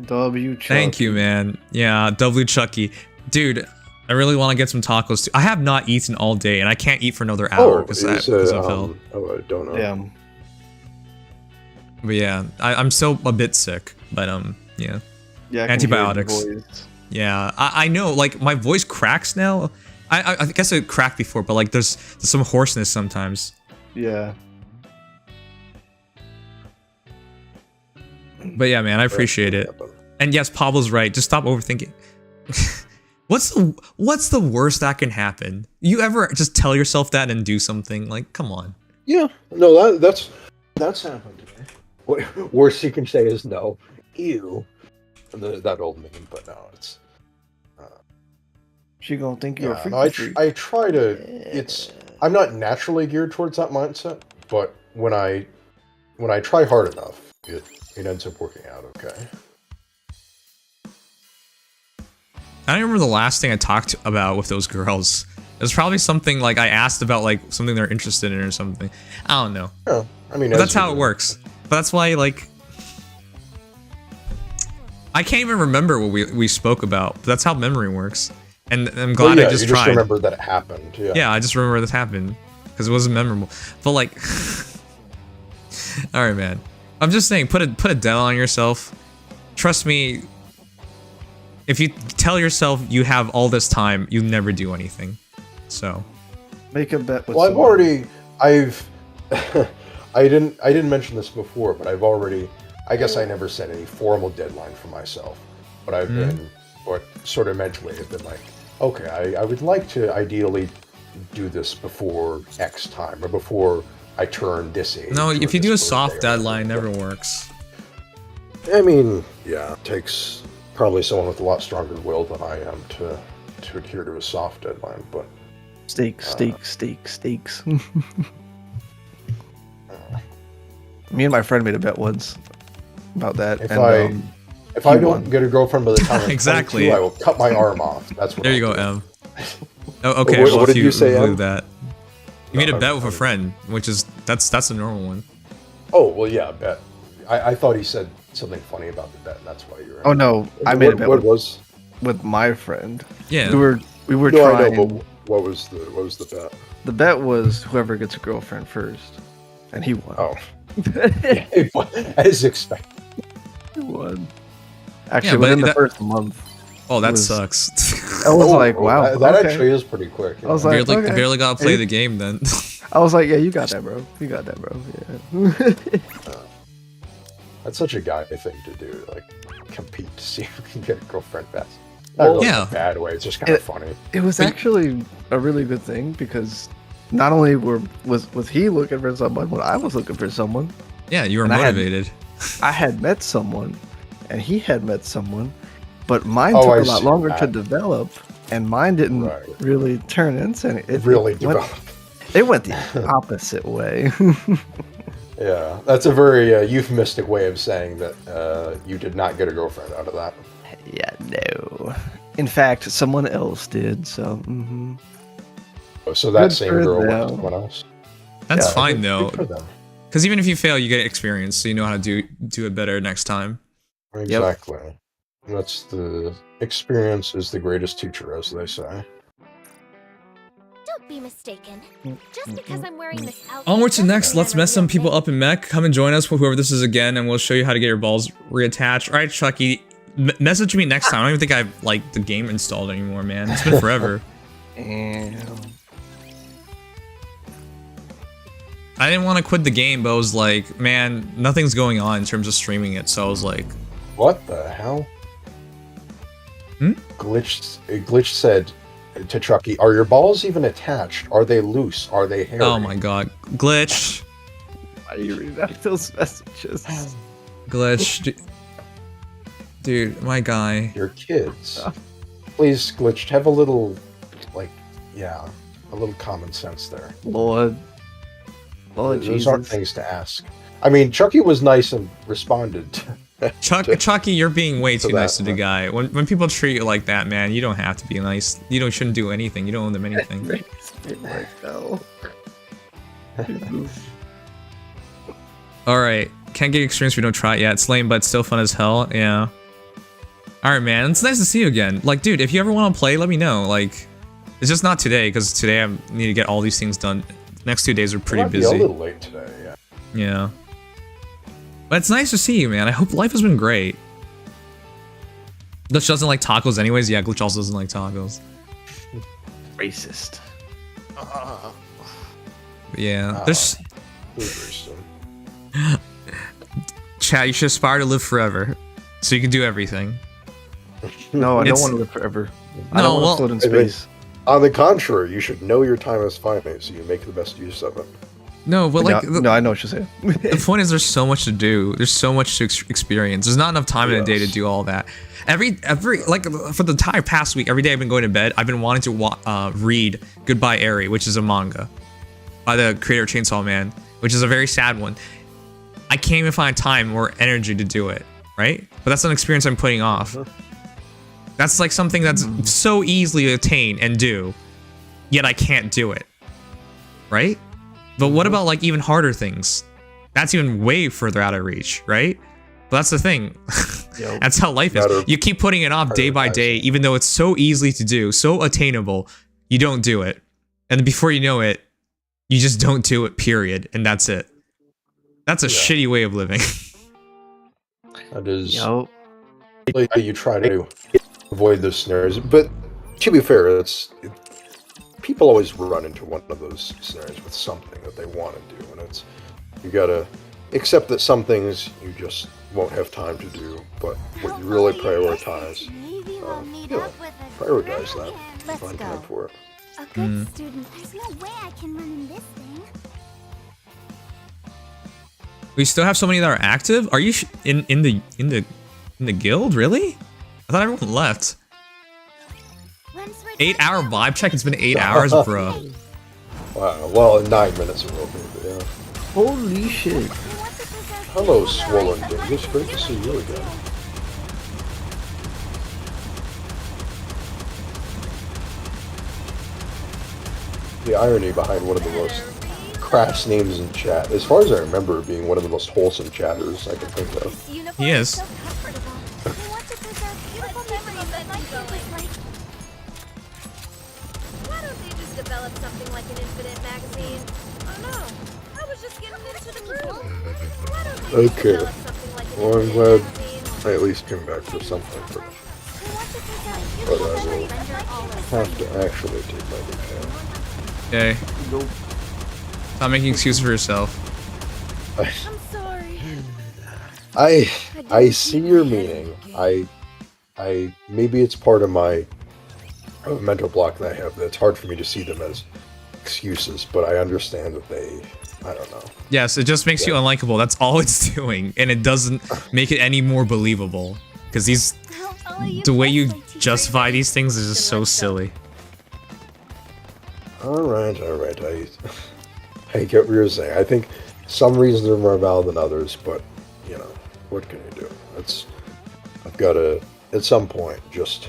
W. Chucky. Thank you, man. Yeah, W. Chucky. Dude, I really want to get some tacos too. I have not eaten all day, and I can't eat for another hour because of hell. Oh, I don't know. Yeah. But yeah, I'm still a bit sick. But yeah. Yeah. Antibiotics. Yeah, I know. Like my voice cracks now. I guess it cracked before, but there's some hoarseness sometimes. Yeah. But yeah, man, I appreciate it. And yes, Pablo's right. Just stop overthinking. What's the worst that can happen? You ever just tell yourself that and do something? Come on. Yeah. No, that's happened to me. What worst you can say is no. Ew. That old meme, but no, it's. She gonna think you're a freak. No, I try to. I'm not naturally geared towards that mindset, but when I try hard enough, it ends up working out okay. I don't remember the last thing I talked about with those girls. It was probably something I asked about something they're interested in or something. I don't know. Yeah, I mean, but that's how it works. But that's why I can't even remember what we spoke about. But that's how memory works. And I'm glad I just tried. Just remember that it happened. Yeah. Yeah, I just remember this happened because it wasn't memorable. But all right, man. I'm just saying, put a deadline on yourself. Trust me. If you tell yourself you have all this time, you never do anything. So, make a bet with I didn't mention this before, but I've already, I guess I never set any formal deadline for myself, but I've been, or sort of mentally, I've been okay, I would like to ideally do this before X time, or before I turn this age. No, if you do a soft deadline, it never works. I mean, yeah, it takes probably someone with a lot stronger will than I am to adhere to a soft deadline, but... Stakes. Me and my friend made a bet once about that. If I don't get a girlfriend by the time I'm exactly, 22, I will cut my arm off. That's what. There you go, Em. Oh, okay. What did you say, Em? That you made a bet with a friend, which is that's a normal one. Oh well, yeah, bet. I thought he said something funny about the bet, and that's why you're. Oh no, I made a bet. What was? With my friend. Yeah. We were no, trying. I know, but what was the bet? The bet was whoever gets a girlfriend first, and he won. Oh. As expected. He won. Actually, within the first month. Oh, that sucks. I was wow. That actually is pretty quick. I was barely gotta play the game then. I was yeah, you got that, bro. You got that, bro. Yeah. That's such a guy thing to do, compete to see who can get a girlfriend fast. Well, in a bad way. It's just kind of funny. It was actually a really good thing because not only was he looking for someone, but I was looking for someone. Yeah, you were motivated. I had met someone, and he had met someone, but mine took a lot longer to develop, and mine didn't really turn into anything. It went the opposite way. Yeah, that's a very euphemistic way of saying that you did not get a girlfriend out of that. Yeah, no. In fact, someone else did, so... So that same girl went to someone else? That's fine, though. Because even if you fail, you get experience, so you know how to do it better next time. Exactly. Yep. That's the... Experience is the greatest teacher, as they say. be mistaken. Just because I'm wearing this outfit. Onward to doesn't next. mean Let's I'm mess some a people thing. up in mech. Come and join us, whoever this is again, and we'll show you how to get your balls reattached. All right, Chucky. Message me next time. I don't even think I've like the game installed anymore, man. It's been forever. I didn't want to quit the game, but I was like, man, nothing's going on in terms of streaming it. So I was like, what the hell? Glitch said to Chucky, "Are your balls even attached? Are they loose? Are they hairy?" oh my god, Glitch. Why do you read out those messages? Glitch. Dude, my guy. Your kids. Please, Glitch, have a little, like, yeah, a little common sense there. Lord Those Jesus. aren't things to ask. I mean, Chucky was nice and responded. Chucky, you're being way too that, nice to the guy. When people treat you like that, man, you don't have to be nice. Shouldn't do anything. You don't owe them anything. Alright. Can't get experience if we don't try it yet. It's lame, but it's still fun as hell. Yeah. Alright, man. It's nice to see you again. Like, dude, if you ever want to play, let me know. Like, it's just not today, because today I need to get all these things done. Next 2 days are pretty busy. Be a little late today, yeah. Yeah. But it's nice to see you, man. I hope life has been great. Glitch doesn't like tacos anyways. Yeah, Glitch also doesn't like tacos. Racist. But yeah, there's... Chat, you should aspire to live forever. So you can do everything. No, I don't want to live forever. I No, don't want to float in space. On the contrary, you should know your time is finite, so you make the best use of it. No, but like... No, I know what you're saying. The point is there's so much to do. There's so much to experience. There's not enough time in a day to do all that. Every like for the entire past week, every day I've been going to bed, I've been wanting to read Goodbye Eri, which is a manga by the creator of Chainsaw Man, which is a very sad one. I can't even find time or energy to do it, right? But that's an experience I'm putting off. That's like something that's so easily attained and do, yet I can't do it, right? But what about like even harder things? That's even way further out of reach, right? But that's the thing. That's how life is. You keep putting it off day by day, even though it's so easy to do, so attainable, you don't do it. And then before you know it, you just don't do it, period. And that's it. That's a shitty way of living. That is... You try to avoid those snares, but to be fair, people always run into one of those snares with something that they want to do, and you gotta accept that some things you just won't have time to do, but what you really prioritize, prioritize that. Find time for it. A good student. There's no way I can run in this thing. We still have so many that are active. Are you in the guild? Really? I thought everyone left. 8-hour vibe check. It's been 8 hours, bro. Wow. Well, in 9 minutes it will be. But yeah. Holy shit! Hello, Swollen Dingus. Great to see you again. The irony behind one of the most crass names in chat, as far as I remember, being one of the most wholesome chatters I can think of. He is. Why don't they just develop something like an infinite magazine? Oh no, I was just getting into the groove. Why don't they just Okay. develop something like an Well, I'm infinite glad magazine? I at least came back for something. But I will have to actually take my leave now. Okay. Stop making excuses for yourself. I'm sorry. I see your meaning. I maybe it's part of my mental block that I have, that it's hard for me to see them as excuses, but I understand that I don't know. Yes, it just makes you unlikable. That's all it's doing, and it doesn't make it any more believable. Because the way you justify these things is just so silly. All right. I get what you're saying. I think some reasons are more valid than others, but you know, what can you do? I've got to, at some point, just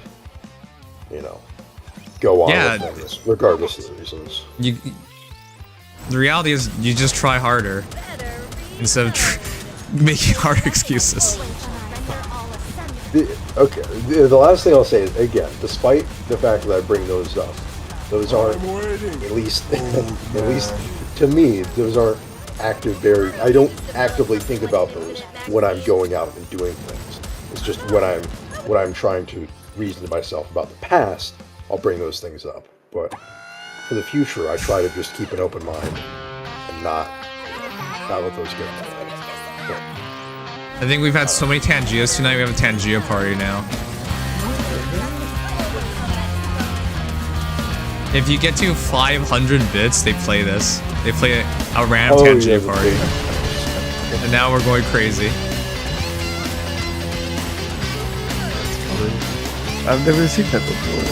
go on with things, regardless of the reasons. The reality is, you just try harder instead of making harder excuses. The last thing I'll say is, again, despite the fact that I bring those up, Those aren't, at least to me, those aren't active barriers. I don't actively think about those when I'm going out and doing things. It's just when I'm trying to reason to myself about the past, I'll bring those things up. But for the future, I try to just keep an open mind and not let those get in my head. I think we've had so many Tangias tonight. We have a Tangia party now. If you get to 500 bits, they play this. They play a random Tangia party. And now we're going crazy. I've never seen that before.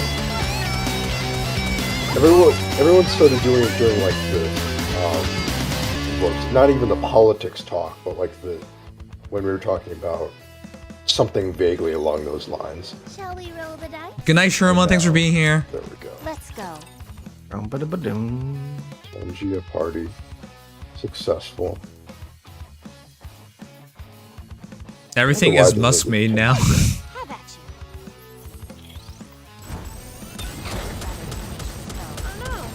Everyone started doing it during like the, not even the politics talk, but like when we were talking about something vaguely along those lines. Shall we roll the dice? Good night, Sherma. Thanks for being here. There we go. Let's go. Tangia party successful. Everything is Musk-made now. How about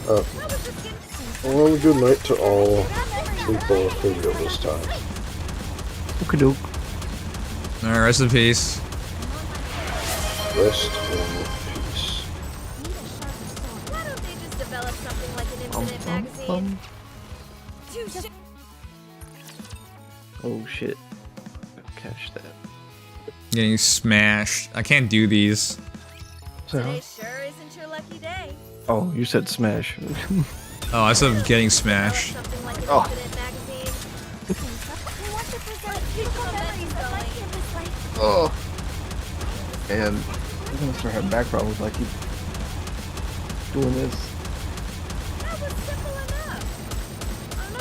you? Well, good night to all. Sleep well for real this time. Okie doke. Alright, rest in peace. Rest in peace. Why don't they just develop something like an infinite magazine? Oh shit. Catch that. Getting smashed. I can't do these. Today sure isn't your lucky day. Oh, you said smash. Oh, I said getting smashed. Oh. Oh. And I'm gonna start having back problems like keep doing this. That was simple enough.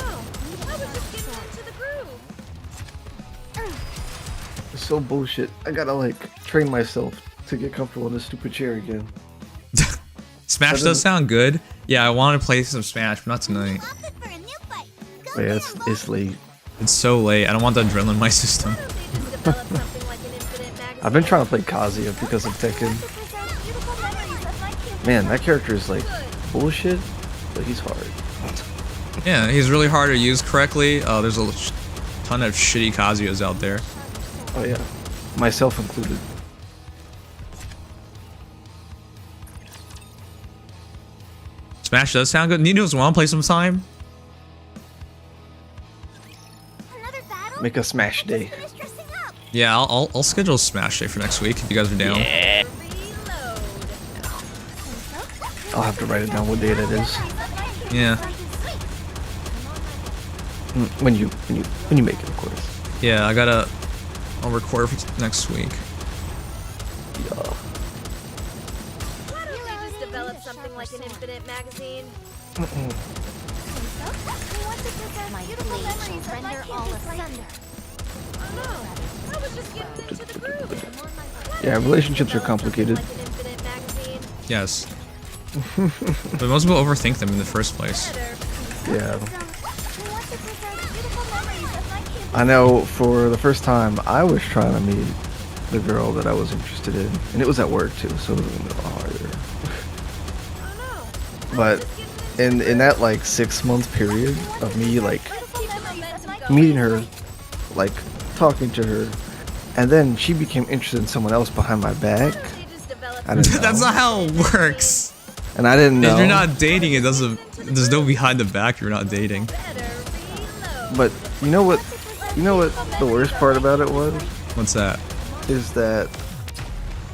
Oh no, I was just getting into the groove. It's so bullshit. I gotta like train myself to get comfortable in this stupid chair again. Smash does sound good. Yeah, I want to play some Smash, but not tonight. Yeah, it's late. It's so late. I don't want the adrenaline in my system. I've been trying to play Kazuya because of Tekken. Man, that character is like bullshit, but he's hard. Yeah, he's really hard to use correctly. There's a ton of shitty Kazuyas out there. Oh yeah, myself included. Smash does sound good. Ninos, want to play some time? Make a Smash day. Yeah, I'll schedule a Smash day for next week if you guys are down. Yeah. I'll have to write it down what day that is. Yeah. When you make it, of course. Yeah, I'll record for next week. Yeah. Why don't they just develop something like an infinite magazine? My blade shall render all asunder. Oh no, I was just getting into the groove. Yeah, relationships are complicated. Yes. But most people overthink them in the first place. Yeah. I know for the first time I was trying to meet the girl that I was interested in, and it was at work too, so it was a little harder. But in that like 6-month period of me like meeting her, like talking to her, and then she became interested in someone else behind my back. That's not how it works. And I didn't know. If you're not dating, there's no behind the back. You're not dating. But you know what the worst part about it was? What's that? Is that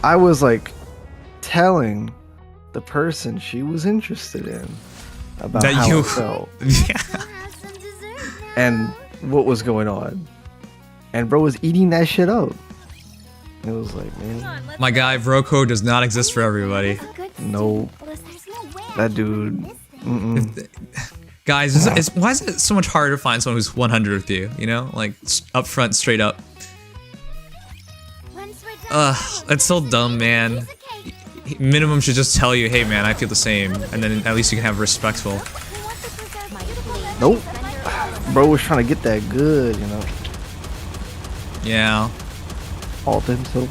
I was like telling the person she was interested in about that how you I felt. Yeah. And what was going on. And bro was eating that shit up. It was like, man. My guy, bro code does not exist for everybody. No. That dude. Guys, why is it so much harder to find someone who's 100 with you? You know, like up front, straight up. That's so dumb, man. Minimum should just tell you, hey man, I feel the same, and then at least you can have respectful. Nope. Bro was trying to get that good, you know. Yeah. All to himself.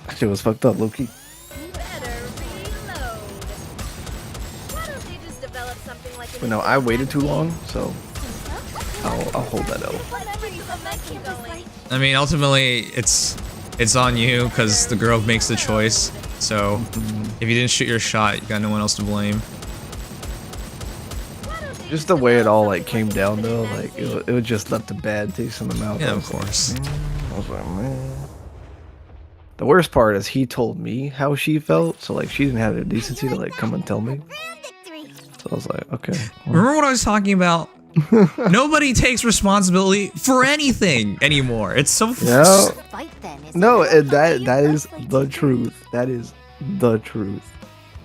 That shit was fucked up, Loki. But no, I waited too long, so I'll hold that L. I mean, ultimately, it's on you because the girl makes the choice. So if you didn't shoot your shot, you got no one else to blame. Just the way it all like came down though, like it would just left a bad taste in the mouth. Yeah, of course. I was like, man. The worst part is he told me how she felt, so like she didn't have the decency to like come and tell me. So I was like, okay. Well. Remember what I was talking about? Nobody takes responsibility for anything anymore. It's so No, and that is the truth. That is the truth.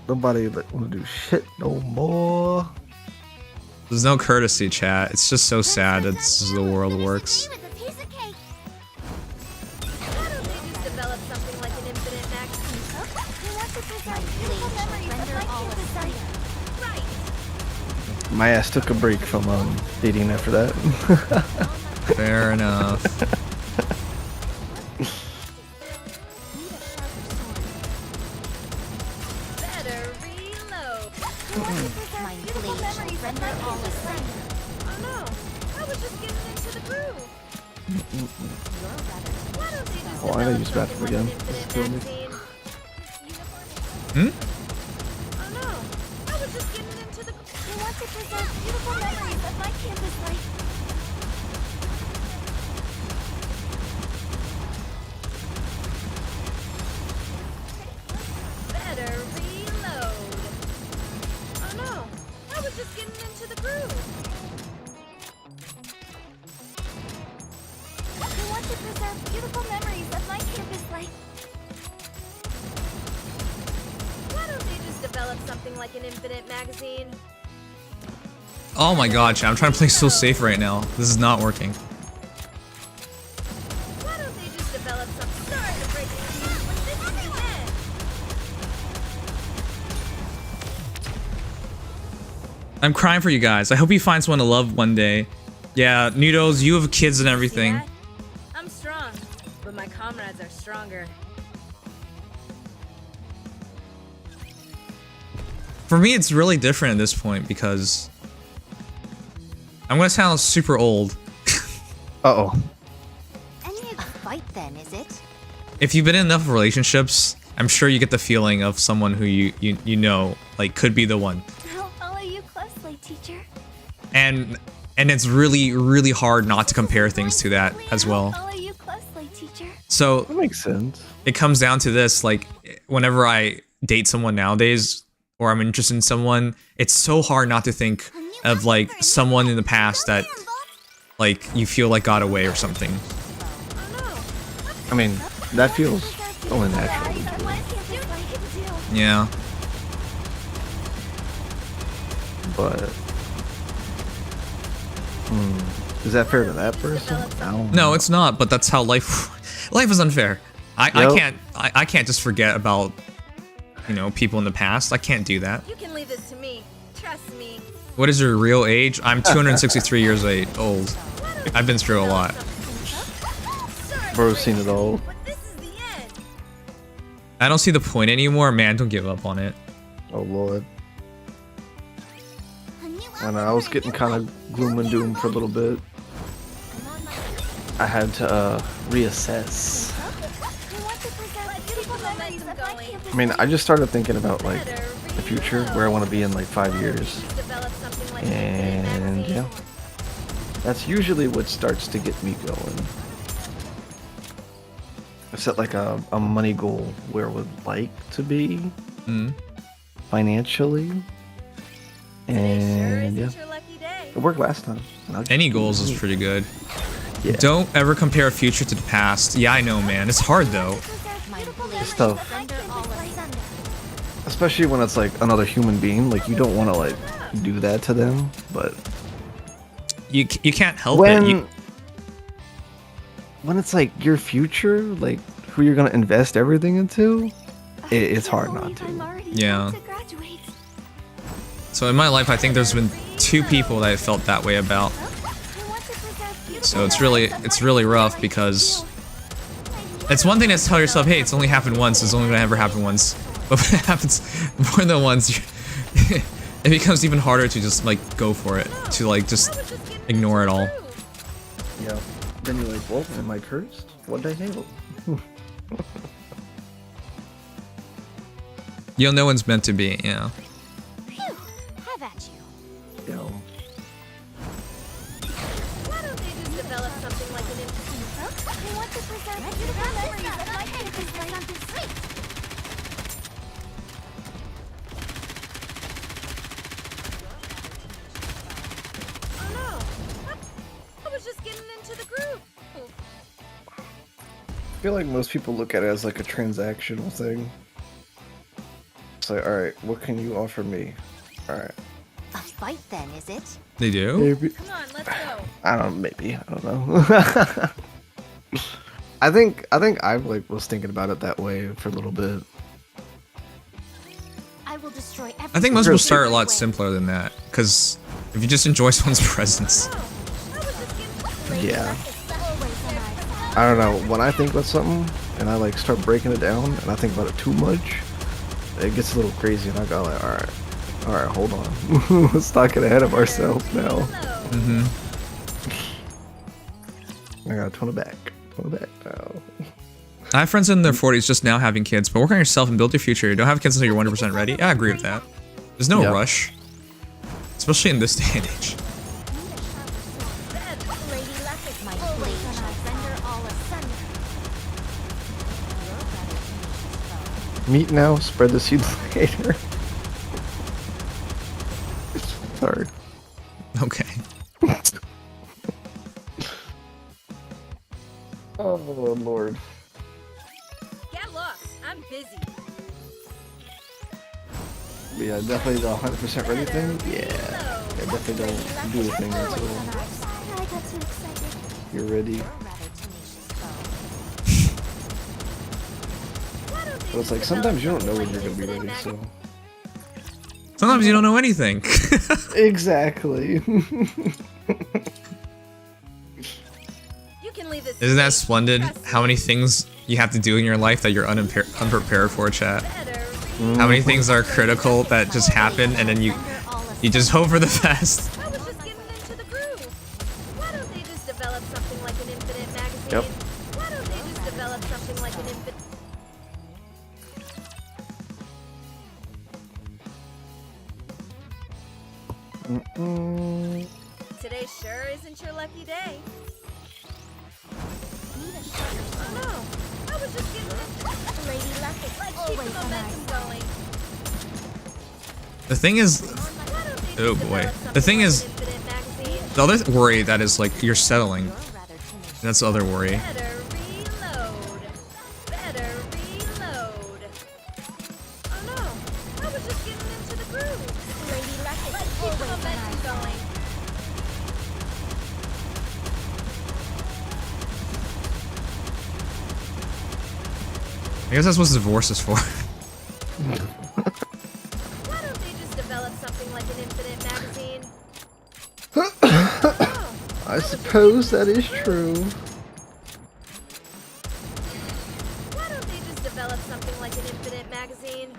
Nobody like want to do shit no more. There's no courtesy, chat. It's just so sad that this is the world works. My ass took a break from dating after that. Fair enough. Oh, I gotta use bathroom again. Hmm? Oh my god, chat, I'm trying to play so safe right now. This is not working. I'm crying for you guys. I hope he finds someone to love one day. Yeah, Noodles, you have kids and everything. I'm strong, but my comrades are stronger. For me, it's really different at this point because I'm gonna sound super old. Uh-oh. Any fight then, is it? If you've been in enough relationships, I'm sure you get the feeling of someone who you know, like, could be the one. I'll follow you closely, teacher. And it's really, really hard not to compare things to that as well. Follow you closely, teacher. So that makes sense. It comes down to this, like, whenever I date someone nowadays, or I'm interested in someone, it's so hard not to think of, like, someone in the past that, like, you feel like got away or something. I mean, that feels only natural. Yeah. But is that fair to that person? No, it's not, but that's how life is unfair. I can't just forget about, you know, people in the past. I can't do that. You can leave this to me. Trust me. What is your real age? I'm 263 years old. I've been through a lot. Bro's seen it all. I don't see the point anymore, man. Don't give up on it. Oh lord. I know, I was getting kind of gloom and doom for a little bit. I had to reassess. I mean, I just started thinking about like the future, where I want to be in like 5 years. And yeah, that's usually what starts to get me going. I set like a money goal where I would like to be financially. And yeah, it worked last time. Any goals is pretty good. Yeah. Don't ever compare a future to the past. Yeah, I know, man. It's hard though. It's tough. Especially when it's like another human being. Like, you don't want to like do that to them, but you can't help it. When it's like your future, like who you're gonna invest everything into, it's hard not to. Yeah. So in my life, I think there's been 2 people that I felt that way about. So it's really rough because it's one thing to tell yourself, hey, it's only happened once, it's only gonna ever happen once. But when it happens more than once, it becomes even harder to just like go for it, to like just ignore it all. Yeah. Then you're like, well, am I cursed? What'd I hail? You know, no one's meant to be, you know. Phew, have at you. You know. Why don't they just develop something like an I want to preserve beautiful memories of my innocence for something sweet. Oh no! I was just getting into the groove. I feel like most people look at it as like a transactional thing. It's like, alright, what can you offer me? Alright. A fight then, is it? They do? Maybe. Come on, let's go. I don't maybe. I don't know. I think I like was thinking about it that way for a little bit. I will destroy every I think most people start a lot simpler than that, because if you just enjoy someone's presence. Yeah. I don't know. When I think about something and I like start breaking it down and I think about it too much, it gets a little crazy and I go like, alright, hold on. Let's not get ahead of ourselves now. Mm-hmm. I gotta tone it back. Tone it back now. I have friends in their 40s just now having kids, but work on yourself and build your future. You don't have kids until you're 100% ready. I agree with that. There's no rush. Especially in this day and age. Meet now, spread the seeds later. Sorry. Okay. Oh Lord. Get lost. I'm busy. But yeah, definitely the 100% ready thing. Yeah, definitely don't do the thing until you're ready. But it's like sometimes you don't know when you're gonna be ready, so. Sometimes you don't know anything. Exactly. Isn't that splendid? How many things you have to do in your life that you're unprepared for, chat? How many things are critical that just happen and then you just hope for the best. Yep. Today sure isn't your lucky day. Oh no! I was just getting Lady Luck. Let's keep the momentum going. The thing is, oh boy. The thing is, the other worry that is like you're settling. That's the other worry. Better reload. Better reload. Oh no! I was just getting into the groove. Lady Luck. Let's keep the momentum going. I guess that's what divorce is for. Why don't they just develop something like an infinite magazine? I suppose that is true. Why don't they just develop something like an infinite magazine?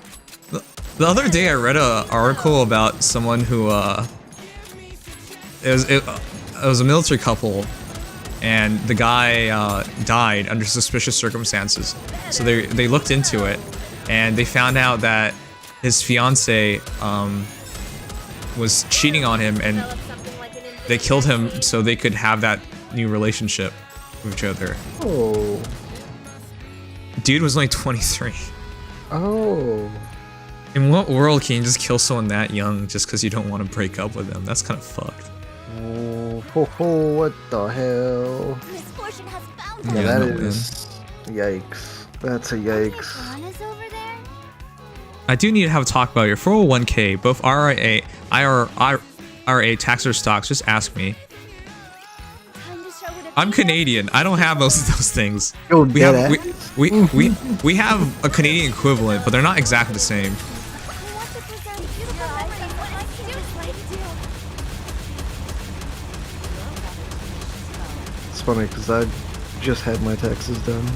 The other day I read an article about someone who it was a military couple, and the guy died under suspicious circumstances. So they looked into it, and they found out that his fiance was cheating on him, and they killed him so they could have that new relationship with each other. Oh. Dude was only 23. Oh. In what world can you just kill someone that young just because you don't want to break up with them? That's kind of fucked. Oh, ho, ho, what the hell? Misfortune has found Yeah, that no, is... Yikes. That's a yikes. I do need to have a talk about your 401k, both IRA tax or stocks. Just ask me. I'm Canadian. I don't have most of those things. Yo, we have a Canadian equivalent, but they're not exactly the same. It's funny because I just had my taxes done.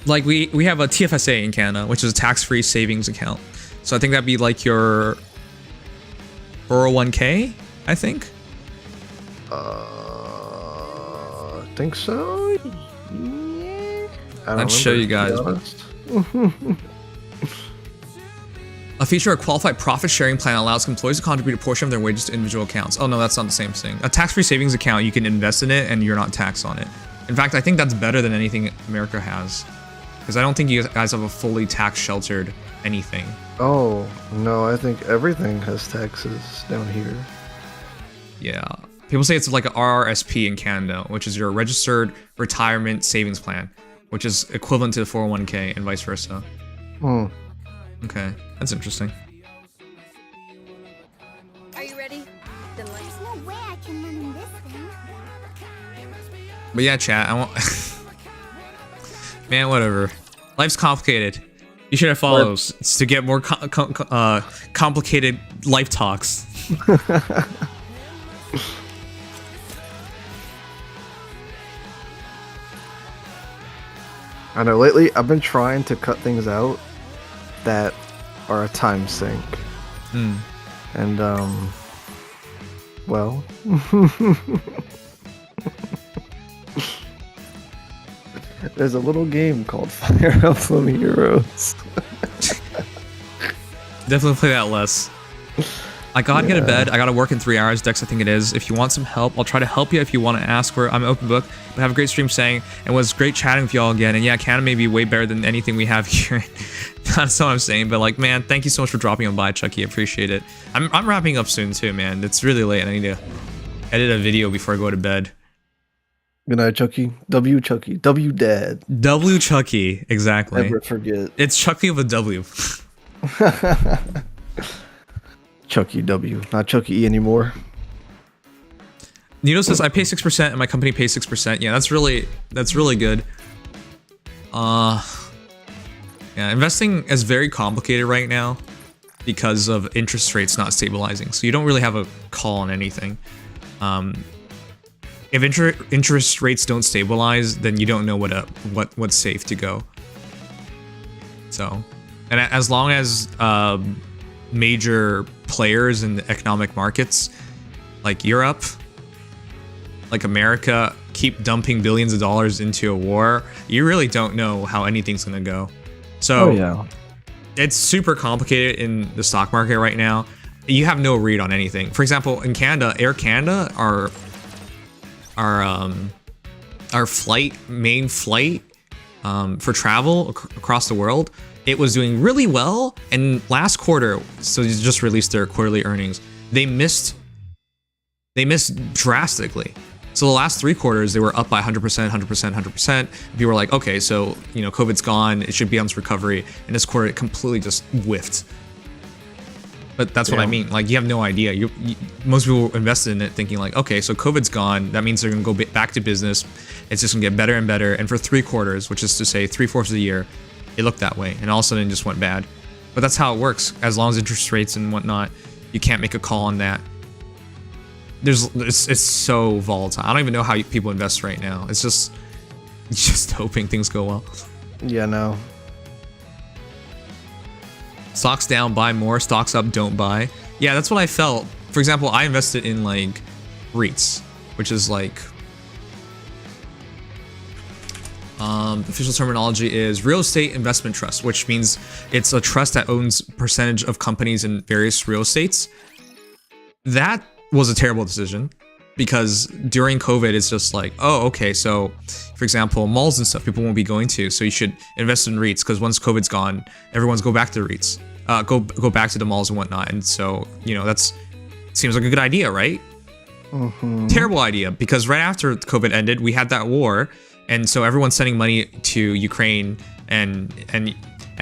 like we have a TFSA in Canada, which is a tax-free savings account. So I think that'd be like your 401k, I think. I think so. Yeah. Let's show you guys. A feature of qualified profit sharing plan allows employees to contribute a portion of their wages to individual accounts. Oh no, that's not the same thing. A tax-free savings account, you can invest in it and you're not taxed on it. In fact, I think that's better than anything America has. Because I don't think you guys have a fully tax-sheltered anything. Oh, no, I think everything has taxes down here. Yeah. People say it's like an RRSP in Canada, which is your registered retirement savings plan, which is equivalent to the 401k and vice versa. Hmm. Okay, that's interesting. Are you ready? Then let's. There's no way I can run in this thing. But yeah, chat, I want... Man, whatever. Life's complicated. You should have follows to get more complicated life talks. I know, lately I've been trying to cut things out that are a time sink. And, well... There's a little game called Fire Emblem Heroes. Definitely play that less. I gotta get to bed. I gotta work in 3 hours, Dex, I think it is. If you want some help, I'll try to help you if you want to ask for it. I'm an open book. But have a great stream saying, and it was great chatting with y'all again. And yeah, Canada may be way better than anything we have here. That's what I'm saying. But like, man, thank you so much for dropping on by, Chucky. I appreciate it. I'm wrapping up soon too, man. It's really late and I need to edit a video before I go to bed. Good night, Chucky. W Chucky. W Dad. W Chucky, exactly. Never forget. It's Chucky with a W. Chucky W, not Chucky E anymore. Nito says I pay 6% and my company pays 6%. Yeah, that's really good. Yeah, investing is very complicated right now because of interest rates not stabilizing. So you don't really have a call on anything. If interest rates don't stabilize, then you don't know what's safe to go. So, and as long as major players in the economic markets, like Europe, like America, keep dumping billions of dollars into a war, you really don't know how anything's gonna go. So, yeah. It's super complicated in the stock market right now. You have no read on anything. For example, in Canada, Air Canada, our main flight for travel across the world, it was doing really well, and last quarter, so they just released their quarterly earnings, they missed drastically. So the last 3 quarters, they were up by 100%, 100%, 100%. People were like, okay, so, you know, COVID's gone, it should be on its recovery, and this quarter, it completely just whiffed. But that's what I mean. Like, you have no idea. Most people invested in it thinking like, okay, so COVID's gone. That means they're going to go back to business. It's just going to get better and better. And for 3 quarters, which is to say 3/4 of the year, it looked that way. And all of a sudden it just went bad. But that's how it works. As long as interest rates and whatnot, you can't make a call on that. It's so volatile. I don't even know how people invest right now. It's just hoping things go well. Yeah, no. Stocks down, buy more. Stocks up, don't buy. Yeah, that's what I felt. For example, I invested in like REITs, which is like official terminology is real estate investment trust, which means it's a trust that owns percentage of companies in various real estates. That was a terrible decision because during COVID, it's just like, oh, okay, so for example, malls and stuff people won't be going to, so you should invest in REITs because once COVID's gone, everyone's go back to the REITs, go back to the malls and whatnot. And so, you know, that's seems like a good idea, right? Mm-hmm. Terrible idea, because right after COVID ended, we had that war, and so everyone's sending money to Ukraine, and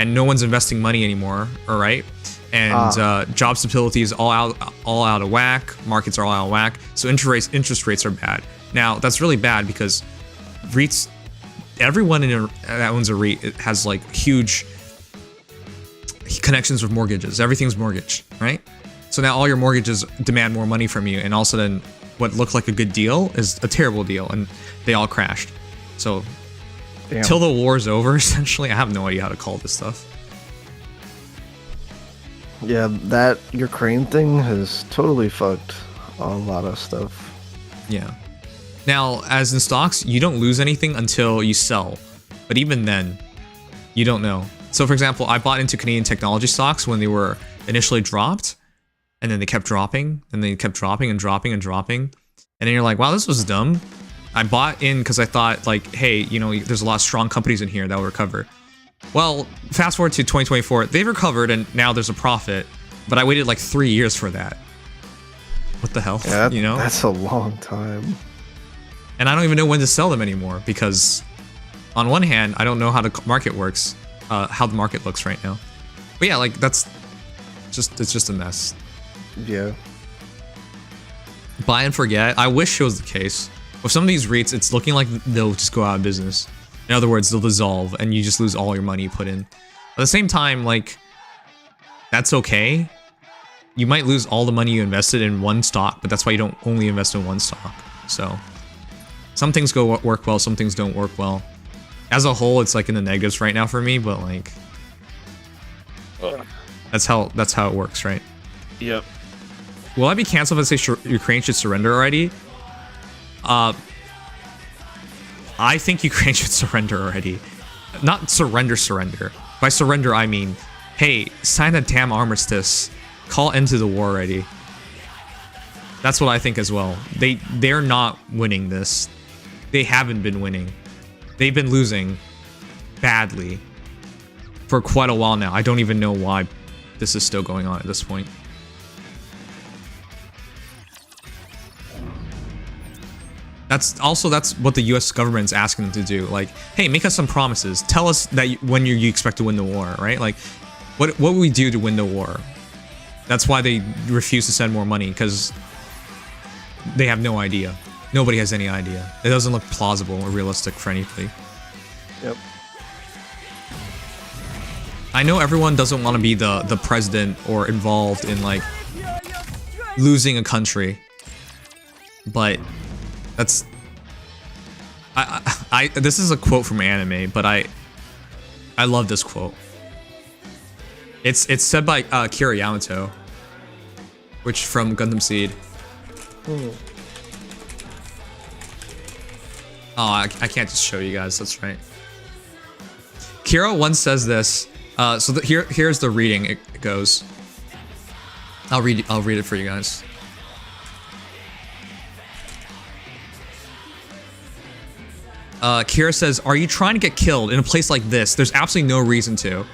no one's investing money anymore, all right? And job stability is all out of whack. Markets are all out of whack. So interest rates are bad. Now that's really bad because REITs, everyone that owns a REIT has like huge connections with mortgages. Everything's mortgaged, right? So now all your mortgages demand more money from you, and all of a sudden, what looked like a good deal is a terrible deal, and they all crashed. So Damn. till the war's over. Essentially, I have no idea how to call this stuff. Yeah, that Ukraine thing has totally fucked a lot of stuff. Yeah. Now, as in stocks, you don't lose anything until you sell. But even then, you don't know. So for example, I bought into Canadian technology stocks when they were initially dropped, and then they kept dropping, and they kept dropping and dropping and dropping. And then you're like, wow, this was dumb. I bought in because I thought, like, hey, you know, there's a lot of strong companies in here that will recover. Well, fast forward to 2024, they've recovered and now there's a profit, but I waited like 3 years for that. What the hell? Yeah, you know? That's a long time. And I don't even know when to sell them anymore because on one hand, I don't know how the market works, how the market looks right now. But yeah, like that's just, it's just a mess. Yeah. Buy and forget. I wish it was the case. With some of these REITs, it's looking like they'll just go out of business. In other words, they'll dissolve and you just lose all your money you put in. At the same time, like, that's okay. You might lose all the money you invested in one stock, but that's why you don't only invest in one stock. So, some things work well, some things don't work well. As a whole, it's like in the negatives right now for me, but like, that's how it works, right? Yep. Will I be canceled if I say Ukraine should surrender already? I think Ukraine should surrender already. Not surrender. By surrender, I mean, hey, sign a damn armistice. Call end to the war already. That's what I think as well. They're not winning this. They haven't been winning. They've been losing badly for quite a while now. I don't even know why this is still going on at this point. That's what the U.S. government's asking them to do. Like, hey, make us some promises. Tell us that when you expect to win the war, right? Like, what will we do to win the war? That's why they refuse to send more money, because they have no idea. Nobody has any idea. It doesn't look plausible or realistic for anybody. Yep. I know everyone doesn't want to be the president or involved in, like, losing a country, but that's... this is a quote from anime, but I love this quote. It's said by Kira Yamato, which from Gundam Seed. Hmm. Oh, I can't just show you guys. That's right. Kira once says this. So here's the reading. It goes. I'll read it for you guys. Kira says, "Are you trying to get killed in a place like this? There's absolutely no reason to."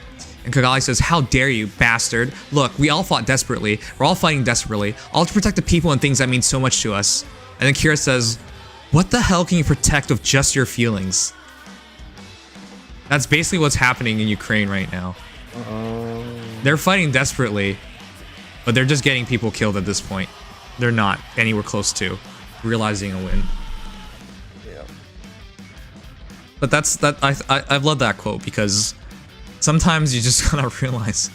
And Kagali says, "How dare you, bastard? Look, we all fought desperately. We're all fighting desperately, all to protect the people and things that mean so much to us." And then Kira says, "What the hell can you protect with just your feelings?" That's basically what's happening in Ukraine right now. They're fighting desperately, but they're just getting people killed at this point. They're not anywhere close to realizing a win. Yeah. But I love that quote, because sometimes you just gotta realize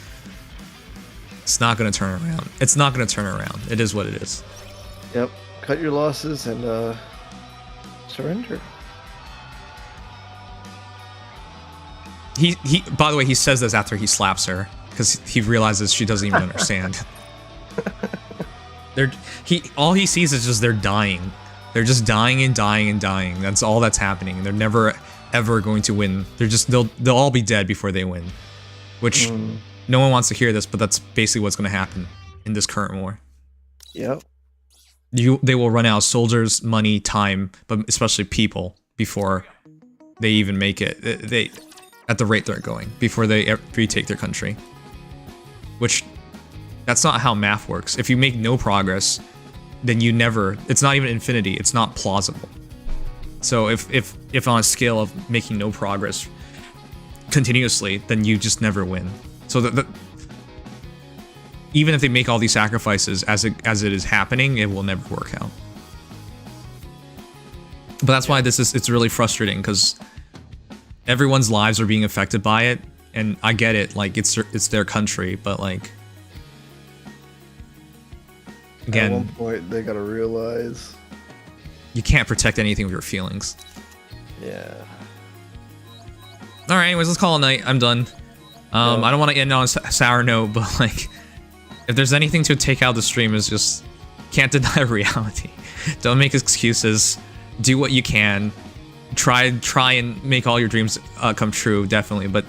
it's not gonna turn around. It's not gonna turn around. It is what it is. Yep. Cut your losses and surrender. He by the way, he says this after he slaps her, because he realizes she doesn't even understand. All he sees is just they're dying. They're just dying and dying and dying. That's all that's happening. They're never ever going to win. They'll all be dead before they win. Which no one wants to hear this, but that's basically what's going to happen in this current war. Yep. They will run out of soldiers, money, time, but especially people before they even make it. At the rate they're going, before they retake their country. Which, that's not how math works. If you make no progress, then it's not even infinity, it's not plausible. So if on a scale of making no progress continuously, then you just never win. So even if they make all these sacrifices as it is happening, it will never work out. But that's why it's really frustrating, because everyone's lives are being affected by it, and I get it, like, it's their country, but, like, again, at one point they gotta realize you can't protect anything with your feelings. Yeah. All right, anyways, let's call it a night. I'm done. I don't want to end on a sour note, but like, if there's anything to take out of the stream is just can't deny reality. Don't make excuses. Do what you can. Try and make all your dreams come true, definitely. But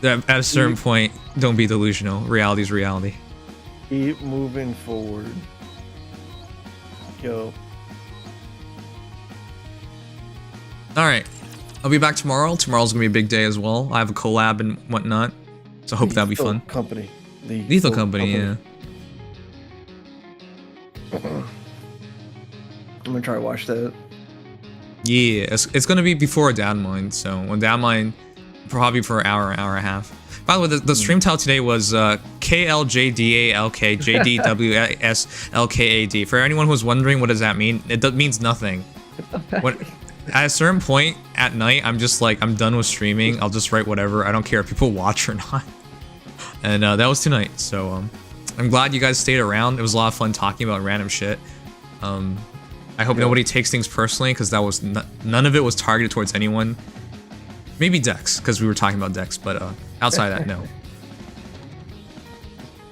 at a certain point, don't be delusional. Reality is reality. Keep moving forward. Yo. All right. I'll be back tomorrow. Tomorrow's gonna be a big day as well. I have a collab and whatnot, so I hope that'll be fun. Company. Lethal Company, yeah. I'm gonna try to watch that. Yeah, it's gonna be before Downmine, so when Downmine, probably for an hour and a half. By the way, the stream title today was KLJDALKJDWSLKAD. For anyone who's wondering, what does that mean? It means nothing. At a certain point at night, I'm just like, I'm done with streaming. I'll just write whatever. I don't care if people watch or not. And that was tonight. So I'm glad you guys stayed around. It was a lot of fun talking about random shit. I hope nobody takes things personally, because that was none of it was targeted towards anyone. Maybe Dex, because we were talking about Dex, but outside of that, no.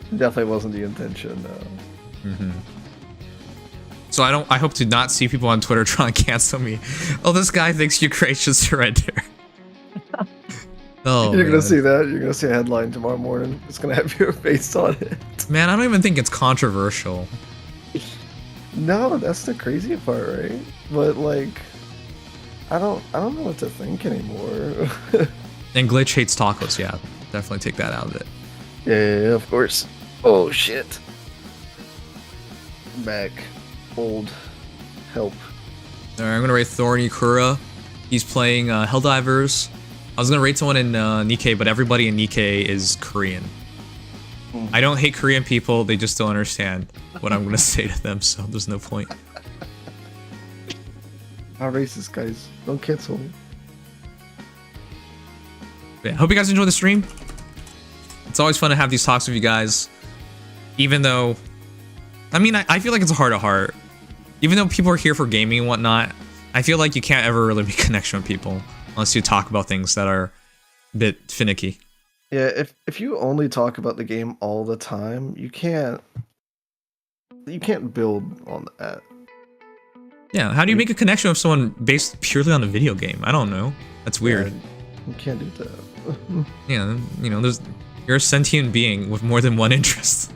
Definitely wasn't the intention. So I hope to not see people on Twitter trying to cancel me. Oh, this guy thinks Ukraine should surrender. Oh, you're gonna see that. You're gonna see a headline tomorrow morning. It's gonna have your face on it. Man, I don't even think it's controversial. No, that's the crazy part, right? But like, I don't know what to think anymore. And Glitch hates tacos. Yeah, definitely take that out of it. Yeah, of course. Oh shit. Back. Old. Help. Alright, I'm gonna rate Thorny Kura. He's playing Helldivers. I was gonna rate someone in Nikke, but everybody in Nikke is Korean. I don't hate Korean people, they just don't understand what I'm gonna say to them, so there's no point. Not racist, guys. Don't cancel. Yeah, hope you guys enjoy the stream. It's always fun to have these talks with you guys. Even though, I mean, I feel like it's a heart to heart. Even though people are here for gaming and whatnot, I feel like you can't ever really make a connection with people unless you talk about things that are a bit finicky. Yeah, if you only talk about the game all the time, you can't build on that. Yeah, how do you make a connection with someone based purely on a video game? I don't know. That's weird. Yeah, you can't do that. Yeah, you know, you're a sentient being with more than one interest.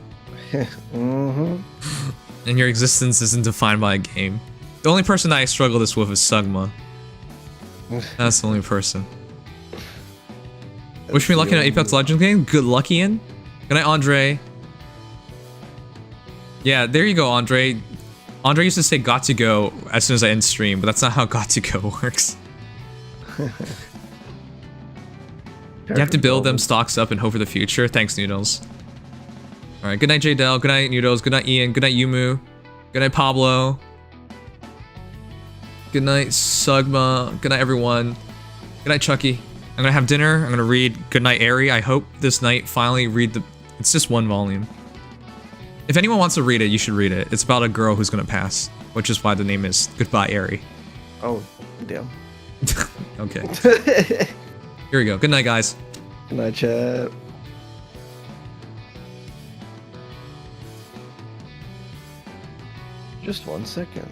And your existence isn't defined by a game. The only person I struggle this with is Sugma. That's the only person. Wish me luck in an Apex Legends game. Good lucky in. Good night, Andre. Yeah, there you go, Andre. Andre used to say "got to go" as soon as I end stream, but that's not how "got to go" works. You have to build them stocks up and hope for the future. Thanks, Noodles. All right, good night, Jdell. Good night, Noodles. Good night, Ian. Good night, Yumu. Good night, Pablo. Good night, Sugma. Good night, everyone. Good night, Chucky. I'm gonna have dinner. I'm gonna read Good Night, Airy. I hope this night finally read the... It's just one volume. If anyone wants to read it, you should read it. It's about a girl who's gonna pass, which is why the name is Goodbye, Airy. Oh, damn. Okay. Here we go. Good night, guys. Good night, chat. Just 1 second.